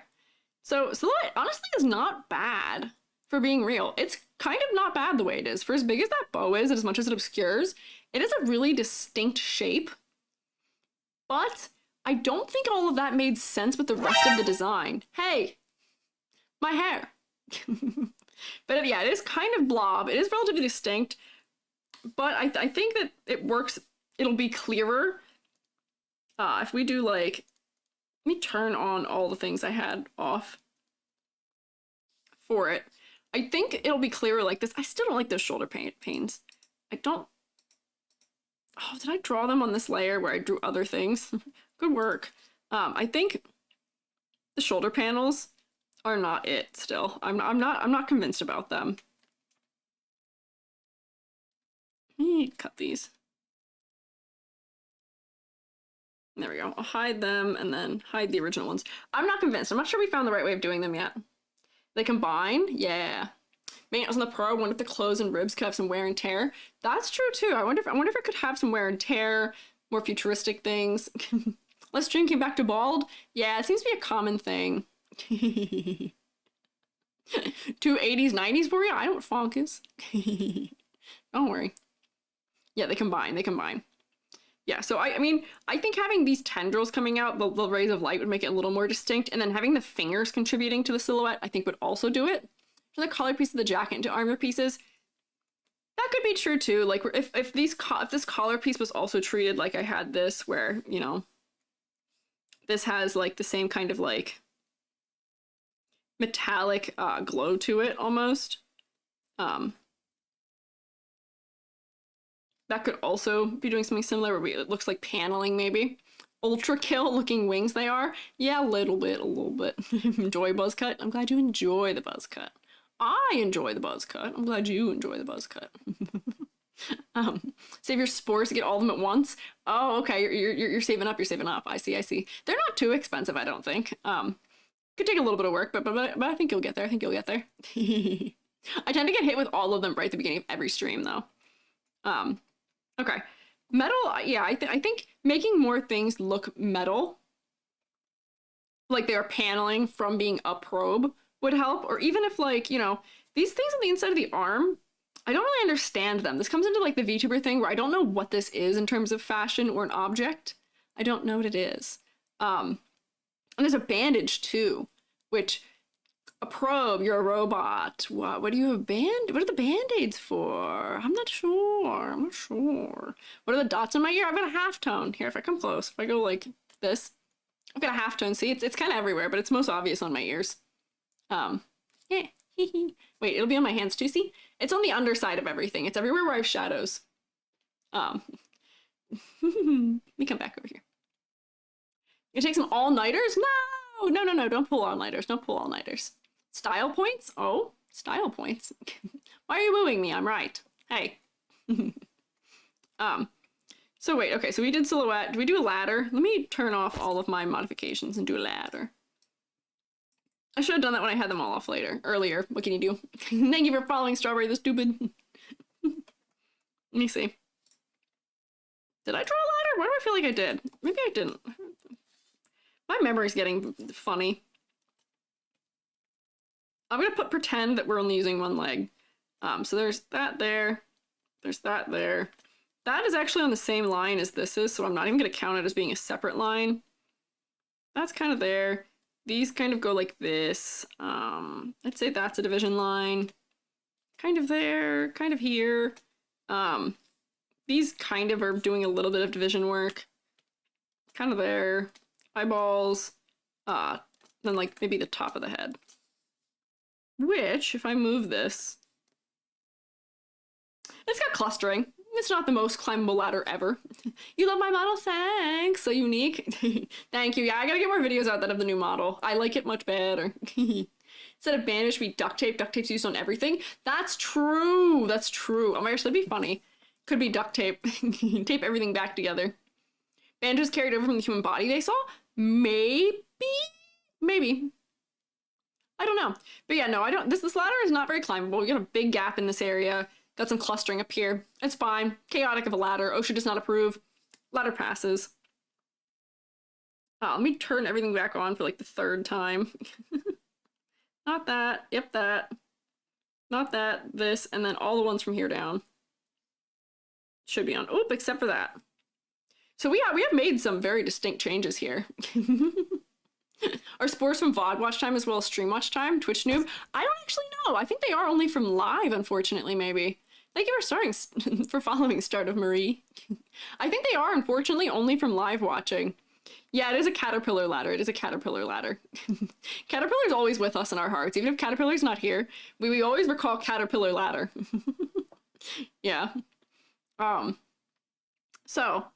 so silhouette honestly is not bad for being real. It's kind of not bad the way it is. For as big as that bow is, and as much as it obscures, it is a really distinct shape. But I don't think all of that made sense with the rest of the design. Hey, my hair. But yeah, it is kind of blob. It is relatively distinct, but I think that it works. It'll be clearer if we do like, let me turn on all the things I had off for it. I think it'll be clearer like this. I still don't like those shoulder panes. I don't. Oh, did I draw them on this layer where I drew other things? Good work. I think the shoulder panels are not it still. I'm not convinced about them. Let me cut these. There we go. I'll hide them and then hide the original ones. I'm not convinced. I'm not sure we found the right way of doing them yet. They combine? Yeah. Man, it was on the Pro. I wonder if the clothes and ribs could have some wear and tear. That's true too. I wonder if it could have some wear and tear, more futuristic things. Less drinking back to bald? Yeah, it seems to be a common thing. Two 80s, 90s for you? I know what funk is. Don't worry. Yeah, they combine. Yeah, so I mean, I think having these tendrils coming out, the rays of light would make it a little more distinct, and then having the fingers contributing to the silhouette, I think would also do it. For the collar piece of the jacket into armor pieces, that could be true too. Like if this collar piece was also treated like I had this, where, you know, this has like the same kind of like metallic glow to it almost. That could also be doing something similar where it looks like paneling maybe. Ultra kill looking wings they are. Yeah, a little bit. Enjoy buzz cut. I'm glad you enjoy the buzz cut. I enjoy the buzz cut. I'm glad you enjoy the buzz cut. Save your spores to get all of them at once. Oh, okay. You're saving up. You're saving up. I see. They're not too expensive, I don't think. Could take a little bit of work, but I think you'll get there. I tend to get hit with all of them right at the beginning of every stream, though. Okay. Metal. Yeah, I think making more things look metal, like they are paneling from being a probe, would help. Or even if, like, you know, these things on the inside of the arm, I don't really understand them. This comes into like the VTuber thing where I don't know what this is in terms of fashion or an object. I don't know what it is. And there's a bandage too, which a probe, you're a robot. What do you have what are the band-aids for? I'm not sure. What are the dots in my ear? I've got a halftone. Here, if I come close, if I go like this, I've got a halftone. See, it's kind of everywhere, but it's most obvious on my ears. Yeah. Wait, it'll be on my hands too, see? It's on the underside of everything. It's everywhere where I have shadows. Let me come back over here. You take some all-nighters? No, don't pull all-nighters. Style points? Oh, style points. Why are you wooing me? I'm right. Hey. So wait, okay, so we did silhouette. Do we do a ladder? Let me turn off all of my modifications and do a ladder. I should have done that when I had them all off earlier. What can you do? Thank you for following Strawberry the Stupid. Let me see. Did I draw a ladder? Why do I feel like I did? Maybe I didn't. My memory's getting funny. I'm gonna pretend that we're only using one leg. So there's that there. There's that there. That is actually on the same line as this is, so I'm not even gonna count it as being a separate line. That's kind of there. These kind of go like this. I'd say that's a division line. Kind of there, kind of here. These kind of are doing a little bit of division work. Kind of there. Eyeballs. Then like maybe the top of the head. Which, if I move this, it's got clustering. It's not the most climbable ladder ever. You love my model? Thanks. So unique. Thank you. Yeah, I gotta get more videos out that of the new model. I like it much better. Instead of bandage, be duct tape. Duct tape's used on everything. That's true. That's true. Oh my gosh, that'd be funny. Could be duct tape. Tape everything back together. Bandages carried over from the human body they saw? Maybe? Maybe. I don't know. But yeah, no, I don't. This ladder is not very climbable. We got a big gap in this area. Got some clustering up here. It's fine. Chaotic of a ladder. OSHA does not approve. Ladder passes. Let me turn everything back on for like the third time. Not that. Yep, that. Not that. This. And then all the ones from here down. Should be on. Oop, except for that. So we have made some very distinct changes here. Are spores from VOD watch time as well as stream watch time? Twitch noob? I don't actually know. I think they are only from live, unfortunately, maybe. Thank you for following Start of Marie. I think they are, unfortunately, only from live watching. Yeah, it is a caterpillar ladder. It is a caterpillar ladder. Caterpillar's always with us in our hearts. Even if Caterpillar's not here, we always recall Caterpillar ladder. Yeah. So,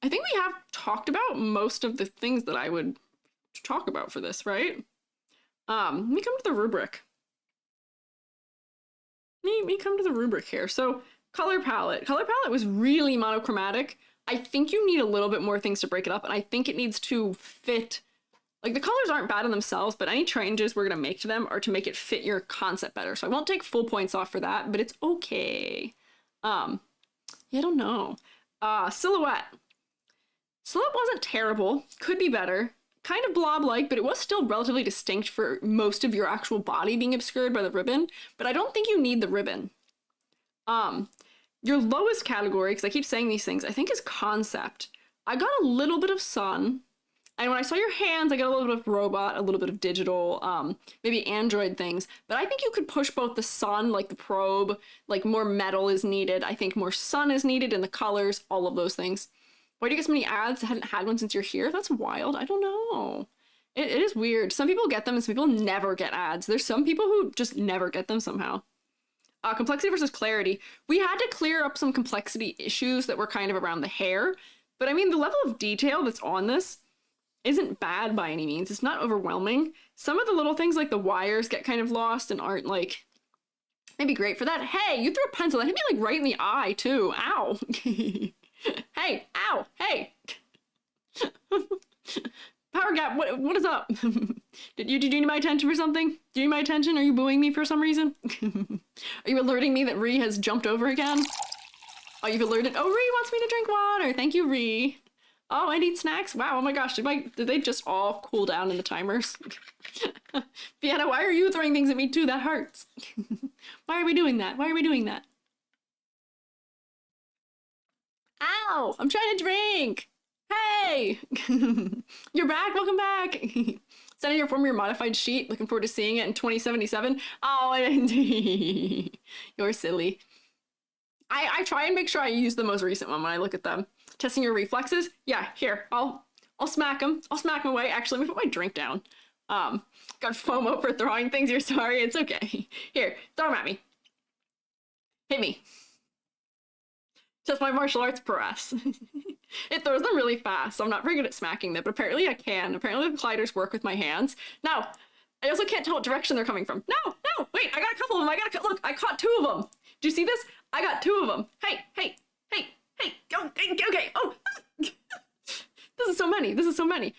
I think we have talked about most of the things that I would talk about for this, right? Let me come to the rubric. Let me come to the rubric here. So, color palette. Color palette was really monochromatic. I think you need a little bit more things to break it up, and I think it needs to fit. Like, the colors aren't bad in themselves, but any changes we're going to make to them are to make it fit your concept better. So I won't take full points off for that, but it's okay. Yeah, I don't know. Silhouette. Silhouette wasn't terrible. Could be better. Kind of blob-like, but it was still relatively distinct for most of your actual body being obscured by the ribbon, but I don't think you need the ribbon. Your lowest category, because I keep saying these things, I think is concept. I got a little bit of sun, and when I saw your hands, I got a little bit of robot, a little bit of digital, maybe android things, but I think you could push both the sun, like the probe, like more metal is needed, I think more sun is needed in the colors, all of those things. Why do you get so many ads? I hadn't had one since you're here? That's wild. I don't know. It is weird. Some people get them and some people never get ads. There's some people who just never get them somehow. Complexity versus clarity. We had to clear up some complexity issues that were kind of around the hair, but I mean, the level of detail that's on this isn't bad by any means. It's not overwhelming. Some of the little things like the wires get kind of lost and aren't like, maybe great for that. Hey, you threw a pencil. That hit me like right in the eye too. Ow. Hey, ow, hey. Power gap, what is up? Did you need my attention for something? Do you need my attention? Are you booing me for some reason? Are you alerting me that Ree has jumped over again? Oh, you've alerted. Oh, Ree wants me to drink water. Thank you, Ree. Oh, I need snacks. Wow, oh my gosh, did they just all cool down in the timers? Vienna, why are you throwing things at me too? That hurts. Why are we doing that? Why are we doing that? Ow, I'm trying to drink. Hey, you're back. Welcome back. Sending your form your modified sheet. Looking forward to seeing it in 2077. Oh, you're silly. I try and make sure I use the most recent one when I look at them. Testing your reflexes. Yeah, here. I'll smack them. I'll smack them away. Actually, let me put my drink down. Got FOMO for throwing things. You're sorry. It's okay. Here, throw them at me. Hit me. Just my martial arts prowess. It throws them really fast, so I'm not very good at smacking them, but apparently I can. Apparently the gliders work with my hands. Now, I also can't tell what direction they're coming from. No, wait, I got a couple of them. Look, I caught 2 of them. Do you see this? I got 2 of them. Hey, go, okay, oh. This is so many,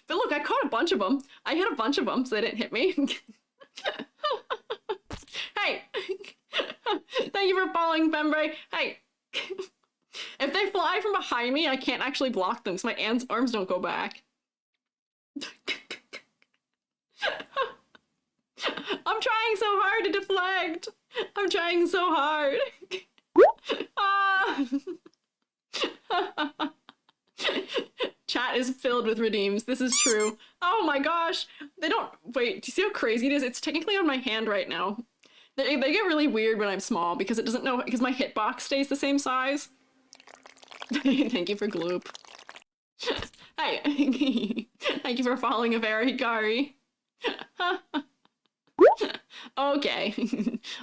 But look, I caught a bunch of them. I hit a bunch of them, so they didn't hit me. Hey, thank you for following, Fembre. Hey. If they fly from behind me, I can't actually block them, so my arms don't go back. I'm trying so hard to deflect. I'm trying so hard. Chat is filled with redeems. This is true. Oh my gosh. They don't... Wait, do you see how crazy it is? It's technically on my hand right now. They get really weird when I'm small because it doesn't know... Because my hitbox stays the same size. Thank you for Gloop. Hey. Thank you for following Avera Hikari. Okay.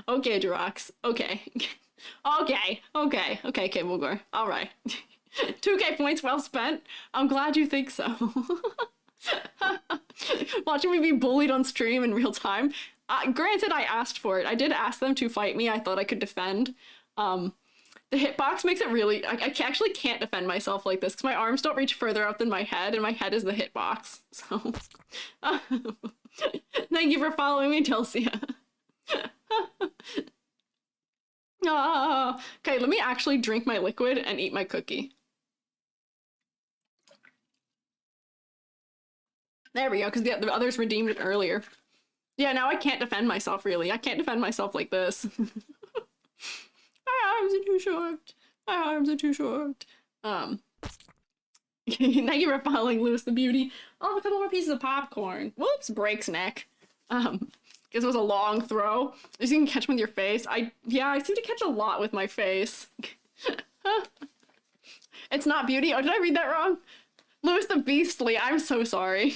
Okay, Drox. Okay. Okay, Cable Gore. All right. 2K points well spent. I'm glad you think so. Watching me be bullied on stream in real time. Granted, I asked for it. I did ask them to fight me. I thought I could defend. The hitbox makes it really... I actually can't defend myself like this because my arms don't reach further up than my head, and my head is the hitbox. So... Thank you for following me, Telsia. Okay, let me actually drink my liquid and eat my cookie. There we go, because the others redeemed it earlier. Yeah, now I can't defend myself, really. I can't defend myself like this. My arms are too short. My arms are too short. Thank you for following Lewis the Beauty. I'll have a couple more pieces of popcorn. Whoops, breaks neck. Because it was a long throw. You can catch them with your face. Yeah, I seem to catch a lot with my face. It's not Beauty. Oh, did I read that wrong? Lewis the Beastly, I'm so sorry.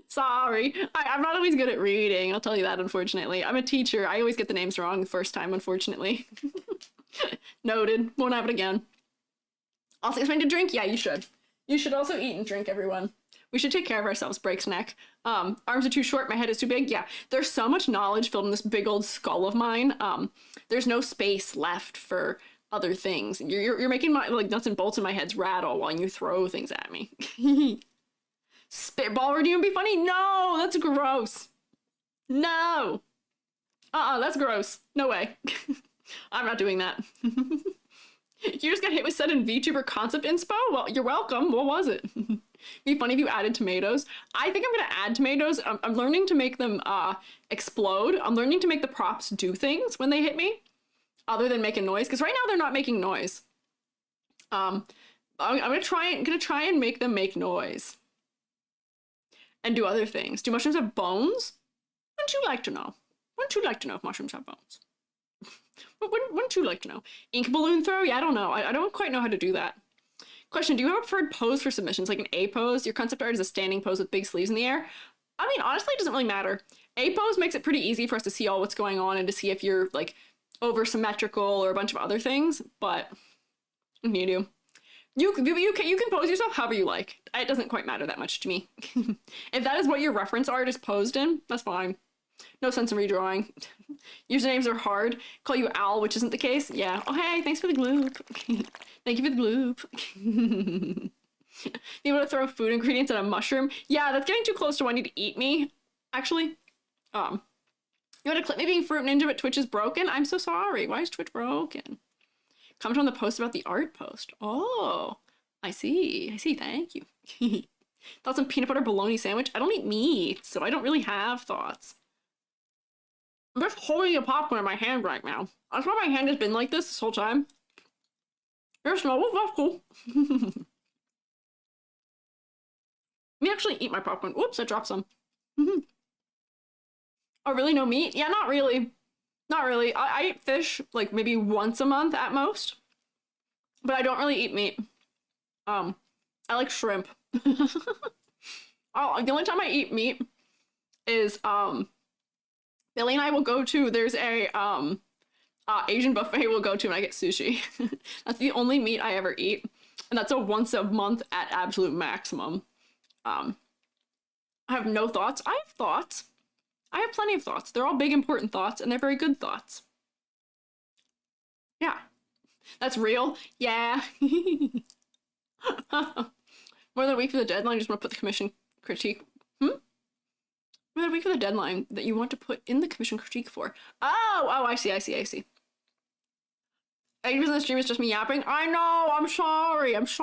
Sorry. I'm not always good at reading, I'll tell you that, unfortunately. I'm a teacher. I always get the names wrong the first time, unfortunately. Noted. Won't have it again. Also expect to drink? Yeah, you should. You should also eat and drink, everyone. We should take care of ourselves, breaks neck. Arms are too short, my head is too big. Yeah, there's so much knowledge filled in this big old skull of mine. There's no space left for other things. You're making my like nuts and bolts in my heads rattle while you throw things at me. Spitball redeem would be funny? No, that's gross. No. That's gross. No way. I'm not doing that. You just got hit with sudden VTuber concept inspo? Well, you're welcome. What was it? Be funny if you added tomatoes. I think I'm gonna add tomatoes. I'm learning to make them explode. I'm learning to make the props do things when they hit me, other than making noise. Because right now they're not making noise. I'm gonna try and make them make noise. And do other things. Do mushrooms have bones? Wouldn't you like to know? Wouldn't you like to know if mushrooms have bones? Wouldn't you like to know? Ink balloon throw? Yeah, I don't know. I don't quite know how to do that. Question, do you have a preferred pose for submissions? Like an A pose? Your concept art is a standing pose with big sleeves in the air? I mean, honestly, it doesn't really matter. A pose makes it pretty easy for us to see all what's going on and to see if you're, like, over symmetrical or a bunch of other things, but you do. You can pose yourself however you like. It doesn't quite matter that much to me. If that is what your reference art is posed in, that's fine. No sense in redrawing. Usernames are hard. Call you Al, which isn't the case. Yeah. Oh, hey, thanks for the gloop. Thank you for the gloop. Be able to throw food ingredients at a mushroom. Yeah, that's getting too close to wanting to eat me, actually. You want to clip me being Fruit Ninja, but Twitch is broken? I'm so sorry. Why is Twitch broken? Comment on the post about the art post. Oh, I see. Thank you. Thoughts on peanut butter bologna sandwich? I don't eat meat, so I don't really have thoughts. I'm just holding a popcorn in my hand right now. That's why my hand has been like this whole time. There's no, that's cool. Let me actually eat my popcorn. Whoops, I dropped some. Oh, really? No meat? Yeah, not really. Not really. I eat fish like maybe once a month at most, but I don't really eat meat. I like shrimp. Oh, the only time I eat meat is Billy and I will go to, there's a Asian buffet we'll go to and I get sushi. That's the only meat I ever eat, and that's a once a month at absolute maximum. I have no thoughts. I have thoughts. I have plenty of thoughts. They're all big, important thoughts, and they're very good thoughts. Yeah. That's real? Yeah. More than a week for the deadline, just want to put the commission critique. More than a week for the deadline that you want to put in the commission critique for. Oh, I see. 80% of the stream is just me yapping. I know, I'm sorry. If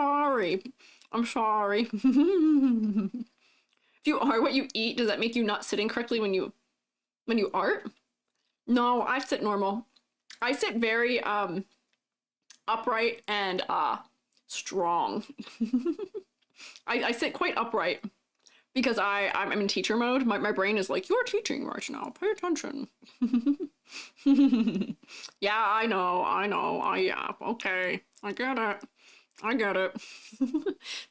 you are what you eat, does that make you not sitting correctly when you art? No, I sit normal. I sit very upright and strong. I sit quite upright because I'm in teacher mode. My brain is like, you're teaching right now, pay attention. Yeah, I know. Yeah, okay, I get it.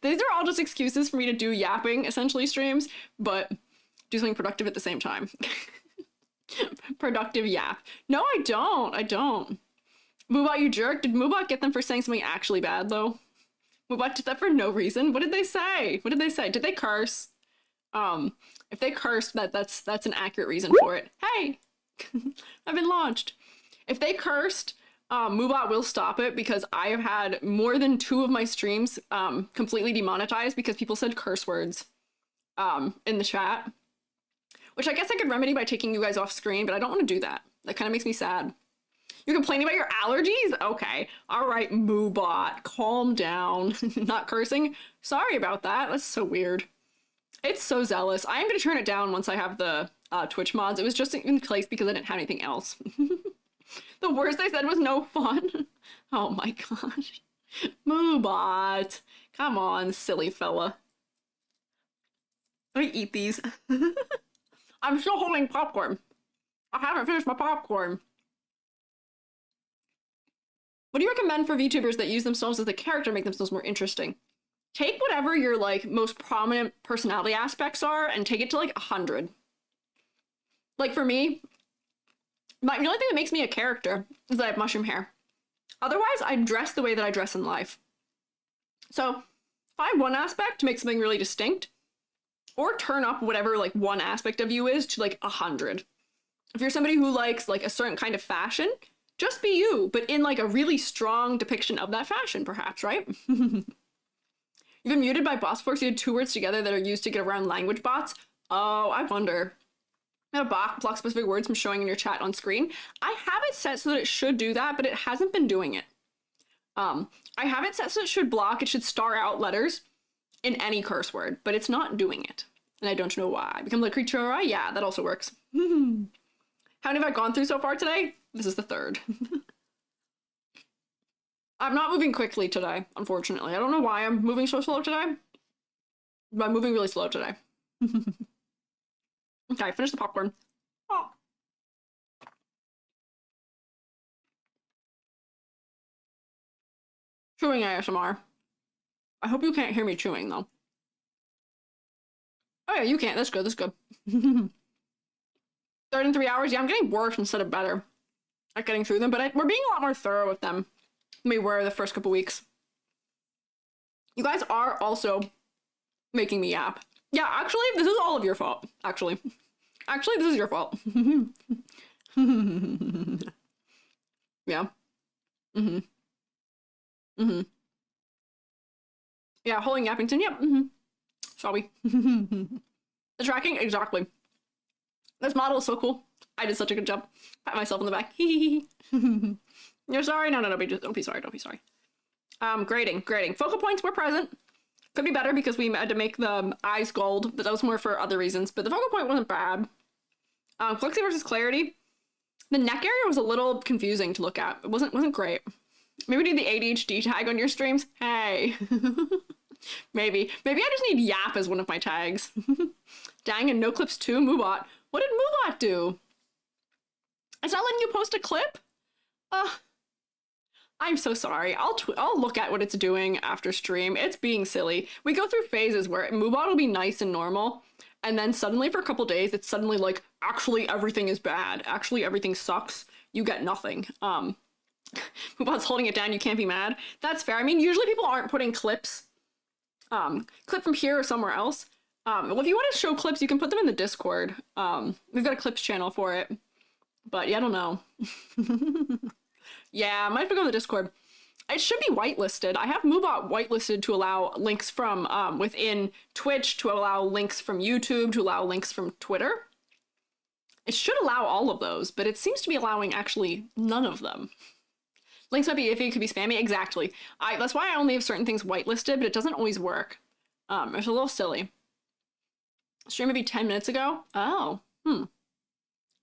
These are all just excuses for me to do yapping, essentially, streams, but do something productive at the same time. Productive yap. No, I don't. I don't. Moobot, you jerk. Did Moobot get them for saying something actually bad, though? Moobot did that for no reason. What did they say? What did they say? Did they curse? If they cursed, that's an accurate reason for it. Hey! I've been launched. If they cursed, Moobot will stop it because I have had more than 2 of my streams completely demonetized because people said curse words in the chat. Which I guess I could remedy by taking you guys off screen, but I don't want to do that. That kind of makes me sad. You're complaining about your allergies? Okay. All right, Moobot, calm down. Not cursing? Sorry about that. That's so weird. It's so zealous. I am going to turn it down once I have the Twitch mods. It was just in place because I didn't have anything else. The worst I said was no fun. Oh my gosh. Moobot. Come on, silly fella. Let me eat these. I'm still holding popcorn. I haven't finished my popcorn. What do you recommend for VTubers that use themselves as a character to make themselves more interesting? Take whatever your like most prominent personality aspects are and take it to like 100. Like for me, the only thing that makes me a character is that I have mushroom hair. Otherwise, I dress the way that I dress in life. So find one aspect to make something really distinct, or turn up whatever like one aspect of you is to like 100. If you're somebody who likes like a certain kind of fashion, just be you, but in like a really strong depiction of that fashion, perhaps, right? You've been muted by boss forks. You had 2 words together that are used to get around language bots. Oh, I wonder. Now block specific words from showing in your chat on screen. I have it set so that it should do that, but it hasn't been doing it. I have it set so it should block. It should star out letters in any curse word, but it's not doing it. And I don't know why. Become the creature. Yeah, that also works. How many have I gone through so far today? This is the 3rd. I'm not moving quickly today, unfortunately. I don't know why I'm moving so slow today, but I'm moving really slow today. Okay, finish the popcorn. Oh. Chewing ASMR. I hope you can't hear me chewing, though. Oh yeah, you can't. That's good, that's good. 3rd in 3 hours? Yeah, I'm getting worse instead of better at getting through them, but we're being a lot more thorough with them than we were the first couple weeks. You guys are also making me yap. Yeah, actually, this is all of your fault, actually. Actually, this is your fault. Yeah. Yeah, holding Yappington, yep. Shall we? The tracking, exactly. This model is so cool. I did such a good job. Pat myself on the back. You're sorry? No, don't be sorry, don't be sorry. Grading. Focal points were present. Could be better because we had to make the eyes gold, but that was more for other reasons. But the focal point wasn't bad. Flexi versus clarity. The neck area was a little confusing to look at. It wasn't great. Maybe do the ADHD tag on your streams. Hey. Maybe I just need yap as one of my tags. Dang, and no clips too. Moobot. What did Moobot do? It's not letting you post a clip? I'm so sorry. I'll look at what it's doing after stream. It's being silly. We go through phases where Moobot will be nice and normal, and then suddenly for a couple days, it's suddenly like, actually everything is bad. Actually everything sucks. You get nothing. Moobot's holding it down. You can't be mad. That's fair. I mean, usually people aren't putting clips. Clip from here or somewhere else. Well, if you want to show clips, you can put them in the Discord. We've got a clips channel for it. But yeah, I don't know. Yeah, I might have to go to the Discord. It should be whitelisted. I have Moobot whitelisted to allow links from within Twitch, to allow links from YouTube, to allow links from Twitter. It should allow all of those, but it seems to be allowing actually none of them. Links might be iffy, it could be spammy, exactly. That's why I only have certain things whitelisted, but it doesn't always work. It's a little silly. Stream maybe 10 minutes ago? Oh,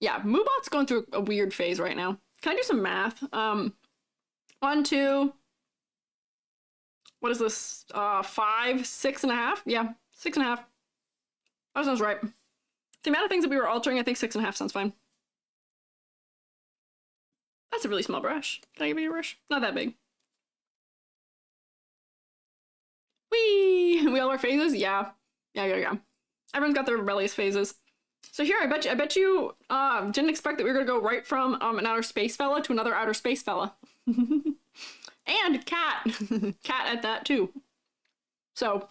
Yeah, Moobot's going through a weird phase right now. Can I do some math? 1, 2, what is this? 5, 6.5? Yeah, 6.5. That sounds right. The amount of things that we were altering, I think 6.5 sounds fine. That's a really small brush. Can I give you a brush? Not that big. Whee! We all wear phases? Yeah. Yeah. Everyone's got their rebellious phases. So here, I bet you didn't expect that we were gonna go right from an outer space fella to another outer space fella. And cat. Cat at that too. So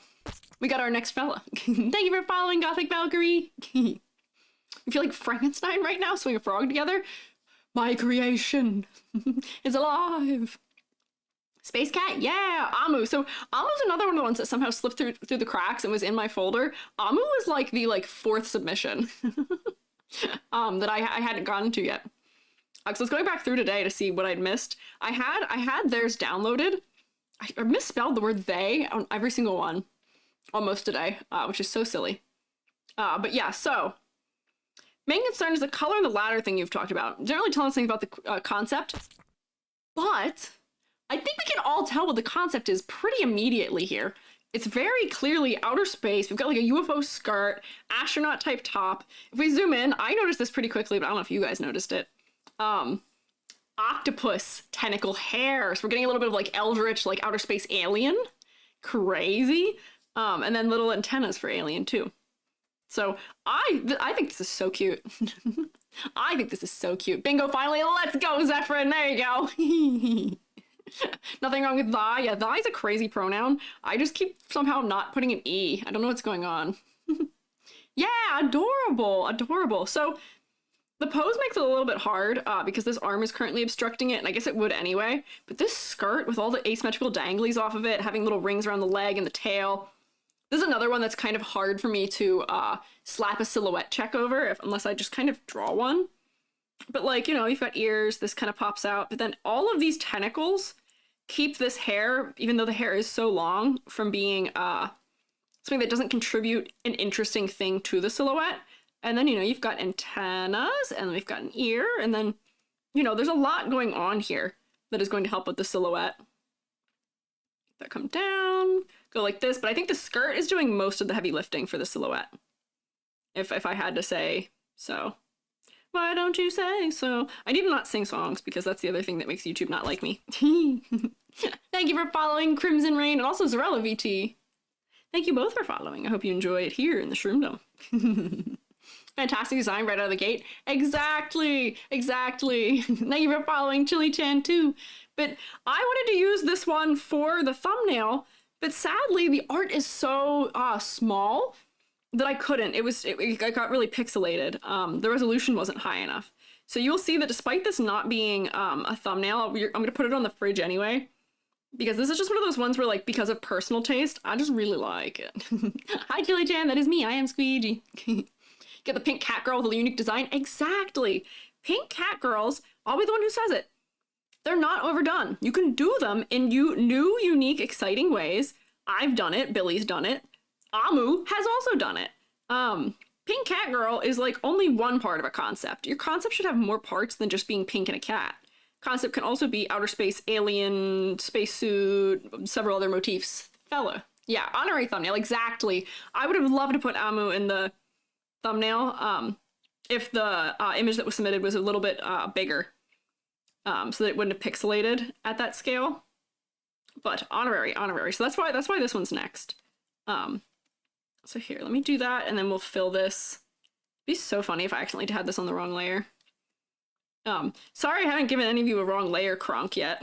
we got our next fella. Thank you for following Gothic Valkyrie. You feel like Frankenstein right now, swing a frog together? My creation is alive. Space Cat, yeah, Amu. So Amu's another one of the ones that somehow slipped through the cracks and was in my folder. Amu was like the fourth submission that I hadn't gotten to yet. So I was going back through today to see what I'd missed. I had theirs downloaded. I misspelled the word they on every single one almost today, which is so silly. But yeah, so main concern is the color and the ladder thing you've talked about. Didn't really tell us anything about the concept, but I think we can all tell what the concept is pretty immediately here. It's very clearly outer space. We've got like a UFO skirt, astronaut type top. If we zoom in, I noticed this pretty quickly, but I don't know if you guys noticed it. Octopus tentacle hair. So we're getting a little bit of like eldritch, like outer space alien. Crazy. And then little antennas for alien too. So I think this is so cute. I think this is so cute. Bingo, finally, let's go, Zephyrin. There you go. Nothing wrong with thy. Yeah, thy is a crazy pronoun. I just keep somehow not putting an E. I don't know what's going on. Yeah, adorable, adorable. So the pose makes it a little bit hard because this arm is currently obstructing it, and I guess it would anyway. But this skirt with all the asymmetrical danglies off of it, having little rings around the leg and the tail, this is another one that's kind of hard for me to slap a silhouette check over unless I just kind of draw one. But like, you know, you've got ears, this kind of pops out, but then all of these tentacles keep this hair, even though the hair is so long, from being something that doesn't contribute an interesting thing to the silhouette. And then, you know, you've got antennas, and we've got an ear, and then, you know, there's a lot going on here that is going to help with the silhouette. That come down, go like this, but I think the skirt is doing most of the heavy lifting for the silhouette. If I had to say so. Why don't you say so? I need to not sing songs because that's the other thing that makes YouTube not like me. Thank you for following Crimson Rain and also Zarella VT. Thank you both for following. I hope you enjoy it here in the Shroom Dome. Fantastic design right out of the gate. Exactly, exactly. Thank you for following Chili Chan too. But I wanted to use this one for the thumbnail, but sadly the art is so small that I couldn't. It got really pixelated. The resolution wasn't high enough. So you'll see that despite this not being a thumbnail, I'm gonna put it on the fridge anyway, because this is just one of those ones where, like, because of personal taste, I just really like it. Hi Chili Chan, that is me, I am Squiiji. Get the pink cat girl with a unique design. Exactly. Pink cat girls, I'll be the one who says it. They're not overdone. You can do them in new, unique, exciting ways. I've done it, Billy's done it. Amu has also done it. Pink cat girl is like only one part of a concept. Your concept should have more parts than just being pink and a cat. Concept can also be outer space, alien, spacesuit, several other motifs. Fella. Yeah, honorary thumbnail, exactly. I would have loved to put Amu in the thumbnail if the image that was submitted was a little bit bigger, so that it wouldn't have pixelated at that scale. But honorary. So that's why this one's next. So here, let me do that, and then we'll fill this. It'd be so funny if I accidentally had this on the wrong layer. Sorry I haven't given any of you a wrong layer cronk yet.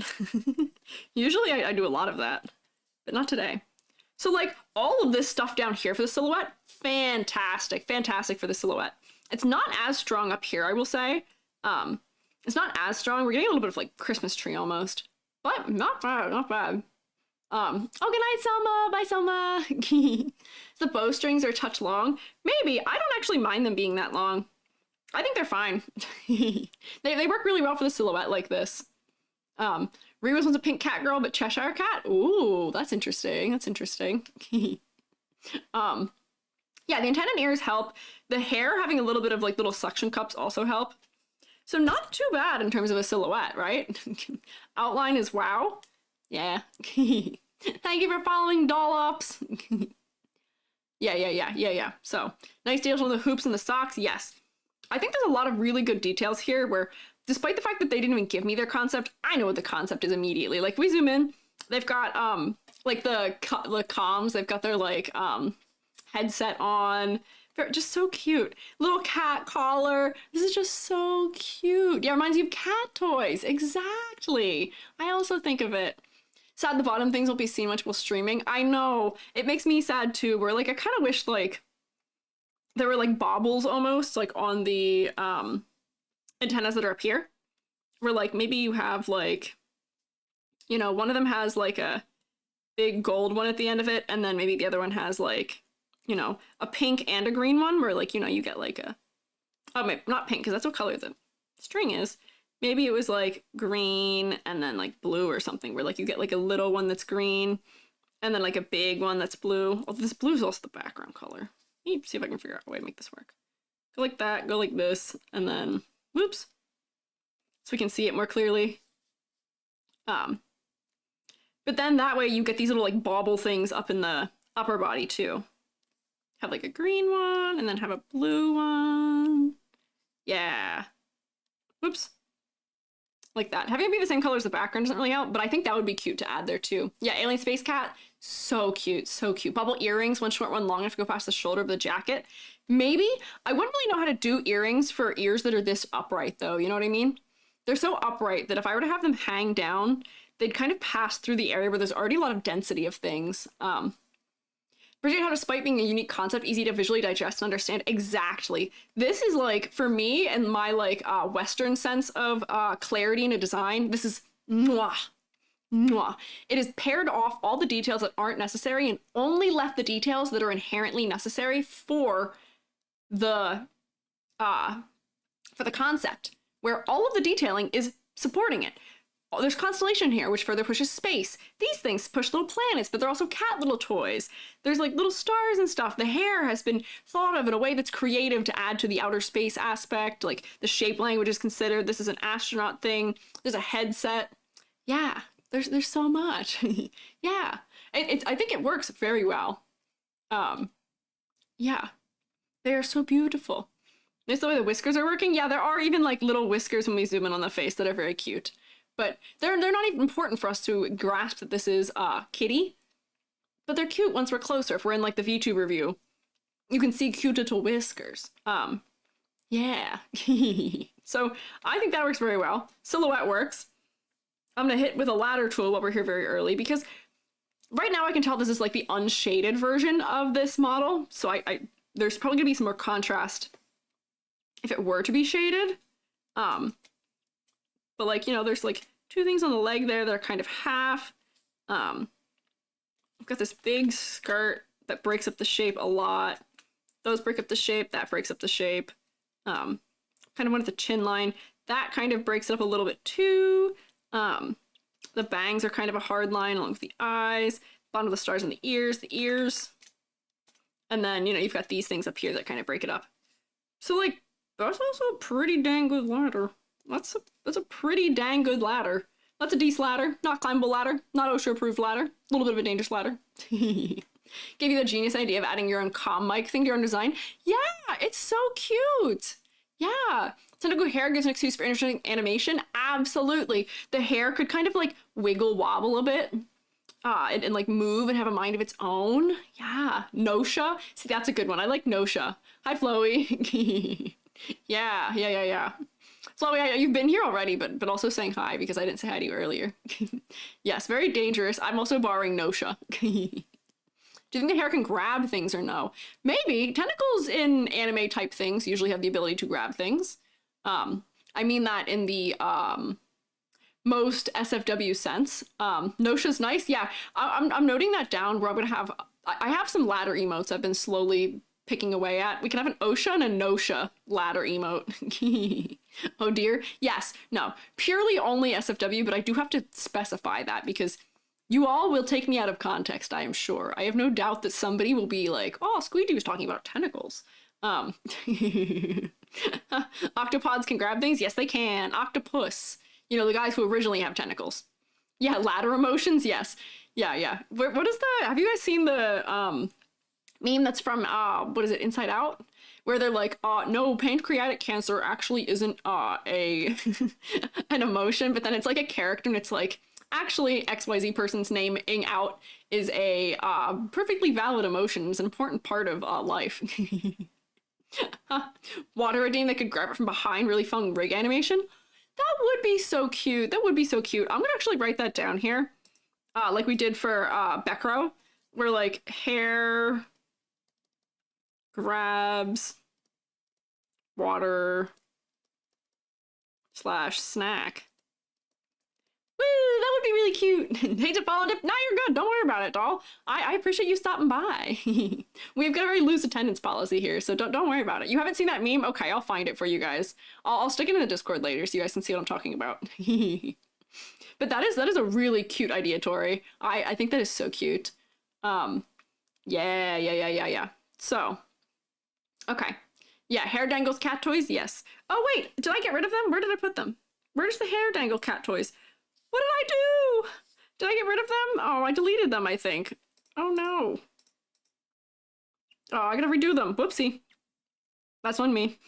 Usually I do a lot of that, but not today. So like all of this stuff down here for the silhouette, fantastic for the silhouette. It's not as strong up here, I will say. It's not as strong. We're getting a little bit of like Christmas tree almost, but not bad, not bad. Oh, good night, Selma. Bye, Selma. The bowstrings are a touch long. Maybe. I don't actually mind them being that long. I think they're fine. They work really well for the silhouette like this. Rewa's one's a pink cat girl, but Cheshire cat? Ooh, that's interesting. That's interesting. Yeah, the antenna and ears help. The hair having a little bit of like little suction cups also help. So not too bad in terms of a silhouette, right? Outline is wow. Yeah. Thank you for following Dollops. Yeah. So, nice details on the hoops and the socks. Yes. I think there's a lot of really good details here where, despite the fact that they didn't even give me their concept, I know what the concept is immediately. Like, we zoom in, they've got, like, the comms, they've got their, like, headset on. Just so cute. Little cat collar. This is just so cute. Yeah, reminds you of cat toys. Exactly. I also think of it. Sad the bottom things won't be seen much while streaming. I know. It makes me sad too, where like I kind of wish like there were like baubles almost like on the antennas that are up here. Where like maybe you have like, you know, one of them has like a big gold one at the end of it, and then maybe the other one has like, you know, a pink and a green one where like, you know, you get like a, oh, maybe not pink because that's what color the string is. Maybe it was like green and then like blue or something where like you get like a little one that's green and then like a big one that's blue. Oh, this blue is also the background color. Let me see if I can figure out a way to make this work. Go like that, go like this, and then, whoops. So we can see it more clearly. But then that way you get these little like bauble things up in the upper body too. Have like a green one and then have a blue one. Yeah. Whoops. Like that. Having it be the same color as the background doesn't really help, but I think that would be cute to add there too. Yeah, alien space cat. So cute, so cute. Bubble earrings, one short, one long, enough to go past the shoulder of the jacket. Maybe, I wouldn't really know how to do earrings for ears that are this upright though, you know what I mean? They're so upright that if I were to have them hang down, they'd kind of pass through the area where there's already a lot of density of things. Appreciate how despite being a unique concept, easy to visually digest and understand. Exactly. This is like, for me and my like Western sense of clarity in a design, this is mwah, mwah. It has paired off all the details that aren't necessary and only left the details that are inherently necessary for the concept, where all of the detailing is supporting it. There's constellation here, which further pushes space. These things push little planets, but they're also cat little toys. There's like little stars and stuff. The hair has been thought of in a way that's creative to add to the outer space aspect. Like the shape language is considered. This is an astronaut thing. There's a headset. Yeah, there's so much. Yeah, I think it works very well. Yeah, they are so beautiful. There's the way the whiskers are working. Yeah, there are even like little whiskers when we zoom in on the face that are very cute. But they're not even important for us to grasp that this is kitty. But they're cute once we're closer. If we're in like the Vtuber view, you can see cute little whiskers. Yeah. So I think that works very well. Silhouette works. I'm gonna hit with a ladder tool while we're here very early because right now I can tell this is like the unshaded version of this model. So I there's probably gonna be some more contrast if it were to be shaded. But like, you know, there's like two things on the leg there that are kind of half. I've got this big skirt that breaks up the shape a lot. Those break up the shape, that breaks up the shape. Kind of one at the chin line. That kind of breaks it up a little bit too. The bangs are kind of a hard line along with the eyes. Bottom of the stars and the ears. And then, you know, you've got these things up here that kind of break it up. So like, that's also a pretty dang good ladder. That's a pretty dang good ladder. That's a decent ladder, not climbable ladder, not OSHA approved ladder, a little bit of a dangerous ladder. Gave you the genius idea of adding your own comm mic thing to your own design. Yeah, it's so cute. Yeah, tentacle hair gives an excuse for interesting animation. Absolutely. The hair could kind of like wiggle wobble a bit and like move and have a mind of its own. Yeah, Nosha. See, that's a good one. I like Nosha. Hi, Floey. Yeah. Chloe, you've been here already, but also saying hi because I didn't say hi to you earlier. Yes, very dangerous. I'm also borrowing Nosha. Do you think the hair can grab things or no? Maybe. Tentacles in anime type things usually have the ability to grab things. I mean that in the most SFW sense. Nosha's nice. Yeah, I'm noting that down where I'm gonna have, I have some ladder emotes I've been slowly picking away at. We can have an OSHA and a Nosha ladder emote. Oh dear. Yes. No. Purely only SFW, but I do have to specify that because you all will take me out of context, I am sure. I have no doubt that somebody will be like, oh, Squiiji was talking about tentacles. Octopods can grab things? Yes, they can. Octopus. You know, the guys who originally have tentacles. Yeah, ladder emotions? Yes. Yeah. What is the... Have you guys seen the... meme that's from what is it, Inside Out, where they're like, no, pancreatic cancer actually isn't an emotion, but then it's like a character and it's like, actually XYZ person's naming out is a perfectly valid emotion. It's an important part of life. Water redeem that could grab it from behind, really fun rig animation. That would be so cute. That would be so cute. I'm gonna actually write that down here. Like we did for Becro, where like hair grabs water / snack. Woo, that would be really cute. Hate to follow dip. Now you're good. Don't worry about it, doll. I appreciate you stopping by. We've got a very loose attendance policy here, so don't worry about it. You haven't seen that meme? Okay, I'll find it for you guys. I'll stick it in the Discord later so you guys can see what I'm talking about. But that is a really cute idea, Tori. I think that is so cute. Yeah. So, okay. Yeah, hair dangles cat toys, yes. Oh wait, did I get rid of them? Where did I put them? Where's the hair dangle cat toys? What did I do? Did I get rid of them? Oh, I deleted them, I think. Oh no. Oh, I gotta redo them. Whoopsie. That's on me.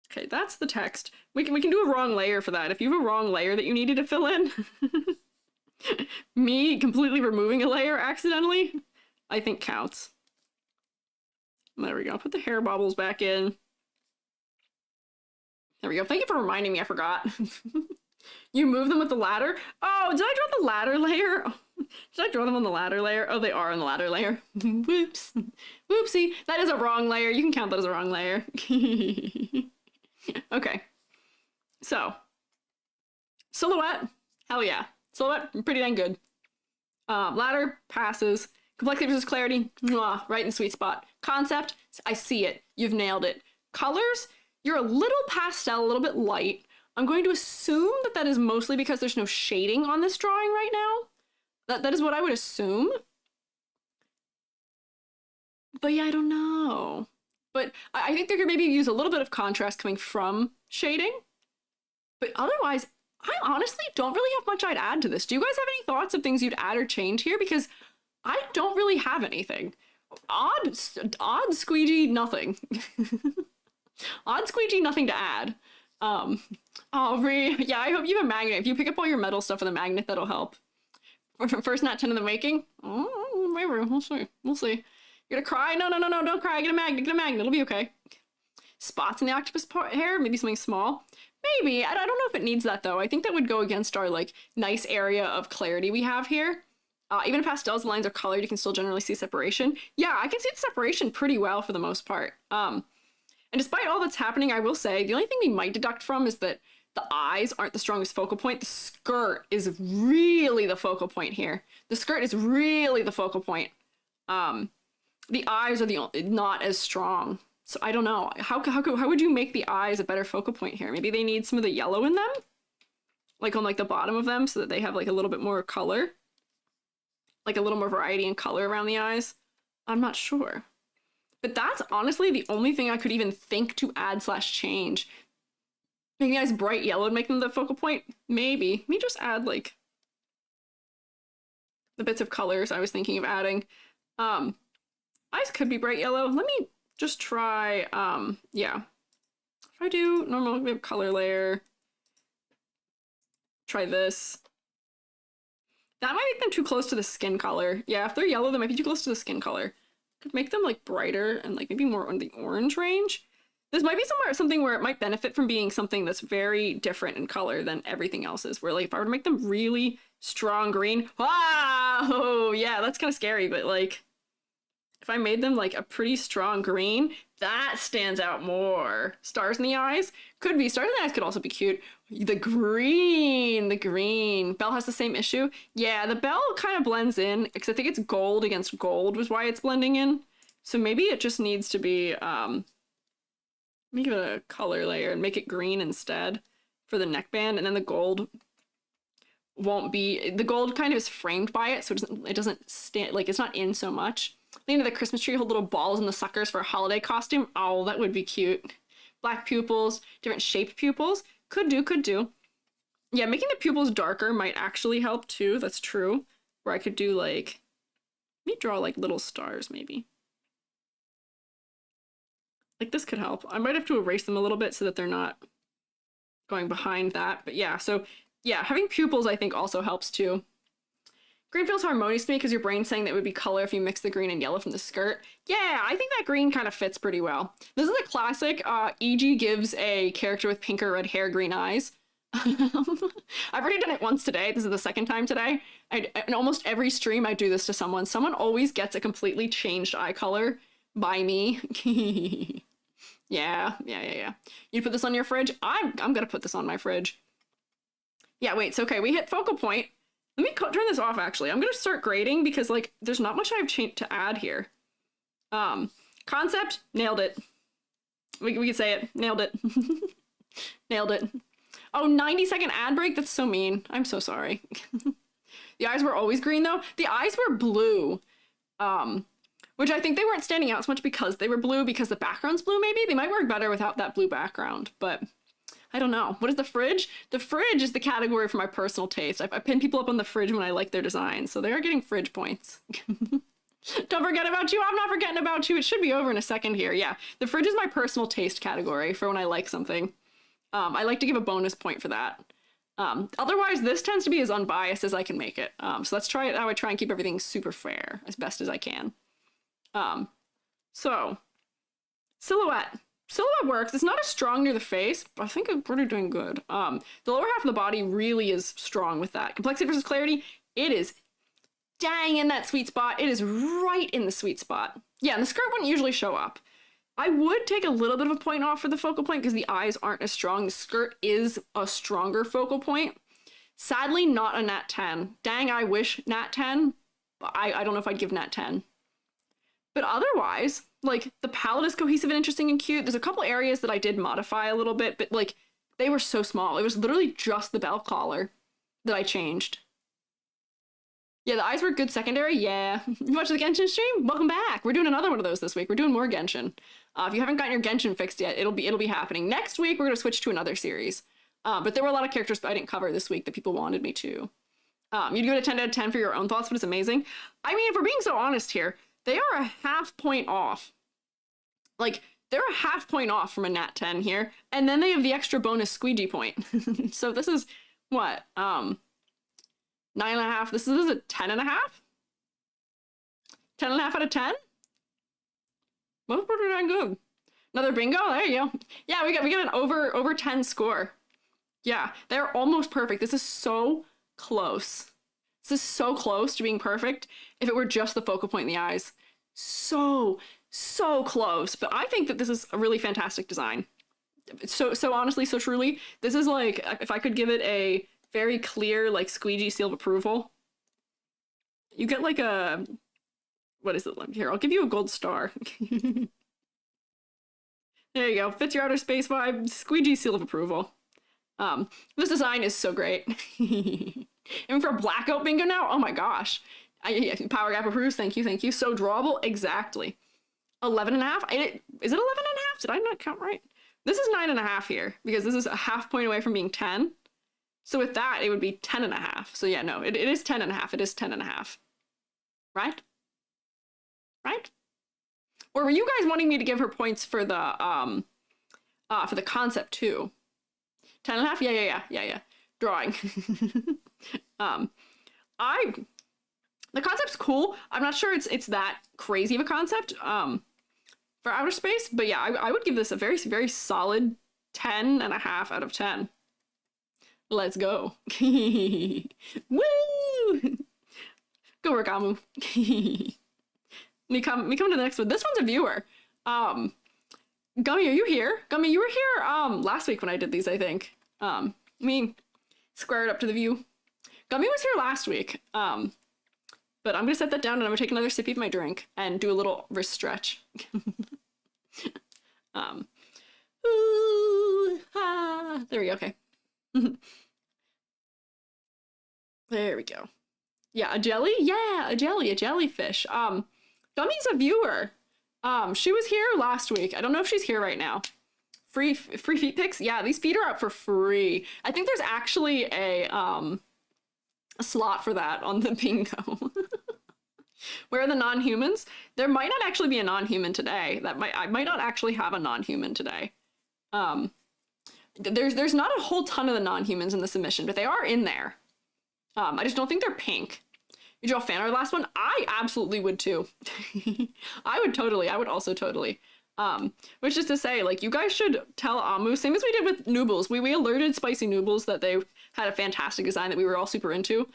Okay, that's the text. We can do a wrong layer for that. If you have a wrong layer that you needed to fill in, me completely removing a layer accidentally, I think counts. There we go. Put the hair bobbles back in. There we go. Thank you for reminding me. I forgot. You move them with the ladder? Oh, did I draw the ladder layer? Did I draw them on the ladder layer? Oh, they are on the ladder layer. Whoops. Whoopsie. That is a wrong layer. You can count that as a wrong layer. Okay. So. Silhouette. Hell yeah. Silhouette, pretty dang good. Ladder, passes. Complexity versus clarity, mwah, right in sweet spot. Concept, I see it. You've nailed it. Colors, you're a little pastel, a little bit light. I'm going to assume that that is mostly because there's no shading on this drawing right now. That is what I would assume. But yeah, I don't know. But I think they could maybe use a little bit of contrast coming from shading. But otherwise, I honestly don't really have much I'd add to this. Do you guys have any thoughts of things you'd add or change here? Because I don't really have anything. Odd Squiiji, nothing. Odd Squiiji, nothing to add. Oh, yeah, I hope you have a magnet. If you pick up all your metal stuff with a magnet, that'll help. First nat 10 in the making? Oh, maybe, we'll see. We'll see. You're gonna cry? No, don't cry. Get a magnet, it'll be okay. Spots in the octopus hair, maybe something small. Maybe, I don't know if it needs that though. I think that would go against our like nice area of clarity we have here. Even if pastels, the lines are colored, you can still generally see separation. Yeah, I can see the separation pretty well for the most part. And despite all that's happening, I will say, the only thing we might deduct from is that the eyes aren't the strongest focal point. The skirt is really the focal point here. The skirt is really the focal point. The eyes are not as strong. So I don't know. How would you make the eyes a better focal point here? Maybe they need some of the yellow in them? Like on like the bottom of them so that they have like a little bit more color? Like a little more variety in color around the eyes? I'm not sure. But that's honestly the only thing I could even think to add / change. Making the eyes bright yellow and make them the focal point? Maybe. Let me just add like the bits of colors I was thinking of adding. Eyes could be bright yellow. Let me just try, yeah. If I do normal, we have color layer. Try this. That might make them too close to the skin color. Yeah, if they're yellow, they might be too close to the skin color. Could make them like brighter and like maybe more on the orange range. This might be something where it might benefit from being something that's very different in color than everything else is. Where like if I were to make them really strong green, wow, yeah, that's kind of scary. But like if I made them like a pretty strong green, that stands out more. Stars in the eyes could be. Stars in the eyes could also be cute. The green. Belle has the same issue. Yeah, the Belle kind of blends in because I think it's gold against gold was why it's blending in. So maybe it just needs to be, make it a color layer and make it green instead for the neckband. And then the gold won't be, the gold kind of is framed by it. So it doesn't stand, like it's not in so much. The end of the Christmas tree, hold little balls in the suckers for a holiday costume. Oh, that would be cute. Black pupils, different shaped pupils. Could do. Yeah, making the pupils darker might actually help too. That's true. Where I could do like, let me draw like little stars maybe. Like this could help. I might have to erase them a little bit so that they're not going behind that. But yeah, so yeah, having pupils I think also helps too. Green feels harmonious to me because your brain's saying that it would be color if you mix the green and yellow from the skirt. Yeah, I think that green kind of fits pretty well. This is a classic. E.G. gives a character with pink or red hair, green eyes. I've already done it once today. This is the second time today. In almost every stream I do this to someone. Someone always gets a completely changed eye color by me. Yeah. You put this on your fridge? I'm gonna put this on my fridge. Yeah, wait, so okay, we hit focal point. Let me turn this off, actually. I'm gonna start grading because, like, there's not much I have to add here. Concept, nailed it. We can say it, nailed it. Nailed it. Oh, 90-second ad break? That's so mean. I'm so sorry. The eyes were always green, though. The eyes were blue. Which I think they weren't standing out so much because they were blue, because the background's blue, maybe? They might work better without that blue background, but I don't know. What is the fridge? The fridge is the category for my personal taste. I pin people up on the fridge when I like their design, so they are getting fridge points. Don't forget about you. I'm not forgetting about you. It should be over in a second here. Yeah, the fridge is my personal taste category for when I like something. I like to give a bonus point for that. Otherwise, this tends to be as unbiased as I can make it. So let's try it how I try and keep everything super fair as best as I can. So, silhouette. Silhouette works. It's not as strong near the face, but I think I'm pretty doing good. The lower half of the body really is strong with that. Complexity versus clarity, it is dang in that sweet spot. It is right in the sweet spot. Yeah, and the skirt wouldn't usually show up. I would take a little bit of a point off for the focal point because the eyes aren't as strong. The skirt is a stronger focal point. Sadly, not a nat 10. Dang, I wish nat 10, but I don't know if I'd give nat 10. But otherwise, like, the palette is cohesive and interesting and cute. There's a couple areas that I did modify a little bit, but, like, they were so small. It was literally just the bell collar that I changed. Yeah, the eyes were good secondary. Yeah. You watched the Genshin stream? Welcome back. We're doing another one of those this week. We're doing more Genshin. If you haven't gotten your Genshin fixed yet, it'll be happening. Next week, we're going to switch to another series. But there were a lot of characters that I didn't cover this week that people wanted me to. You'd give it a 10 out of 10 for your own thoughts, but it's amazing. I mean, if we're being so honest here, they are a half point off. Like, they're a half point off from a nat 10 here. And then they have the extra bonus Squiiji point. So this is, what? 9.5. This is a 10.5? 10.5 out of 10? Well, pretty darn good. Another bingo? There you go. Yeah, we got an over 10 score. Yeah, they're almost perfect. This is so close. This is so close to being perfect if it were just the focal point in the eyes. So close. But I think that this is a really fantastic design. So honestly, so truly, this is like, if I could give it a very clear, like, Squiiji seal of approval, you get like a, what is it? Here, I'll give you a gold star. There you go. Fits your outer space vibe. Squiiji seal of approval. This design is so great. And for a blackout bingo now, oh my gosh. Power gap approves, thank you. So drawable, exactly. 11.5? Is it 11.5? Did I not count right? This is 9.5 here, because this is a half point away from being 10. So with that, it would be 10.5. So yeah, no, it is 10.5. It is 10.5. Right? Right? Or were you guys wanting me to give her points for the concept too? 10.5? Yeah. Drawing. The concept's cool. I'm not sure it's that crazy of a concept for outer space, but yeah, I would give this a very, very solid 10.5 out of 10. Let's go. Woo! Go work, Amu. me come to the next one. This one's a viewer. Gummy, are you here? Gummy, you were here last week when I did these, I think. Square it up to the view. Gummy was here last week. But I'm gonna set that down and I'm gonna take another sip of my drink and do a little wrist stretch. There we go, okay. There we go. Yeah, a jelly? Yeah, a jellyfish. Gummy's a viewer. She was here last week. I don't know if she's here right now. Free feet pics? Yeah, these feet are up for free. I think there's actually a slot for that on the bingo. Where are the non-humans? There might not actually be a non-human today. I might not actually have a non-human today. There's not a whole ton of the non-humans in the submission, but they are in there. I just don't think they're pink. You draw fan art last one? I absolutely would too. I would also totally. Which is to say, like, you guys should tell Amu, same as we did with Noobles. We alerted Spicy Noobles that they had a fantastic design that we were all super into.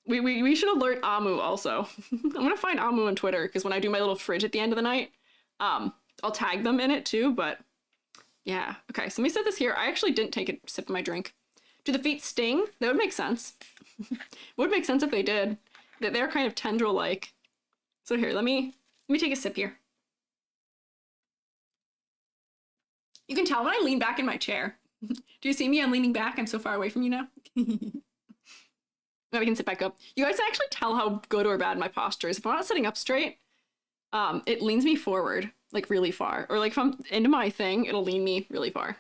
We should alert Amu also. I'm gonna find Amu on Twitter, because when I do my little fridge at the end of the night, I'll tag them in it too, but yeah. Okay, so let me set this here. I actually didn't take a sip of my drink. Do the feet sting? That would make sense. Would make sense if they did. That they're kind of tendril-like. So here, let me take a sip here. You can tell when I lean back in my chair. Do you see me? I'm leaning back. I'm so far away from you now. Now we can sit back up. You guys can actually tell how good or bad my posture is. If I'm not sitting up straight, it leans me forward, like really far. Or like if I'm into my thing, it'll lean me really far.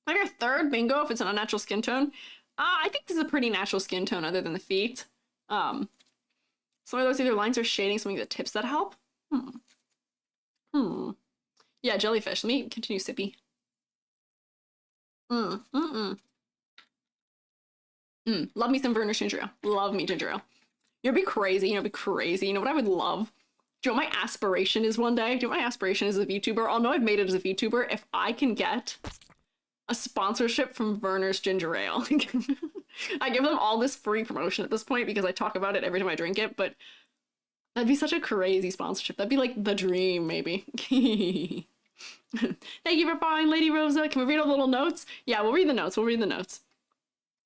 Like our third bingo, if it's an unnatural skin tone. I think this is a pretty natural skin tone other than the feet. Some of those either lines or shading, some of the tips that help. Yeah, jellyfish. Let me continue sippy. Love me some Werner's ginger ale. Love me ginger ale. You'll be crazy. You know, be crazy. You know what I would love? Do you know what my aspiration is one day? Do you know what my aspiration is as a VTuber? I'll know I've made it as a VTuber if I can get a sponsorship from Werner's ginger ale. I give them all this free promotion at this point because I talk about it every time I drink it, but that'd be such a crazy sponsorship. That'd be like the dream, maybe. Thank you for following, Lady Rosa. Can we read our little notes? Yeah, we'll read the notes. We'll read the notes.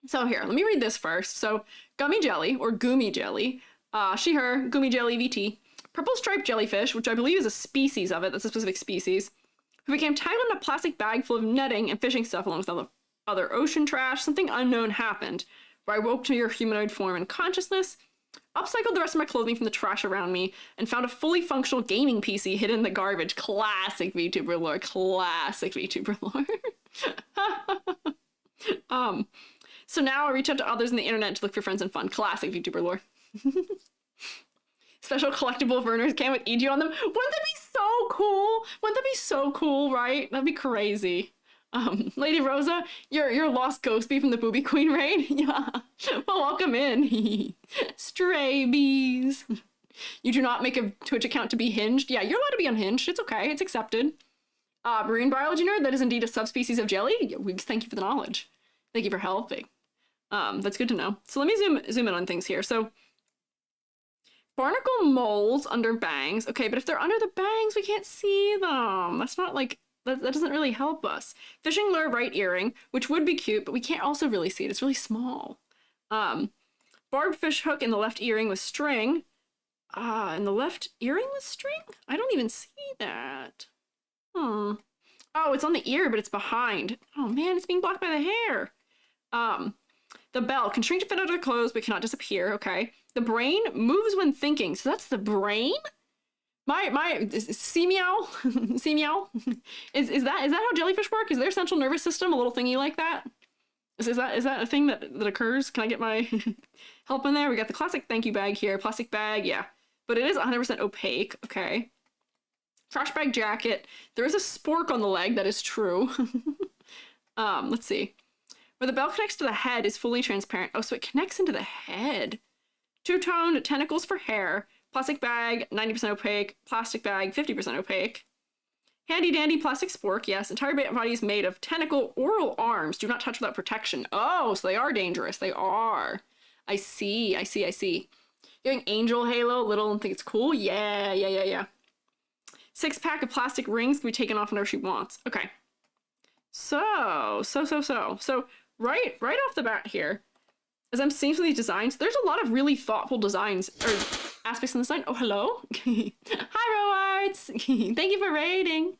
So here, let me read this first. So, Gummy Jelly, or Goomy Jelly, she, her, Goomy Jelly VT, purple striped jellyfish, which I believe is a species of it, that's a specific species, who became tangled in a plastic bag full of netting and fishing stuff along with other ocean trash. Something unknown happened, where I woke to your humanoid form and consciousness, upcycled the rest of my clothing from the trash around me, and found a fully functional gaming PC hidden in the garbage. Classic VTuber lore. Classic VTuber lore. So now I reach out to others on the internet to look for friends and fun. Classic VTuber lore. Special collectible Werner's can with EG on them. Wouldn't that be so cool? Wouldn't that be so cool, right? That'd be crazy. Lady Rosa, you're lost ghost bee from the Booby Queen raid? Yeah. Well, welcome in. Stray bees. You do not make a Twitch account to be hinged. Yeah, you're allowed to be unhinged. It's okay. It's accepted. Marine biology nerd, that is indeed a subspecies of jelly. We thank you for the knowledge. Thank you for helping. That's good to know. So let me zoom in on things here. So barnacle moles under bangs. Okay, but if they're under the bangs, we can't see them. That's not like, that doesn't really help us. Fishing lure right earring, which would be cute, but we can't also really see it. It's really small. Barbed fish hook in the left earring with string. In the left earring with string? I don't even see that. Oh, it's on the ear, but it's behind. Oh man, it's being blocked by the hair. The bell can shrink to fit under the clothes, but cannot disappear. Okay. The brain moves when thinking. So that's the brain? See meow? See meow? Is that how jellyfish work? Is their central nervous system a little thingy like that? Is that a thing that occurs? Can I get my help in there? We got the classic thank you bag here. Plastic bag, yeah. But it is 100% opaque. Okay. Trash bag jacket. There is a spork on the leg, that is true. Let's see. Where the bell connects to the head is fully transparent. Oh, so it connects into the head. Two-toned tentacles for hair. Plastic bag, 90% opaque. Plastic bag, 50% opaque. Handy dandy plastic spork, yes. Entire body is made of tentacle oral arms. Do not touch without protection. Oh, so they are dangerous. They are. I see. Getting angel halo, little, and think it's cool? Yeah. 6-pack of plastic rings can be taken off whenever she wants. Okay. So right off the bat here, as I'm seeing some of these designs, there's a lot of really thoughtful designs, or aspects in the design. Oh, hello. Hi, Roarts. Thank you for raiding.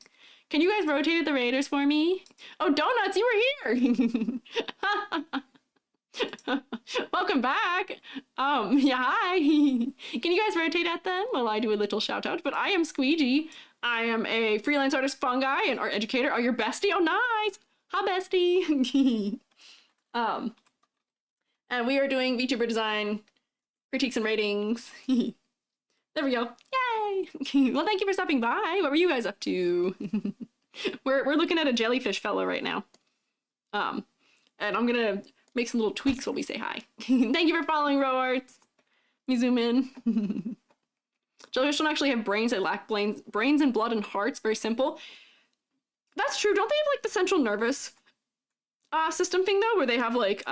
Can you guys rotate the raiders for me? Oh, Donuts, you were here. Welcome back. Yeah, hi. Can you guys rotate at them while I do a little shout out? But I am Squiiji. I am a freelance artist, fungi, and art educator. Oh, your bestie? Oh, nice. Hi, bestie. And we are doing VTuber design critiques and ratings. There we go. Yay. Well, thank you for stopping by. What were you guys up to? We're looking at a jellyfish fellow right now. And I'm gonna Make some little tweaks while we say hi. Thank you for following, Roarts. Let me zoom in. Jellyfish don't actually have brains. They lack brains and blood and hearts. Very simple. That's true. Don't they have like the central nervous system thing though, where they have like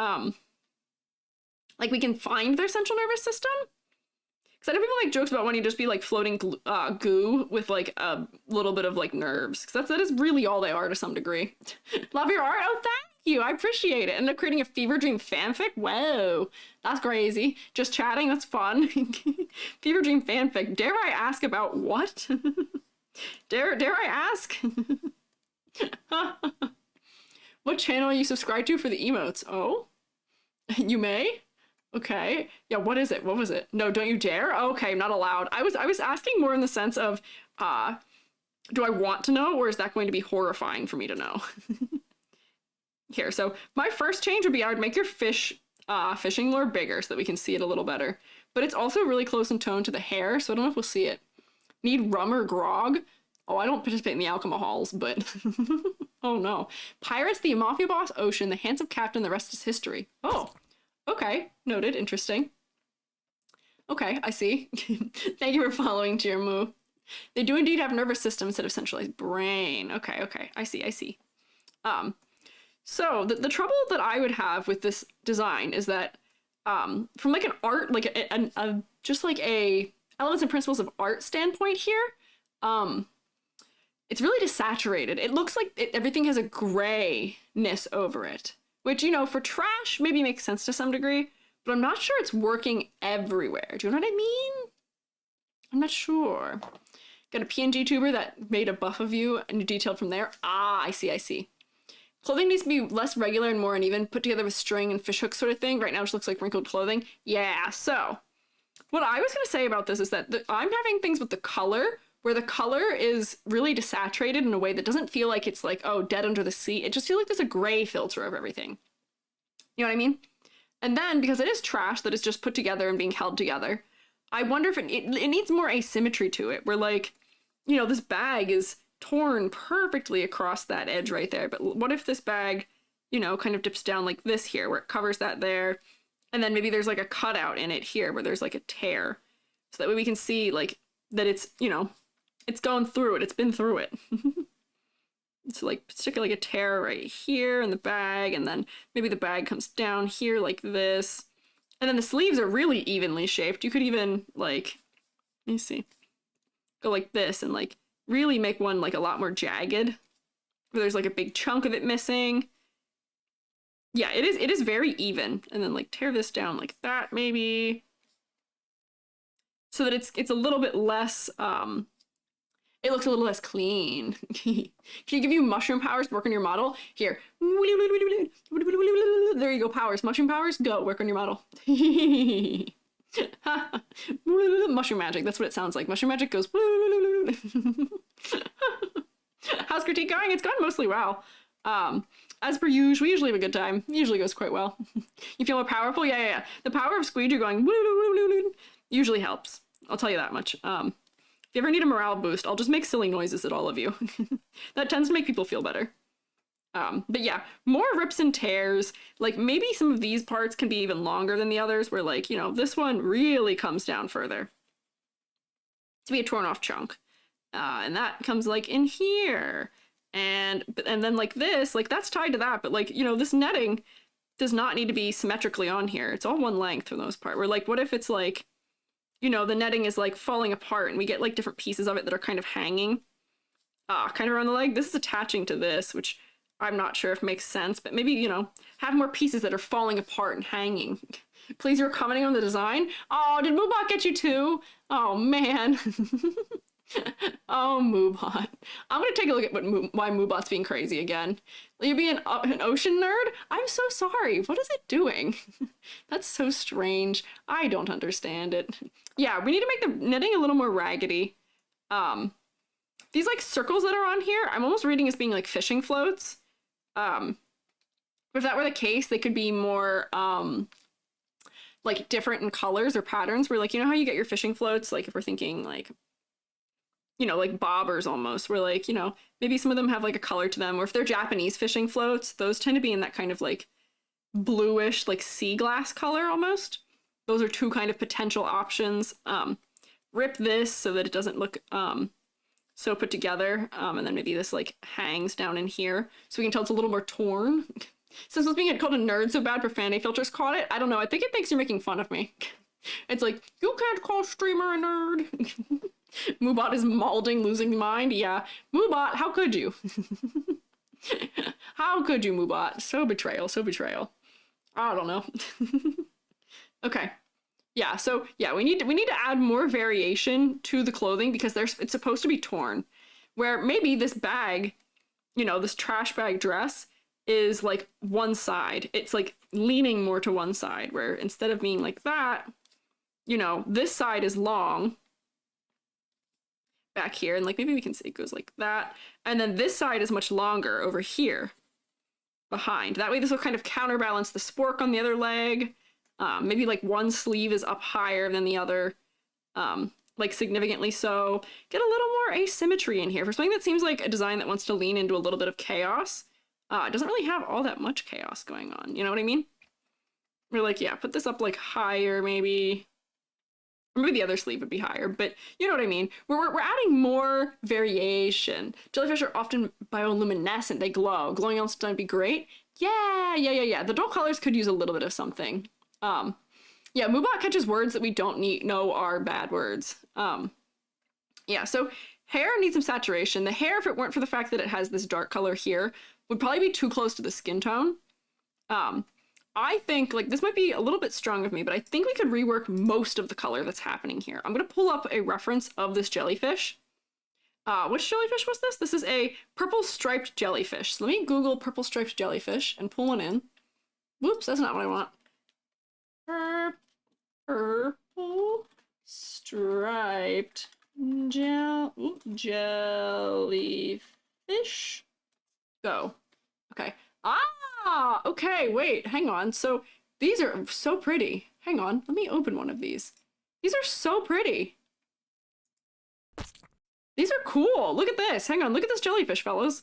we can find their central nervous system? Because I know people make jokes about when you just be like floating goo with like a little bit of like nerves. Because that is really all they are to some degree. Love your art. Oh, thank you. I appreciate it. And they're creating a Fever Dream fanfic. Whoa, that's crazy. Just chatting. That's fun. Fever Dream fanfic. Dare I ask about what? dare I ask? What channel are you subscribed to for the emotes? Oh, you may. Okay. Yeah, what is it? What was it? No, don't you dare? Okay, I'm not allowed. I was asking more in the sense of, do I want to know, or is that going to be horrifying for me to know? Here, so my first change would be I would make your fishing lure bigger so that we can see it a little better. But it's also really close in tone to the hair, so I don't know if we'll see it. Need rum or grog? Oh, I don't participate in the alcohols, but oh no. Pirates, the mafia boss, ocean, the handsome captain, the rest is history. Oh. Okay, noted, interesting. Okay, I see. Thank you for following, Jirmu. They do indeed have nervous system instead of centralized brain. Okay, I see. So the trouble that I would have with this design is that from like an art, like just like a elements and principles of art standpoint here, it's really desaturated. It looks like everything has a grayness over it. Which, you know, for trash maybe makes sense to some degree, but I'm not sure it's working everywhere. Do you know what I mean? I'm not sure. Got a PNG tuber that made a buff of you and you detailed from there. Ah, I see. Clothing needs to be less regular and more uneven, put together with string and fishhook sort of thing. Right now it just looks like wrinkled clothing. Yeah, so what I was going to say about this is that I'm having things with the color where the color is really desaturated in a way that doesn't feel like it's like, oh, dead under the sea. It just feels like there's a gray filter over everything. You know what I mean? And then, because it is trash that is just put together and being held together, I wonder if it needs more asymmetry to it, where like, you know, this bag is torn perfectly across that edge right there. But what if this bag, you know, kind of dips down like this here, where it covers that there, and then maybe there's like a cutout in it here where there's like a tear. So that way we can see like that it's, you know, it's gone through it. It's been through it. So like stick like a tear right here in the bag, and then maybe the bag comes down here like this. And then the sleeves are really evenly shaped. You could even like, let me see, go like this and like really make one like a lot more jagged, where there's like a big chunk of it missing. Yeah, it is very even. And then like tear this down like that maybe, so that it's a little bit less it looks a little less clean. Can you give you mushroom powers to work on your model? Here. There you go, powers. Mushroom powers, go, work on your model. Mushroom magic, that's what it sounds like. Mushroom magic goes. How's critique going? It's gone mostly well. As per usual, we usually have a good time. It usually goes quite well. You feel more powerful? Yeah. The power of Squiiji going usually helps. I'll tell you that much. If you ever need a morale boost, I'll just make silly noises at all of you. That tends to make people feel better. But yeah, more rips and tears. Like maybe some of these parts can be even longer than the others, where like, you know, this one really comes down further to be a torn off chunk. And that comes like in here. And then like this, like that's tied to that. But like, you know, this netting does not need to be symmetrically on here. It's all one length for the most part. Where like, what if it's like, you know, the netting is like falling apart and we get like different pieces of it that are kind of hanging kind of around the leg. This is attaching to this, which I'm not sure if makes sense, but maybe, you know, have more pieces that are falling apart and hanging. Please, you're commenting on the design. Oh, did Moobot get you too? Oh, man. Oh, Moobot. I'm gonna take a look at why Moobot's being crazy again. You being an ocean nerd? I'm so sorry. What is it doing? That's so strange. I don't understand it. Yeah, we need to make the knitting a little more raggedy. These like circles that are on here, I'm almost reading as being like fishing floats. But if that were the case, they could be more like different in colors or patterns, where like, you know how you get your fishing floats, like if we're thinking like, you know, like bobbers almost, where like, you know, maybe some of them have like a color to them, or if they're Japanese fishing floats, those tend to be in that kind of like bluish, like sea glass color almost. Those are two kind of potential options. Rip this so that it doesn't look so put together, and then maybe this like hangs down in here so we can tell it's a little more torn. Since it's being called a nerd so bad, profanity filters caught it. I don't know, I think it thinks you're making fun of me. It's like, you can't call streamer a nerd. Moobot is maulding, losing mind. Yeah, Moobot, how could you? How could you, Moobot? So betrayal, so betrayal. I don't know. Okay. Yeah, so yeah, we need to add more variation to the clothing because it's supposed to be torn. Where maybe this bag, you know, this trash bag dress is like one side. It's like leaning more to one side, where instead of being like that, you know, this side is long back here, and like maybe we can say it goes like that, and then this side is much longer over here behind. That way this will kind of counterbalance the spork on the other leg. Maybe like one sleeve is up higher than the other, like significantly so. Get a little more asymmetry in here. For something that seems like a design that wants to lean into a little bit of chaos, it doesn't really have all that much chaos going on, you know what I mean? We're like, yeah, put this up like higher maybe. Or maybe the other sleeve would be higher, but you know what I mean. We're adding more variation. Jellyfish are often bioluminescent, they glow. Glowing else would be great. Yeah. The dull colors could use a little bit of something. Yeah, Moobot catches words that we don't know are bad words. Yeah, so hair needs some saturation. The hair, if it weren't for the fact that it has this dark color here, would probably be too close to the skin tone. I think, like, this might be a little bit strong of me, but I think we could rework most of the color that's happening here. I'm gonna pull up a reference of this jellyfish. Which jellyfish was this? This is a purple striped jellyfish. So let me Google purple striped jellyfish and pull one in. Whoops, that's not what I want. Purple striped jellyfish. Go. Okay. Ah, okay, wait, hang on. So these are so pretty. Hang on, let me open one of these. These are so pretty. These are cool. Look at this. Hang on, look at this jellyfish, fellas.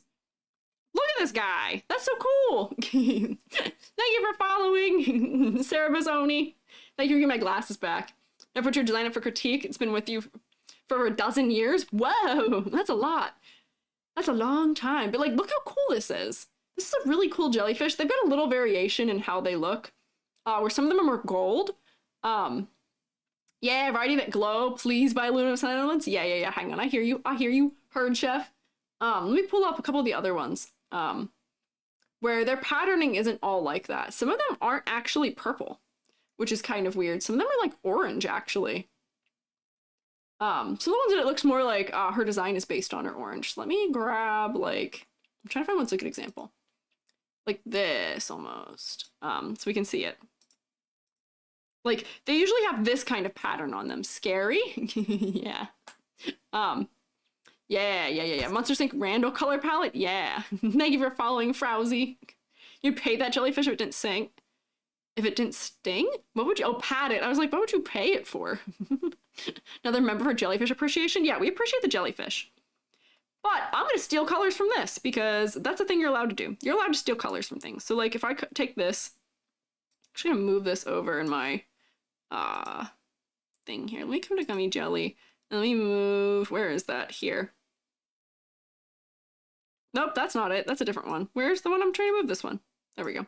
Look at this guy. That's so cool. Thank you for following, Sarah Mazzoni. Thank you for getting my glasses back. Now put your design up for critique. It's been with you for over a dozen years. Whoa, that's a lot. That's a long time. But like, look how cool this is. This is a really cool jellyfish. They've got a little variation in how they look, where some of them are more gold. Yeah, variety that glow. Please buy luminescent elements. Yeah. Hang on, I hear you, Herd Chef. Let me pull up a couple of the other ones, where their patterning isn't all like that. Some of them aren't actually purple, which is kind of weird. Some of them are like orange, actually. Some of the ones that it looks more like her design is based on are orange. So let me grab, like, I'm trying to find what's a good example. Like this, almost. So we can see it. Like, they usually have this kind of pattern on them. Scary? Yeah. Yeah. Monsters Inc. Randall color palette? Yeah. Thank you for following, Frowsy. You'd pay that jellyfish if it didn't sing? If it didn't sting? What would you? Oh, pat it. I was like, what would you pay it for? Another member for jellyfish appreciation? Yeah, we appreciate the jellyfish. But I'm going to steal colors from this because that's a thing you're allowed to do. You're allowed to steal colors from things. So like if I take this, I'm actually going to move this over in my thing here. Let me come to Gummy Jelly. And let me move, where is that? Here. Nope, that's not it. That's a different one. Where's the one I'm trying to move? This one. There we go.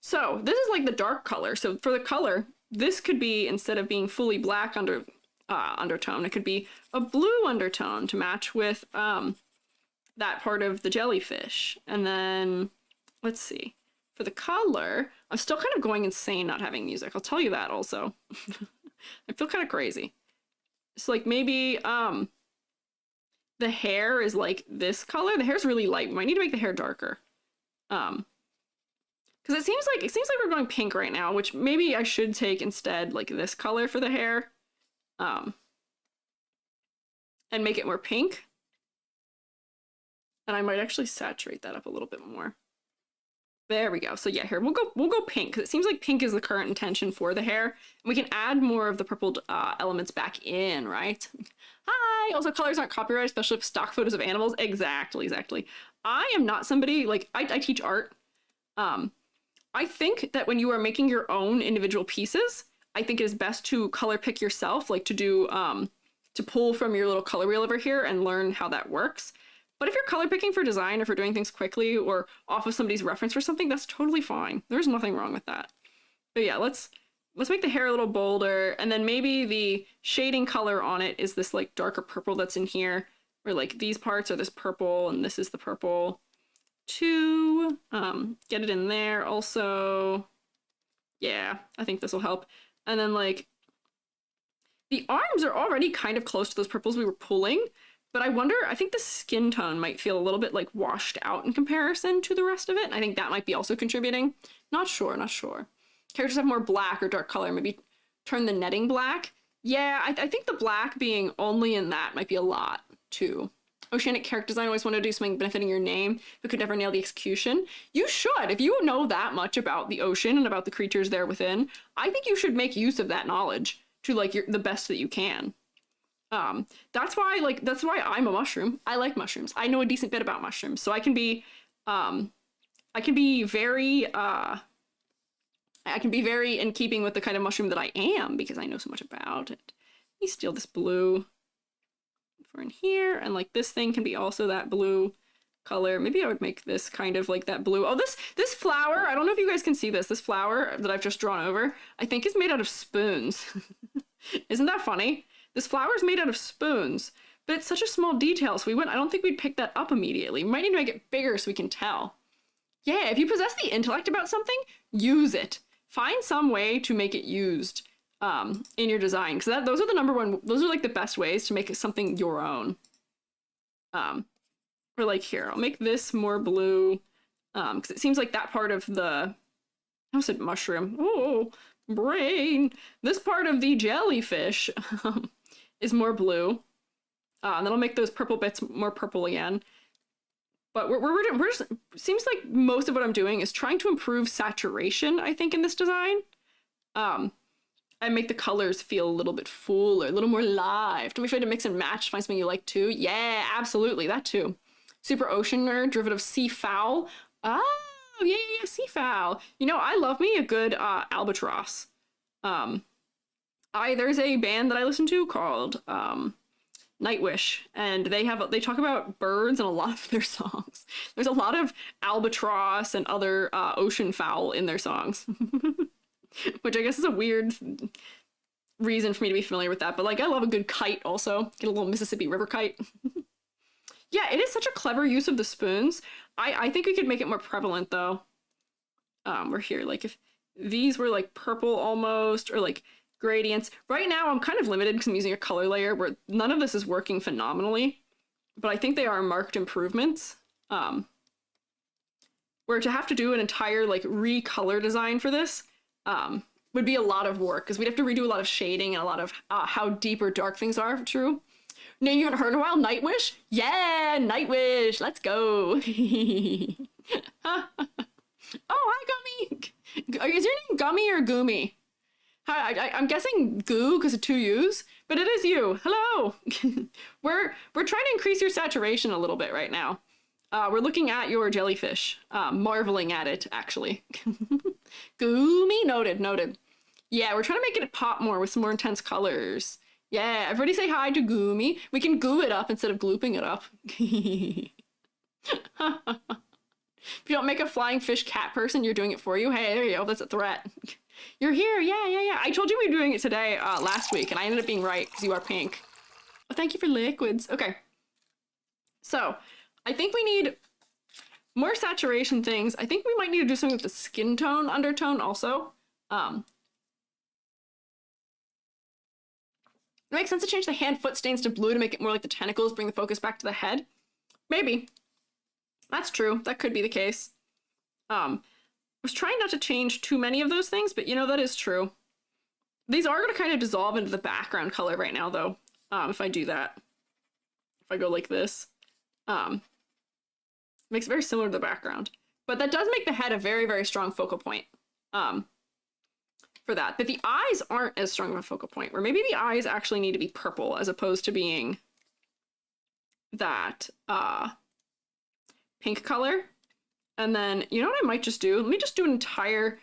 So this is like the dark color. So for the color, this could be, instead of being fully black undertone, it could be a blue undertone to match with that part of the jellyfish. And then, let's see. For the color, I'm still kind of going insane not having music. I'll tell you that also. I feel kind of crazy. So like maybe the hair is like this color. The hair's really light. We might need to make the hair darker. Because it seems like we're going pink right now, which maybe I should take instead like this color for the hair. And make it more pink. And I might actually saturate that up a little bit more. There we go. So yeah, here we'll go pink because it seems like pink is the current intention for the hair. And we can add more of the purple elements back in, right? Hi. Also, colors aren't copyrighted, especially if stock photos of animals. Exactly. I am not somebody like I teach art. I think that when you are making your own individual pieces, I think it is best to color pick yourself, like to do, to pull from your little color wheel over here and learn how that works. But if you're color picking for design or for doing things quickly or off of somebody's reference or something, that's totally fine. There's nothing wrong with that. But yeah, let's make the hair a little bolder, and then maybe the shading color on it is this like darker purple that's in here, where like these parts are this purple and this is the purple. To get it in there also. Yeah, I think this will help. And then like the arms are already kind of close to those purples we were pulling, but I think the skin tone might feel a little bit like washed out in comparison to the rest of it. I think that might be also contributing. Not sure. Characters have more black or dark color, maybe turn the netting black. Yeah, I think the black being only in that might be a lot too. Oceanic character design, always wanted to do something benefiting your name, but could never nail the execution. You should. If you know that much about the ocean and about the creatures there within, I think you should make use of that knowledge to like the best that you can. That's why I'm a mushroom. I like mushrooms. I know a decent bit about mushrooms, so I can be very in keeping with the kind of mushroom that I am because I know so much about it. Let me steal this blue for in here, and like this thing can be also that blue color. Maybe I would make this kind of like that blue. Oh, this flower, I don't know if you guys can see this. This flower that I've just drawn over, I think is made out of spoons. Isn't that funny? This flower is made out of spoons, but it's such a small detail, so I don't think we'd pick that up immediately. We might need to make it bigger so we can tell. Yeah, if you possess the intellect about something, use it. Find some way to make it used in your design, because those are like the best ways to make something your own. Or like here, I'll make this more blue, because it seems like that part of the, I said mushroom, oh, brain, this part of the jellyfish is more blue, and then I'll make those purple bits more purple again. But we're just, seems like most of what I'm doing is trying to improve saturation, I think, in this design. And make the colors feel a little bit fuller, a little more live. Don't be afraid to mix and match, find something you like too. Yeah, absolutely, that too. Super ocean nerd, derivative sea fowl. Oh, yeah, sea fowl. You know, I love me a good albatross. There's a band that I listen to called Nightwish, and they talk about birds in a lot of their songs. There's a lot of albatross and other ocean fowl in their songs. Which I guess is a weird reason for me to be familiar with that, but like I love a good kite also. Get a little Mississippi River kite. Yeah, it is such a clever use of the spoons. I think we could make it more prevalent though. We're here, like if these were like purple almost, or like gradients. Right now I'm kind of limited because I'm using a color layer where none of this is working phenomenally, but I think they are marked improvements. Where to have to do an entire like recolor design for this would be a lot of work, because we'd have to redo a lot of shading and a lot of how deep or dark things are. True. No, you haven't heard in a while? Nightwish? Yeah, Nightwish. Let's go. Oh, hi, Gummy. Is your name Gummy or Goomy? Hi, I'm guessing Goo because of two U's, but it is you. Hello. We're trying to increase your saturation a little bit right now. We're looking at your jellyfish, marveling at it, actually. Goomy, noted. Yeah, we're trying to make it pop more with some more intense colors. Yeah, everybody say hi to Goomy. We can goo it up instead of glooping it up. If you don't make a flying fish cat person, you're doing it for you. Hey, there you go, that's a threat. You're here, yeah. I told you we were doing it today, last week, and I ended up being right, because you are pink. Oh, thank you for liquids. Okay. So, I think we need more saturation things. I think we might need to do something with the skin tone undertone also. It makes sense to change the hand foot stains to blue to make it more like the tentacles, bring the focus back to the head. Maybe. That's true. That could be the case. I was trying not to change too many of those things, but you know, that is true. These are going to kind of dissolve into the background color right now, though, if I do that. If I go like this. Makes it very similar to the background. But that does make the head a very, very strong focal point for that. But the eyes aren't as strong of a focal point, where maybe the eyes actually need to be purple as opposed to being that pink color. And then, you know what I might just do? Let me just do an entire,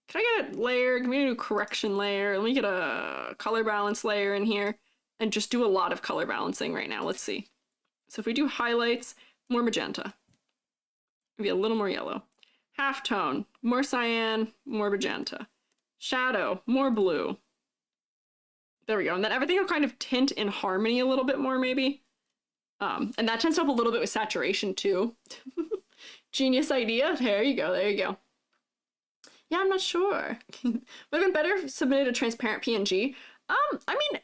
can I get a layer? Can we do a correction layer? Let me get a color balance layer in here and just do a lot of color balancing right now. Let's see. So if we do highlights, more magenta, maybe a little more yellow. Halftone, more cyan, more magenta. Shadow, more blue. There we go. And then everything will kind of tint in harmony a little bit more, maybe. And that tends to help a little bit with saturation too. Genius idea. There you go. There you go. Yeah, I'm not sure. Would have been better if submitted a transparent PNG. I mean,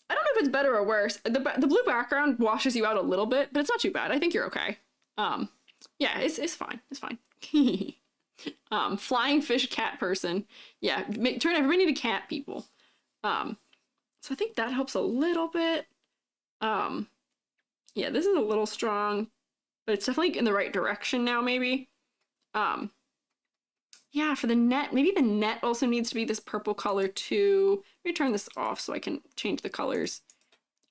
I don't know if it's better or worse. The blue background washes you out a little bit, but it's not too bad. I think you're okay. Yeah, it's fine. It's fine. Flying fish cat person. Yeah, turn everybody into cat people. So I think that helps a little bit. Yeah, this is a little strong, but it's definitely in the right direction now, maybe. Yeah, for the net, maybe the net also needs to be this purple color too. Let me turn this off so I can change the colors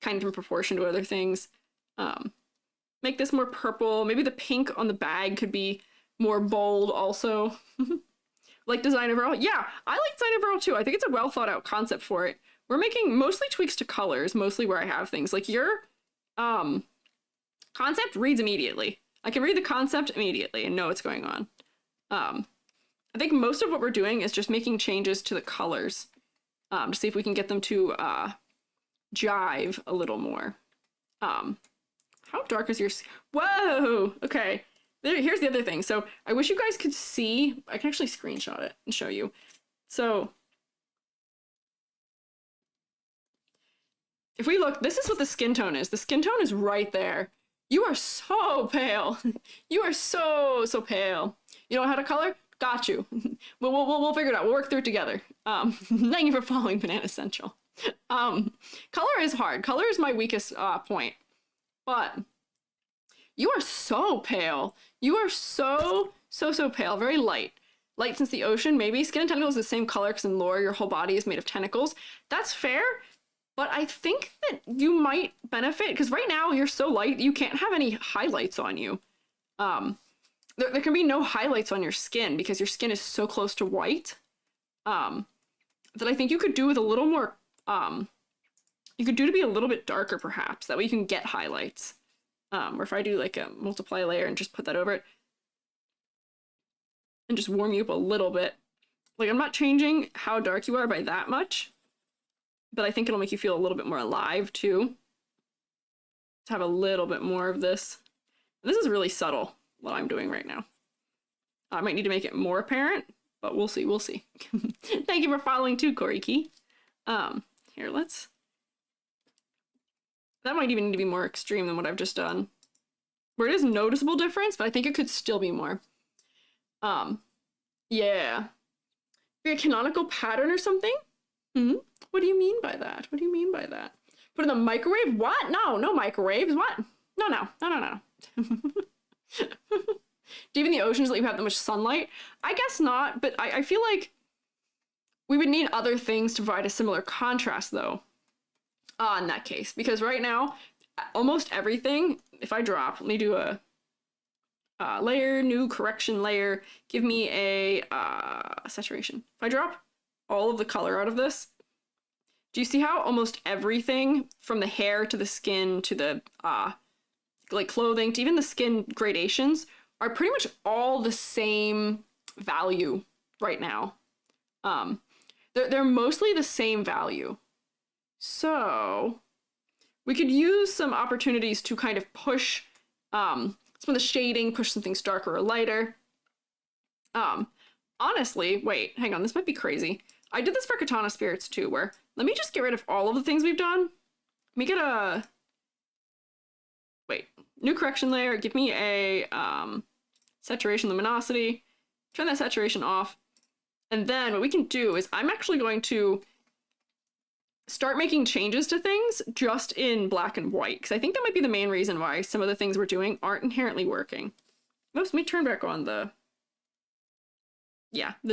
kind of in proportion to other things. Make this more purple. Maybe the pink on the bag could be more bold also. Like design overall. Yeah, I like design overall too. I think it's a well thought out concept for it. We're making mostly tweaks to colors, mostly where I have things. Like your concept reads immediately. I can read the concept immediately and know what's going on. I think most of what we're doing is just making changes to the colors to see if we can get them to jive a little more. How dark is your... Whoa! Okay. Here's the other thing. So I wish you guys could see... I can actually screenshot it and show you. So if we look, this is what the skin tone is. The skin tone is right there. You are so pale. You are so pale. You don't know how to color? Got you. We'll figure it out. We'll work through it together. Thank you for following Banana Central. Color is hard. Color is my weakest point. But you are so pale. You are so pale. Very light. Light since the ocean, maybe. Skin and tentacles is the same color because in lore your whole body is made of tentacles. That's fair. But I think that you might benefit because right now you're so light you can't have any highlights on you. There can be no highlights on your skin because your skin is so close to white that I think you could do with a little more, you could do to be a little bit darker perhaps. That way you can get highlights. Or if I do like a multiply layer and just put that over it and just warm you up a little bit. Like I'm not changing how dark you are by that much, but I think it'll make you feel a little bit more alive too. To have a little bit more of this. This is really subtle. What I'm doing right now. I might need to make it more apparent, but we'll see, we'll see. Thank you for following too, Corey Key. Here, let's... That might even need to be more extreme than what I've just done. Where it is noticeable difference, but I think it could still be more. Yeah. Be a canonical pattern or something? What do you mean by that? What do you mean by that? Put in the microwave? What? No microwaves. What? No. Do even the oceans let you have that much sunlight? I guess not, but I feel like we would need other things to provide a similar contrast though. In that case, because right now, almost everything, if I drop, let me do a layer, new correction layer, give me a saturation. If I drop all of the color out of this, do you see how almost everything from the hair to the skin to the like clothing to even the skin gradations are pretty much all the same value right now. They're mostly the same value. So we could use some opportunities to kind of push some of the shading, push some things darker or lighter. Honestly, wait, hang on, this might be crazy. I did this for Katana Spirits too, where let me just get rid of all of the things we've done. Let me get a... Wait, new correction layer, give me a saturation luminosity, turn that saturation off, and then what we can do is I'm actually going to start making changes to things just in black and white, because I think that might be the main reason why some of the things we're doing aren't inherently working. Oops, let me turn back on the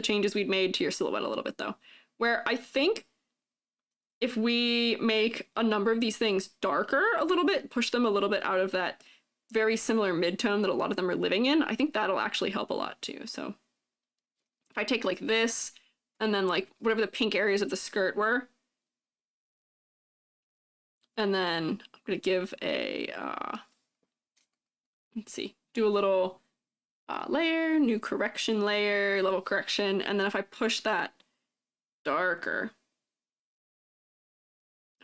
changes we'd made to your silhouette a little bit though, where I think if we make a number of these things darker a little bit, push them a little bit out of that very similar mid-tone that a lot of them are living in, I think that'll actually help a lot too. So if I take like this and then like whatever the pink areas of the skirt were, and then I'm gonna give a, let's see, do a little layer, new correction layer, level correction, and then if I push that darker,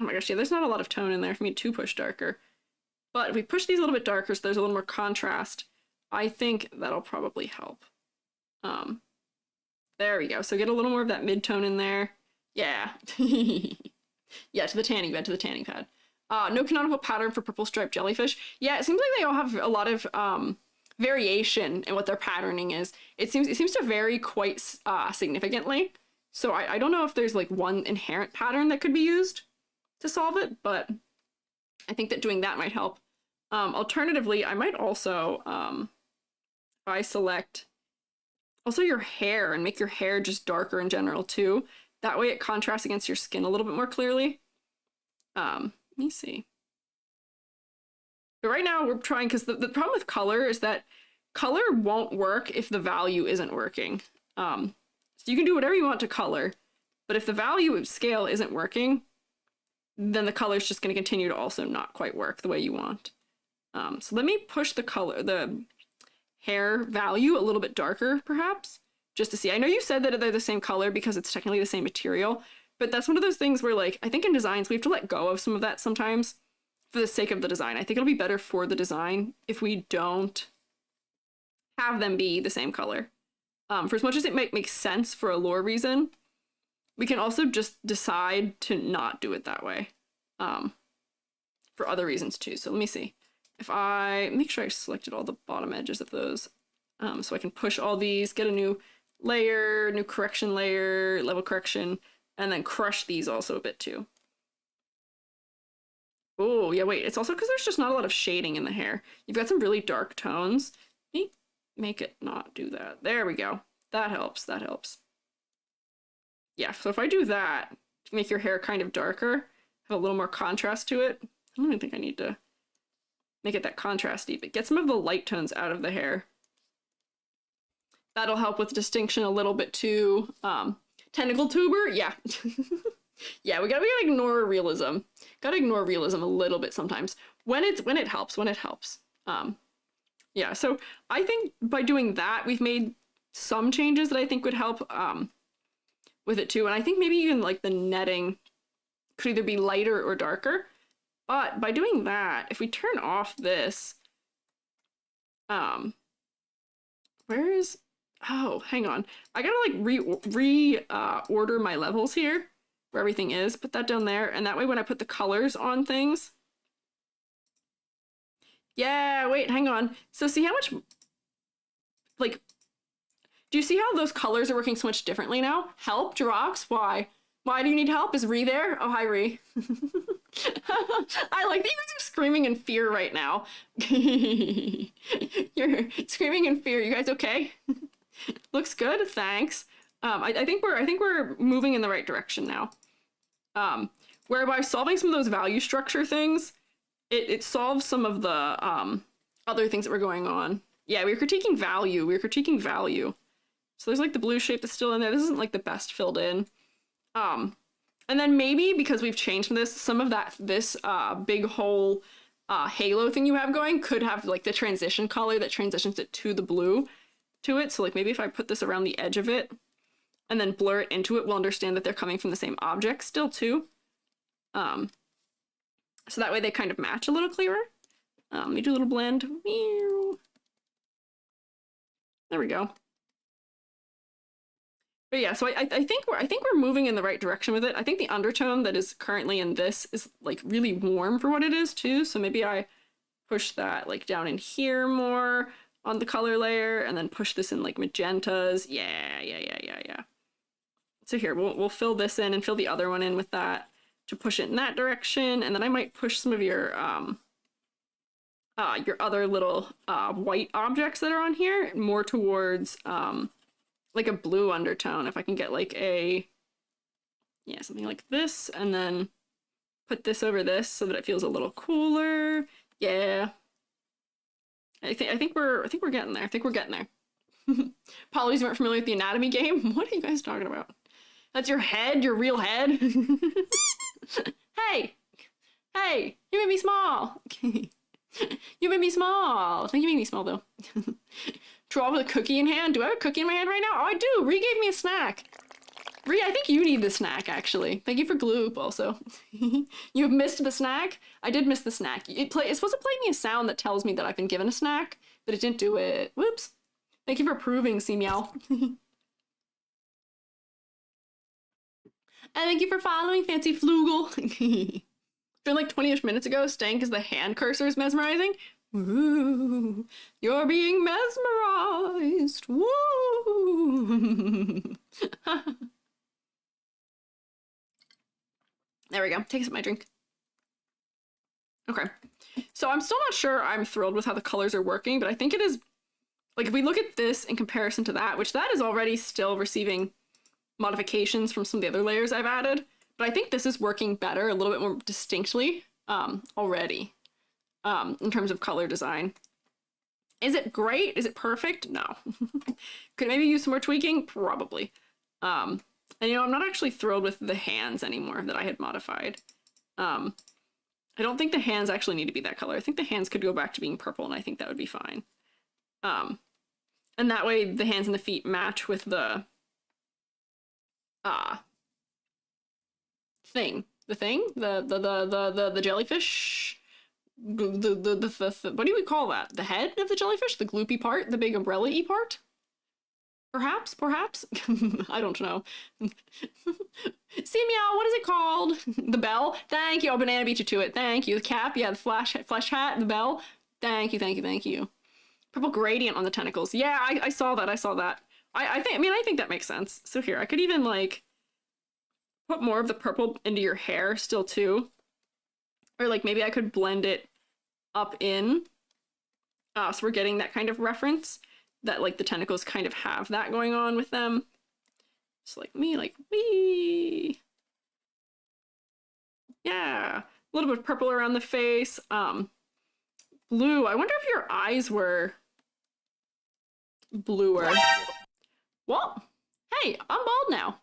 oh my gosh, yeah, there's not a lot of tone in there for me to push darker. But if we push these a little bit darker so there's a little more contrast, I think that'll probably help. There we go. So get a little more of that mid-tone in there. Yeah. Yeah, to the tanning bed, to the tanning pad. No canonical pattern for purple striped jellyfish. Yeah, it seems like they all have a lot of variation in what their patterning is. It seems to vary quite significantly. So I don't know if there's like one inherent pattern that could be used to solve it, but I think that doing that might help. Alternatively, I might also, if I select also your hair and make your hair just darker in general too. That way it contrasts against your skin a little bit more clearly. Let me see. But right now we're trying, because the problem with color is that color won't work if the value isn't working. So you can do whatever you want to color, but if the value scale isn't working, then the color is just going to continue to also not quite work the way you want. So let me push the hair value a little bit darker, perhaps, just to see. I know you said that they're the same color because it's technically the same material, but that's one of those things where, like, I think in designs we have to let go of some of that sometimes for the sake of the design. I think it'll be better for the design if we don't have them be the same color. For as much as it might make sense for a lore reason, we can also just decide to not do it that way for other reasons too. So let me see. If I make sure I selected all the bottom edges of those, so I can push all these, get a new layer, new correction layer, level correction, and then crush these also a bit too. Oh, yeah, wait, it's also because there's just not a lot of shading in the hair. You've got some really dark tones. Let me make it not do that. There we go. That helps, that helps. Yeah, so if I do that, to make your hair kind of darker, have a little more contrast to it, I don't even think I need to make it that contrasty, but get some of the light tones out of the hair. That'll help with distinction a little bit too. Tentacle tuber, yeah. Yeah, we gotta ignore realism. Gotta ignore realism a little bit sometimes. When it helps. Yeah, so I think by doing that, we've made some changes that I think would help with it too. And I think maybe even like the netting could either be lighter or darker. But by doing that, if we turn off this, where is, oh, hang on. I gotta like reorder my levels here where everything is, put that down there. And that way when I put the colors on things, yeah, wait, hang on. So see how much, like, do you see how those colors are working so much differently now? Help, Drox, why? Why do you need help? Is Ree there? Oh, hi, Ree. I like that you guys are screaming in fear right now. You're screaming in fear. You guys okay? Looks good, thanks. I think we're moving in the right direction now. Whereby solving some of those value structure things, it solves some of the other things that were going on. Yeah, we were critiquing value. So there's like the blue shape that's still in there. This isn't like the best filled in. And then maybe because we've changed this, some of this big whole halo thing you have going could have like the transition color that transitions it to the blue to it. So like maybe if I put this around the edge of it and then blur it into it, we'll understand that they're coming from the same object still too. So that way they kind of match a little clearer. Let me do a little blend. There we go. But yeah, so I think we're moving in the right direction with it. I think the undertone that is currently in this is like really warm for what it is too. So maybe I push that like down in here more on the color layer and then push this in like magentas. Yeah. So here, we'll fill this in and fill the other one in with that to push it in that direction. And then I might push some of your other little white objects that are on here more towards like a blue undertone. If I can get like something like this and then put this over this so that it feels a little cooler. Yeah. I think we're getting there. I think we're getting there. Apologies, you weren't familiar with the anatomy game. What are you guys talking about? That's your head, your real head. Hey, hey, you made me small. You made me small. I think you made me small though. Draw with a cookie in hand. Do I have a cookie in my hand right now? Oh, I do. Ree gave me a snack. Ree, I think you need the snack actually. Thank you for Gloop also. You have missed the snack? I did miss the snack. It's supposed to play me a sound that tells me that I've been given a snack, but it didn't do it. Whoops. Thank you for approving, C-Meow. And thank you for following, Fancy Flugel. Been like 20-ish minutes ago, staying because the hand cursor is mesmerizing. Woo! You're being mesmerized. Woo! There we go. Take a sip of my drink. Okay. So I'm still not sure I'm thrilled with how the colors are working, but I think it is, like, if we look at this in comparison to that, which that is already still receiving modifications from some of the other layers I've added, but I think this is working better, a little bit more distinctly already in terms of color design. Is it great? Is it perfect? No. Could maybe use some more tweaking? Probably. And you know, I'm not actually thrilled with the hands anymore that I had modified. I don't think the hands actually need to be that color. I think the hands could go back to being purple, and I think that would be fine. And that way the hands and the feet match with the thing. The jellyfish. What do we call that? The head of the jellyfish? The gloopy part? The big umbrella-y part? Perhaps? I don't know. See, meow, what is it called? The bell? Thank you. Oh, Banana beat you to it. Thank you. The cap? Yeah, the flesh hat, the bell. Thank you. Purple gradient on the tentacles. Yeah, I saw that. I think that makes sense. So here, I could even, like, put more of the purple into your hair still, too. Or, like, maybe I could blend it up in. So we're getting that kind of reference. That, like, the tentacles kind of have that going on with them. So, like me. Yeah. A little bit of purple around the face. Blue. I wonder if your eyes were bluer. Well, hey, I'm bald now.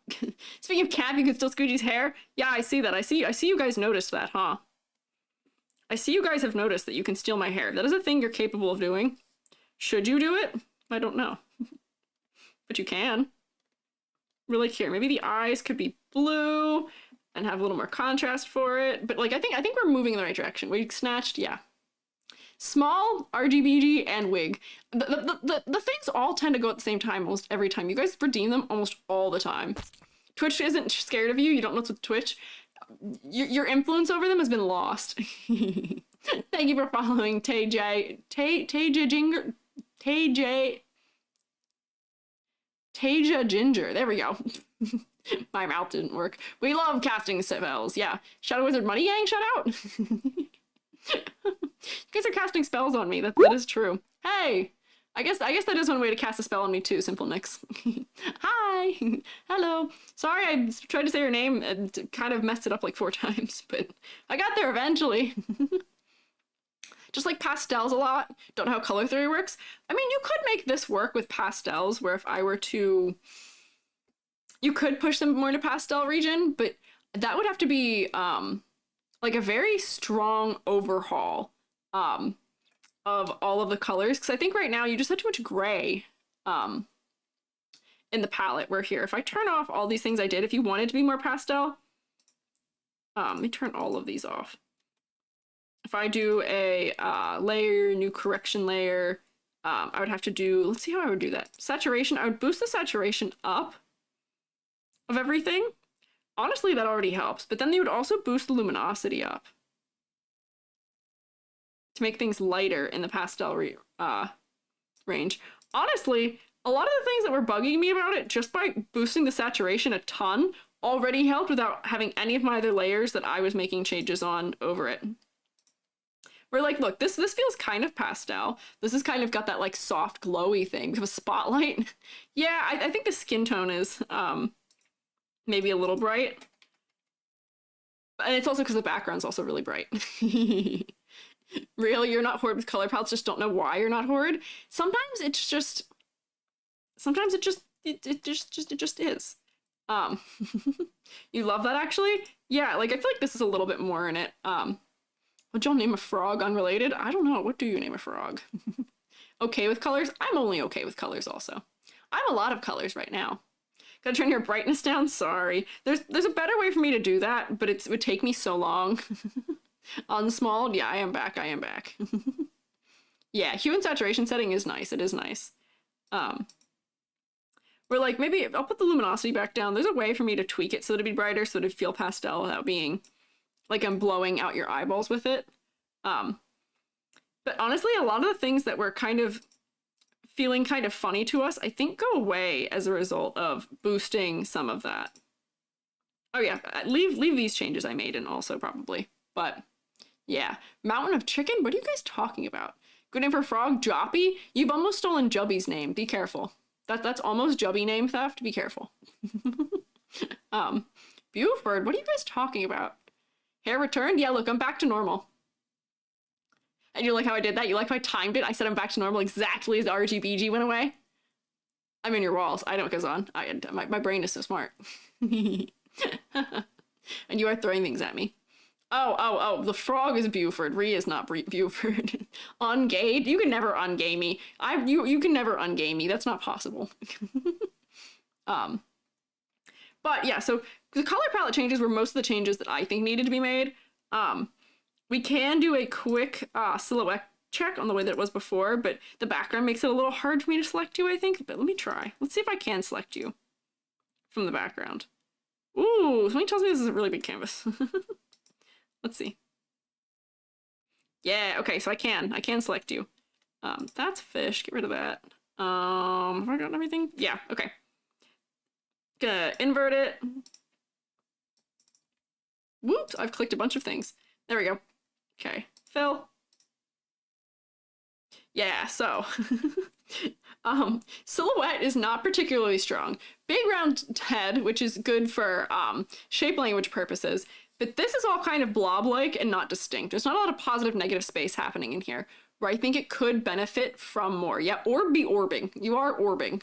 Speaking of Cap, you can still Squeegee's hair. Yeah, I see that. I see you guys noticed that, huh? I see you guys have noticed that you can steal my hair. That is a thing you're capable of doing. Should you do it? I don't know. But you can. Really here. Maybe the eyes could be blue and have a little more contrast for it. But like I think we're moving in the right direction. We snatched, yeah. Small, RGBG, and wig. The things all tend to go at the same time almost every time. You guys redeem them almost all the time. Twitch isn't scared of you. You don't know what's with Twitch. Your influence over them has been lost. Thank you for following Taja Ginger. There we go. My mouth didn't work. We love casting spells. Yeah. Shadow Wizard Money Yang, shout out. You guys are casting spells on me. That is true. Hey, I guess that is one way to cast a spell on me too, Simple Nix. Hi. Hello. Sorry I tried to say your name and kind of messed it up like 4 times, but I got there eventually. Just like pastels a lot. Don't know how color theory works. I mean, you could make this work with pastels, where if I were to... You could push them more into pastel region, but that would have to be like a very strong overhaul of all of the colors. Because I think right now you just have too much gray in the palette. Where here, if I turn off all these things I did, if you wanted to be more pastel, let me turn all of these off. If I do a layer, new correction layer, I would have to do, let's see how I would do that. Saturation, I would boost the saturation up of everything. Honestly, that already helps, but then you would also boost the luminosity up to make things lighter in the pastel range. Honestly, a lot of the things that were bugging me about it, just by boosting the saturation a ton, already helped without having any of my other layers that I was making changes on over it. We're like, look, this feels kind of pastel. This has kind of got that like soft glowy thing with a spotlight. Yeah, I think the skin tone is maybe a little bright. And it's also because the background's also really bright. Really, you're not horrid with color palettes, just don't know why you're not horrid? Sometimes it just is. You love that actually? Yeah, like I feel like this is a little bit more in it. Would y'all name a frog unrelated? I don't know. What do you name a frog? Okay with colors? I'm only okay with colors also. I have a lot of colors right now. Gotta turn your brightness down? Sorry. There's a better way for me to do that, but it would take me so long. Unsmalled? Yeah, I am back. Yeah, hue and saturation setting is nice. It is nice. We're like, maybe I'll put the luminosity back down. There's a way for me to tweak it so it'd be brighter, so it'd feel pastel without being like I'm blowing out your eyeballs with it. But honestly, a lot of the things that were kind of feeling kind of funny to us, I think go away as a result of boosting some of that. Oh yeah, leave these changes I made in also probably. But yeah, Mountain of Chicken? What are you guys talking about? Good name for frog? Joppy? You've almost stolen Jubby's name. Be careful. That's almost Jubby name theft. Be careful. Buford, what are you guys talking about? Hair returned? Yeah, look, I'm back to normal. And you like how I did that? You like how I timed it? I said I'm back to normal exactly as the RGBG went away. I'm in your walls. I know what goes on. My brain is so smart. And you are throwing things at me. Oh, the frog is Buford. Rhea is not Buford. Ungayed? You can never ungay me. You can never ungay me. That's not possible. But yeah, so the color palette changes were most of the changes that I think needed to be made. We can do a quick silhouette check on the way that it was before, but the background makes it a little hard for me to select you, I think. But let me try. Let's see if I can select you from the background. Ooh, somebody tells me this is a really big canvas. Let's see. Yeah, okay, so I can select you. That's fish, get rid of that. Have I gotten everything? Yeah, okay. Gonna invert it. Whoops, I've clicked a bunch of things. There we go. Okay, fill. Yeah, so silhouette is not particularly strong. Big round head, which is good for shape language purposes, but this is all kind of blob-like and not distinct. There's not a lot of positive negative space happening in here, where I think it could benefit from more. Yeah, orb be orbing. You are orbing.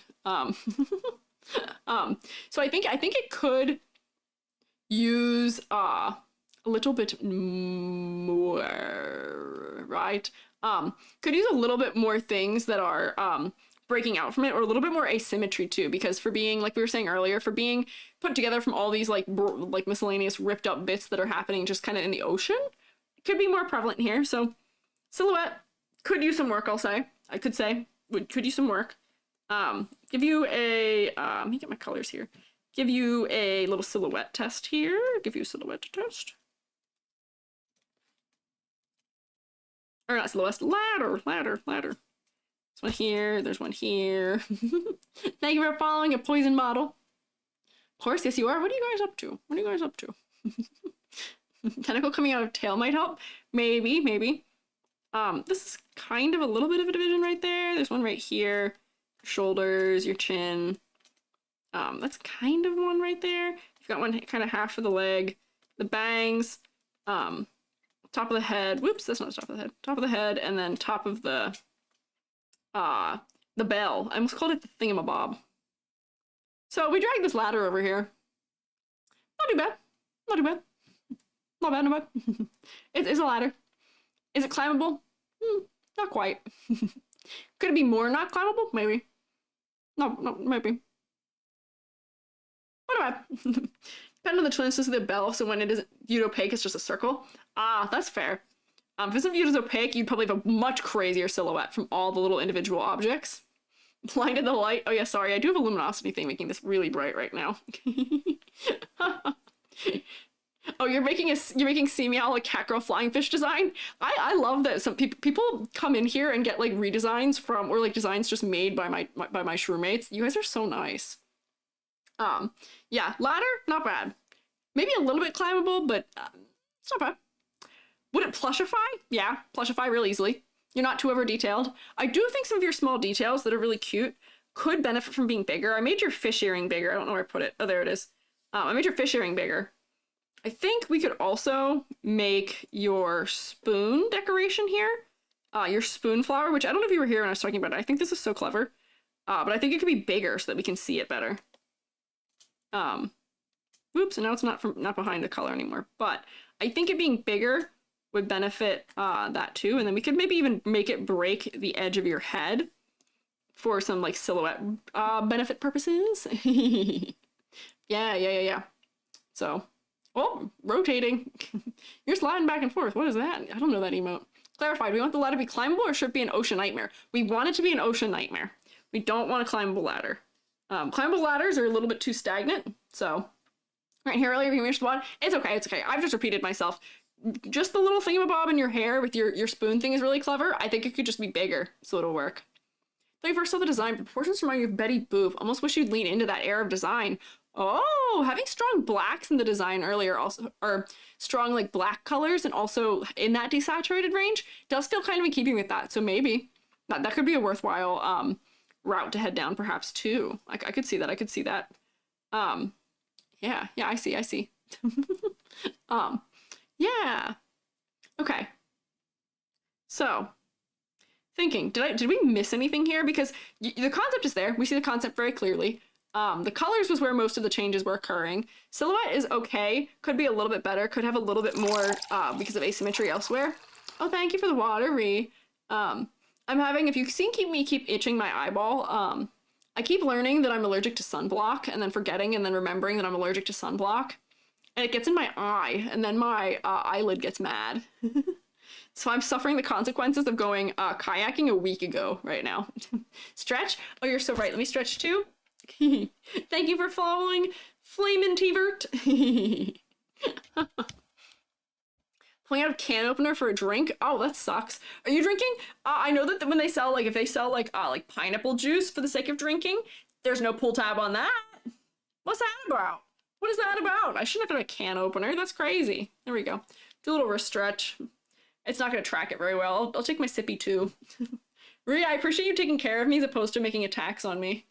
So I think it could use a little bit more, right? Could use a little bit more things that are breaking out from it, or a little bit more asymmetry too, because for being, like we were saying earlier, for being put together from all these like miscellaneous ripped up bits that are happening just kind of in the ocean, it could be more prevalent here. So silhouette could use some work, I'll say. I could say could use some work. Give you a let me get my colors here. Give you a little silhouette test here. Give you a silhouette test. Or not silhouette, ladder. There's one here, there's one here. Thank you for following a poison bottle. Of course, yes you are. What are you guys up to? What are you guys up to? Tentacle coming out of tail might help. Maybe. This is kind of a little bit of a division right there. There's one right here. Shoulders, your chin. That's kind of one right there. You've got one kind of half of the leg. The bangs. Top of the head. Whoops, that's not the top of the head. Top of the head, and then top of the bell. I almost called it the thingamabob. So we dragged this ladder over here. Not too bad. Not bad. It's a ladder. Is it climbable? Not quite. Could it be more not climbable? Maybe. No, maybe. What do I? Depend on the translucence of the bell, so when it isn't viewed opaque, it's just a circle. Ah, that's fair. If it isn't viewed as opaque, you'd probably have a much crazier silhouette from all the little individual objects. Blinded the light. Oh yeah, sorry, I do have a luminosity thing making this really bright right now. Oh, you're making Semeow a cat girl flying fish design? I love that some people come in here and get like redesigns from, or like designs just made by my SHROOMATEs. You guys are so nice. Yeah, ladder, not bad. Maybe a little bit climbable, but it's not bad. Would it plushify? Yeah, plushify real easily. You're not too over detailed. I do think some of your small details that are really cute could benefit from being bigger. I made your fish earring bigger. I don't know where I put it. Oh, there it is. I made your fish earring bigger. I think we could also make your spoon decoration here, your spoon flower, which I don't know if you were here when I was talking about it. I think this is so clever, but I think it could be bigger so that we can see it better. Oops, and now it's not behind the color anymore, but I think it being bigger would benefit that too, and then we could maybe even make it break the edge of your head for some like silhouette benefit purposes. Yeah. So, oh, rotating. You're sliding back and forth. What is that? I don't know that emote. Clarified, we want the ladder to be climbable or should it be an ocean nightmare? We want it to be an ocean nightmare. We don't want a climbable ladder. Climbable ladders are a little bit too stagnant, so. Right here earlier, you finished one. It's okay, it's okay. I've just repeated myself. Just the little thingamabob in your hair with your spoon thing is really clever. I think it could just be bigger, so it'll work. When I first saw the design, proportions remind me of Betty Boop. Almost wish you'd lean into that era of design. Oh, having strong blacks in the design earlier also, or strong like black colors and also in that desaturated range does feel kind of in keeping with that. So maybe that could be a worthwhile route to head down perhaps too. I could see that. I could see that. Yeah, I see. Yeah. Okay. So, thinking, did we miss anything here? Because the concept is there. We see the concept very clearly. The colors was where most of the changes were occurring. Silhouette is okay. Could be a little bit better. Could have a little bit more because of asymmetry elsewhere. Oh, thank you for the water, Ree. I'm having, if you keep itching my eyeball, I keep learning that I'm allergic to sunblock and then forgetting and then remembering that I'm allergic to sunblock. And it gets in my eye and then my eyelid gets mad. So I'm suffering the consequences of going kayaking a week ago right now. Stretch? Oh, you're so right. Let me stretch too. Thank you for following Flamin' T-Vert. Pulling out a can opener for a drink? Oh, that sucks. Are you drinking? I know that when they sell, like, if they sell, like pineapple juice for the sake of drinking, there's no pull tab on that. What's that about? What is that about? I shouldn't have done a can opener. That's crazy. There we go. Do a little wrist stretch. It's not going to track it very well. I'll take my sippy too. Rhea, I appreciate you taking care of me as opposed to making attacks on me.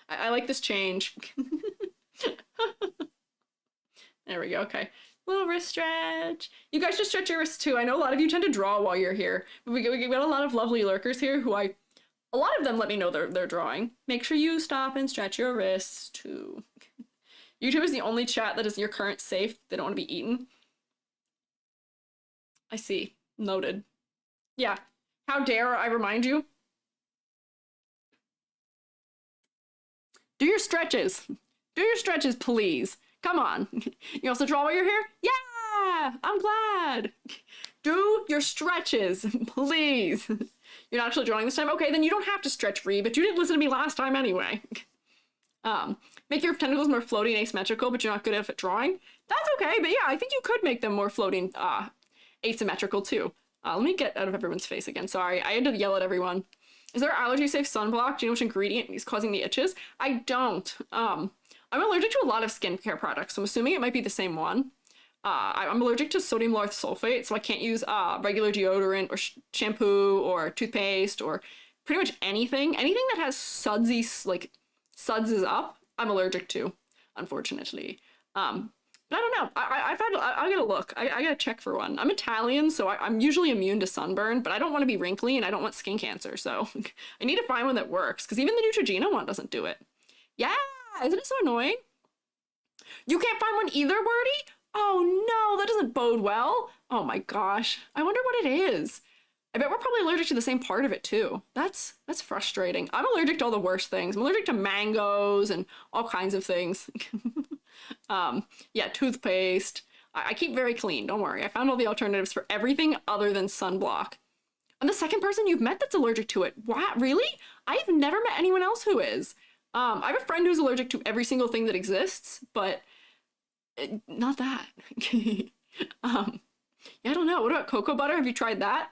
I like this change. There we go. Okay. Little wrist stretch. You guys just stretch your wrists too. I know a lot of you tend to draw while you're here. We got a lot of lovely lurkers here who a lot of them let me know they're drawing. Make sure you stop and stretch your wrists too. YouTube is the only chat that is your current safe. They don't want to be eaten. I see. Noted. Yeah. How dare I remind you? Do your stretches. Do your stretches, please. Come on. You also draw while you're here? Yeah! I'm glad. Do your stretches, please. You're not actually drawing this time? Okay, then you don't have to stretch free, but you didn't listen to me last time anyway. Make your tentacles more floaty and asymmetrical, but you're not good at drawing? That's okay, but yeah, I think you could make them more floating, asymmetrical too. Let me get out of everyone's face again. Sorry, I had to yell at everyone. Is there allergy-safe sunblock? Do you know which ingredient is causing the itches? I don't. I'm allergic to a lot of skincare products, so I'm assuming it might be the same one. I'm allergic to sodium lauryl sulfate, so I can't use regular deodorant or shampoo or toothpaste or pretty much anything. Anything that has sudsy, like, suds up, I'm allergic to, unfortunately. But I don't know. I'll get a look. I gotta check for one. I'm Italian, so I'm usually immune to sunburn, but I don't want to be wrinkly and I don't want skin cancer, so I need to find one that works, because even the Neutrogena one doesn't do it. Yeah, isn't it so annoying? You can't find one either, Wordy? Oh no, that doesn't bode well. Oh my gosh. I wonder what it is. I bet we're probably allergic to the same part of it too. That's frustrating. I'm allergic to all the worst things. I'm allergic to mangoes and all kinds of things. Yeah, toothpaste. I keep very clean, don't worry. I found all the alternatives for everything other than sunblock. I'm the second person you've met that's allergic to it. What? Really? I've never met anyone else who is. I have a friend who's allergic to every single thing that exists, but not that. Yeah, I don't know. What about cocoa butter? Have you tried that?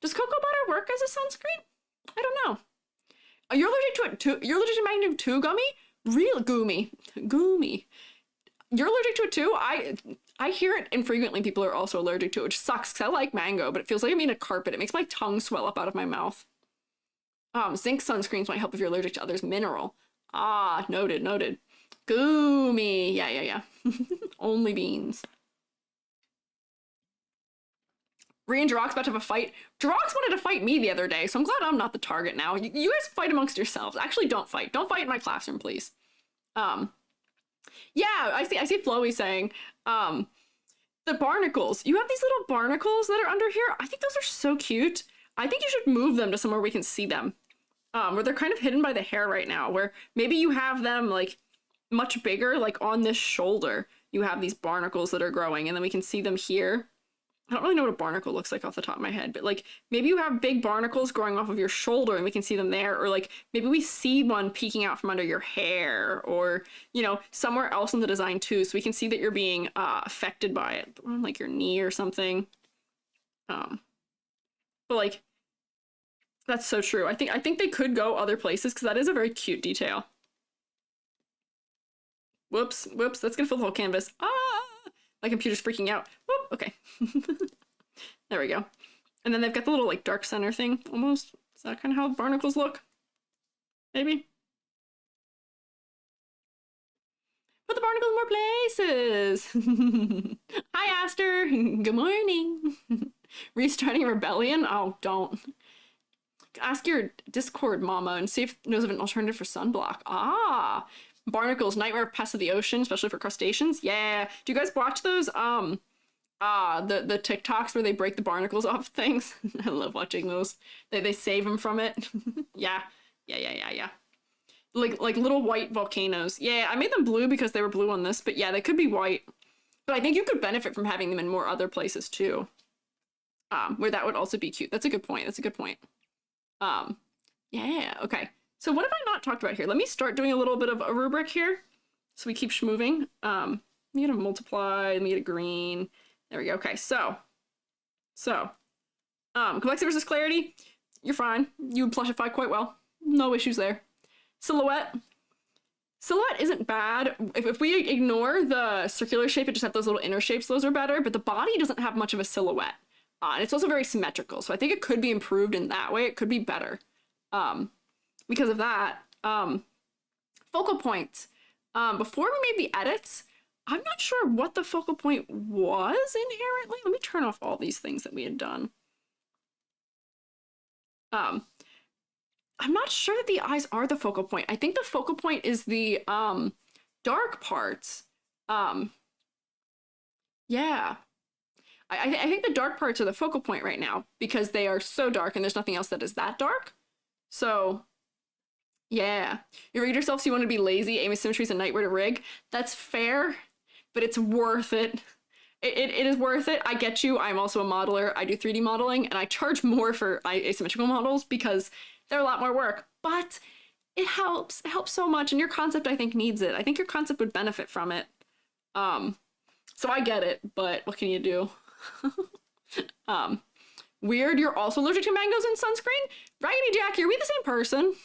Does cocoa butter work as a sunscreen? I don't know. You're allergic to it too? You're allergic to Magnum 2 gummy? Real goomy. You're allergic to it too? I hear it infrequently. People are also allergic to it, which sucks because I like mango, but it feels like I'm eating a carpet. It makes my tongue swell up out of my mouth. Zinc sunscreens might help if you're allergic to others. Mineral. Ah, noted. Goomy. Yeah. Only beans. Rhea and Jirok's about to have a fight. Jirok's wanted to fight me the other day, so I'm glad I'm not the target now. You guys fight amongst yourselves. Actually, don't fight. Don't fight in my classroom, please. Yeah, I see Floey saying, the barnacles. You have these little barnacles that are under here. I think those are so cute. I think you should move them to somewhere we can see them. Where they're kind of hidden by the hair right now, where maybe you have them like much bigger, like on this shoulder. You have these barnacles that are growing, and then we can see them here. I don't really know what a barnacle looks like off the top of my head, but like maybe you have big barnacles growing off of your shoulder and we can see them there, or like maybe we see one peeking out from under your hair, or you know, somewhere else in the design too, so we can see that you're being affected by it, on like your knee or something. But like that's so true. I think they could go other places because that is a very cute detail. Whoops, that's gonna fill the whole canvas. My computer's freaking out. Whoop, okay. There we go. And then they've got the little like dark center thing almost. Is that kind of how barnacles look? Maybe. Put the barnacles in more places. Hi, Aster. Good morning. Restarting rebellion? Oh, don't. Ask your Discord mama and see if it knows of an alternative for sunblock. Barnacles, nightmare pests of the ocean, especially for crustaceans. Yeah. Do you guys watch those the TikToks where they break the barnacles off things? I love watching those. They save them from it. Yeah. Like little white volcanoes. Yeah, I made them blue because they were blue on this, but yeah, they could be white. But I think you could benefit from having them in more other places too. Where that would also be cute. That's a good point. Yeah, okay. So what have I not talked about here? Let me start doing a little bit of a rubric here. So we keep moving. Let me get a multiply, let me get a green. There we go. Okay, so complexity versus clarity, you're fine. You plushify quite well. No issues there. Silhouette isn't bad. If we ignore the circular shape and just have those little inner shapes, those are better, but the body doesn't have much of a silhouette. And it's also very symmetrical, so I think it could be improved in that way. It could be better. Because of that, focal points. Before we made the edits, I'm not sure what the focal point was inherently. Let me turn off all these things that we had done. I'm not sure that the eyes are the focal point. I think the focal point is the dark parts. Yeah. I think the dark parts are the focal point right now because they are so dark and there's nothing else that is that dark. So yeah, you rigged yourself so you want to be lazy, aim asymmetries and nightwear to rig. That's fair, but it's worth it. It is worth it. I get you. I'm also a modeler. I do 3D modeling and I charge more for asymmetrical models because they're a lot more work, but it helps. It helps so much, and your concept, I think, needs it. I think your concept would benefit from it. So I get it, but what can you do? Weird, you're also allergic to mangoes and sunscreen? Raggedy Jack, are we the same person?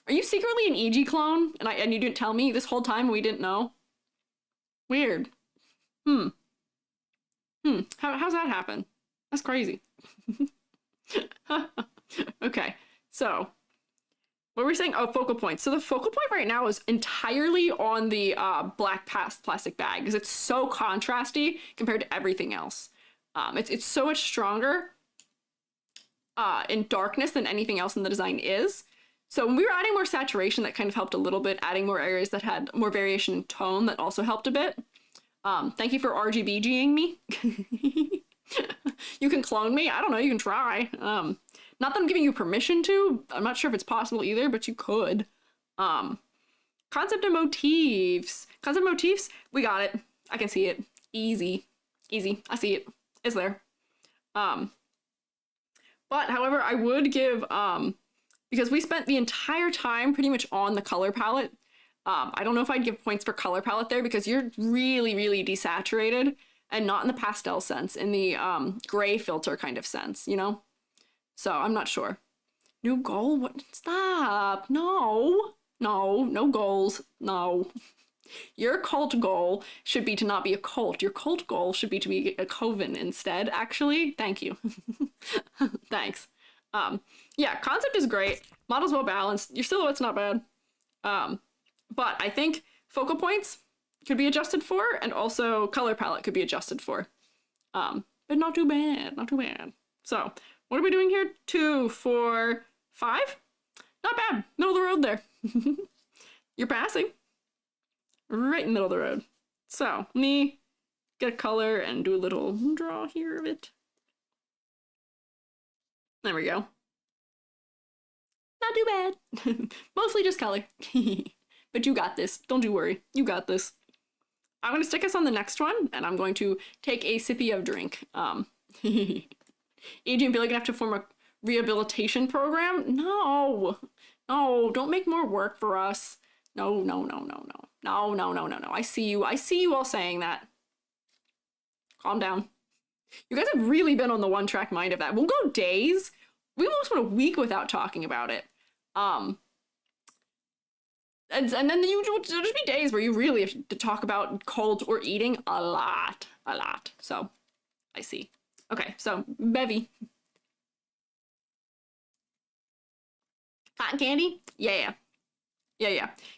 Are you secretly an EG clone? And you didn't tell me this whole time we didn't know? Weird. How's that happen? That's crazy. Okay, so what were we saying? Oh, focal points. So the focal point right now is entirely on the black plastic bag because it's so contrasty compared to everything else. It's so much stronger in darkness than anything else in the design is. So when we were adding more saturation, that kind of helped a little bit. Adding more areas that had more variation in tone, that also helped a bit. Thank you for RGBGing me. You can clone me. I don't know. You can try. Not that I'm giving you permission to. I'm not sure if it's possible either, but you could. Concept and motifs. Concept motifs, we got it. I can see it. Easy. I see it. It's there. But however, I would give, because we spent the entire time pretty much on the color palette. I don't know if I'd give points for color palette there because you're really, really desaturated and not in the pastel sense, in the gray filter kind of sense, you know? So I'm not sure. New goal? What? Stop. No goals. No. Your cult goal should be to not be a cult. Your cult goal should be to be a coven instead, actually. Thank you. Thanks. Yeah, concept is great. Model's well balanced. Your silhouette's not bad. But I think focal points could be adjusted for, and also color palette could be adjusted for. But not too bad, not too bad. So what are we doing here? 2, 4, 5? Not bad, middle of the road there. You're passing. Right in the middle of the road. So let me get a color and do a little draw here of it. There we go. Not too bad. Mostly just color. But you got this. Don't you worry. You got this. I'm going to stick us on the next one, and I'm going to take a sippy of drink. Adrian, feel like you have to form a rehabilitation program? No. No, don't make more work for us. No, no, no, no, no. No, no, no, no, no. I see you. I see you all saying that. Calm down. You guys have really been on the one-track mind of that. We'll go days. We almost went a week without talking about it. And then there'll just be days where you really have to talk about colds or eating a lot. So, I see. Okay, so, bevy. Cotton candy? Yeah.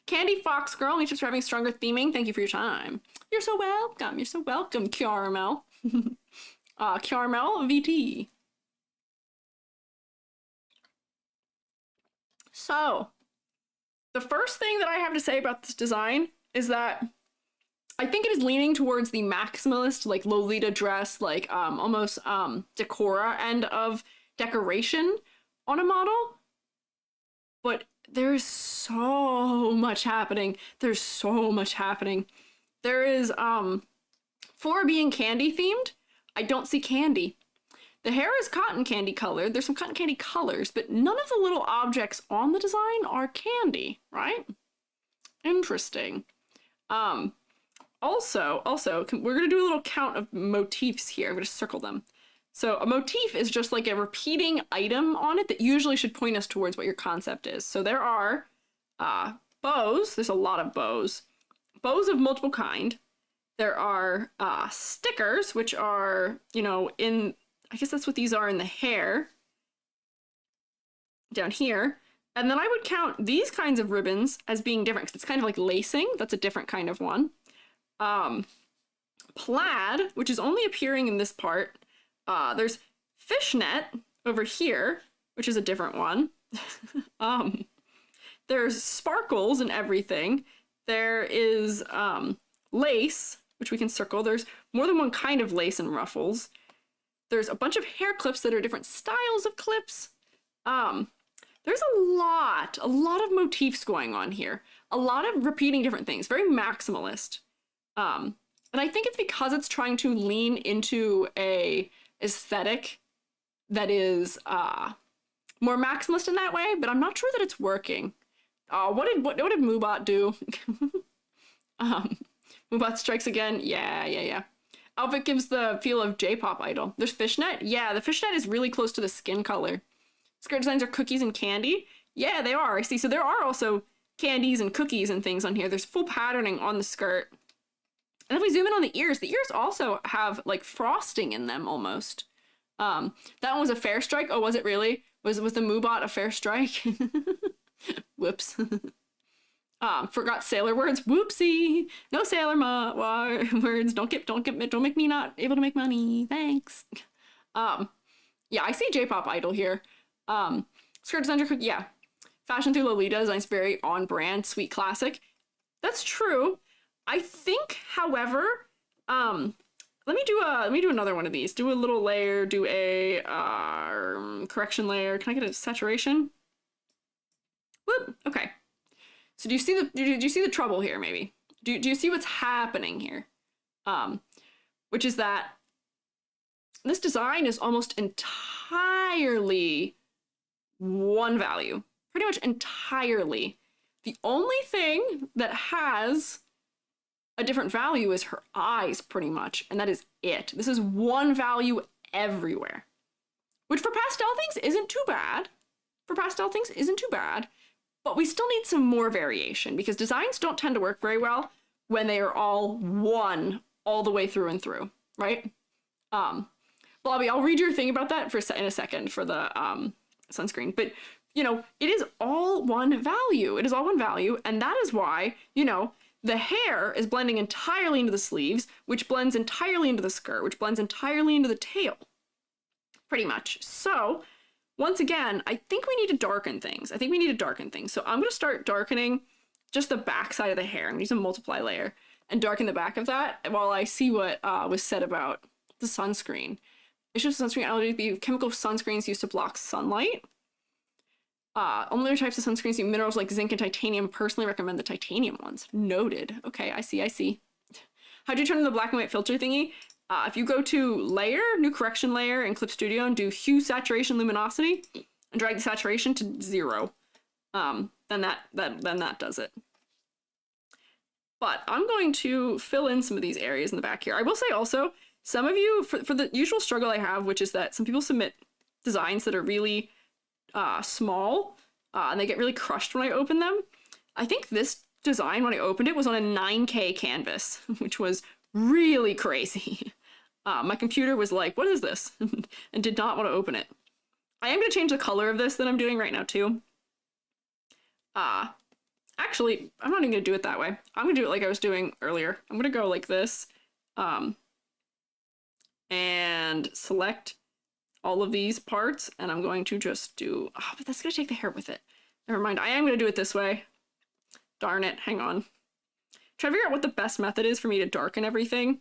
Candy Fox Girl, thanks for having stronger theming. Thank you for your time. You're so welcome. You're so welcome, Caramel. Caramel VT. So, the first thing that I have to say about this design is that I think it is leaning towards the maximalist, like Lolita dress, like almost decora end of decoration on a model. But there's so much happening. There's so much happening. There is, for being candy themed, I don't see candy. The hair is cotton candy colored. There's some cotton candy colors, but none of the little objects on the design are candy, right? Interesting. Also, we're gonna do a little count of motifs here. I'm gonna circle them. So a motif is just like a repeating item on it that usually should point us towards what your concept is. So there are bows. There's a lot of bows. Bows of multiple kind. There are stickers, which are, you know, I guess that's what these are in the hair. Down here. And then I would count these kinds of ribbons as being different, because it's kind of like lacing. That's a different kind of one. Plaid, which is only appearing in this part. There's fishnet over here, which is a different one. There's sparkles and everything. There is lace, which we can circle. There's more than one kind of lace and ruffles. There's a bunch of hair clips that are different styles of clips. There's a lot of motifs going on here. A lot of repeating different things. Very maximalist. And I think it's because it's trying to lean into a aesthetic that is more maximalist in that way, but I'm not sure that it's working. What did Moobot do? Moobot strikes again. Yeah. Outfit gives the feel of J-pop idol. There's fishnet. Yeah, the fishnet is really close to the skin color. Skirt designs are cookies and candy. Yeah, they are. I see. So there are also candies and cookies and things on here. There's full patterning on the skirt. And if we zoom in on the ears also have like frosting in them almost. That one was a fair strike. Oh, was it really? Was the Moobot a fair strike? Whoops. Forgot sailor words. Whoopsie. No sailor words. Don't make me not able to make money. Thanks. Yeah, I see J-pop idol here. Skirt designer, yeah. Fashion through Lolita designs very on brand, sweet classic. That's true. I think, however, let me do another one of these. Do a little layer, do a correction layer. Can I get a saturation? Whoop, okay. So do you see the trouble here, maybe? Do you see what's happening here? Which is that this design is almost entirely one value. Pretty much entirely. The only thing that has a different value is her eyes, pretty much, and that is it. This is one value everywhere. Which for pastel things isn't too bad. But we still need some more variation, because designs don't tend to work very well when they are all one all the way through and through, right? Blobby, I'll read your thing about that in a second for the sunscreen. But, you know, it is all one value. It is all one value, and that is why, you know, The hair is blending entirely into the sleeves, which blends entirely into the skirt, which blends entirely into the tail. Pretty much. So, once again, I think we need to darken things. So I'm going to start darkening just the back side of the hair. I'm going to use a multiply layer and darken the back of that while I see what was said about the sunscreen. Issues of sunscreen allergy: chemical sunscreens used to block sunlight. Only other types of sunscreens use minerals like zinc and titanium. Personally recommend the titanium ones. Noted. Okay, I see. How do you turn on the black and white filter thingy? If you go to layer, new correction layer in Clip Studio and do hue, saturation, luminosity, and drag the saturation to 0, then that does it. But I'm going to fill in some of these areas in the back here. I will say also, some of you, for the usual struggle I have, which is that some people submit designs that are really small, and they get really crushed when I open them. I think this design, when I opened it, was on a 9K canvas, which was really crazy. My computer was like, what is this? And did not want to open it. I am going to change the color of this that I'm doing right now too. Actually, I'm not even going to do it that way. I'm going to do it like I was doing earlier. I'm going to go like this, and select all of these parts, and I'm going to just do, but that's going to take the hair with it. Never mind, I am going to do it this way. Darn it, hang on. Try to figure out what the best method is for me to darken everything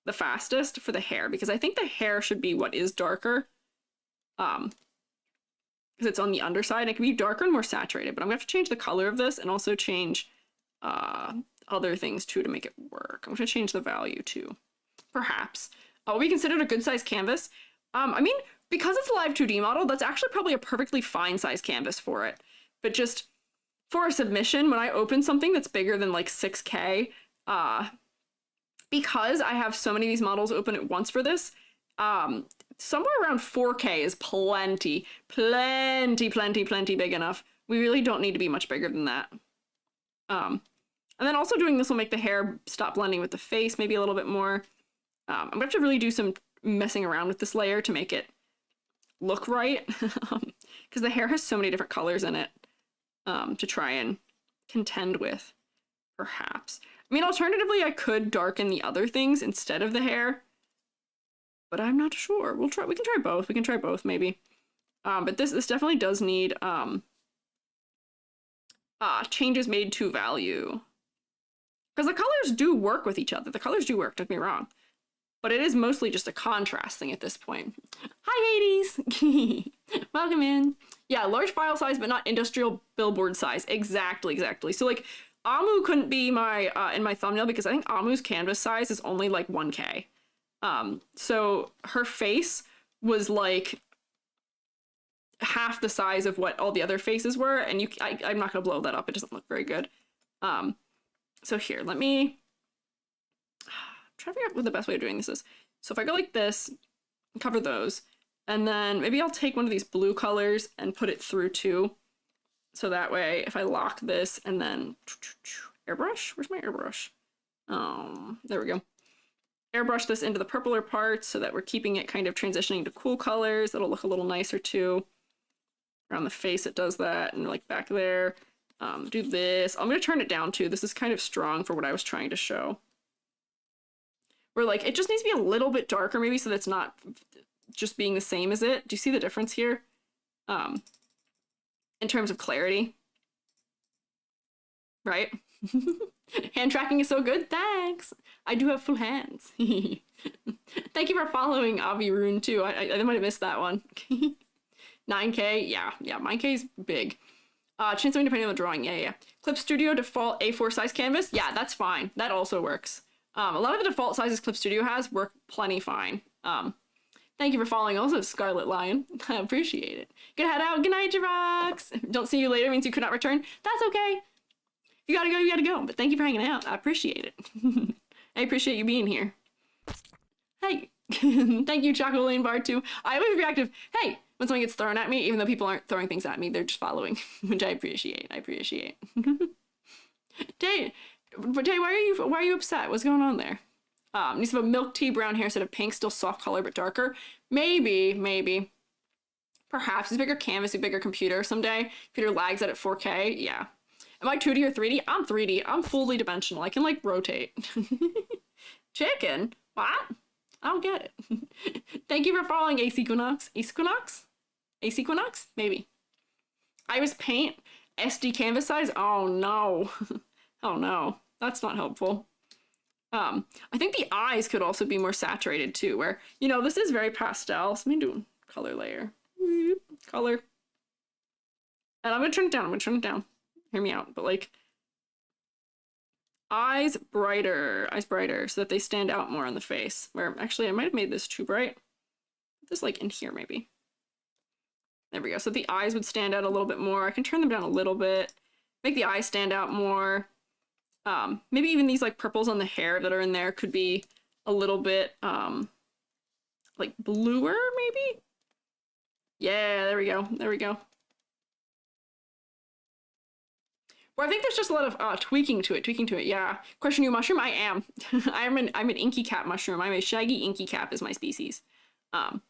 the fastest for the hair, because I think the hair should be what is darker. Because it's on the underside. It can be darker and more saturated, but I'm going to have to change the color of this and also change other things too to make it work. I'm going to change the value too, perhaps. We considered a good size canvas. I mean, because it's a live 2D model, that's actually probably a perfectly fine size canvas for it. But just for a submission, when I open something that's bigger than like 6K, because I have so many of these models open at once for this, somewhere around 4K is plenty big enough. We really don't need to be much bigger than that. And then also doing this will make the hair stop blending with the face maybe a little bit more. I'm gonna have to really do some messing around with this layer to make it look right, because the hair has so many different colors in it to try and contend with, perhaps. I mean, alternatively, I could darken the other things instead of the hair, but I'm not sure. We can try both. We can try both, maybe. But this definitely does need changes made to value, because the colors do work with each other. The colors do work, don't get me wrong, but it is mostly just a contrast thing at this point. Hi, Hades! Welcome in. Yeah, large file size, but not industrial billboard size. Exactly. So, like, Amu couldn't be my in my thumbnail because I think Amu's canvas size is only like 1K. So her face was like half the size of what all the other faces were, and I'm not gonna blow that up. It doesn't look very good. So here, let me try to figure out what the best way of doing this is. So if I go like this, cover those, and then maybe I'll take one of these blue colors and put it through too. So that way, if I lock this and then airbrush, where's my airbrush? There we go. Airbrush this into the purpler parts so that we're keeping it kind of transitioning to cool colors. That'll look a little nicer too. Around the face it does that, and like back there. Do this. I'm gonna turn it down too. This is kind of strong for what I was trying to show. Where like, it just needs to be a little bit darker maybe so that's not just being the same as it. Do you see the difference here? In terms of clarity. Right? Hand tracking is so good. Thanks. I do have full hands. Thank you for following Avi Rune too. I might have missed that one. 9K. Yeah, 9K is big. Change something depending on the drawing. Yeah. Clip Studio default A4 size canvas. Yeah, that's fine. That also works. A lot of the default sizes Clip Studio has work plenty fine. Thank you for following also, Scarlet Lion. I appreciate it. Good head out. Good night, Jirax. Don't see you later means you could not return. That's okay. You gotta go, you gotta go. But thank you for hanging out. I appreciate it. I appreciate you being here. Hey. Thank you, Chocolate Lane Bar too. I always react with, hey, when something gets thrown at me, even though people aren't throwing things at me, they're just following, which I appreciate. Day, why are you upset? What's going on there? Needs to have a milk tea brown hair instead of pink, still soft color but darker. Maybe. Perhaps. It's a bigger canvas, a bigger computer someday. Computer lags out at 4K, yeah. Am I 2D or 3D? I'm 3D. I'm fully dimensional. I can like rotate. Chicken? What? I don't get it. Thank you for following Ace Equinox. Ace Equinox? Ace Equinox? Maybe. Iris Paint? SD canvas size? Oh no. Oh no. That's not helpful. I think the eyes could also be more saturated too, where, you know, this is very pastel. So let me do a color layer. Color. And I'm gonna turn it down. I'm gonna turn it down. Hear me out. But like, eyes brighter, so that they stand out more on the face. Where actually I might have made this too bright. Just like in here maybe. There we go. So the eyes would stand out a little bit more. I can turn them down a little bit. Make the eyes stand out more. Maybe even these like purples on the hair that are in there could be a little bit like bluer maybe? Yeah, there we go. There we go. Well, I think there's just a lot of tweaking to it, yeah. Question you, mushroom? I am. I'm an inky cap mushroom. I'm a shaggy inky cap is my species. But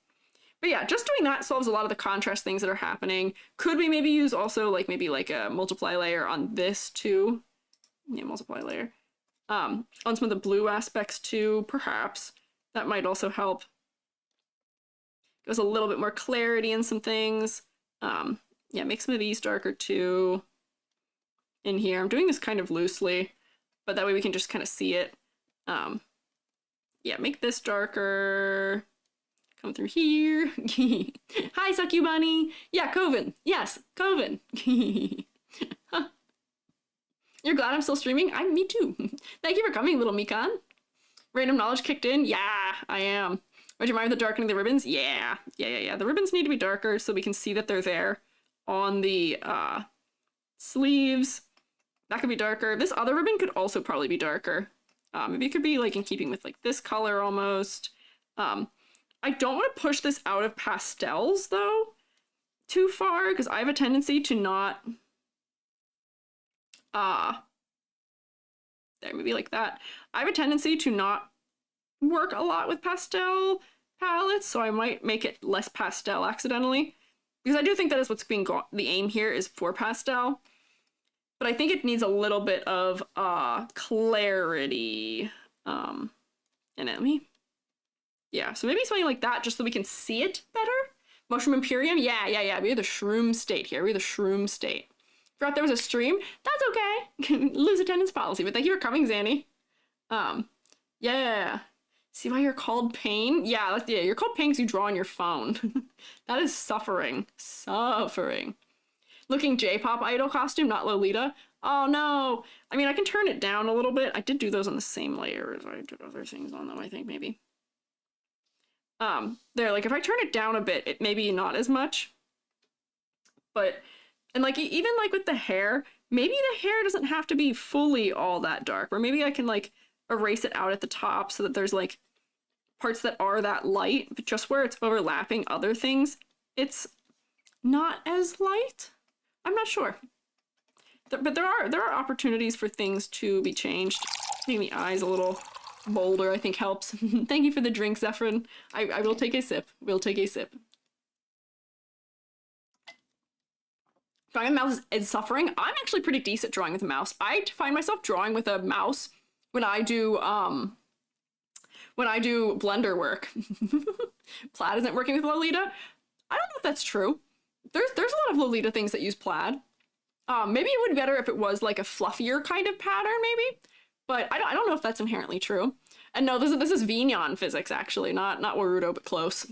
yeah, just doing that solves a lot of the contrast things that are happening. Could we maybe use also like maybe like a multiply layer on this too? Yeah, multiply layer. On some of the blue aspects too, perhaps. That might also help. Give us a little bit more clarity in some things. Yeah, make some of these darker too. In here. I'm doing this kind of loosely, but that way we can just kind of see it. Yeah, make this darker. Come through here. Hi, Suck Bunny. Yeah, Coven. Yes, Coven. You're glad I'm still streaming? Me too. Thank you for coming, little Mikan. Random knowledge kicked in? Yeah, I am. Would you mind the darkening the ribbons? Yeah. The ribbons need to be darker so we can see that they're there on the sleeves. That could be darker. This other ribbon could also probably be darker. Maybe it could be like in keeping with like this color almost. I don't want to push this out of pastels though too far because I have a tendency to not there, maybe like that. I have a tendency to not work a lot with pastel palettes, so I might make it less pastel accidentally. Because I do think that is what's being the aim here is for pastel. But I think it needs a little bit of clarity in it. Yeah, so maybe something like that just so we can see it better. Mushroom Imperium? Yeah. We're the shroom state here. We're the shroom state. Forgot there was a stream? That's okay. Lose attendance policy, but thank you for coming, Zanny. Yeah. See why you're called pain? Yeah, you're called pain because you draw on your phone. That is suffering. Suffering. Looking J-pop idol costume, not Lolita. Oh no. I mean, I can turn it down a little bit. I did do those on the same layer as I did other things on them, I think, maybe. There, like, if I turn it down a bit, it maybe not as much. But, and like, even like with the hair, maybe the hair doesn't have to be fully all that dark. Or maybe I can like erase it out at the top so that there's like parts that are that light, but just where it's overlapping other things, it's not as light. I'm not sure. But there are opportunities for things to be changed. Making the eyes a little bolder, I think, helps. Thank you for the drink, Zephyrin. I will take a sip. We'll take a sip. Drawing a mouse is suffering. I'm actually pretty decent drawing with a mouse. I find myself drawing with a mouse when I do Blender work. Plaid isn't working with Lolita. I don't know if that's true. There's a lot of Lolita things that use plaid. Maybe it would be better if it was like a fluffier kind of pattern, maybe. But I don't know if that's inherently true. And no, this is Vignon physics actually, not Warudo, but close.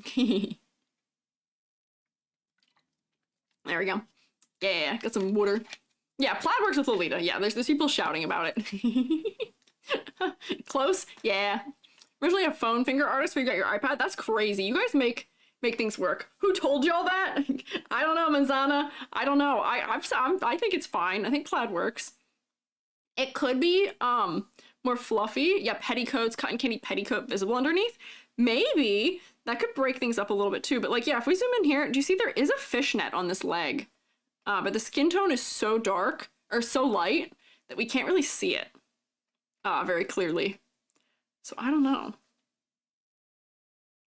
There we go. Yeah, got some water. Yeah, plaid works with Lolita. Yeah, there's people shouting about it. Close? Yeah. Originally a phone finger artist, but you got your iPad? That's crazy. You guys make things work. Who told y'all that? I don't know, Manzana. I don't know. I think it's fine. I think plaid works. It could be more fluffy. Yeah, petticoats, cotton candy petticoat visible underneath. Maybe that could break things up a little bit too. But like, yeah, if we zoom in here, do you see there is a fishnet on this leg? But the skin tone is so dark or so light that we can't really see it very clearly. So I don't know.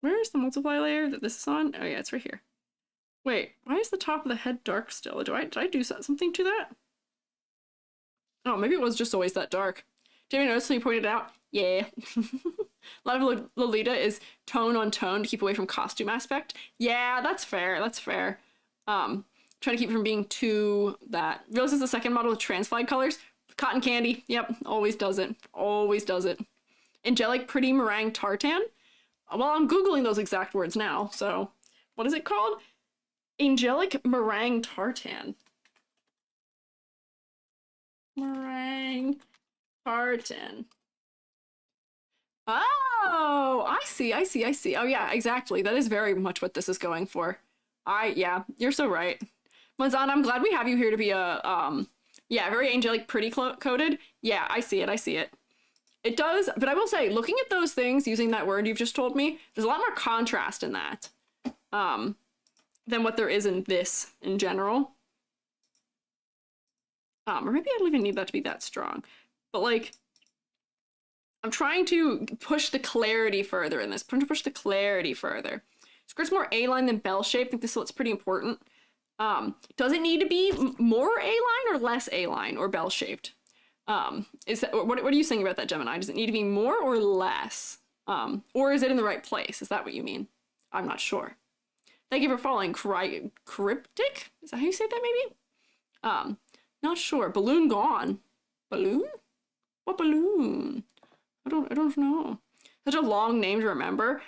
Where's the multiply layer that this is on? Oh yeah, it's right here. Wait, why is the top of the head dark still? Did I do something to that? Oh, maybe it was just always that dark. Did you notice when you pointed it out? Yeah. A lot of Lolita is tone on tone to keep away from costume aspect. Yeah, that's fair. That's fair. Trying to keep it from being too that. Realize is the second model with transflied colors. Cotton candy. Yep, always does it. Always does it. Angelic pretty meringue tartan. Well, I'm Googling those exact words now, so what is it called? Angelic meringue tartan. Meringue tartan. Oh, I see, I see, I see. Oh yeah, exactly. That is very much what this is going for. Yeah, you're so right. Manzana, I'm glad we have you here to be a, yeah, very angelic, pretty coded. Yeah, I see it, I see it. It does, but I will say, looking at those things, using that word you've just told me, there's a lot more contrast in that, than what there is in this in general. Or maybe I don't even need that to be that strong. But like, I'm trying to push the clarity further in this. I'm trying to push the clarity further. Skirt's more A-line than bell-shaped. I think this is what's pretty important. Does it need to be more A-line or less A-line or bell-shaped? Is that, what are you saying about that, Gemini? Does it need to be more or less? Or is it in the right place? Is that what you mean? I'm not sure. Thank you for following. Cryptic? Is that how you say that, maybe? Not sure. Balloon gone. Balloon? What balloon? I don't know. Such a long name to remember.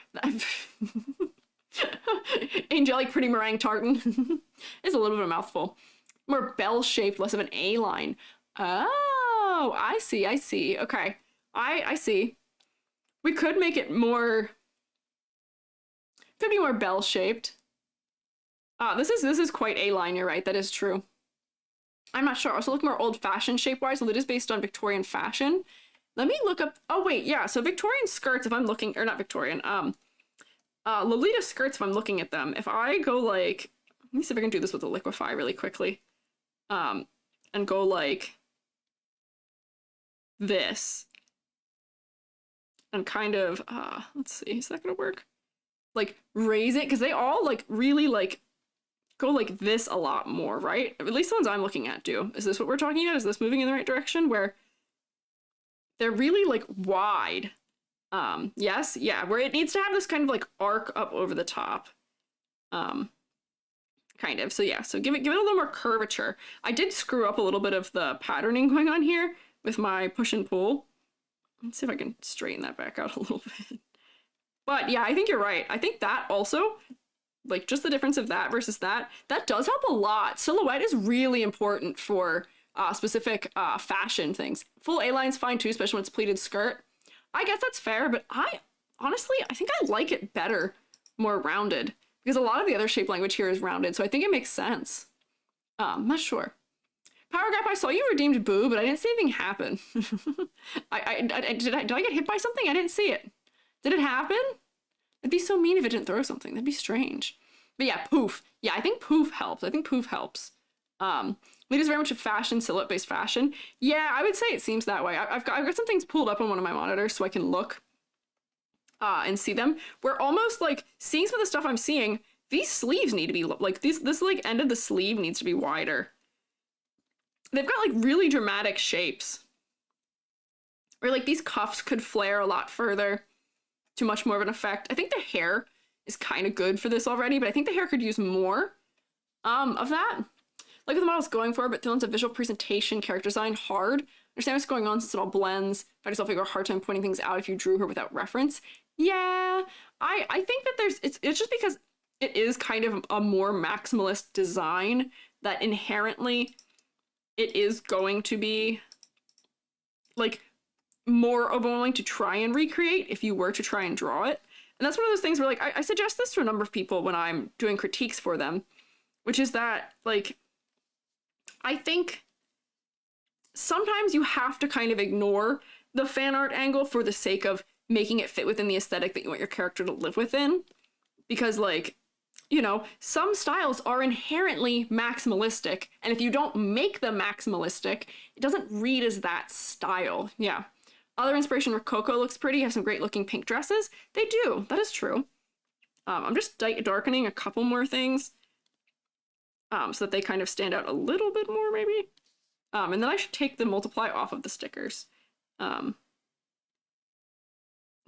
Angelic pretty meringue tartan. It's a little bit of a mouthful. More bell-shaped, less of an A-line. Oh, I see, I see. Okay. I see. We could make it more... Could be more bell-shaped. This is quite A-line, you're right. That is true. I'm not sure. Also look more old-fashioned shape-wise. Lolita's based on Victorian fashion. Let me look up... Oh, wait, yeah. So Victorian skirts, if I'm looking... Or not Victorian. Lolita skirts, if I'm looking at them. If I go, like... Let me see if I can do this with a liquefy really quickly. And go, like... this. And kind of... let's see. Is that gonna work? Like, raise it. Because they all, like, really, like... go like this a lot more, right? At least the ones I'm looking at do. Is this what we're talking about? Is this moving in the right direction? Where... they're really, like, wide. Yes, yeah, where it needs to have this kind of, like, arc up over the top. Kind of, so yeah, so give it a little more curvature. I did screw up a little bit of the patterning going on here with my push and pull. Let's see if I can straighten that back out a little bit. But yeah, I think you're right. I think that also, like, just the difference of that versus that does help a lot. Silhouette is really important for specific fashion things. Full A-line's fine too, especially when it's pleated skirt. I guess that's fair, but honestly, I think I like it better, more rounded, because a lot of the other shape language here is rounded, so I think it makes sense. I'm not sure. Power Gap, I saw you redeemed Boo, but I didn't see anything happen. Did I get hit by something? I didn't see it. Did it happen? It'd be so mean if it didn't throw something. That'd be strange. But yeah, poof. Yeah, I think poof helps. Lita's very much a fashion, silhouette-based fashion. Yeah, I would say it seems that way. I've got some things pulled up on one of my monitors so I can look and see them. Where almost, like, seeing some of the stuff I'm seeing, these sleeves need to be, like, this like, end of the sleeve needs to be wider. They've got, like, really dramatic shapes. Or, like, these cuffs could flare a lot further to much more of an effect. I think the hair is kind of good for this already, but I think the hair could use more of that. Like what the model's going for, but feelings of visual presentation, character design, hard. Understand what's going on since it all blends. Find yourself having a hard time pointing things out if you drew her without reference. Yeah, I think that it's just because it is kind of a more maximalist design that inherently it is going to be, like, more overwhelming to try and recreate if you were to try and draw it. And that's one of those things where, like, I suggest this to a number of people when I'm doing critiques for them, which is that, like, I think sometimes you have to kind of ignore the fan art angle for the sake of making it fit within the aesthetic that you want your character to live within. Because, like, you know, some styles are inherently maximalistic, and if you don't make them maximalistic, it doesn't read as that style. Yeah. Other inspiration for Coco looks pretty, have some great looking pink dresses. They do, that is true. I'm just darkening a couple more things so that they kind of stand out a little bit more, maybe. And then I should take the multiply off of the stickers.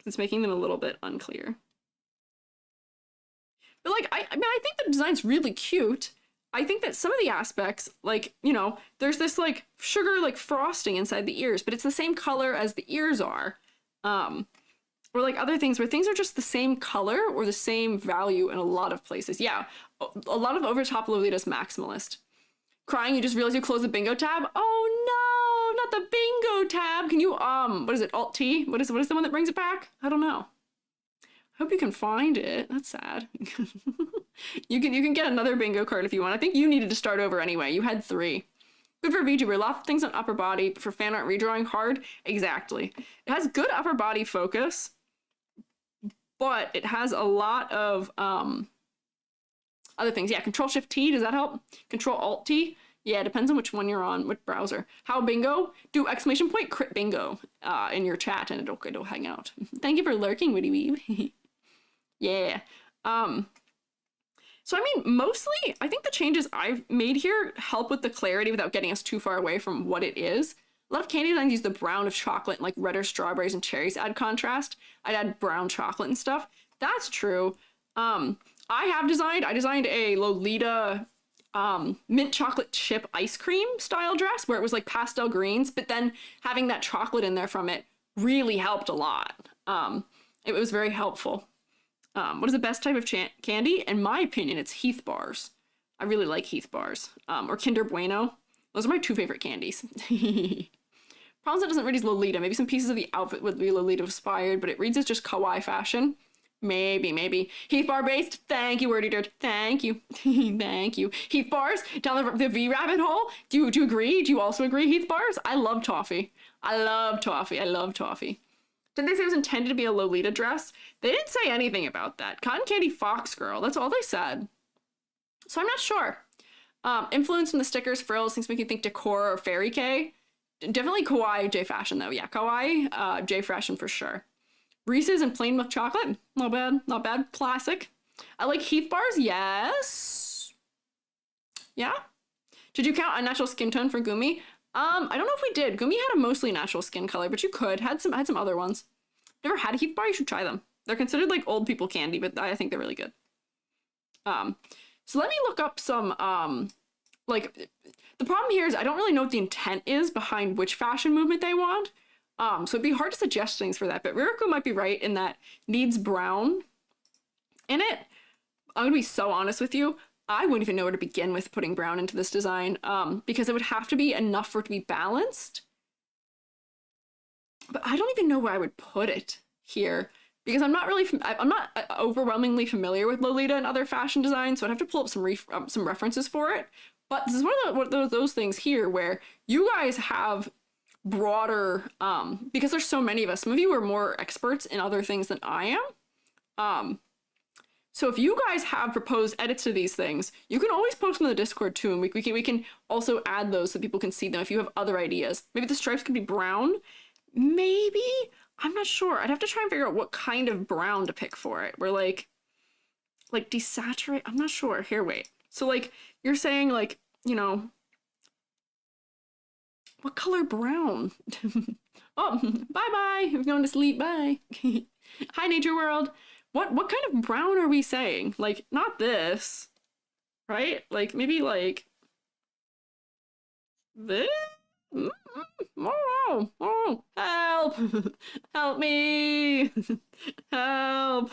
It's making them a little bit unclear. But like, I mean, I think the design's really cute. I think that some of the aspects, like, you know, there's this like sugar like frosting inside the ears, but it's the same color as the ears are. Or like other things where things are just the same color or the same value in a lot of places. Yeah, a lot of over-top Lolita's maximalist. Crying, you just realize you closed the bingo tab? Oh no, not the bingo tab. Can you, what is it, Alt-T? What is the one that brings it back? I don't know. I hope you can find it. That's sad. You can get another bingo card if you want. I think you needed to start over anyway. You had 3. Good for Vtuber. Lots of things on upper body, but for fan art redrawing, hard. Exactly. It has good upper body focus, but it has a lot of other things. Yeah, Control-Shift-T, does that help? Control-Alt-T? Yeah, it depends on which one you're on, which browser. How bingo? Do exclamation point crit bingo in your chat and it'll hang out. Thank you for lurking, Witty Weeb. Yeah. So I mean, mostly, I think the changes I've made here help with the clarity without getting us too far away from what it is. A lot of candy designs use the brown of chocolate and like redder strawberries and cherries to add contrast. I'd add brown chocolate and stuff. That's true. I designed a Lolita mint chocolate chip ice cream style dress where it was like pastel greens, but then having that chocolate in there from it really helped a lot. It was very helpful. What is the best type of candy? In my opinion, it's Heath bars. I really like Heath bars. Or Kinder Bueno. Those are my 2 favorite candies. Problems that doesn't read as Lolita. Maybe some pieces of the outfit would be Lolita inspired, but it reads as just kawaii fashion. Maybe. Heath bar based. Thank you, Wordy Dirt. Thank you. Thank you. Heath bars down the V rabbit hole. Do you agree? Do you also agree, Heath bars? I love toffee. I love toffee. Didn't they say it was intended to be a Lolita dress? They didn't say anything about that. Cotton Candy Fox Girl. That's all they said. So I'm not sure. Influence from the stickers, frills, things make you think decor or fairy K. Definitely kawaii J fashion though. Yeah, kawaii J fashion for sure. Reese's and plain milk chocolate. Not bad. Classic. I like Heath bars. Yes. Yeah. Did you count unnatural skin tone for Gumi? I don't know if we did. Gumi had a mostly natural skin color, but you could. Had some other ones. Never had a Heath bar? You should try them. They're considered like old people candy, but I think they're really good. So let me look up some, like, the problem here is I don't really know what the intent is behind which fashion movement they want. So it'd be hard to suggest things for that, but Ririku might be right in that needs brown in it. I'm gonna be so honest with you. I wouldn't even know where to begin with putting brown into this design, because it would have to be enough for it to be balanced. But I don't even know where I would put it here, because I'm not overwhelmingly familiar with Lolita and other fashion designs, so I'd have to pull up some references for it. But this is one of those things here where you guys have broader, because there's so many of us, some of you are more experts in other things than I am. So if you guys have proposed edits to these things, you can always post them in the Discord too, and we can also add those so people can see them if you have other ideas. Maybe the stripes could be brown? Maybe? I'm not sure. I'd have to try and figure out what kind of brown to pick for it. We're like desaturate? I'm not sure. Here, wait. So like, you're saying like, you know, what color brown? Oh, bye-bye. I'm going to sleep. Bye. Hi, Nature World. What kind of brown are we saying? Like, not this, right? Like, maybe like this? Oh, help! Help me! Help!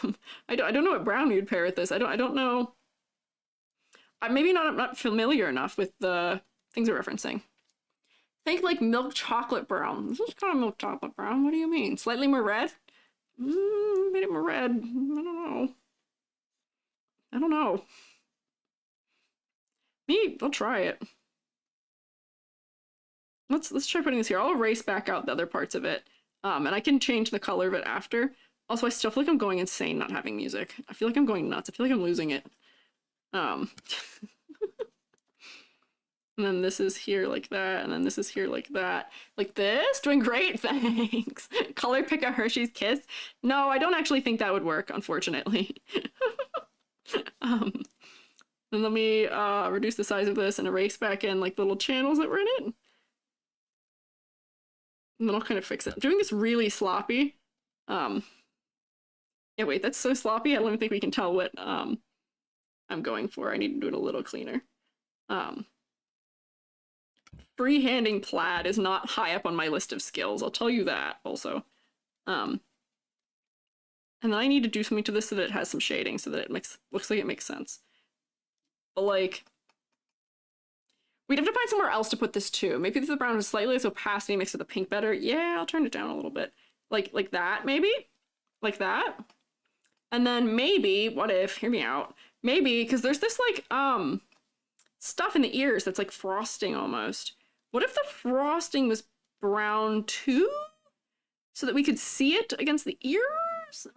I don't know what brown you'd pair with this. I don't know. I'm not familiar enough with the things we're referencing. Think like milk chocolate brown. This is kind of milk chocolate brown. What do you mean? Slightly more red? Made it more red. I don't know. I'll try it. Let's try putting this here. I'll erase back out the other parts of it. And I can change the color of it after. Also, I still feel like I'm going insane not having music. I feel like I'm going nuts. I feel like I'm losing it. And then this is here like that, and then this is here like that. Like this? Doing great, thanks. Color pick a Hershey's Kiss? No, I don't actually think that would work, unfortunately. Then let me reduce the size of this and erase back in like little channels that were in it. And then I'll kind of fix it. I'm doing this really sloppy. Yeah, wait, that's so sloppy. I don't even think we can tell what I'm going for. I need to do it a little cleaner. Freehanding plaid is not high up on my list of skills. I'll tell you that also. And then I need to do something to this so that it has some shading so that it looks like it makes sense. But like, we'd have to find somewhere else to put this too. Maybe the brown is slightly less opacity mixed with the pink better. Yeah, I'll turn it down a little bit. Like that, maybe? Like that? And then maybe, what if, hear me out, maybe, because there's this like, stuff in the ears that's like frosting almost. What if the frosting was brown too? So that we could see it against the ears?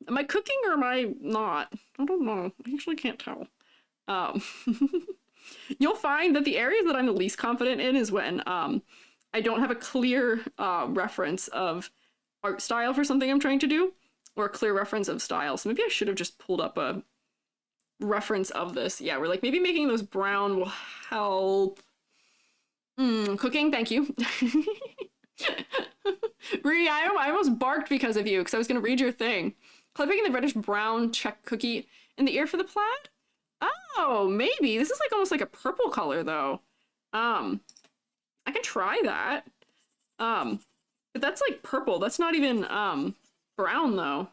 Am I cooking or am I not? I don't know. I actually can't tell. You'll find that the areas that I'm the least confident in is when I don't have a clear reference of art style for something I'm trying to do, or a clear reference of style. So maybe I should have just pulled up a reference of this. Yeah, we're like, maybe making those brown will help. Cooking, thank you. Ree, I almost barked because of you, because I was going to read your thing. Clipping the reddish brown check cookie in the ear for the plaid? Oh, maybe. This is like almost like a purple color, though. I can try that. But that's like purple. That's not even, brown, though.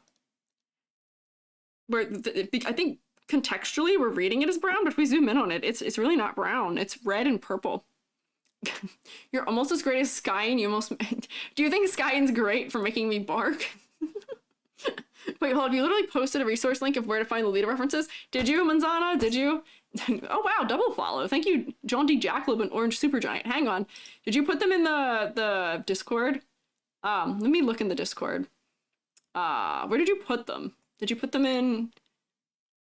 I think contextually we're reading it as brown, but if we zoom in on it, it's really not brown. It's red and purple. You're almost as great as Sky, and you almost... Do you think Skyne's great for making me bark? Wait, hold on. You literally posted a resource link of where to find Lolita references. Did you, Manzana? Did you? Oh, wow. Double follow. Thank you, John D. Jackalope and Orange Supergiant. Hang on. Did you put them in the Discord? Let me look in the Discord. Where did you put them? Did you put them in...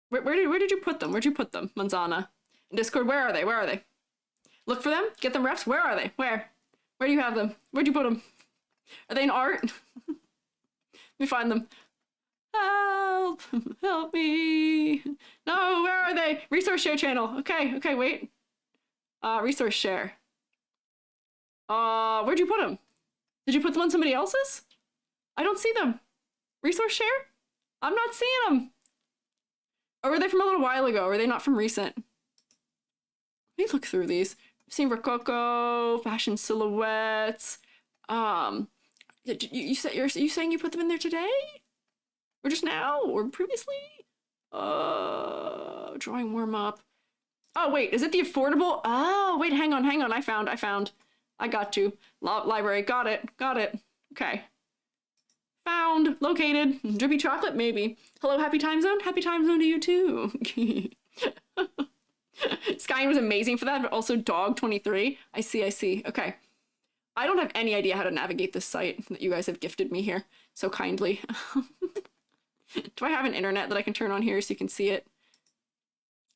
Where did you put them? Where'd you put them, Manzana? In Discord, where are they? Where are they? Look for them? Get them refs? Where are they? Where? Where do you have them? Where'd you put them? Are they in art? Let me find them. Help! Help me! No, where are they? Resource share channel. Okay, wait. Resource share. Where'd you put them? Did you put them on somebody else's? I don't see them. Resource share? I'm not seeing them. Or were they from a little while ago? Or are they not from recent? Let me look through these. I've seen Rococo, fashion silhouettes. You saying you put them in there today? Or just now? Or previously? Drawing warm up. Oh, wait, is it the affordable? Oh, wait, hang on. I found. I got you. Library, got it. Okay. Found, located. Drippy chocolate, maybe. Hello, happy time zone? Happy time zone to you too. Sky was amazing for that, but also Dog23. I see. Okay. I don't have any idea how to navigate this site that you guys have gifted me here so kindly. Do I have an internet that I can turn on here so you can see it?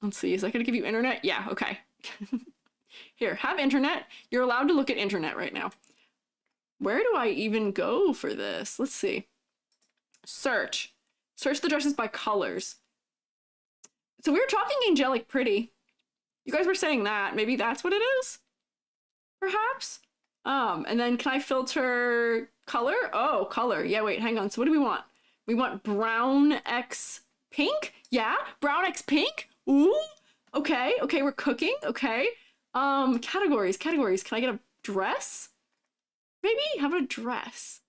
Let's see, is that gonna give you internet? Yeah, okay. Here, have internet. You're allowed to look at internet right now. Where do I even go for this? Let's see. Search. Search the dresses by colors. So we were talking angelic pretty. You guys were saying that. Maybe that's what it is? Perhaps? And then can I filter color? Oh, color. Yeah, wait, hang on. So what do we want? We want brown x pink? Yeah, brown x pink? Ooh, okay, we're cooking, okay. Categories. Can I get a dress? Maybe? How about a dress?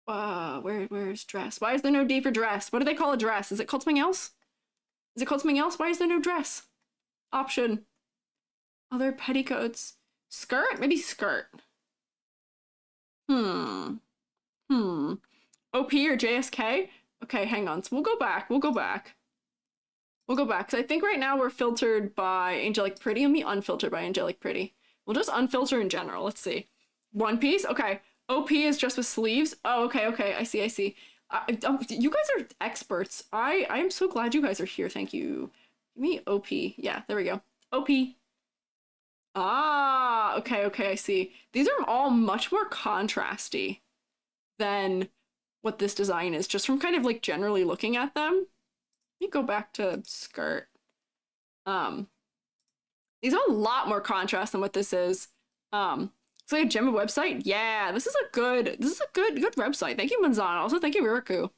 Where's dress? Why is there no D for dress? What do they call a dress? Is it called something else? Why is there no dress? Option. Other petticoats. Skirt? Maybe skirt. OP or JSK? Okay, hang on. So we'll go back. Because I think right now we're filtered by Angelic Pretty. Let me unfilter by Angelic Pretty. We'll just unfilter in general. Let's see. One piece? Okay. OP is just with sleeves. Oh, okay. I see. You guys are experts. I am so glad you guys are here. Thank you. Give me OP. Yeah, there we go. OP. Ah, okay, I see. These are all much more contrasty than what this design is, just from kind of like generally looking at them. Let me go back to skirt. These are a lot more contrast than what this is. It's like a gem website. Yeah, this is a good website. Thank you, Manzana. Also, thank you, Ririku.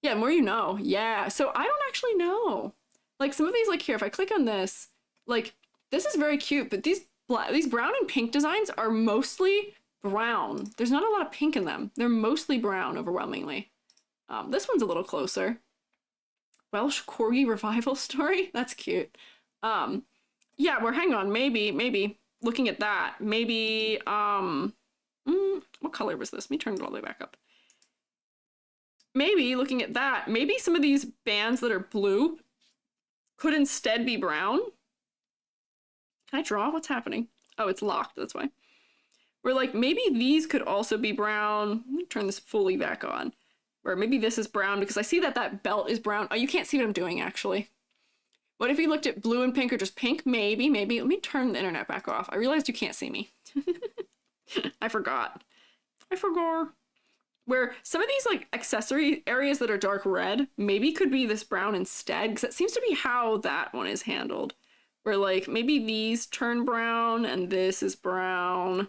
Yeah, more you know. Yeah, so I don't actually know. Like, some of these, like, here, if I click on this, like, this is very cute, but these brown and pink designs are mostly brown. There's not a lot of pink in them. They're mostly brown, overwhelmingly. This one's a little closer. Welsh Corgi revival story? That's cute. Yeah, well, hang on. Maybe, looking at that, maybe, what color was this? Let me turn it all the way back up. Maybe, looking at that, maybe some of these bands that are blue could instead be brown. Can I draw? What's happening? Oh, it's locked, that's why. Where, like, maybe these could also be brown. Let me turn this fully back on. Or maybe this is brown, because I see that that belt is brown. Oh, you can't see what I'm doing, actually. What if you looked at blue and pink or just pink? Maybe. Let me turn the internet back off. I realized you can't see me. I forgot. Where some of these, like, accessory areas that are dark red maybe could be this brown instead, because that seems to be how that one is handled. Where, like, maybe these turn brown and this is brown.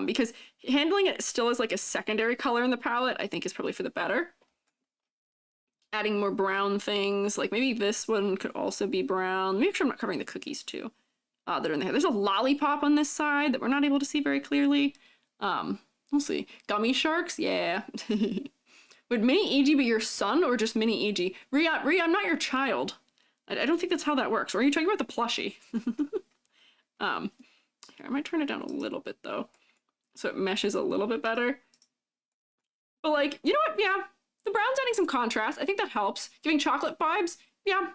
Because handling it still as, like, a secondary color in the palette, I think is probably for the better. Adding more brown things, like maybe this one could also be brown. Make sure I'm not covering the cookies, too, that are in there. There's a lollipop on this side that we're not able to see very clearly. We'll see. Gummy sharks? Yeah. Would Mini EG be your son or just Mini EG? Rhea, I'm not your child. I don't think that's how that works. Or are you talking about the plushie? Here, I might turn it down a little bit, though, so it meshes a little bit better. But, like, you know what? Yeah, the brown's adding some contrast. I think that helps. Giving chocolate vibes. Yeah,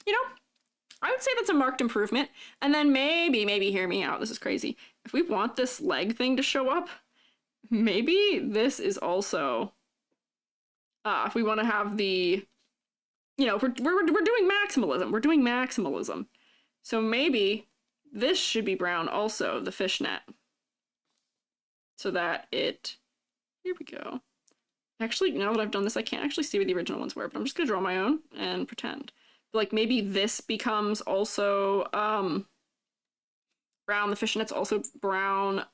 you know, I would say that's a marked improvement. And then maybe, hear me out. This is crazy. If we want this leg thing to show up, maybe this is also, if we want to have the, you know, we're doing maximalism. We're doing maximalism. So maybe this should be brown also, the fishnet. So that it, here we go. Actually, now that I've done this, I can't actually see what the original ones were, but I'm just gonna draw my own and pretend. But, like, maybe this becomes also, brown, the fishnet's also brown.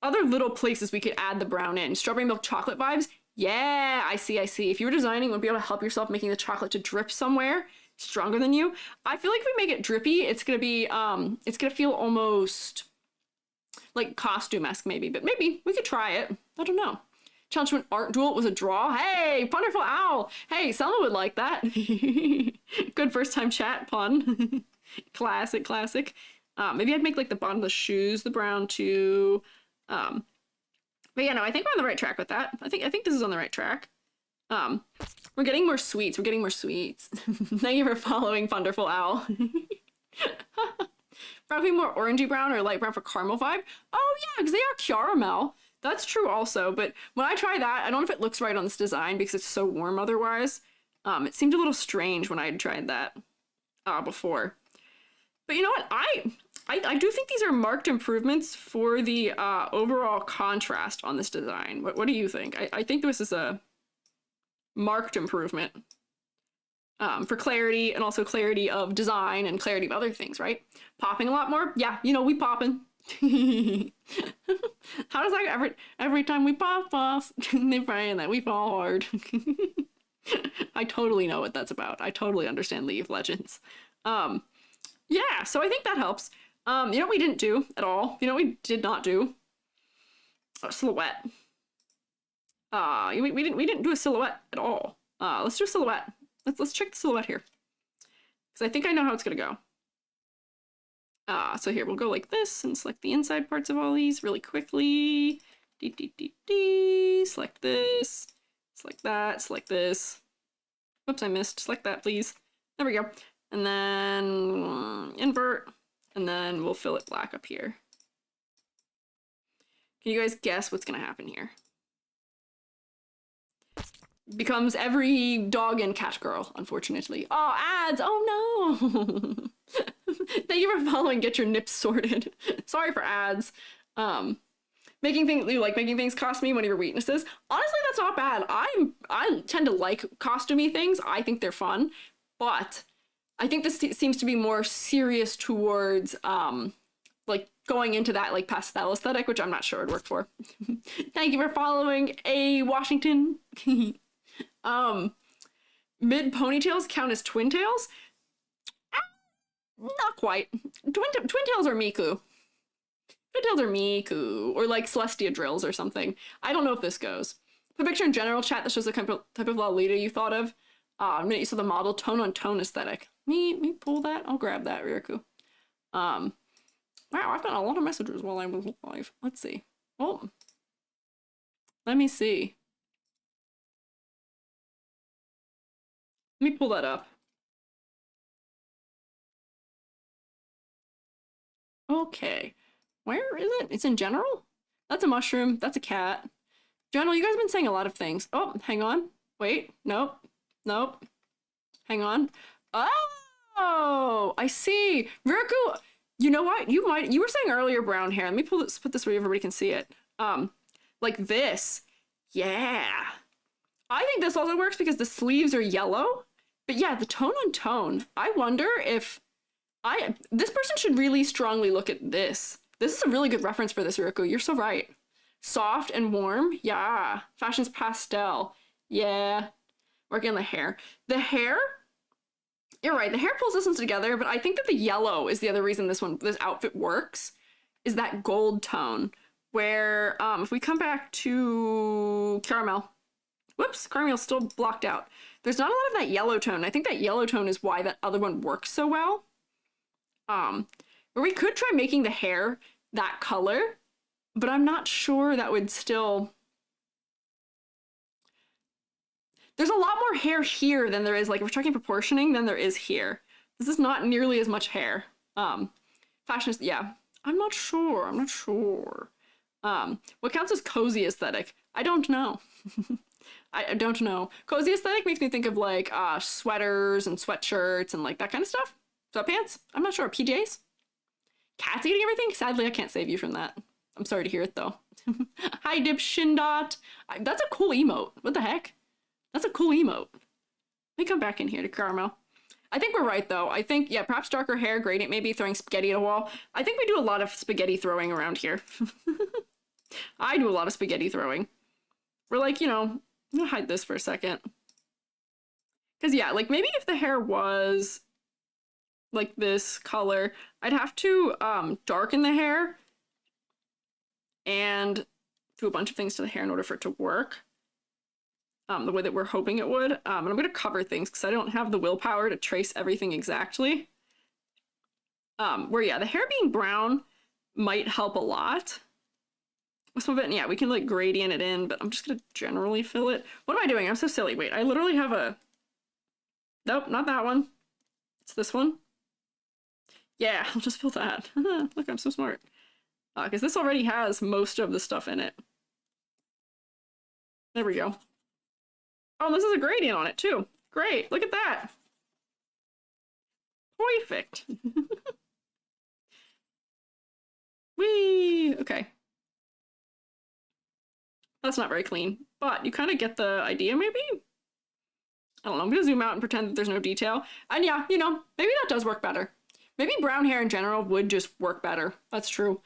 Other little places we could add the brown in. Strawberry milk chocolate vibes. Yeah, I see. If you were designing, would be able to help yourself making the chocolate to drip somewhere stronger than you. I feel like if we make it drippy, it's gonna be, it's gonna feel almost like costume-esque maybe, but maybe we could try it. I don't know. Challenge to an art duel was a draw. Hey, Wonderful Owl. Hey, Selma would like that. Good first time chat pun. Classic. Maybe I'd make, like, the bottom of the shoes the brown too. But yeah, no, I think we're on the right track with that. I think this is on the right track. We're getting more sweets. Thank you for following, Wonderful Owl. Probably more orangey brown or light brown for caramel vibe. Oh yeah, because they are caramel. That's true also, but when I try that, I don't know if it looks right on this design because it's so warm otherwise. It seemed a little strange when I had tried that before. But you know what? I do think these are marked improvements for the overall contrast on this design. What do you think? I think this is a marked improvement for clarity and also clarity of design and clarity of other things, right? Popping a lot more? Yeah, you know, we popping. How does that every time we pop off, they're praying that we fall hard. I totally know what that's about. I totally understand League of Legends. Yeah, so I think that helps. You know what we didn't do at all? You know what we did not do? A silhouette. We didn't do a silhouette at all. Let's do a silhouette. Let's check the silhouette here. Because I think I know how it's gonna go. So here, we'll go like this and select the inside parts of all these really quickly. Select this, select that, select this. Whoops, I missed. Select that, please. There we go. And then invert, and then we'll fill it black up here. Can you guys guess what's gonna happen here? Becomes every dog and cat girl, unfortunately. Oh, ads! Oh no! Thank you for following. Get your nips sorted. Sorry for ads. Making things cost me one of your weaknesses. Honestly, that's not bad. I tend to like costumey things. I think they're fun, but I think this seems to be more serious towards like going into that like pastel aesthetic, which I'm not sure would work for. Thank you for following A Washington. Mid ponytails count as twin tails? Not quite. Twin tails are Miku. Twin tails are Miku, or like Celestia drills or something. I don't know if this goes. The picture in general chat that shows the type of Lolita you thought of. You saw the model tone on tone aesthetic. Me pull that. I'll grab that, Riraku. Wow, I've got a lot of messages while I was live. Let's see. Oh, let me see. Let me pull that up. Okay, where is it? It's in general? That's a mushroom. That's a cat. General, you guys have been saying a lot of things. Oh, hang on. Wait, nope. Nope. Hang on. Oh, I see. Riraku, you know what? You were saying earlier brown hair. Let me put this where everybody can see it. Like this. Yeah. I think this also works because the sleeves are yellow. But yeah, the tone on tone. I wonder if this person should really strongly look at this. This is a really good reference for this, Riraku. You're so right. Soft and warm. Yeah. Fashion's pastel. Yeah. Working on the hair. The hair, you're right. The hair pulls this one together, but I think that the yellow is the other reason this outfit works, is that gold tone. Where, if we come back to caramel, whoops, caramel's still blocked out. There's not a lot of that yellow tone. I think that yellow tone is why that other one works so well. Or we could try making the hair that color, but I'm not sure that would still... There's a lot more hair here than there is, like, if we're talking proportioning, than there is here. This is not nearly as much hair. Fashion is, yeah. I'm not sure. What counts as cozy aesthetic? I don't know. I don't know. Cozy aesthetic makes me think of, like, sweaters and sweatshirts and, like, that kind of stuff. Sweatpants? I'm not sure. PJs? Cats eating everything? Sadly, I can't save you from that. I'm sorry to hear it, though. Hi, Dipshindot. That's a cool emote. What the heck? That's a cool emote. Let me come back in here to caramel. I think we're right, though. I think, yeah, perhaps darker hair, gradient, maybe throwing spaghetti at a wall. I think we do a lot of spaghetti throwing around here. I do a lot of spaghetti throwing. We're like, you know, I'm gonna hide this for a second. Because, yeah, like, maybe if the hair was like this color, I'd have to darken the hair and do a bunch of things to the hair in order for it to work. The way that we're hoping it would. And I'm going to cover things because I don't have the willpower to trace everything exactly. Where, yeah, the hair being brown might help a lot. Some of it, yeah, we can, like, gradient it in, but I'm just going to generally fill it. What am I doing? I'm so silly. Wait, I literally have a... Nope, not that one. It's this one. Yeah, I'll just fill that. Look, I'm so smart. Because this already has most of the stuff in it. There we go. Oh, and this is a gradient on it, too. Great, look at that. Perfect. Whee! Okay. That's not very clean, but you kind of get the idea, maybe? I don't know, I'm gonna zoom out and pretend that there's no detail. And yeah, you know, maybe that does work better. Maybe brown hair in general would just work better. That's true.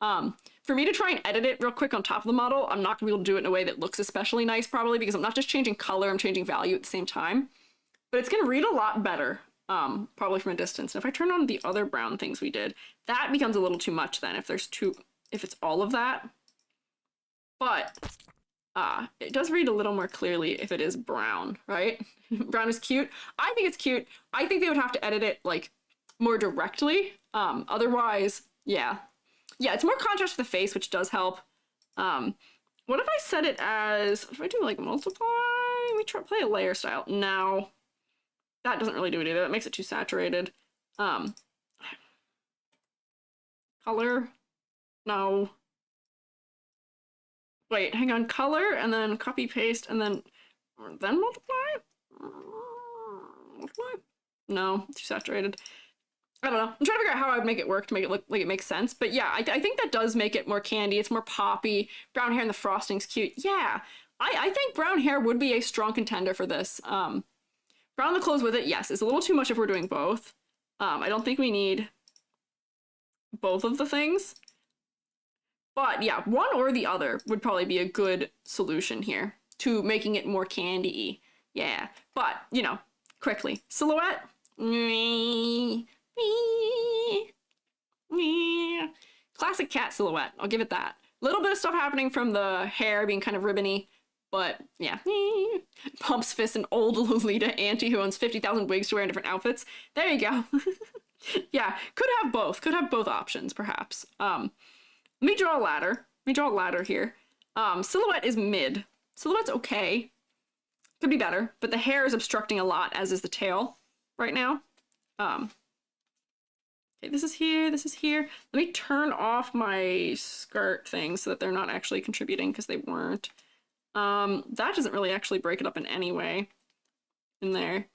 For me to try and edit it real quick on top of the model, I'm not gonna be able to do it in a way that looks especially nice, probably, because I'm not just changing color, I'm changing value at the same time. But it's gonna read a lot better, probably from a distance. And if I turn on the other brown things we did, that becomes a little too much then, if it's all of that. But, it does read a little more clearly if it is brown, right? Brown is cute. I think it's cute. I think they would have to edit it, like, more directly. Otherwise, yeah. Yeah, it's more contrast to the face, which does help. What if I set it as, if I do, like, multiply? Let me try play a layer style. No. That doesn't really do it either. That makes it too saturated. Color? No. Wait, hang on. Color, and then copy paste, and then multiply? Multiply? No, too saturated. I don't know. I'm trying to figure out how I would make it work to make it look like it makes sense. But yeah, I think that does make it more candy. It's more poppy. Brown hair and the frosting's cute. Yeah, I think brown hair would be a strong contender for this. Brown the clothes with it, yes. It's a little too much if we're doing both. I don't think we need both of the things. But yeah, one or the other would probably be a good solution here to making it more candy-y. Yeah, but, you know, quickly. Silhouette? Classic cat silhouette, I'll give it that. Little bit of stuff happening from the hair being kind of ribbony, but yeah. Pumps fist an old Lolita auntie who owns 50,000 wigs to wear in different outfits. There you go. Yeah, could have both options, perhaps. Let me draw a ladder. Let me draw a ladder here. Silhouette is mid. Silhouette's okay. Could be better, but the hair is obstructing a lot, as is the tail right now. Okay, this is here, this is here. Let me turn off my skirt thing so that they're not actually contributing, because they weren't. That doesn't really actually break it up in any way in there.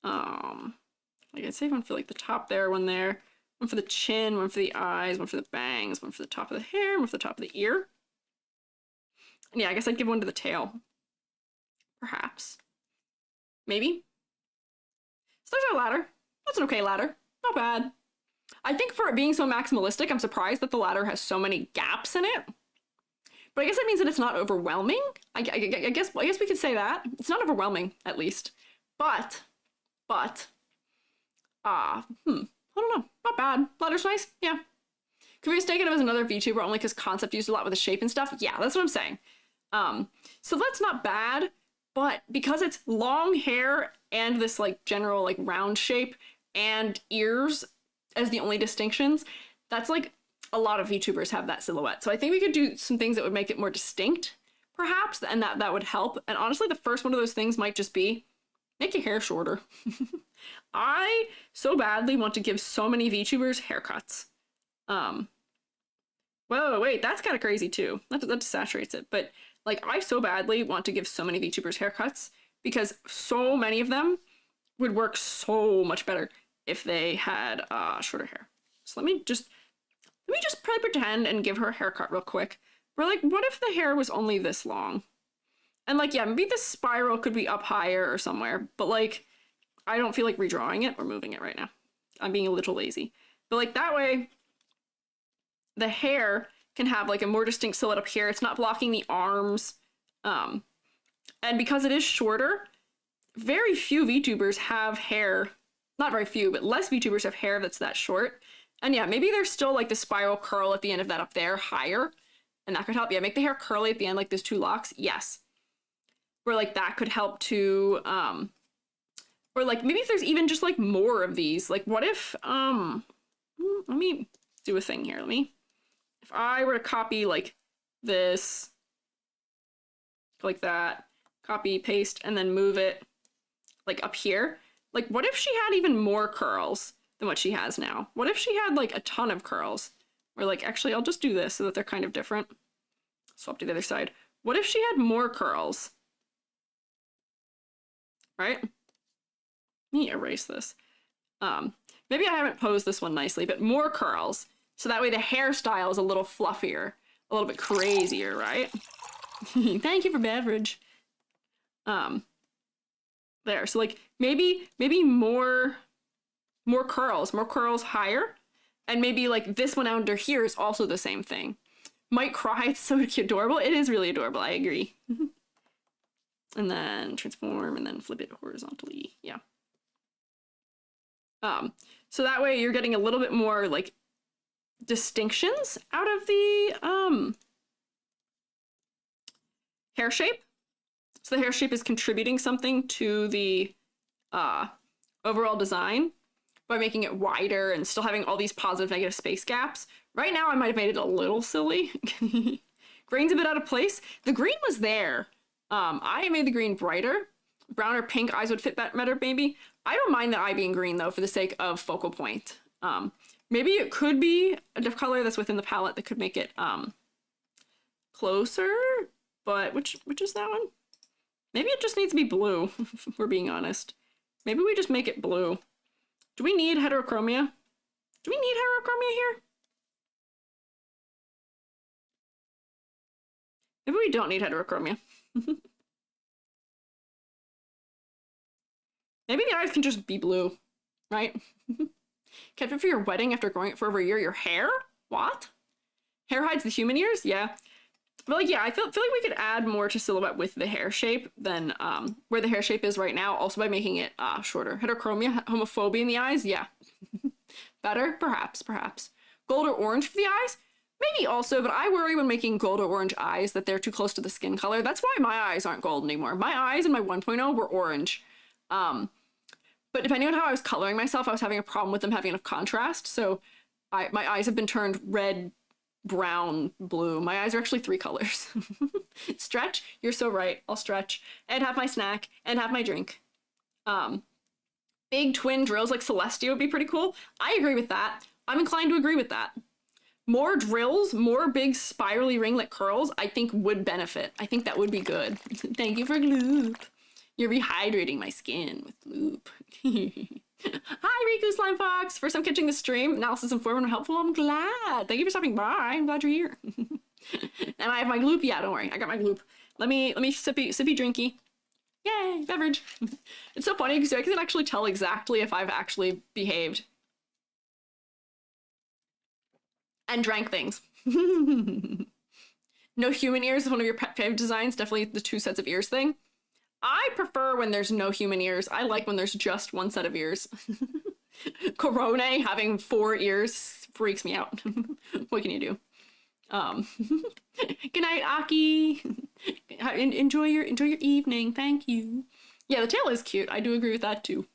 Like I'd save one for like the top there, one there, one for the chin, one for the eyes, one for the bangs, one for the top of the hair, one for the top of the ear. And yeah, I guess I'd give one to the tail. Perhaps. Maybe. So there's our ladder. That's an okay ladder. Not bad. I think for it being so maximalistic, I'm surprised that the ladder has so many gaps in it. But I guess that means that it's not overwhelming. I guess we could say that. It's not overwhelming, at least. But, I don't know. Not bad. Ladder's nice. Yeah. Could we mistake it as another VTuber only because concept used a lot with the shape and stuff? Yeah, that's what I'm saying. So that's not bad, but because it's long hair and this like general like round shape and ears as the only distinctions, that's like a lot of VTubers have that silhouette. So I think we could do some things that would make it more distinct, perhaps, and that would help. And honestly, the first one of those things might just be make your hair shorter. I so badly want to give so many VTubers haircuts. Whoa, wait, that's kind of crazy too. That saturates it. But like, I so badly want to give so many VTubers haircuts because so many of them would work so much better if they had shorter hair. So let me just pretend and give her a haircut real quick. We're like, what if the hair was only this long? And like, yeah, maybe the spiral could be up higher or somewhere, but like, I don't feel like redrawing it or moving it right now. I'm being a little lazy. But like that way, the hair can have like a more distinct silhouette up here. It's not blocking the arms. And because it is shorter, very few VTubers have hair. Not very few, but less VTubers have hair that's that short. And yeah, maybe there's still like the spiral curl at the end of that up there higher. And that could help. Yeah, make the hair curly at the end like there's two locks. Yes. Where like that could help to, or like maybe if there's even just like more of these. Like what if, let me do a thing here. If I were to copy like this, like that, copy, paste, and then move it like up here. Like what if she had even more curls than what she has now? What if she had like a ton of curls? Or like, actually, I'll just do this so that they're kind of different. Swap to the other side. What if she had more curls? Right? Let me erase this. Maybe I haven't posed this one nicely, but more curls. So that way the hairstyle is a little fluffier, a little bit crazier, right? Thank you for beverage. There, so like maybe more curls higher, and maybe like this one under here is also the same thing. Might cry, it's so adorable. It is really adorable, I agree. And then transform and then flip it horizontally, yeah. So that way you're getting a little bit more like distinctions out of the hair shape. So the hair shape is contributing something to the overall design by making it wider and still having all these positive negative space gaps. Right now I might have made it a little silly. Green's a bit out of place. The green was there. I made the green brighter. Brown or pink eyes would fit better, maybe. I don't mind the eye being green though for the sake of focal point. Maybe it could be a different color that's within the palette that could make it closer, but which is that one? Maybe it just needs to be blue, if we're being honest. Maybe we just make it blue. Do we need heterochromia? Do we need heterochromia here? Maybe we don't need heterochromia. Maybe the eyes can just be blue, right? Kept it for your wedding after growing it for over a year. Your hair? What? Hair hides the human ears? Yeah. But like, yeah, I feel like we could add more to silhouette with the hair shape than where the hair shape is right now, also by making it shorter. Heterochromia, homophobia in the eyes? Yeah. Better? Perhaps. Gold or orange for the eyes? Maybe also, but I worry when making gold or orange eyes that they're too close to the skin color. That's why my eyes aren't gold anymore. My eyes in my 1.0 were orange. But depending on how I was coloring myself, I was having a problem with them having enough contrast. So my eyes have been turned red, brown, blue. My eyes are actually 3 colors. Stretch? You're so right. I'll stretch and have my snack and have my drink. Big twin drills like Celestia would be pretty cool. I agree with that. I'm inclined to agree with that. More drills, more big spirally ringlet curls, I think would benefit. I think that would be good. Thank you for Gloop. You're rehydrating my skin with Gloop. Hi, Riku Slime Fox. First time catching the stream. Analysis and form and helpful. I'm glad. Thank you for stopping by. I'm glad you're here. And I have my Gloop. Yeah, don't worry. I got my Gloop. Let me sippy drinky. Yay, beverage. It's so funny because I can actually tell exactly if I've actually behaved. And drank things. No human ears is one of your pet fave designs. Definitely the 2 sets of ears thing. I prefer when there's no human ears. I like when there's just 1 set of ears. Corone having 4 ears freaks me out. What can you do? Good night, Aki. Enjoy your evening. Thank you. Yeah, the tail is cute. I do agree with that too.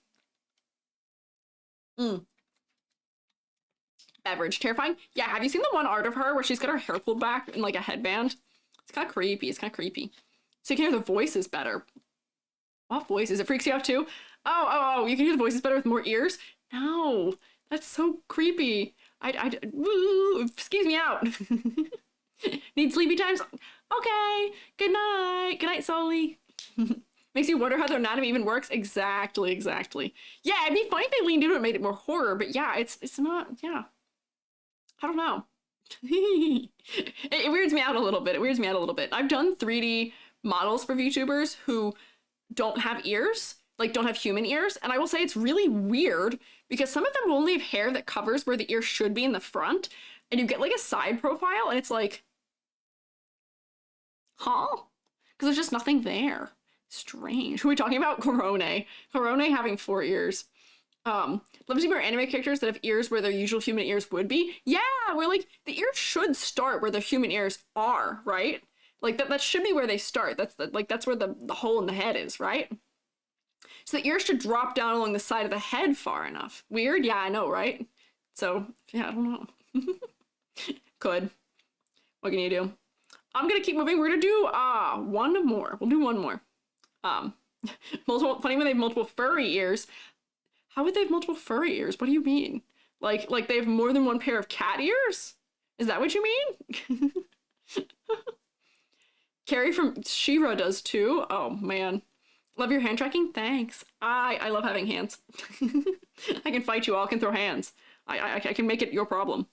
Beverage. Terrifying. Yeah, have you seen the one art of her where she's got her hair pulled back in like a headband? It's kind of creepy. So you can hear the voices better. What voices? It freaks you out too? Oh, you can hear the voices better with more ears? No, that's so creepy. It skeeves me out. Need sleepy times? Okay, good night Soli. Makes you wonder how their anatomy even works. Exactly. Yeah, it'd be funny if they leaned into it and made it more horror, but yeah, it's not, yeah. I don't know. It weirds me out a little bit. I've done 3D models for VTubers who don't have ears, like don't have human ears, and I will say it's really weird because some of them will only have hair that covers where the ear should be in the front, and you get like a side profile and it's like, huh? Because there's just nothing there. Strange. Who are we talking about? Corone having 4 ears. Love to see more anime characters that have ears where their usual human ears would be. Yeah, where like the ears should start where the human ears are, right? Like that should be where they start. That's where the hole in the head is, right? So the ears should drop down along the side of the head far enough. Weird? Yeah, I know, right? So, yeah, I don't know. Could. What can you do? I'm gonna keep moving. We're gonna do one more. We'll do one more. Funny when they have multiple furry ears. How would they have multiple furry ears? What do you mean? Like they have more than 1 pair of cat ears? Is that what you mean? Carrie from SHROOMATE does too. Oh man. Love your hand tracking? Thanks. I love having hands. I can fight you all, I can throw hands. I can make it your problem.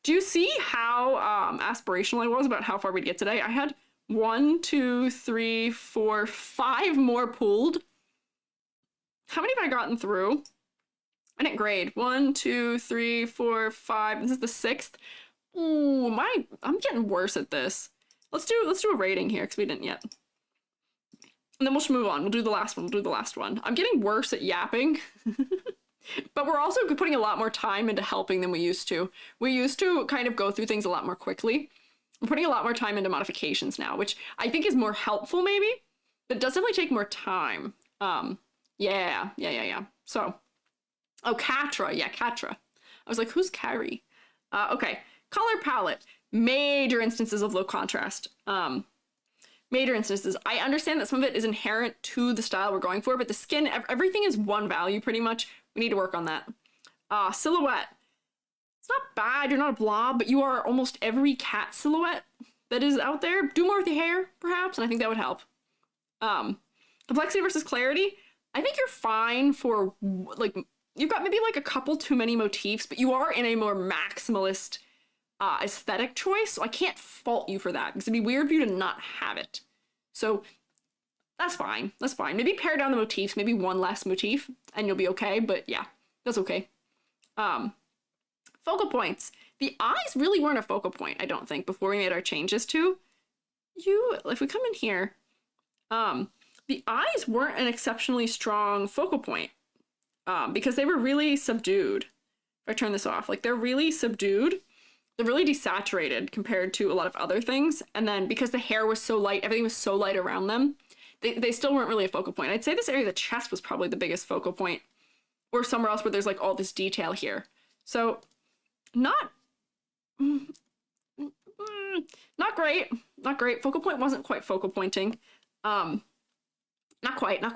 Do you see how aspirational I was about how far we'd get today? I had 1, 2, 3, 4, 5 more pulled. How many have I gotten through? I didn't grade. 1, 2, 3, 4, 5. This is the 6th. Ooh, I'm getting worse at this. Let's do a rating here because we didn't yet. And then we'll just move on. We'll do the last one. I'm getting worse at yapping. But we're also putting a lot more time into helping than we used to. We used to kind of go through things a lot more quickly. We're putting a lot more time into modifications now, which I think is more helpful maybe, but it does definitely take more time. Yeah. So, oh, Katra. Yeah, Katra. I was like, who's Carrie? Okay. Color palette. Major instances of low contrast. Major instances. I understand that some of it is inherent to the style we're going for, but the skin, everything is one value pretty much. We need to work on that. Silhouette. It's not bad, you're not a blob, but you are almost every cat silhouette that is out there. Do more with your hair, perhaps, and I think that would help. Complexity versus clarity. I think you're fine for, like, you've got maybe like a couple too many motifs, but you are in a more maximalist aesthetic choice, so I can't fault you for that, because it'd be weird for you to not have it. So that's fine. That's fine. Maybe pare down the motifs, maybe 1 less motif, and you'll be okay, but yeah, that's okay. Focal points. The eyes really weren't a focal point, I don't think, before we made our changes to you. If we come in here, the eyes weren't an exceptionally strong focal point, because they were really subdued. If I turn this off, like they're really subdued. They're really desaturated compared to a lot of other things. And then because the hair was so light, everything was so light around them, they still weren't really a focal point. I'd say this area of the chest was probably the biggest focal point, or somewhere else where there's like all this detail here. So not great. Not great. Focal point wasn't quite focal pointing. Not quite. And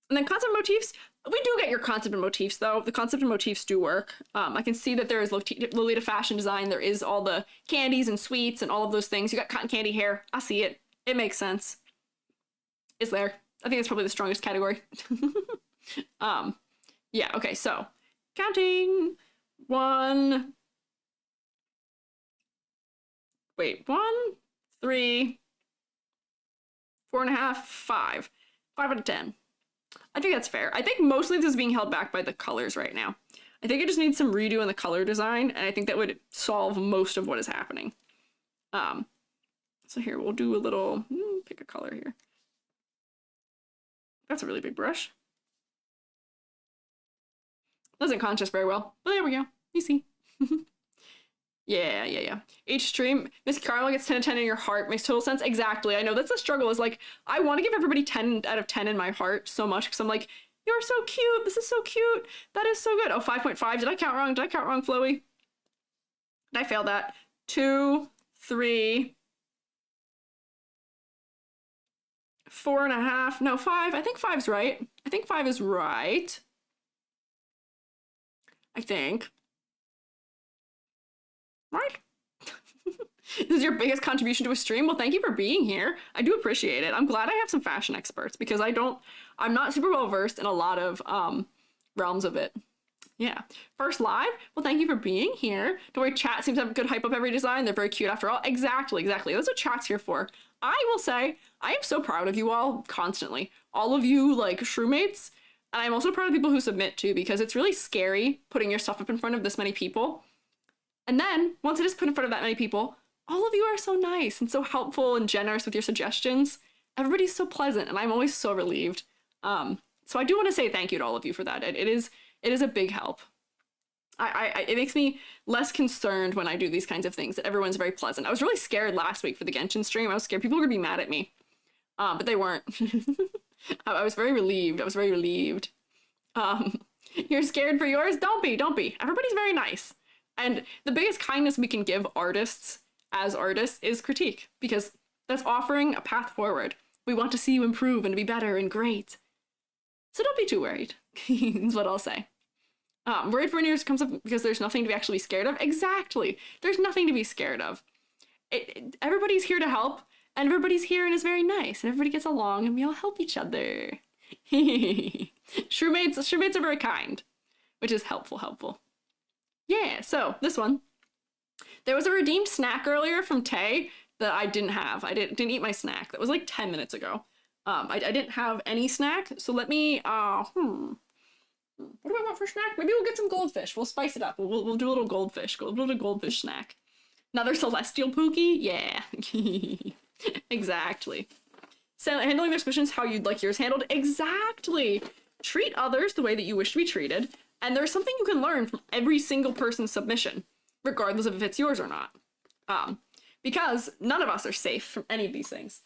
then concept motifs. We do get your concept and motifs, though. The concept and motifs do work. I can see that there is Lolita fashion design. There is all the candies and sweets and all of those things. You got cotton candy hair. I see it. It makes sense. It's there. I think it's probably the strongest category. Yeah, okay, so counting. 1, 3, 4.5, 5. 5 out of 10. I think that's fair. I think mostly this is being held back by the colors right now. I think it just needs some redo in the color design, and I think that would solve most of what is happening. So here, we'll do a little, pick a color here. That's a really big brush. Doesn't contrast very well, but there we go. You see. Yeah. Each stream, Miss Carmel gets 10 out of 10 in your heart. Makes total sense. Exactly. I know that's the struggle, is like, I want to give everybody 10 out of 10 in my heart so much, because I'm like, you're so cute. This is so cute. That is so good. Oh, 5.5. Did I count wrong? Did I count wrong, Floey? Did I fail that? 2, 3, 4.5. No, 5. I think 5's right. I think 5 is right. I think. Right? This is your biggest contribution to a stream? Well, thank you for being here. I do appreciate it. I'm glad I have some fashion experts, because I'm not super well versed in a lot of realms of it. Yeah. First live? Well, thank you for being here. Don't worry, chat seems to have good hype up every design. They're very cute after all. Exactly. That's what chat's here for. I will say, I am so proud of you all constantly. All of you, like, SHROOMATEs. And I'm also proud of people who submit too, because it's really scary putting your stuff up in front of this many people. And then, once it is put in front of that many people, all of you are so nice and so helpful and generous with your suggestions. Everybody's so pleasant, and I'm always so relieved. So I do want to say thank you to all of you for that. It is a big help. It makes me less concerned when I do these kinds of things, that everyone's very pleasant. I was really scared last week for the Genshin stream. I was scared people were gonna be mad at me. But they weren't. I was very relieved. You're scared for yours? Don't be. Everybody's very nice. And the biggest kindness we can give artists as artists is critique, because that's offering a path forward. We want to see you improve and be better and great. So don't be too worried, is what I'll say. Worried for years comes up because there's nothing to be actually scared of. Exactly. There's nothing to be scared of. Everybody's here to help, and everybody's here and is very nice, and everybody gets along, and we all help each other. SHROOMATEs are very kind, which is helpful. Yeah, so this one. There was a redeemed snack earlier from Tay that I didn't have. I didn't eat my snack. That was like 10 minutes ago. I didn't have any snack, so let me, what do I want for snack? Maybe we'll get some goldfish. We'll spice it up. We'll do a little goldfish. We'll do a goldfish snack. Another celestial Pookie? Yeah. Exactly. So handling their suspicions how you'd like yours handled? Exactly. Treat others the way that you wish to be treated. And there's something you can learn from every single person's submission, regardless of if it's yours or not. Because none of us are safe from any of these things.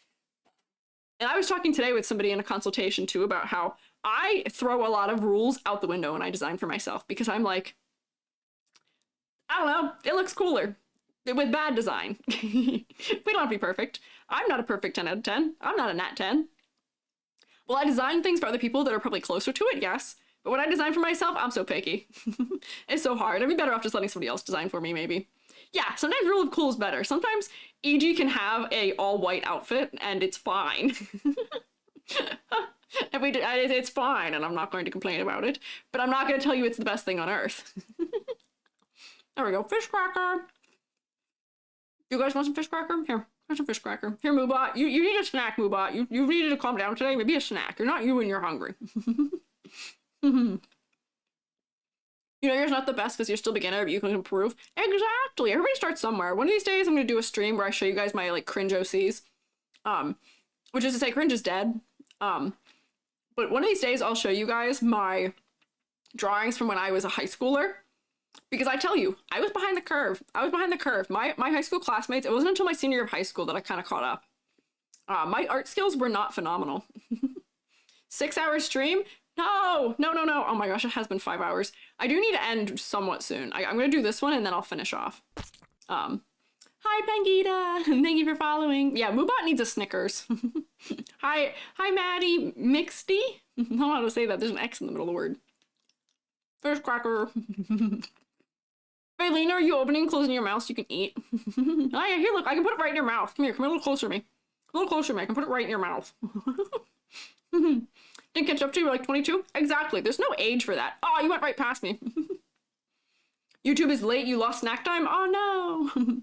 And I was talking today with somebody in a consultation too about how I throw a lot of rules out the window when I design for myself, because I'm like, I don't know, it looks cooler with bad design. We don't have to be perfect. I'm not a perfect 10 out of 10. I'm not a nat 10. Well, I design things for other people that are probably closer to it, yes. But when I design for myself, I'm so picky. It's so hard. I'd be better off just letting somebody else design for me, maybe. Yeah, sometimes rule of cool is better. Sometimes EG can have a all-white outfit, and it's fine. It's fine, and I'm not going to complain about it. But I'm not going to tell you it's the best thing on earth. There we go. Fish cracker. You guys want some fish cracker? Here, here's some fish cracker. Here, Moobot. You need a snack, Moobot. You needed to calm down today. Maybe a snack. You're not you when you're hungry. You know, yours not the best because you're still beginner, but you can improve. Exactly. Everybody starts somewhere. One of these days, I'm going to do a stream where I show you guys my, like, cringe OCs. Which is to say, cringe is dead. But one of these days, I'll show you guys my drawings from when I was a high schooler. Because I tell you, I was behind the curve. I was behind the curve. My high school classmates, it wasn't until my senior year of high school that I kind of caught up. My art skills were not phenomenal. 6-hour stream? No. Oh my gosh, it has been 5 hours. I do need to end somewhat soon. I'm going to do this one and then I'll finish off. Hi, Pangita. Thank you for following. Yeah, Moobot needs a Snickers. Hi, Maddie. Mixty? I don't know how to say that. There's an X in the middle of the word. Fish cracker. Raylene, are you opening and closing your mouth so you can eat? Oh yeah, here, look. I can put it right in your mouth. Come here. Come a little closer to me. A little closer to me. I can put it right in your mouth. Didn't catch up to you, like 22? Exactly. There's no age for that. Oh, you went right past me. YouTube is late. You lost snack time? Oh, no.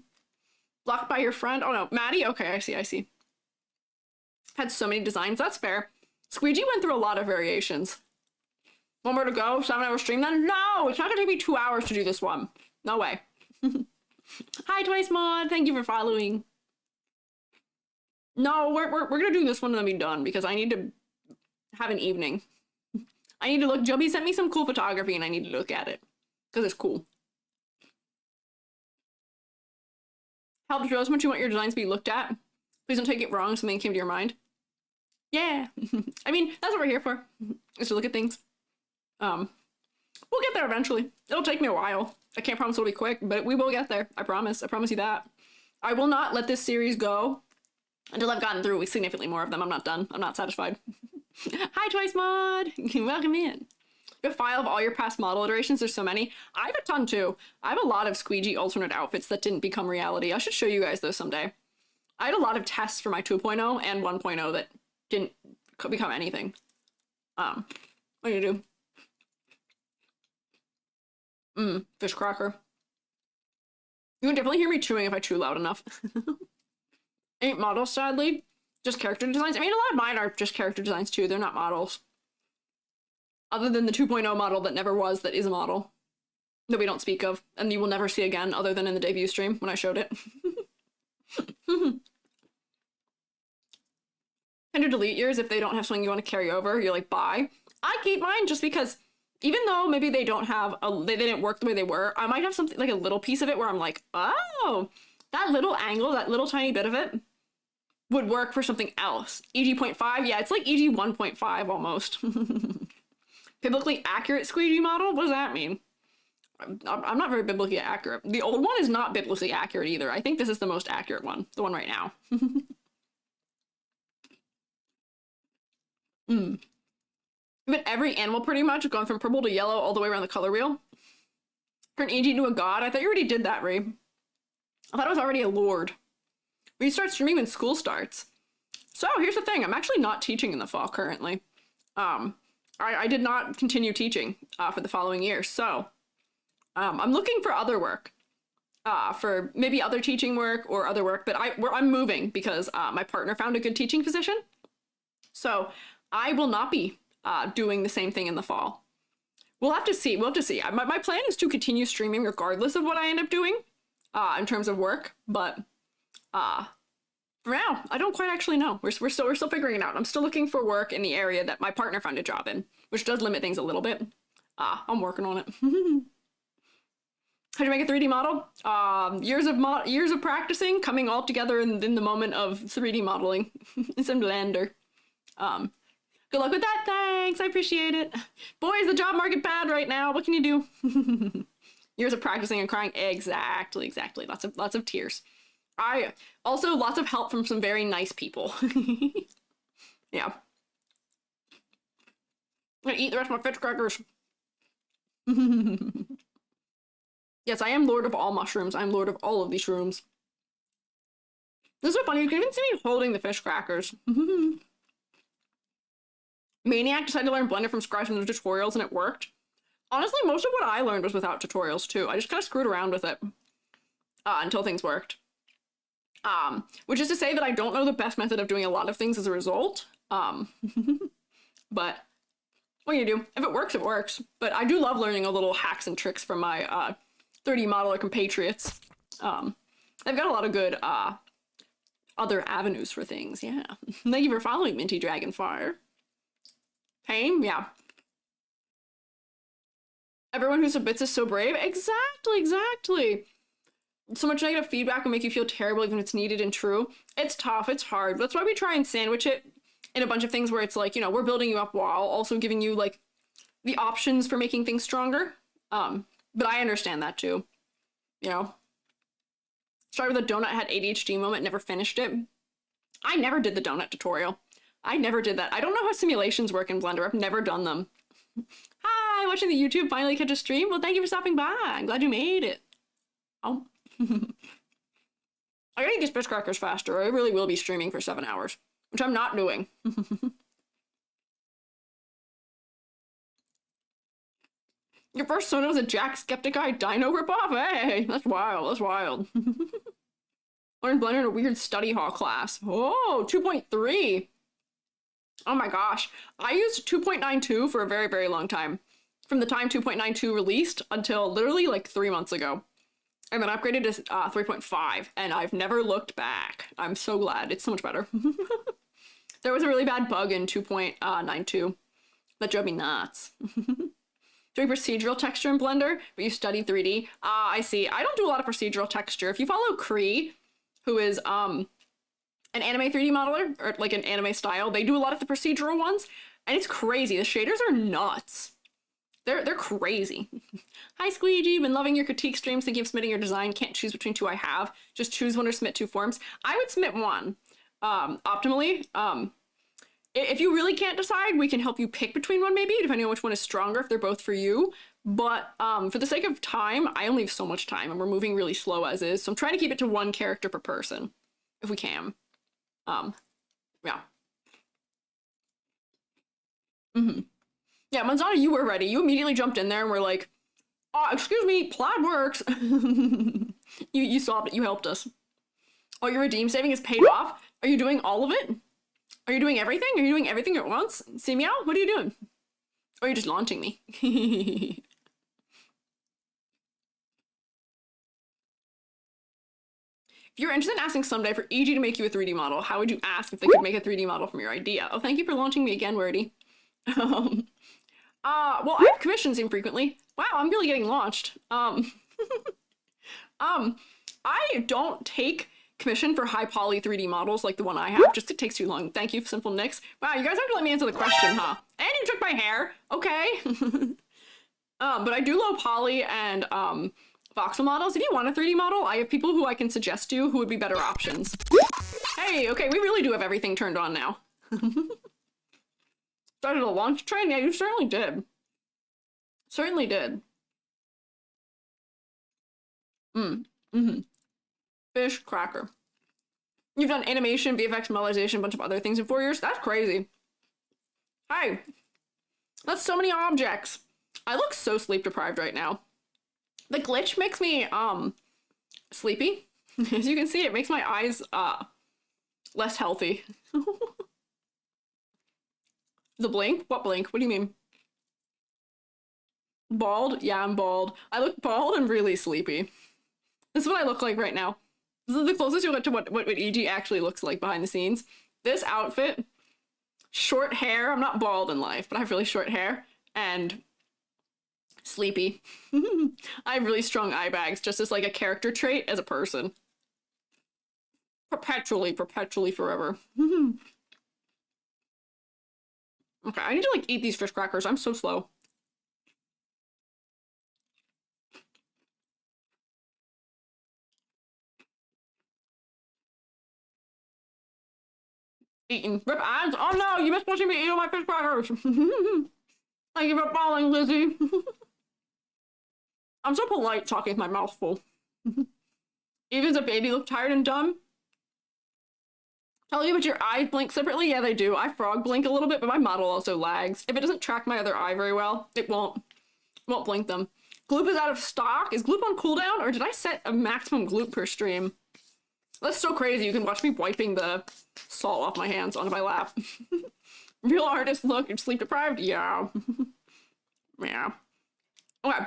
Blocked by your friend? Oh, no. Maddie? Okay, I see. Had so many designs. That's fair. Squiiji went through a lot of variations. 1 more to go? 7-hour stream then? No! It's not gonna take me 2 hours to do this one. No way. Hi, Twice Mod. Thank you for following. No, we're gonna do this one and then be done because I need to have an evening. I need to look. Joby sent me some cool photography and I need to look at it because it's cool. Help show us what you want your designs to be looked at. Please don't take it wrong. Something came to your mind. Yeah. I mean, that's what we're here for, is to look at things. We'll get there eventually. It'll take me a while. I can't promise it'll be quick, but we will get there. I promise. I promise you that. I will not let this series go until I've gotten through significantly more of them. I'm not done. I'm not satisfied. Hi, Twice Mod. Welcome in. A file of all your past model iterations. There's so many. I have a ton too. I have a lot of Squiiji alternate outfits that didn't become reality. I should show you guys those someday. I had a lot of tests for my 2.0 and 1.0 that didn't become anything. What do you do? Fish cracker. You can definitely hear me chewing if I chew loud enough. Ain't models, sadly. Just character designs. I mean, a lot of mine are just character designs too. They're not models. Other than the 2.0 model that never was, that is a model. That we don't speak of. And you will never see again, other than in the debut stream when I showed it. Tend to delete yours if they don't have something you want to carry over. You're like, bye. I keep mine just because even though maybe they don't have they didn't work the way they were, I might have something like a little piece of it where I'm like, oh, that little angle, that little tiny bit of it would work for something else. EG 0.5, yeah, it's like EG 1.5 almost. Biblically accurate Squiiji model? What does that mean? I'm not very biblically accurate. The old one is not biblically accurate either. I think this is the most accurate one, the one right now. But every animal pretty much, gone from purple to yellow all the way around the color wheel. Turn EG into a god? I thought you already did that, Ray. I thought it was already a lord. We start streaming when school starts. So here's the thing, I'm actually not teaching in the fall currently. I did not continue teaching for the following year, so I'm looking for other work. For maybe other teaching work or other work, but I'm moving because my partner found a good teaching position. So I will not be doing the same thing in the fall. We'll have to see. My plan is to continue streaming regardless of what I end up doing in terms of work, but for now, I don't quite actually know. We're still figuring it out. I'm still looking for work in the area that my partner found a job in, which does limit things a little bit. I'm working on it. How'd you make a 3D model? Years of practicing, coming all together in the moment of 3D modeling. It's in Blender. Good luck with that. Thanks. I appreciate it. Boys, the job market bad right now. What can you do? Years of practicing and crying. Exactly. Lots of tears. I also lots of help from some very nice people. Yeah. I'm gonna eat the rest of my fish crackers. Yes, I am lord of all mushrooms. I'm lord of all of these shrooms. This is so funny. You can even see me holding the fish crackers. Maniac decided to learn Blender from scratch from the tutorials and it worked. Honestly, most of what I learned was without tutorials too. I just kind of screwed around with it until things worked. Which is to say that I don't know the best method of doing a lot of things as a result. But What do you do? If it works, it works. But I do love learning a little hacks and tricks from my 3D modeler compatriots. They've got a lot of good other avenues for things, yeah. Thank you for following Minty Dragonfire. Pain? Yeah. Everyone who submits is so brave? Exactly, exactly. So much negative feedback will make you feel terrible even if it's needed and true. It's tough, it's hard. That's why we try and sandwich it in a bunch of things where it's like, you know, we're building you up while also giving you like the options for making things stronger. But I understand that too, you know. Started with a donut, had ADHD moment, never finished it. I never did the donut tutorial. I never did that. I don't know how simulations work in Blender. I've never done them. Hi, watching the YouTube, finally catch a stream? Well, thank you for stopping by. I'm glad you made it. Oh. I gotta eat these fish crackers faster. I really will be streaming for 7 hours, which I'm not doing. Your first Sona was a Jacksepticeye Dino ripoff? Hey, that's wild, that's wild. Learned Blender in a weird study hall class. Oh, 2.3. Oh my gosh. I used 2.92 for a very, very long time. From the time 2.92 released until literally like 3 months ago. And then upgraded to 3.5, and I've never looked back. I'm so glad. It's so much better. There was a really bad bug in 2.92 that drove me nuts. Doing procedural texture in Blender, but you study 3D. I see. I don't do a lot of procedural texture. If you follow Cree, who is an anime 3D modeler, or like an anime style, they do a lot of the procedural ones, and it's crazy. The shaders are nuts. They're crazy. Hi, Squiiji. Been loving your critique streams, thinking of submitting your design. Can't choose between two I have. Just choose one or submit 2 forms. I would submit one, optimally. If you really can't decide, we can help you pick between one maybe, depending on which one is stronger, if they're both for you. But for the sake of time, I only have so much time, and we're moving really slow as is. So I'm trying to keep it to 1 character per person, if we can. Yeah. Yeah, Manzana, you were ready. You immediately jumped in there and were like, oh, excuse me, plaid works. You solved it. You helped us. Oh, your redeem saving is paid off? Are you doing all of it? Are you doing everything? Are you doing everything at once? See meow? What are you doing? Or are you just launching me? If you're interested in asking someday for EG to make you a 3D model, how would you ask if they could make a 3D model from your idea? Oh, thank you for launching me again, Wordy. Well, I have commissions infrequently. Wow, I'm really getting launched. I don't take commission for high poly 3D models like the one I have, just it takes too long. Thank you, Simple Nix. Wow, you guys have to let me answer the question, huh? And you took my hair, okay. But I do low poly and voxel models. If you want a 3D model, I have people who I can suggest to who would be better options. Hey, okay, we really do have everything turned on now. Started a launch train? Yeah, you certainly did. Certainly did. Fish cracker. You've done animation, VFX, modelization, a bunch of other things in 4 years? That's crazy. Hi. That's so many objects. I look so sleep deprived right now. The glitch makes me, sleepy. As you can see, it makes my eyes, less healthy. The blink? What blink? What do you mean? Bald? Yeah, I'm bald. I look bald and really sleepy. This is what I look like right now. This is the closest you'll get to what EG actually looks like behind the scenes. This outfit, short hair. I'm not bald in life, but I have really short hair and sleepy. I have really strong eye bags, just as like a character trait as a person. Perpetually forever. Okay, I need to like eat these fish crackers. I'm so slow. Eating rip ads. Oh no, you missed watching me eat all my fish crackers. Thank you for following, Lizzie. I'm so polite talking with my mouth full. Even as a baby look tired and dumb. Tell you but your eyes blink separately? Yeah, they do. I frog blink a little bit, but my model also lags. If it doesn't track my other eye very well, it won't blink them. Gloop is out of stock. Is Gloop on cooldown, or did I set a maximum Gloop per stream? That's so crazy. You can watch me wiping the salt off my hands onto my lap. Real artist look and sleep deprived? Yeah. Yeah. Okay.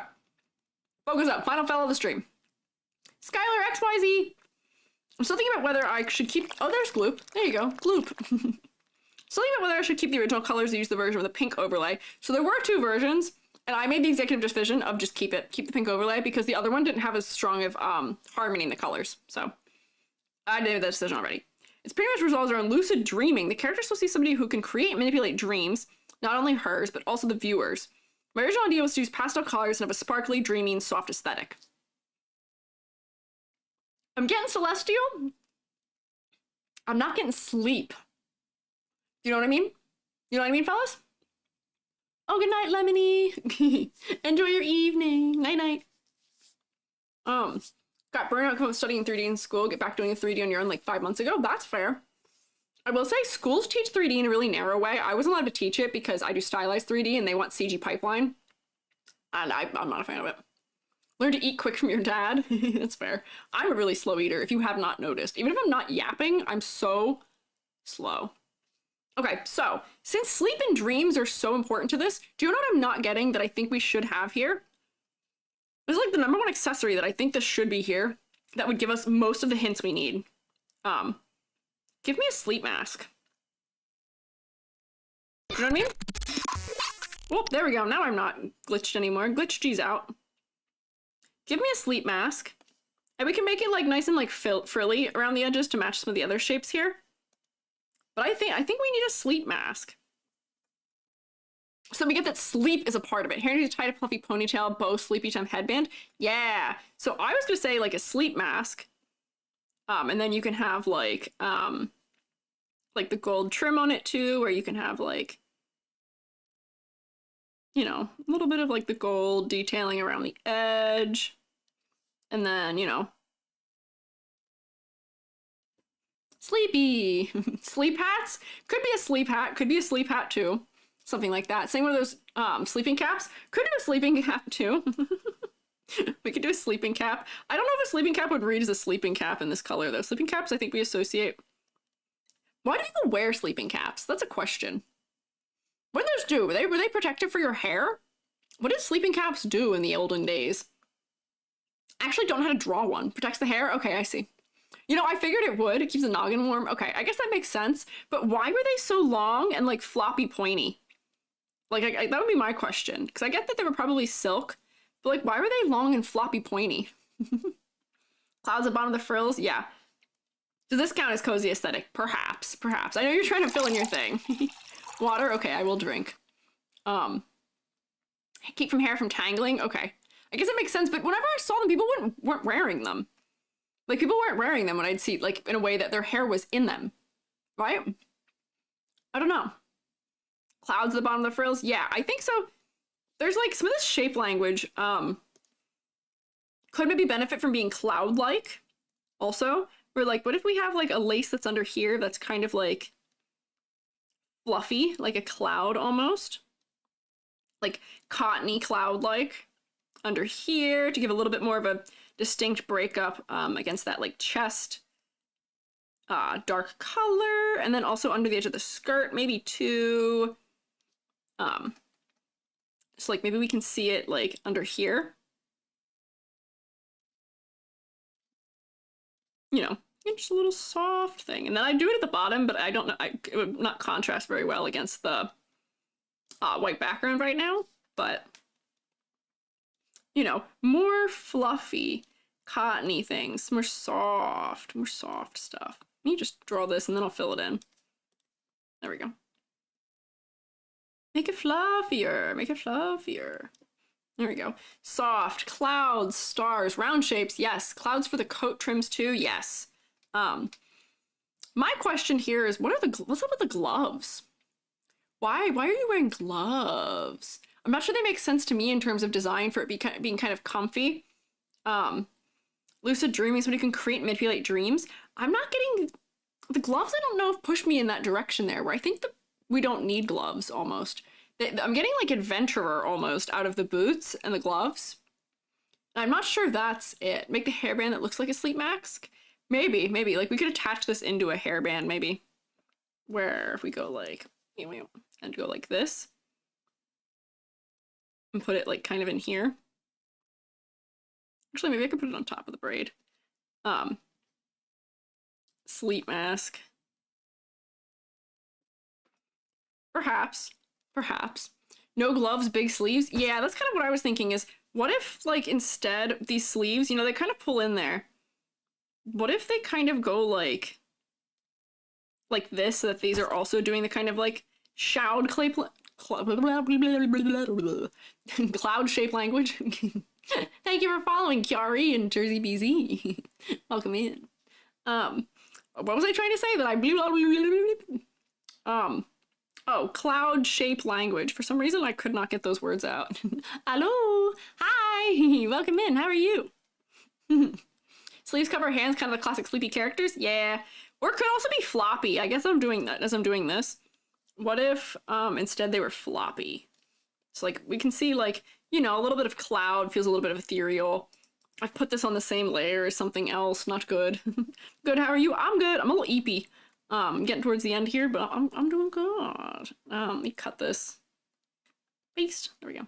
Focus up. Final fell of the stream. Skylar XYZ. I'm still thinking about whether I should keep... Oh, there's Gloop. There you go. Gloop. Still thinking about whether I should keep the original colors or use the version with the pink overlay. So there were 2 versions, and I made the executive decision of just keep the pink overlay, because the other one didn't have as strong of harmony in the colors. So I made that decision already. It's pretty much resolves around lucid dreaming. The character is supposed to be somebody who can create and manipulate dreams, not only hers, but also the viewers. My original idea was to use pastel colors and have a sparkly, dreamy, soft aesthetic. I'm getting celestial. I'm not getting sleep. You know what I mean? You know what I mean, fellas? Oh, good night, Lemony. Enjoy your evening. Night-night. Got burned out from studying 3D in school, get back doing 3D on your own like 5 months ago. That's fair. I will say schools teach 3D in a really narrow way. I wasn't allowed to teach it because I do stylized 3D and they want CG pipeline. And I'm not a fan of it. Learn to eat quick from your dad. That's fair. I'm a really slow eater, if you have not noticed. Even if I'm not yapping, I'm so slow. Okay, so since sleep and dreams are so important to this, do you know what I'm not getting that I think we should have here? This is like the #1 accessory that I think this should be here that would give us most of the hints we need. Give me a sleep mask. You know what I mean? Oh, there we go. Now I'm not glitched anymore. Glitch G's out. Give me a sleep mask. And we can make it like nice and like frilly around the edges to match some of the other shapes here. But I think we need a sleep mask. So we get that sleep is a part of it. Hair needs to tie a fluffy ponytail, bow, sleepy time headband. Yeah. So I was gonna say like a sleep mask. And then you can have like the gold trim on it too, or you can have like, you know, a little bit of like the gold detailing around the edge. And then, you know, sleepy. Sleep hats. Could be a sleep hat. Could be a sleep hat too. Something like that. Same with those sleeping caps. Could do a sleeping cap too. We could do a sleeping cap. I don't know if a sleeping cap would read as a sleeping cap in this color though. Sleeping caps I think we associate. Why do people wear sleeping caps? That's a question. What did those do? Were they protective for your hair? What did sleeping caps do in the olden days? I actually don't know how to draw one. Protects the hair? Okay, I see. You know, I figured it would. It keeps the noggin warm. Okay, I guess that makes sense. But why were they so long and like floppy pointy? Like, that would be my question. Because I get that they were probably silk. But like, why were they long and floppy pointy? Clouds at the bottom of the frills? Yeah. Does this count as cozy aesthetic? Perhaps. Perhaps. I know you're trying to fill in your thing. Water? Okay, I will drink. Keep hair from tangling? Okay. I guess it makes sense, but whenever I saw them, people weren't wearing them. Like, people weren't wearing them when I'd see, like, in a way that their hair was in them. Right? I don't know. Clouds at the bottom of the frills? Yeah, I think so. There's, like, some of this shape language, could maybe benefit from being cloud-like, also. Where, like, what if we have, like, a lace that's under here that's kind of, like, fluffy, like a cloud, almost? Like, cottony cloud-like. Under here to give a little bit more of a distinct breakup against that like chest dark color, and then also under the edge of the skirt maybe too. So like maybe we can see it like under here, you know, just a little soft thing. And then I do it at the bottom, but I don't know, it would not contrast very well against the white background right now, but you know, more fluffy, cottony things, more soft stuff. Let me just draw this and then I'll fill it in. There we go. Make it fluffier, make it fluffier. There we go. Soft, clouds, stars, round shapes, yes. Clouds for the coat trims too, yes. My question here is, what's up with the gloves? Why are you wearing gloves? I'm not sure they make sense to me in terms of design for it being kind of comfy. Lucid dreaming, somebody can create and manipulate dreams. I'm not getting... The gloves, I don't know if push me in that direction there, where I think that we don't need gloves, almost. I'm getting, like, adventurer, almost, out of the boots and the gloves. And I'm not sure that's it. Make the hairband that looks like a sleep mask? Maybe. Like, we could attach this into a hairband, maybe. Where, if we go, like, and go like this. And put it like kind of in here. Actually, maybe I could put it on top of the braid. Sleep mask. Perhaps. No gloves, big sleeves. Yeah, that's kind of what I was thinking is, what if, like, instead, these sleeves, you know, they kind of pull in there. What if they kind of go, like this, so that these are also doing the kind of, like, cloud shape language? Thank you for following, Kiari and Jersey BZ. Welcome in. What was I trying to say that oh, cloud shape language. For some reason, I could not get those words out. Hello, hi, welcome in. How are you? Sleeves cover hands, kind of the classic sleepy characters. Yeah, or it could also be floppy. I guess I'm doing that as I'm doing this. What if instead they were floppy? So like we can see like, you know, a little bit of cloud, feels a little bit of ethereal. I've put this on the same layer as something else. Not good. Good, how are you? I'm good. I'm a little eepy. Getting towards the end here, but I'm doing good. Let me cut this. Paste. There we go.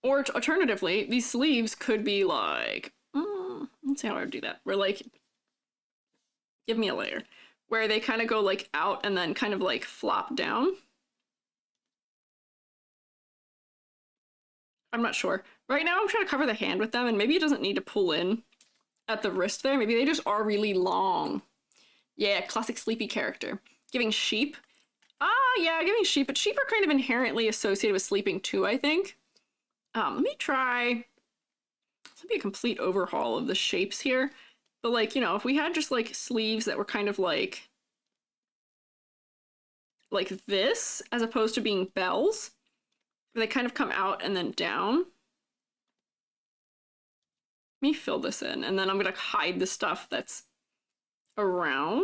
Or alternatively, these sleeves could be like, let's see how I would do that. Where like, give me a layer. Where they kind of go like out and then kind of like flop down. I'm not sure. Right now I'm trying to cover the hand with them, and maybe it doesn't need to pull in at the wrist there. Maybe they just are really long. Yeah, classic sleepy character. Giving sheep. Yeah, giving sheep, but sheep are kind of inherently associated with sleeping too, I think. Let me try, this would be a complete overhaul of the shapes here. But like, you know, if we had just like sleeves that were kind of like this, as opposed to being bells, they kind of come out and then down. Let me fill this in, and then I'm gonna hide the stuff that's around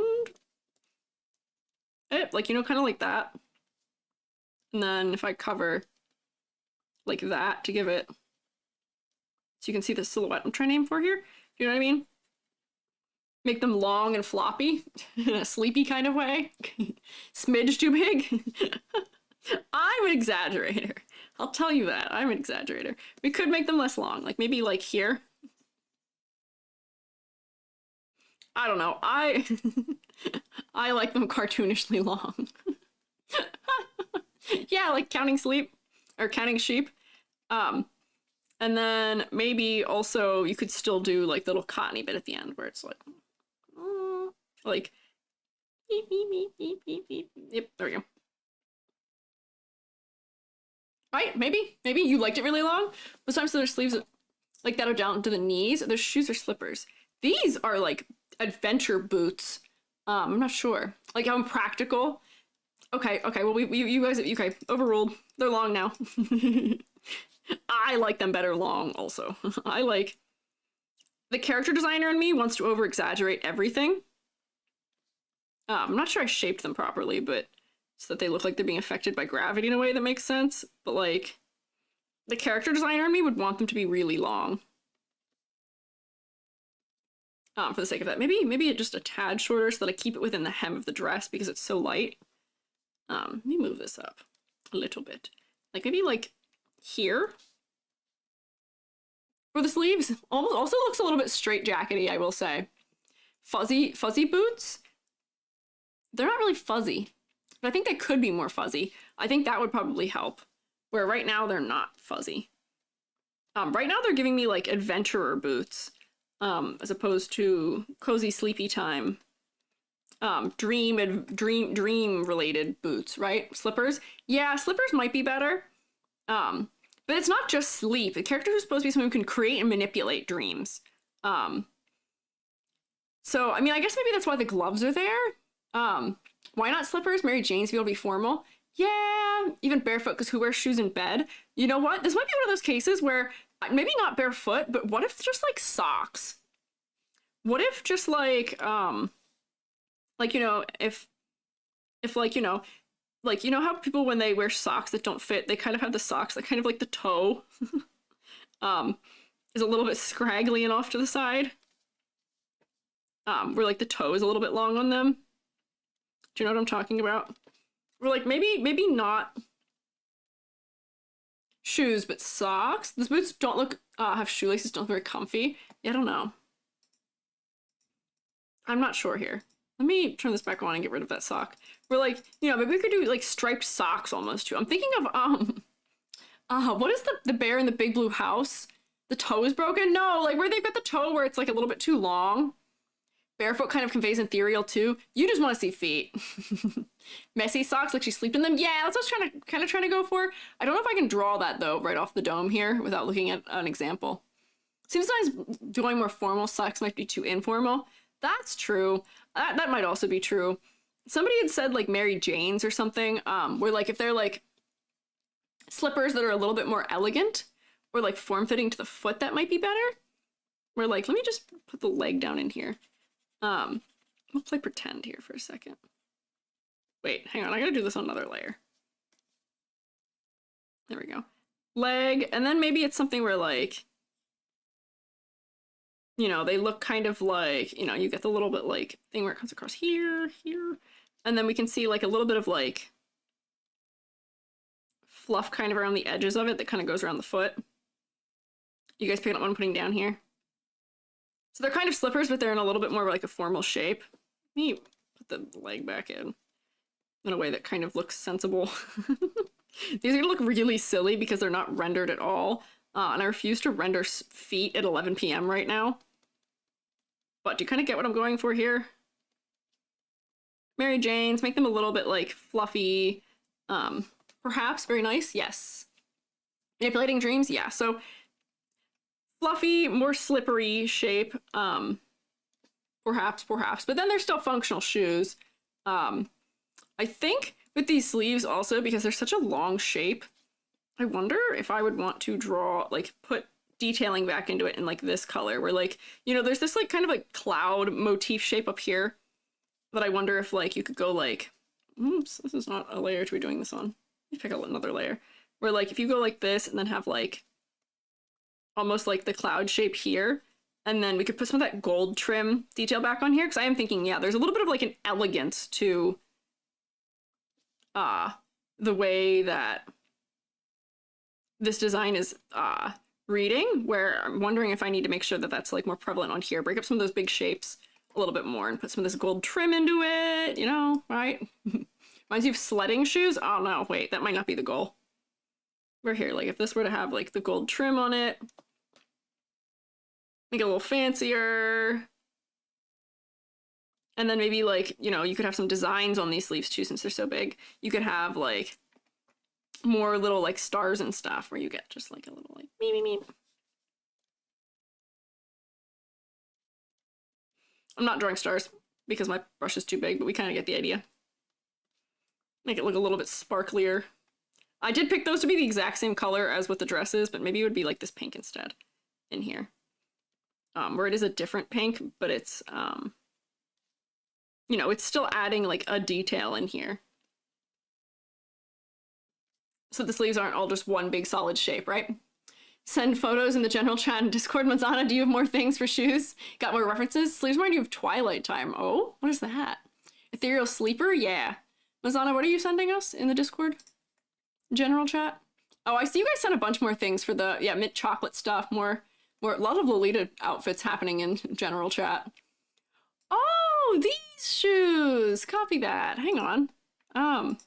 it, like, you know, kind of like that. And then if I cover like that to give it, so you can see the silhouette I'm trying to aim for here. You know what I mean? Make them long and floppy in a sleepy kind of way. Smidge too big. I'm an exaggerator. I'll tell you that. I'm an exaggerator. We could make them less long, like maybe like here. I don't know. I like them cartoonishly long. Yeah, like counting sleep or counting sheep. And then maybe also you could still do like the little cottony bit at the end where it's like beep, beep, beep, beep, beep, beep. Yep, there we go. Right? Maybe you liked it really long. But sometimes their sleeves like that are down to the knees. Their shoes or slippers. These are like adventure boots. I'm not sure. Like how impractical. Okay, well you guys, okay, overruled. They're long now. I like them better long also. I like, the character designer in me wants to over exaggerate everything. I'm not sure I shaped them properly, but so that they look like they're being affected by gravity in a way that makes sense. But like, the character designer in me would want them to be really long. For the sake of that. Maybe just a tad shorter so that I keep it within the hem of the dress because it's so light. Let me move this up a little bit. Like maybe like here. For the sleeves, also looks a little bit straight jackety, I will say. Fuzzy boots. They're not really fuzzy, but I think they could be more fuzzy. I think that would probably help. Where right now they're not fuzzy. Right now they're giving me like adventurer boots. As opposed to cozy sleepy time, dream related boots, right? Slippers. Yeah, slippers might be better. But it's not just sleep. The character who's supposed to be someone who can create and manipulate dreams. So I mean, I guess maybe that's why the gloves are there. Why not slippers? Mary Jane's be able to be formal. Yeah, even barefoot, because who wears shoes in bed? You know what? This might be one of those cases where maybe not barefoot, but what if just like socks? What if just like you know, if like, you know how people when they wear socks that don't fit, they kind of have the socks that kind of like the toe is a little bit scraggly and off to the side. Where like the toe is a little bit long on them. Do you know what I'm talking about? Or like maybe not shoes, but socks. These boots don't look, have shoelaces, don't look very comfy. Yeah, I don't know. I'm not sure here. Let me turn this back on and get rid of that sock. We're like, you know, maybe we could do like striped socks almost too. I'm thinking of, what is the bear in the big blue house? The toe is broken? No, like where they've got the toe where it's like a little bit too long. Barefoot kind of conveys ethereal too. You just want to see feet. Messy socks, like she slept in them. Yeah, that's what I was kind of trying to go for. I don't know if I can draw that though, right off the dome here without looking at an example. Seems nice doing more formal socks might be too informal. That's true. That might also be true. Somebody had said like Mary Jane's or something, where like if they're like slippers that are a little bit more elegant or like form-fitting to the foot, that might be better. We're like, let me just put the leg down in here. We'll play pretend here for a second. Wait, hang on, I gotta do this on another layer. There we go. Leg, and then maybe it's something where like, you know, they look kind of like, you know, you get the little bit like thing where it comes across here, and then we can see like a little bit of like fluff kind of around the edges of it that kind of goes around the foot. You guys picking up what I'm putting down here? So they're kind of slippers, but they're in a little bit more like a formal shape. Let me put the leg back in a way that kind of looks sensible. These are gonna look really silly because they're not rendered at all. And I refuse to render feet at 11 p.m. right now. But do you kind of get what I'm going for here? Mary Jane's, make them a little bit like fluffy. Perhaps, very nice, yes. Manipulating dreams, yeah. So fluffy, more slippery shape, perhaps, but then they're still functional shoes. I think with these sleeves also, because they're such a long shape, I wonder if I would want to draw, like, put detailing back into it in, like, this color, where, like, you know, there's this, like, kind of, like, cloud motif shape up here that I wonder if, like, you could go, like, oops, this is not a layer to be doing this on. Let me pick out another layer. Where, like, if you go like this and then have, like, almost like the cloud shape here, and then we could put some of that gold trim detail back on here, because I am thinking, yeah, there's a little bit of like an elegance to the way that this design is reading, where I'm wondering if I need to make sure that that's like more prevalent on here. Break up some of those big shapes a little bit more and put some of this gold trim into it, you know, right? Reminds you of sledding shoes? Oh no, wait, that might not be the goal. We're here, like if this were to have like the gold trim on it, make it a little fancier. And then maybe like, you know, you could have some designs on these sleeves too, since they're so big. You could have like more little like stars and stuff where you get just like a little like me. I'm not drawing stars because my brush is too big, but we kind of get the idea. Make it look a little bit sparklier. I did pick those to be the exact same color as what the dress is, but maybe it would be like this pink instead in here. Where it is a different pink, but it's, you know, it's still adding like a detail in here. So the sleeves aren't all just one big solid shape, right? Send photos in the general chat and Discord. Manzana, do you have more things for shoes? Got more references? Sleeves remind you of Twilight Time. Oh, what is that? Ethereal Sleeper? Yeah. Manzana, what are you sending us in the Discord? General chat? Oh, I see you guys sent a bunch more things for the, yeah, mint chocolate stuff, a lot of Lolita outfits happening in general chat. Oh, these shoes! Copy that. Hang on.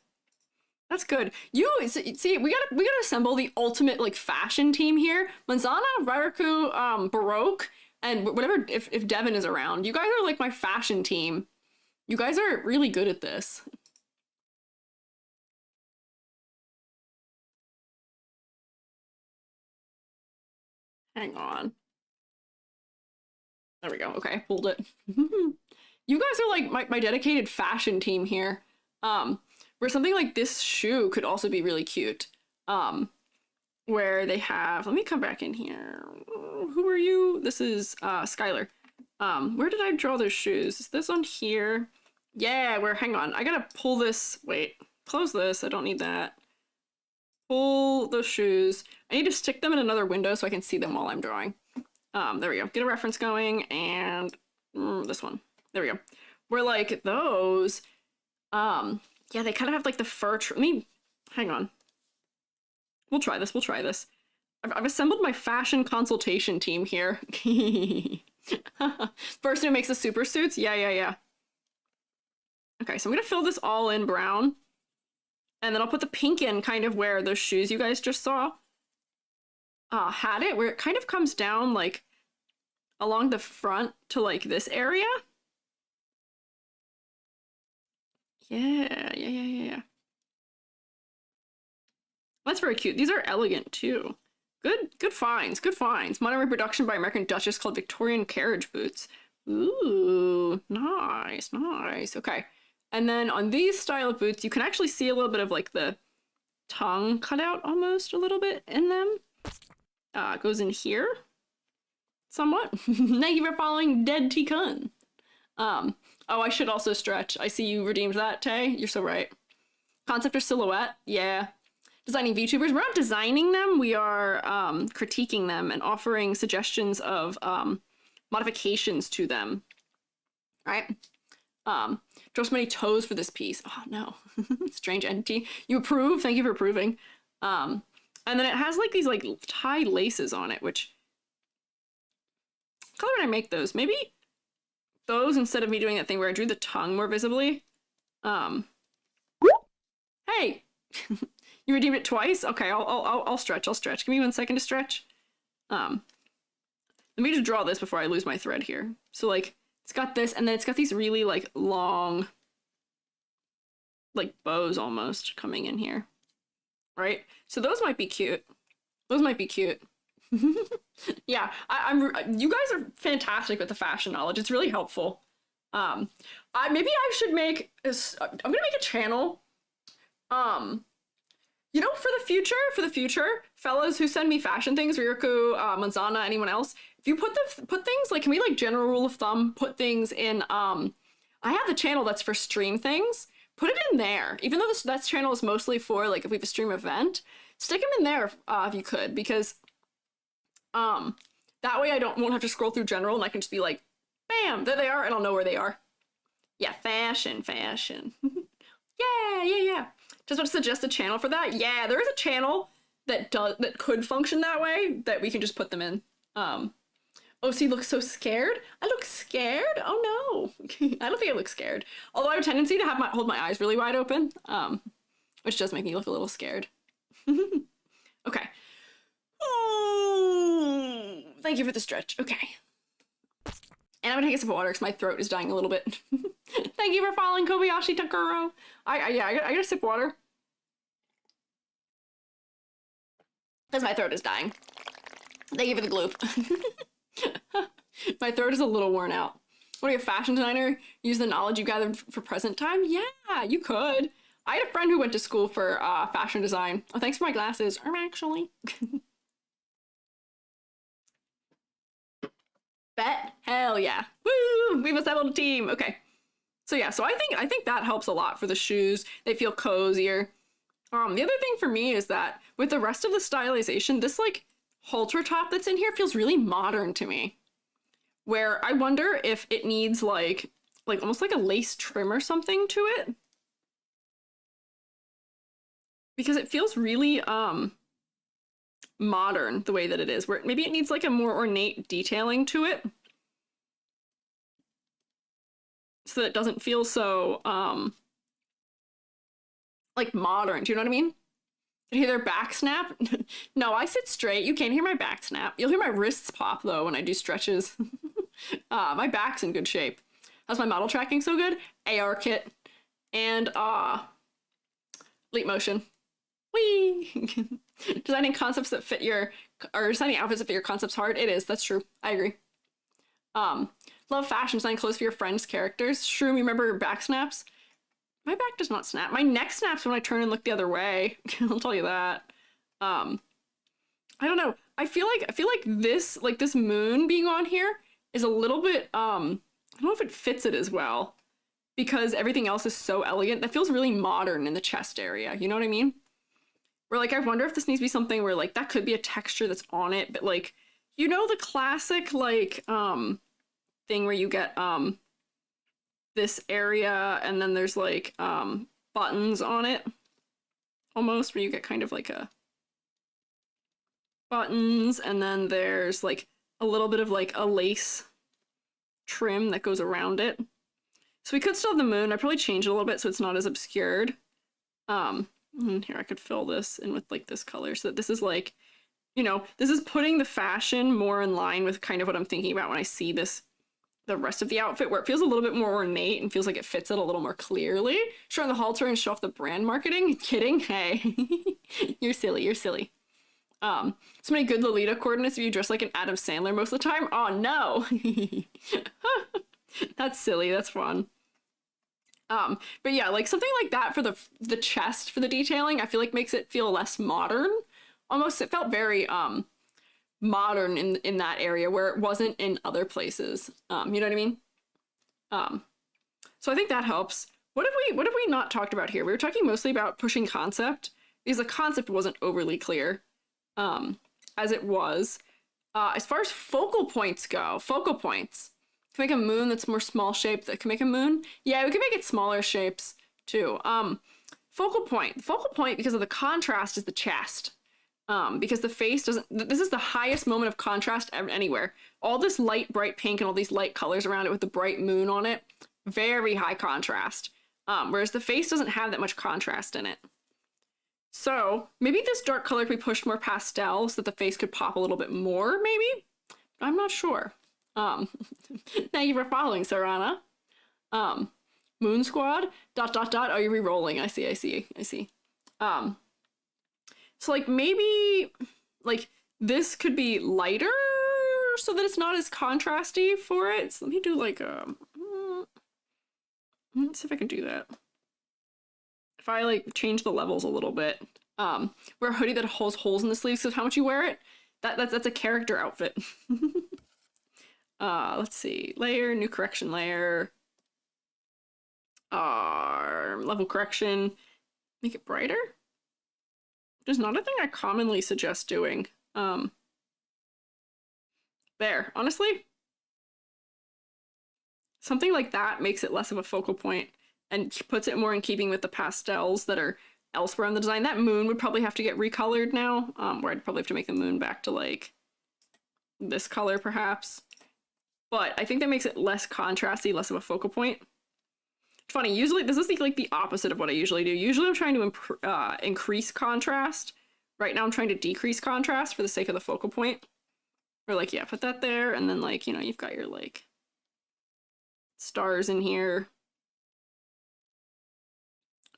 That's good. You see, we gotta assemble the ultimate like fashion team here. Manzana, Rairaku, Baroque, and whatever if Devin is around. You guys are like my fashion team. You guys are really good at this. Hang on. There we go. Okay, hold it. You guys are like my dedicated fashion team here. Where something like this shoe could also be really cute. Where they have, let me come back in here. Who are you? This is Skylar. Where did I draw those shoes? Is this on here? Yeah, hang on. I gotta pull this, wait, close this. I don't need that. Pull those shoes. I need to stick them in another window so I can see them while I'm drawing. There we go. Get a reference going, and this one. There we go. Where like those, Yeah, they kind of have like the fur. Let me hang on. We'll try this. We'll try this. I've assembled my fashion consultation team here. Person who makes the super suits. Yeah. Okay, so I'm gonna fill this all in brown, and then I'll put the pink in kind of where those shoes you guys just saw had it, where it kind of comes down like along the front to like this area. Yeah. That's very cute. These are elegant too. Good finds. Modern reproduction by American Duchess called Victorian carriage boots. Ooh, nice. Okay. And then on these style of boots, you can actually see a little bit of like the tongue cut out almost a little bit in them. It goes in here somewhat. Thank you for following Dead T Kun. Oh, I should also stretch. I see you redeemed that, Tay. You're so right. Concept or silhouette? Yeah. Designing VTubers. We're not designing them. We are critiquing them and offering suggestions of modifications to them. Right? Draw so many toes for this piece. Oh no. Strange entity. You approve? Thank you for approving. And then it has like these like tie laces on it, which color did I make those? Maybe those instead of me doing that thing where I drew the tongue more visibly. Hey! You redeemed it twice? Okay, I'll stretch. Give me 1 second to stretch. Let me just draw this before I lose my thread here. So like, it's got this, and then it's got these really like long, like bows almost coming in here, right? So those might be cute. Yeah, you guys are fantastic with the fashion knowledge. It's really helpful. Maybe I should make I'm gonna make a channel. You know, for the future, fellas who send me fashion things, Ryuku, Manzana, anyone else, if you put things, like, can we, like, general rule of thumb, put things in, I have the channel that's for stream things, put it in there, even though that channel is mostly for, like, if we have a stream event, stick them in there, if you could, because, that way I won't have to scroll through general, and I can just be like, bam, there they are, and I'll know where they are. Yeah, fashion. Yeah. Just want to suggest a channel for that. Yeah, there is a channel that could function that way, that we can just put them in. OC looks so scared. I look scared? Oh no. I don't think I look scared. Although I have a tendency to hold my eyes really wide open, which does make me look a little scared. Okay. Oh, thank you for the stretch. Okay. And I'm gonna take a sip of water because my throat is dying a little bit. Thank you for following Kobayashi Takuro. I gotta sip water. Because my throat is dying. Thank you for the gloop. My throat is a little worn out. What are you, a fashion designer? Use the knowledge you gathered for present time? Yeah, you could. I had a friend who went to school for fashion design. Oh, thanks for my glasses. Actually. Bet? Hell yeah. Woo! We've assembled a team. Okay. So yeah, so I think that helps a lot for the shoes. They feel cozier. The other thing for me is that with the rest of the stylization, this like halter top that's in here feels really modern to me. Where I wonder if it needs like almost like a lace trim or something to it. Because it feels really modern the way that it is, where maybe it needs like a more ornate detailing to it so that it doesn't feel so like modern. Do you know what I mean? Did you hear their back snap? No, I sit straight. You can't hear my back snap. You'll hear my wrists pop though when I do stretches. My back's in good shape. How's my model tracking so good? AR kit and leap motion. Whee! Designing concepts that fit designing outfits that fit your concepts hard. It is, that's true. I agree. Love fashion, design clothes for your friends' characters. Shroom, you remember back snaps? My back does not snap. My neck snaps when I turn and look the other way. I'll tell you that. I don't know. I feel like this moon being on here is a little bit, I don't know if it fits it as well because everything else is so elegant. That feels really modern in the chest area. You know what I mean? Where like, I wonder if this needs to be something where like, that could be a texture that's on it, but like, you know, the classic like, thing where you get, this area and then there's like, buttons on it, almost, where you get kind of like a buttons, and then there's like a little bit of like a lace trim that goes around it. So we could still have the moon. I'd probably change it a little bit so it's not as obscured. And here I could fill this in with like this color so that this is like, you know, this is putting the fashion more in line with kind of what I'm thinking about when I see this, the rest of the outfit, where it feels a little bit more ornate and feels like it fits it a little more clearly. Show on the halter and show off the brand marketing. Kidding? Hey, you're silly. You're silly. So many good Lolita coordinates if you dress like an Adam Sandler most of the time. Oh no. That's silly. That's fun. But yeah, like something like that for the chest for the detailing, I feel like makes it feel less modern. Almost, it felt very modern in that area where it wasn't in other places. You know what I mean? So I think that helps. What have we not talked about here? We were talking mostly about pushing concept because the concept wasn't overly clear, as it was. As far as focal points go, focal points. Can make a moon that's more small shaped that can make a moon. Yeah, we can make it smaller shapes too. Focal point. The focal point, because of the contrast, is the chest. Because the face doesn't, this is the highest moment of contrast anywhere. All this light, bright pink and all these light colors around it with the bright moon on it, very high contrast. Whereas the face doesn't have that much contrast in it. So maybe this dark color could be pushed more pastel so that the face could pop a little bit more, maybe? I'm not sure. Thank you for following, Sarana. Moon Squad, ... Oh, you're re-rolling. I see. So like maybe like this could be lighter so that it's not as contrasty for it. So let me do like let's see if I can do that. If I like change the levels a little bit. Wear a hoodie that holds holes in the sleeves because of how much you wear it. That's a character outfit. Let's see. Layer, new correction layer. Level correction. Make it brighter? Which is not a thing I commonly suggest doing. There. Honestly, something like that makes it less of a focal point and puts it more in keeping with the pastels that are elsewhere in the design. That moon would probably have to get recolored now, where I'd probably have to make the moon back to like this color perhaps. But I think that makes it less contrasty, less of a focal point. It's funny, usually this is like the opposite of what I usually do. Usually I'm trying to increase contrast. Right now I'm trying to decrease contrast for the sake of the focal point. Or like, yeah, put that there, and then like, you know, you've got your like stars in here.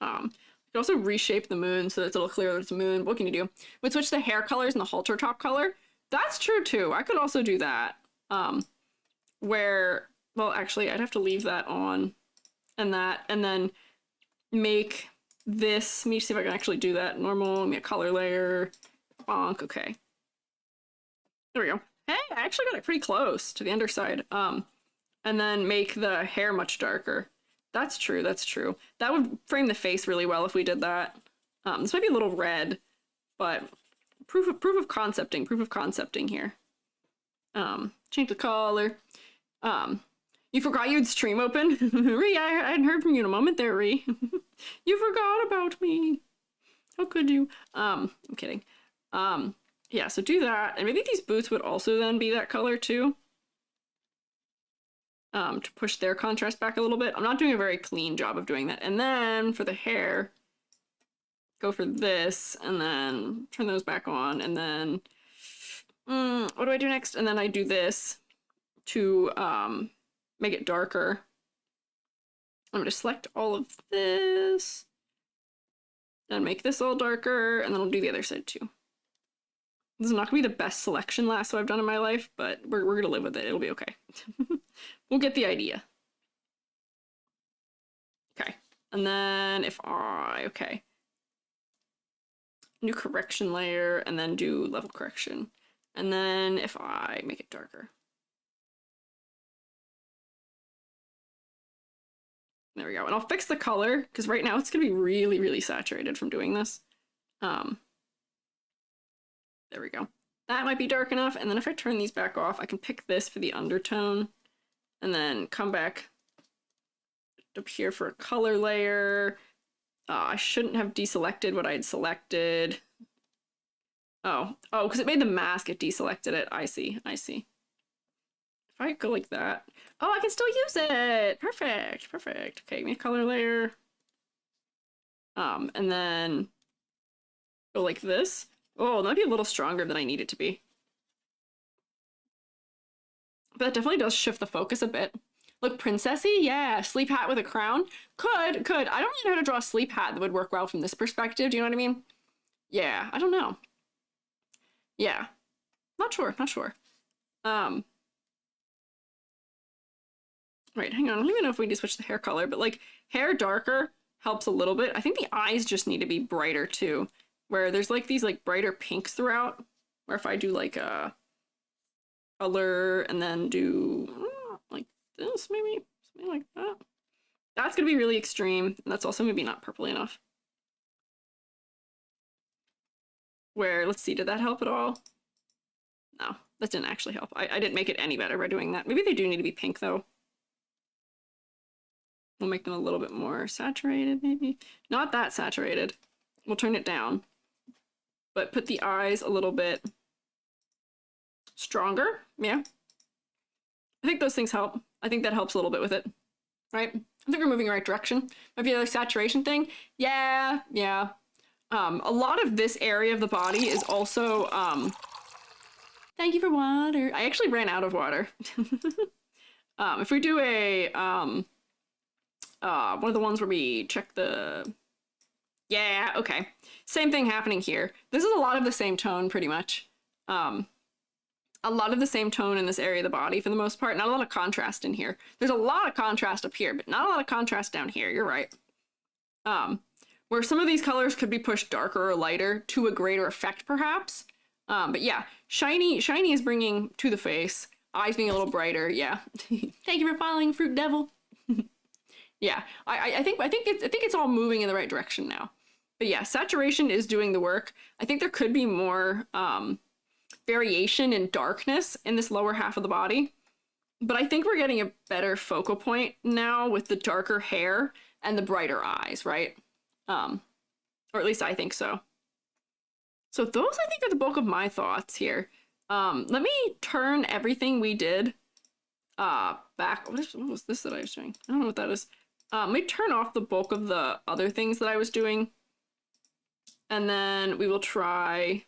You can also reshape the moon so that it's a little clearer that it's a moon. What can you do? We'd switch the hair colors and the halter top color. That's true too. I could also do that. Where, well, actually, I'd have to leave that on and that, and then make this, let me see if I can actually do that. Normal, make a color layer, bonk, okay. There we go. Hey, I actually got it pretty close to the underside. And then make the hair much darker. That's true, that's true. That would frame the face really well if we did that. This might be a little red, but proof of concepting here. Change the color. You forgot you'd stream open? Ree, I hadn't heard from you in a moment there, Ree. You forgot about me. How could you? I'm kidding. Yeah, so do that. And maybe these boots would also then be that color too. To push their contrast back a little bit. I'm not doing a very clean job of doing that. And then for the hair, go for this, and then turn those back on, and then what do I do next? And then I do this to make it darker. I'm gonna select all of this and make this all darker, and then I'll do the other side too. This is not gonna be the best selection lasso I've done in my life, but we're gonna live with it. It'll be okay. We'll get the idea. Okay, and then if I, okay. New correction layer, and then do level correction. And then if I make it darker. There we go. And I'll fix the color, because right now it's going to be really, really saturated from doing this. There we go. That might be dark enough. And then if I turn these back off, I can pick this for the undertone. And then come back up here for a color layer. I shouldn't have deselected what I had selected. Oh, because it made the mask, it deselected it. I see. If I go like that. Oh, I can still use it! Perfect. Okay, make a color layer. And then go like this. Oh, that might be a little stronger than I need it to be. But that definitely does shift the focus a bit. Look, princessy, yeah, sleep hat with a crown. Could. I don't really know how to draw a sleep hat that would work well from this perspective, do you know what I mean? Yeah, I don't know. Yeah, not sure. Right, hang on, I don't even know if we need to switch the hair color, but like, hair darker helps a little bit. I think the eyes just need to be brighter too, where there's like these like brighter pinks throughout, where if I do like a color and then do like this, maybe something like that. That's gonna be really extreme, and that's also maybe not purpley enough. Where, let's see, did that help at all? No, that didn't actually help. I didn't make it any better by doing that. Maybe they do need to be pink though. We'll make them a little bit more saturated, maybe. Not that saturated. We'll turn it down. But put the eyes a little bit stronger. Yeah. I think those things help. I think that helps a little bit with it. Right? I think we're moving in the right direction. Maybe the saturation thing. Yeah. A lot of this area of the body is also, thank you for water. I actually ran out of water. If we do a, one of the ones where we check the, yeah, okay. Same thing happening here. This is a lot of the same tone, pretty much. A lot of the same tone in this area of the body for the most part. Not a lot of contrast in here. There's a lot of contrast up here, but not a lot of contrast down here. You're right. Where some of these colors could be pushed darker or lighter to a greater effect, perhaps. But yeah, shiny is bringing to the face. Eyes being a little brighter. Yeah. Thank you for following, Fruit Devil. Yeah, I think it's all moving in the right direction now. But yeah, saturation is doing the work. I think there could be more variation in darkness in this lower half of the body. But I think we're getting a better focal point now with the darker hair and the brighter eyes, right? Or at least I think so. So those, I think, are the bulk of my thoughts here. Let me turn everything we did back. What was this that I was doing? I don't know what that is. Let me turn off the bulk of the other things that I was doing. And then we will try...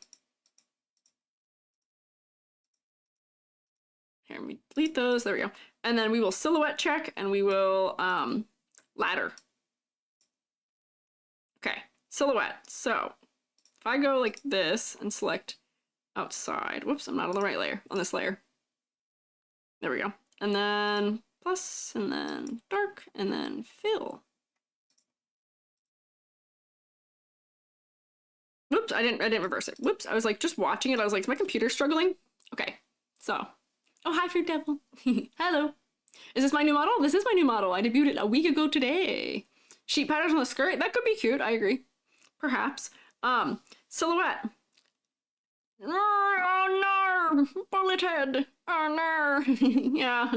Here, let me delete those. There we go. And then we will silhouette check, and we will ladder. Okay, silhouette. So if I go like this and select outside, whoops, I'm not on the right layer, on this layer. There we go. And then plus, and then dark, and then fill. Whoops, I didn't reverse it. Whoops, I was like just watching it. I was like, is my computer struggling? Okay, so. Oh, hi, Fruit Devil. Hello. Is this my new model? This is my new model. I debuted it a week ago today. Sheep patterns on the skirt. That could be cute. I agree. Perhaps. Silhouette. Oh no! Bullet head. Oh no! Yeah.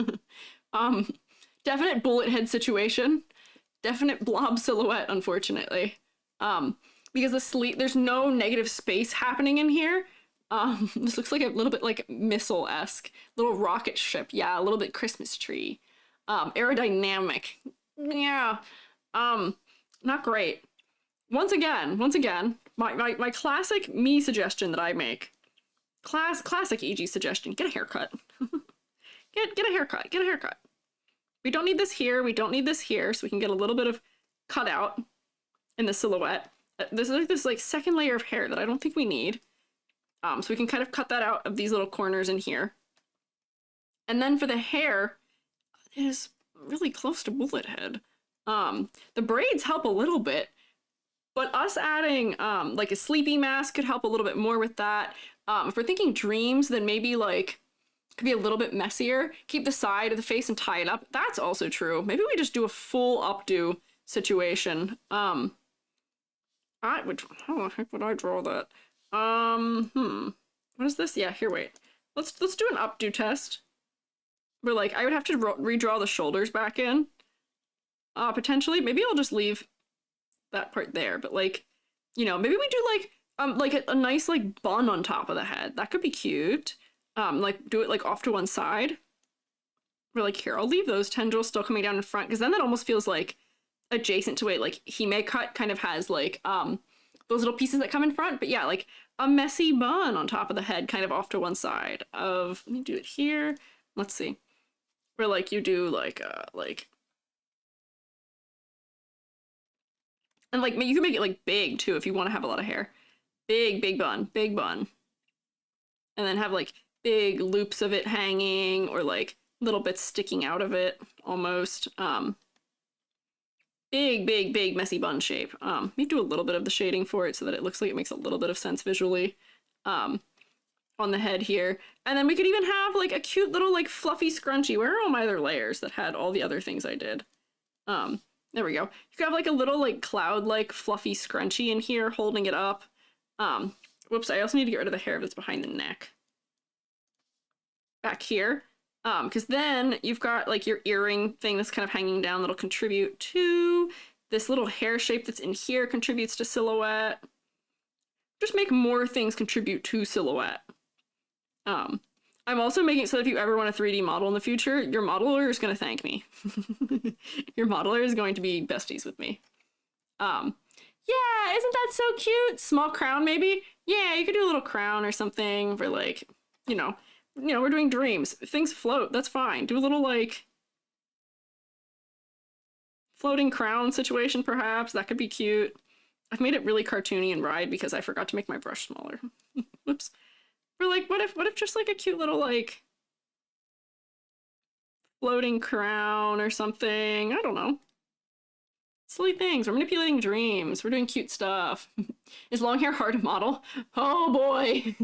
Definite bullet head situation. Definite blob silhouette, unfortunately. Because there's no negative space happening in here. This looks like a little bit like missile-esque. Little rocket ship. Yeah, a little bit Christmas tree. Aerodynamic. Yeah. Not great. Once again, my classic me suggestion that I make. Classic EG suggestion. Get a haircut. Get a haircut. We don't need this here. We don't need this here. So we can get a little bit of cutout in the silhouette. There's like this like second layer of hair that I don't think we need. So we can kind of cut that out of these little corners in here. And then for the hair, it is really close to bullet head. The braids help a little bit, but us adding like a sleepy mask could help a little bit more with that. If we're thinking dreams, then maybe like could be a little bit messier. Keep the side of the face and tie it up. That's also true. Maybe we just do a full updo situation. How the heck would I draw that? What is this? Yeah, here, wait. Let's do an updo test. Where like I would have to redraw the shoulders back in. Potentially. Maybe I'll just leave that part there, but like, you know, maybe we do like a nice like bun on top of the head. That could be cute. Like do it like off to one side. Or like here, I'll leave those tendrils still coming down in front, because then that almost feels like adjacent to it. Like Hime cut kind of has like those little pieces that come in front, but yeah, like a messy bun on top of the head, kind of off to one side of, let me do it here. Let's see. Where like you do like and like you can make it like big too if you want to have a lot of hair. Big bun. And then have like big loops of it hanging, or like little bits sticking out of it almost. Big messy bun shape. Let me do a little bit of the shading for it so that it looks like it makes a little bit of sense visually on the head here. And then we could even have like a cute little like fluffy scrunchie. Where are all my other layers that had all the other things I did? There we go. You could have like a little like cloud-like fluffy scrunchie in here holding it up. Whoops, I also need to get rid of the hair that's behind the neck. Back here. Because then you've got like your earring thing that's kind of hanging down that'll contribute to this little hair shape that's in here, contributes to silhouette. Just make more things contribute to silhouette. I'm also making it so that if you ever want a 3D model in the future, your modeler is going to thank me. Your modeler is going to be besties with me. Yeah, isn't that so cute? Small crown, maybe? Yeah, you could do a little crown or something for like, you know, we're doing dreams. If things float, that's fine. Do a little like floating crown situation, perhaps. That could be cute. I've made it really cartoony and wide because I forgot to make my brush smaller. Whoops. Or like, what if just like a cute little like floating crown or something? I don't know. Silly things. We're manipulating dreams. We're doing cute stuff. Is long hair hard to model? Oh boy.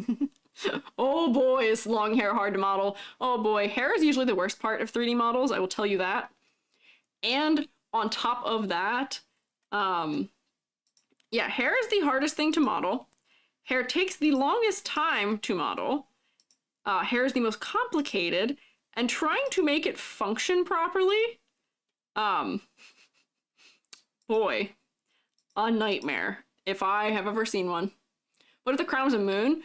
Oh boy, is long hair hard to model. Oh boy, hair is usually the worst part of 3D models, I will tell you that. And on top of that, yeah, hair is the hardest thing to model. Hair takes the longest time to model. Hair is the most complicated, and trying to make it function properly, boy, a nightmare, if I have ever seen one. What if the crown was a moon?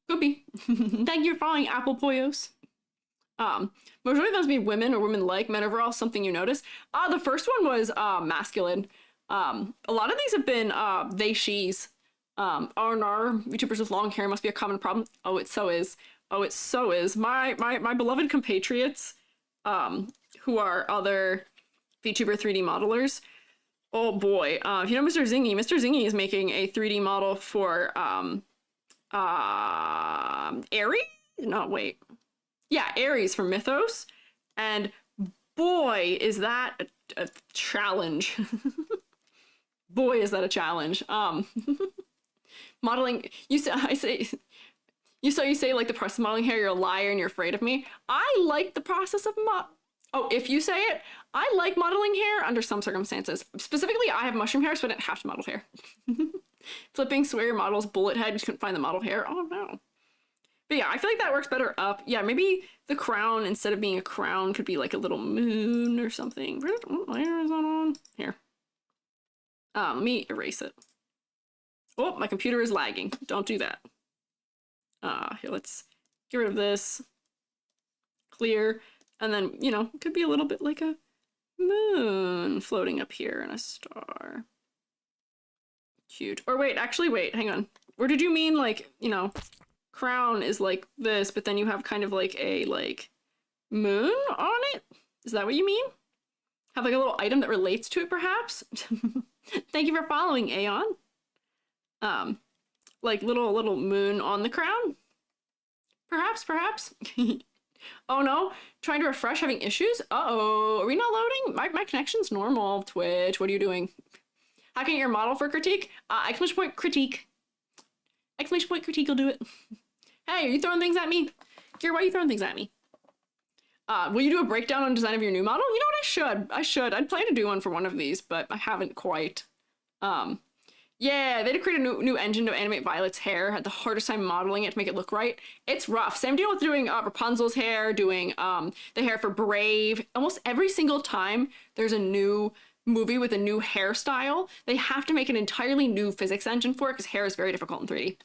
Could be. Thank you for following Apple Poyos. Majority of those be women or women-like. Men overall, something you notice. The first one was masculine. A lot of these have been they, she's. R&R, VTubers with long hair must be a common problem. Oh, it so is. Oh, it so is. My beloved compatriots, who are other VTuber 3D modelers. Oh boy. If you know Mr. Zingy is making a 3D model for Ares? No, wait. Yeah, Ares from Mythos. And boy, is that a challenge. Boy, is that a challenge. Modeling, you say like the process of modeling hair, you're a liar and you're afraid of me. I like the process of if you say it, I like modeling hair under some circumstances. Specifically, I have mushroom hair, so I didn't have to model hair. Flipping, swear your model's bullet head, you couldn't find the model hair. Oh no. But yeah, I feel like that works better up. Yeah, maybe the crown, instead of being a crown, could be like a little moon or something. What layer is that on? Here. Let me erase it. Oh, my computer is lagging. Don't do that. Here, let's get rid of this. Clear. And then, you know, it could be a little bit like a moon floating up here and a star. Cute. Or wait, actually, wait, hang on. Or did you mean like, you know, crown is like this, but then you have kind of like a, like, moon on it? Is that what you mean? Have like a little item that relates to it, perhaps? Thank you for following, Aeon. Like little moon on the crown? Perhaps. Oh no, trying to refresh, having issues? Uh-oh, are we not loading? My connection's normal. Twitch, what are you doing? How can I get your model for critique? Exclamation point critique. Exclamation point critique will do it. Hey, are you throwing things at me? Kira, why are you throwing things at me? Will you do a breakdown on design of your new model? You know what, I should. I'd plan to do one for one of these, but I haven't quite. Yeah, they had to create a new engine to animate Violet's hair. Had the hardest time modeling it to make it look right. It's rough. Same deal with doing Rapunzel's hair, doing the hair for Brave. Almost every single time there's a new movie with a new hairstyle, they have to make an entirely new physics engine for it because hair is very difficult in 3D.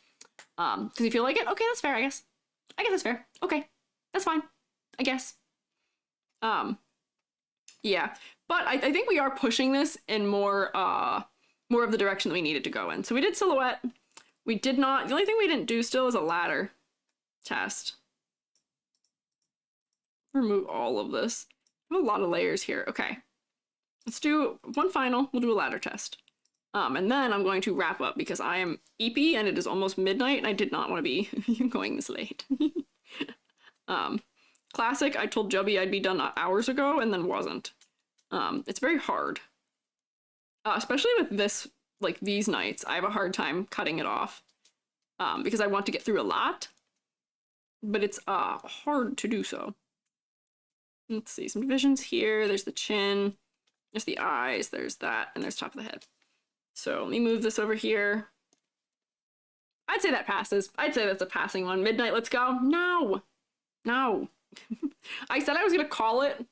Because if you like it, okay, that's fair, I guess. I guess that's fair. Okay, that's fine, I guess. Yeah, but I think we are pushing this in more of the direction that we needed to go in. So we did silhouette. We did not, the only thing we didn't do still is a ladder test. Remove all of this. I have a lot of layers here. Okay, let's do one final. We'll do a ladder test. And then I'm going to wrap up because I am eepy and it is almost midnight and I did not want to be going this late. Classic, I told Jubby I'd be done hours ago and then wasn't. It's very hard. Especially with this, like these nights, I have a hard time cutting it off. Because I want to get through a lot. But it's hard to do so. Let's see, some divisions here. There's the chin. There's the eyes. There's that. And there's top of the head. So let me move this over here. I'd say that passes. I'd say that's a passing one. Midnight, let's go. No. No. I said I was going to call it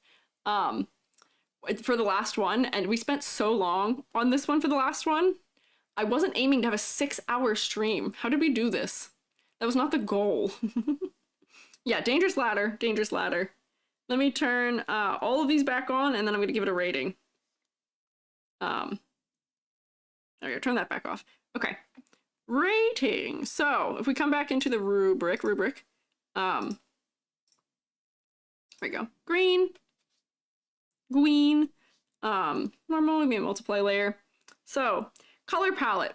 for the last one. And we spent so long on this one for the last one. I wasn't aiming to have a 6-hour stream. How did we do this? That was not the goal. Yeah, dangerous ladder. Dangerous ladder. Let me turn all of these back on, and then I'm going to give it a rating. There we go, turn that back off. Okay, rating. So if we come back into the rubric, there we go. Green, normal, maybe a multiply layer. So color palette.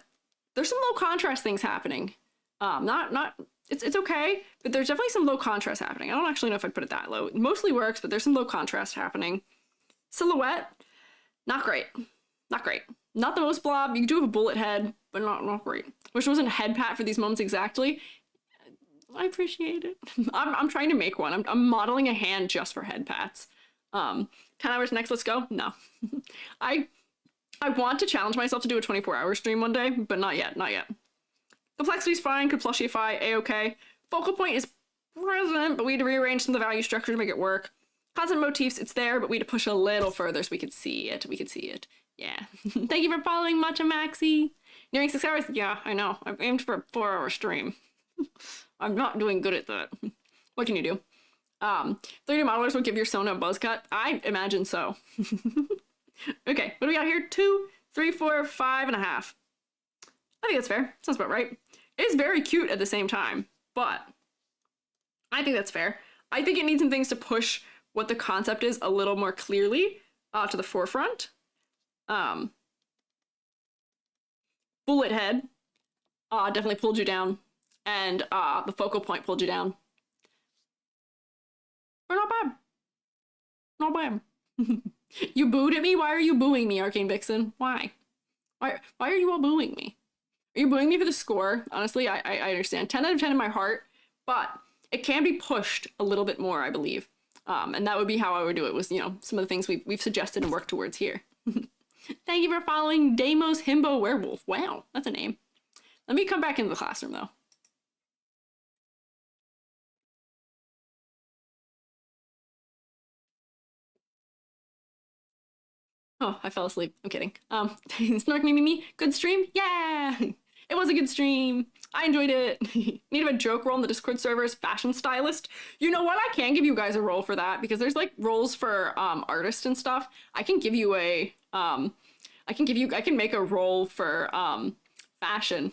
There's some low contrast things happening. It's okay, but there's definitely some low contrast happening. I don't actually know if I'd put it that low. It mostly works, but there's some low contrast happening. Silhouette, not great. Not great. Not the most blob. You do have a bullet head, but not great. Wish it wasn't a head pat for these moments exactly. I appreciate it. I'm trying to make one. I'm modeling a hand just for head pats. 10 hours next, let's go. No. I want to challenge myself to do a 24-hour stream one day, but not yet, not yet. Complexity's fine, could plushify, a-okay. Focal point is present, but we had to rearrange some of the value structure to make it work. Constant motifs, it's there, but we had to push a little further so we could see it. We could see it. Yeah. Thank you for following Matcha Maxi. Nearing 6 hours? Yeah, I know. I've aimed for a 4-hour stream. I'm not doing good at that. What can you do? 3D modelers will give your Sona a buzz cut? I imagine so. Okay, what do we got here? 2, 3, 4, 5.5. I think that's fair. Sounds about right. It is very cute at the same time, but I think that's fair. I think it needs some things to push what the concept is a little more clearly to the forefront. Bullet head definitely pulled you down, and the focal point pulled you down. But not bad. Not bad. You booed at me? Why are you booing me, Arcane Vixen? Why? Why are you all booing me? Are you booing me for the score? Honestly, I understand. 10 out of 10 in my heart, but it can be pushed a little bit more, I believe. And that would be how I would do it, was, you know, some of the things we've suggested and worked towards here. Thank you for following Deimos Himbo Werewolf. Wow, that's a name. Let me come back into the classroom, though. Oh, I fell asleep. I'm kidding. Snark me. Good stream? Yeah! It was a good stream. I enjoyed it. Need to have a joke role in the Discord server as fashion stylist. You know what? I can give you guys a role for that because there's like roles for artists and stuff. I can give you a I can make a role for fashion.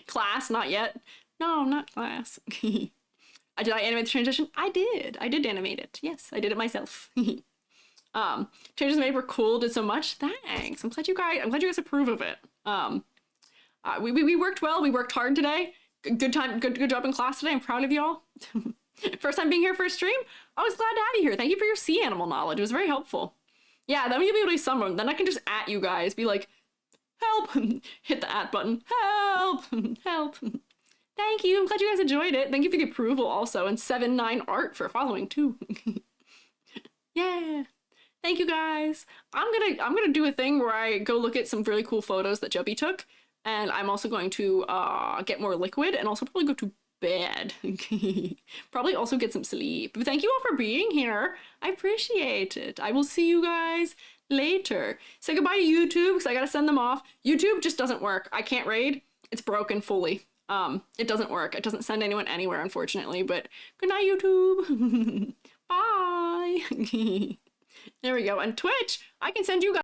Class, not yet. No, not class. Did I animate the transition? I did animate it. Yes, I did it myself. Changes made were cool, did so much. Thanks. I'm glad you guys approve of it. We worked well, we worked hard today. Good job in class today. I'm proud of y'all. First time being here for a stream? I was glad to have you here. Thank you for your sea animal knowledge. It was very helpful. Yeah, then you'll be able to do someone. Then I can just at you guys, be like, help, hit the at button. Help, help. Thank you. I'm glad you guys enjoyed it. Thank you for the approval also, and 7-9 art for following too. Yeah. Thank you guys. I'm gonna do a thing where I go look at some really cool photos that Jubby took, and I'm also going to get more liquid and also probably go to bed. Probably also get some sleep. But thank you all for being here. I appreciate it. I will see you guys later. Say goodbye to YouTube because I gotta send them off. YouTube just doesn't work. I can't raid. It's broken fully. It doesn't work. It doesn't send anyone anywhere, unfortunately, but good night, YouTube. Bye. There we go. And Twitch, I can send you guys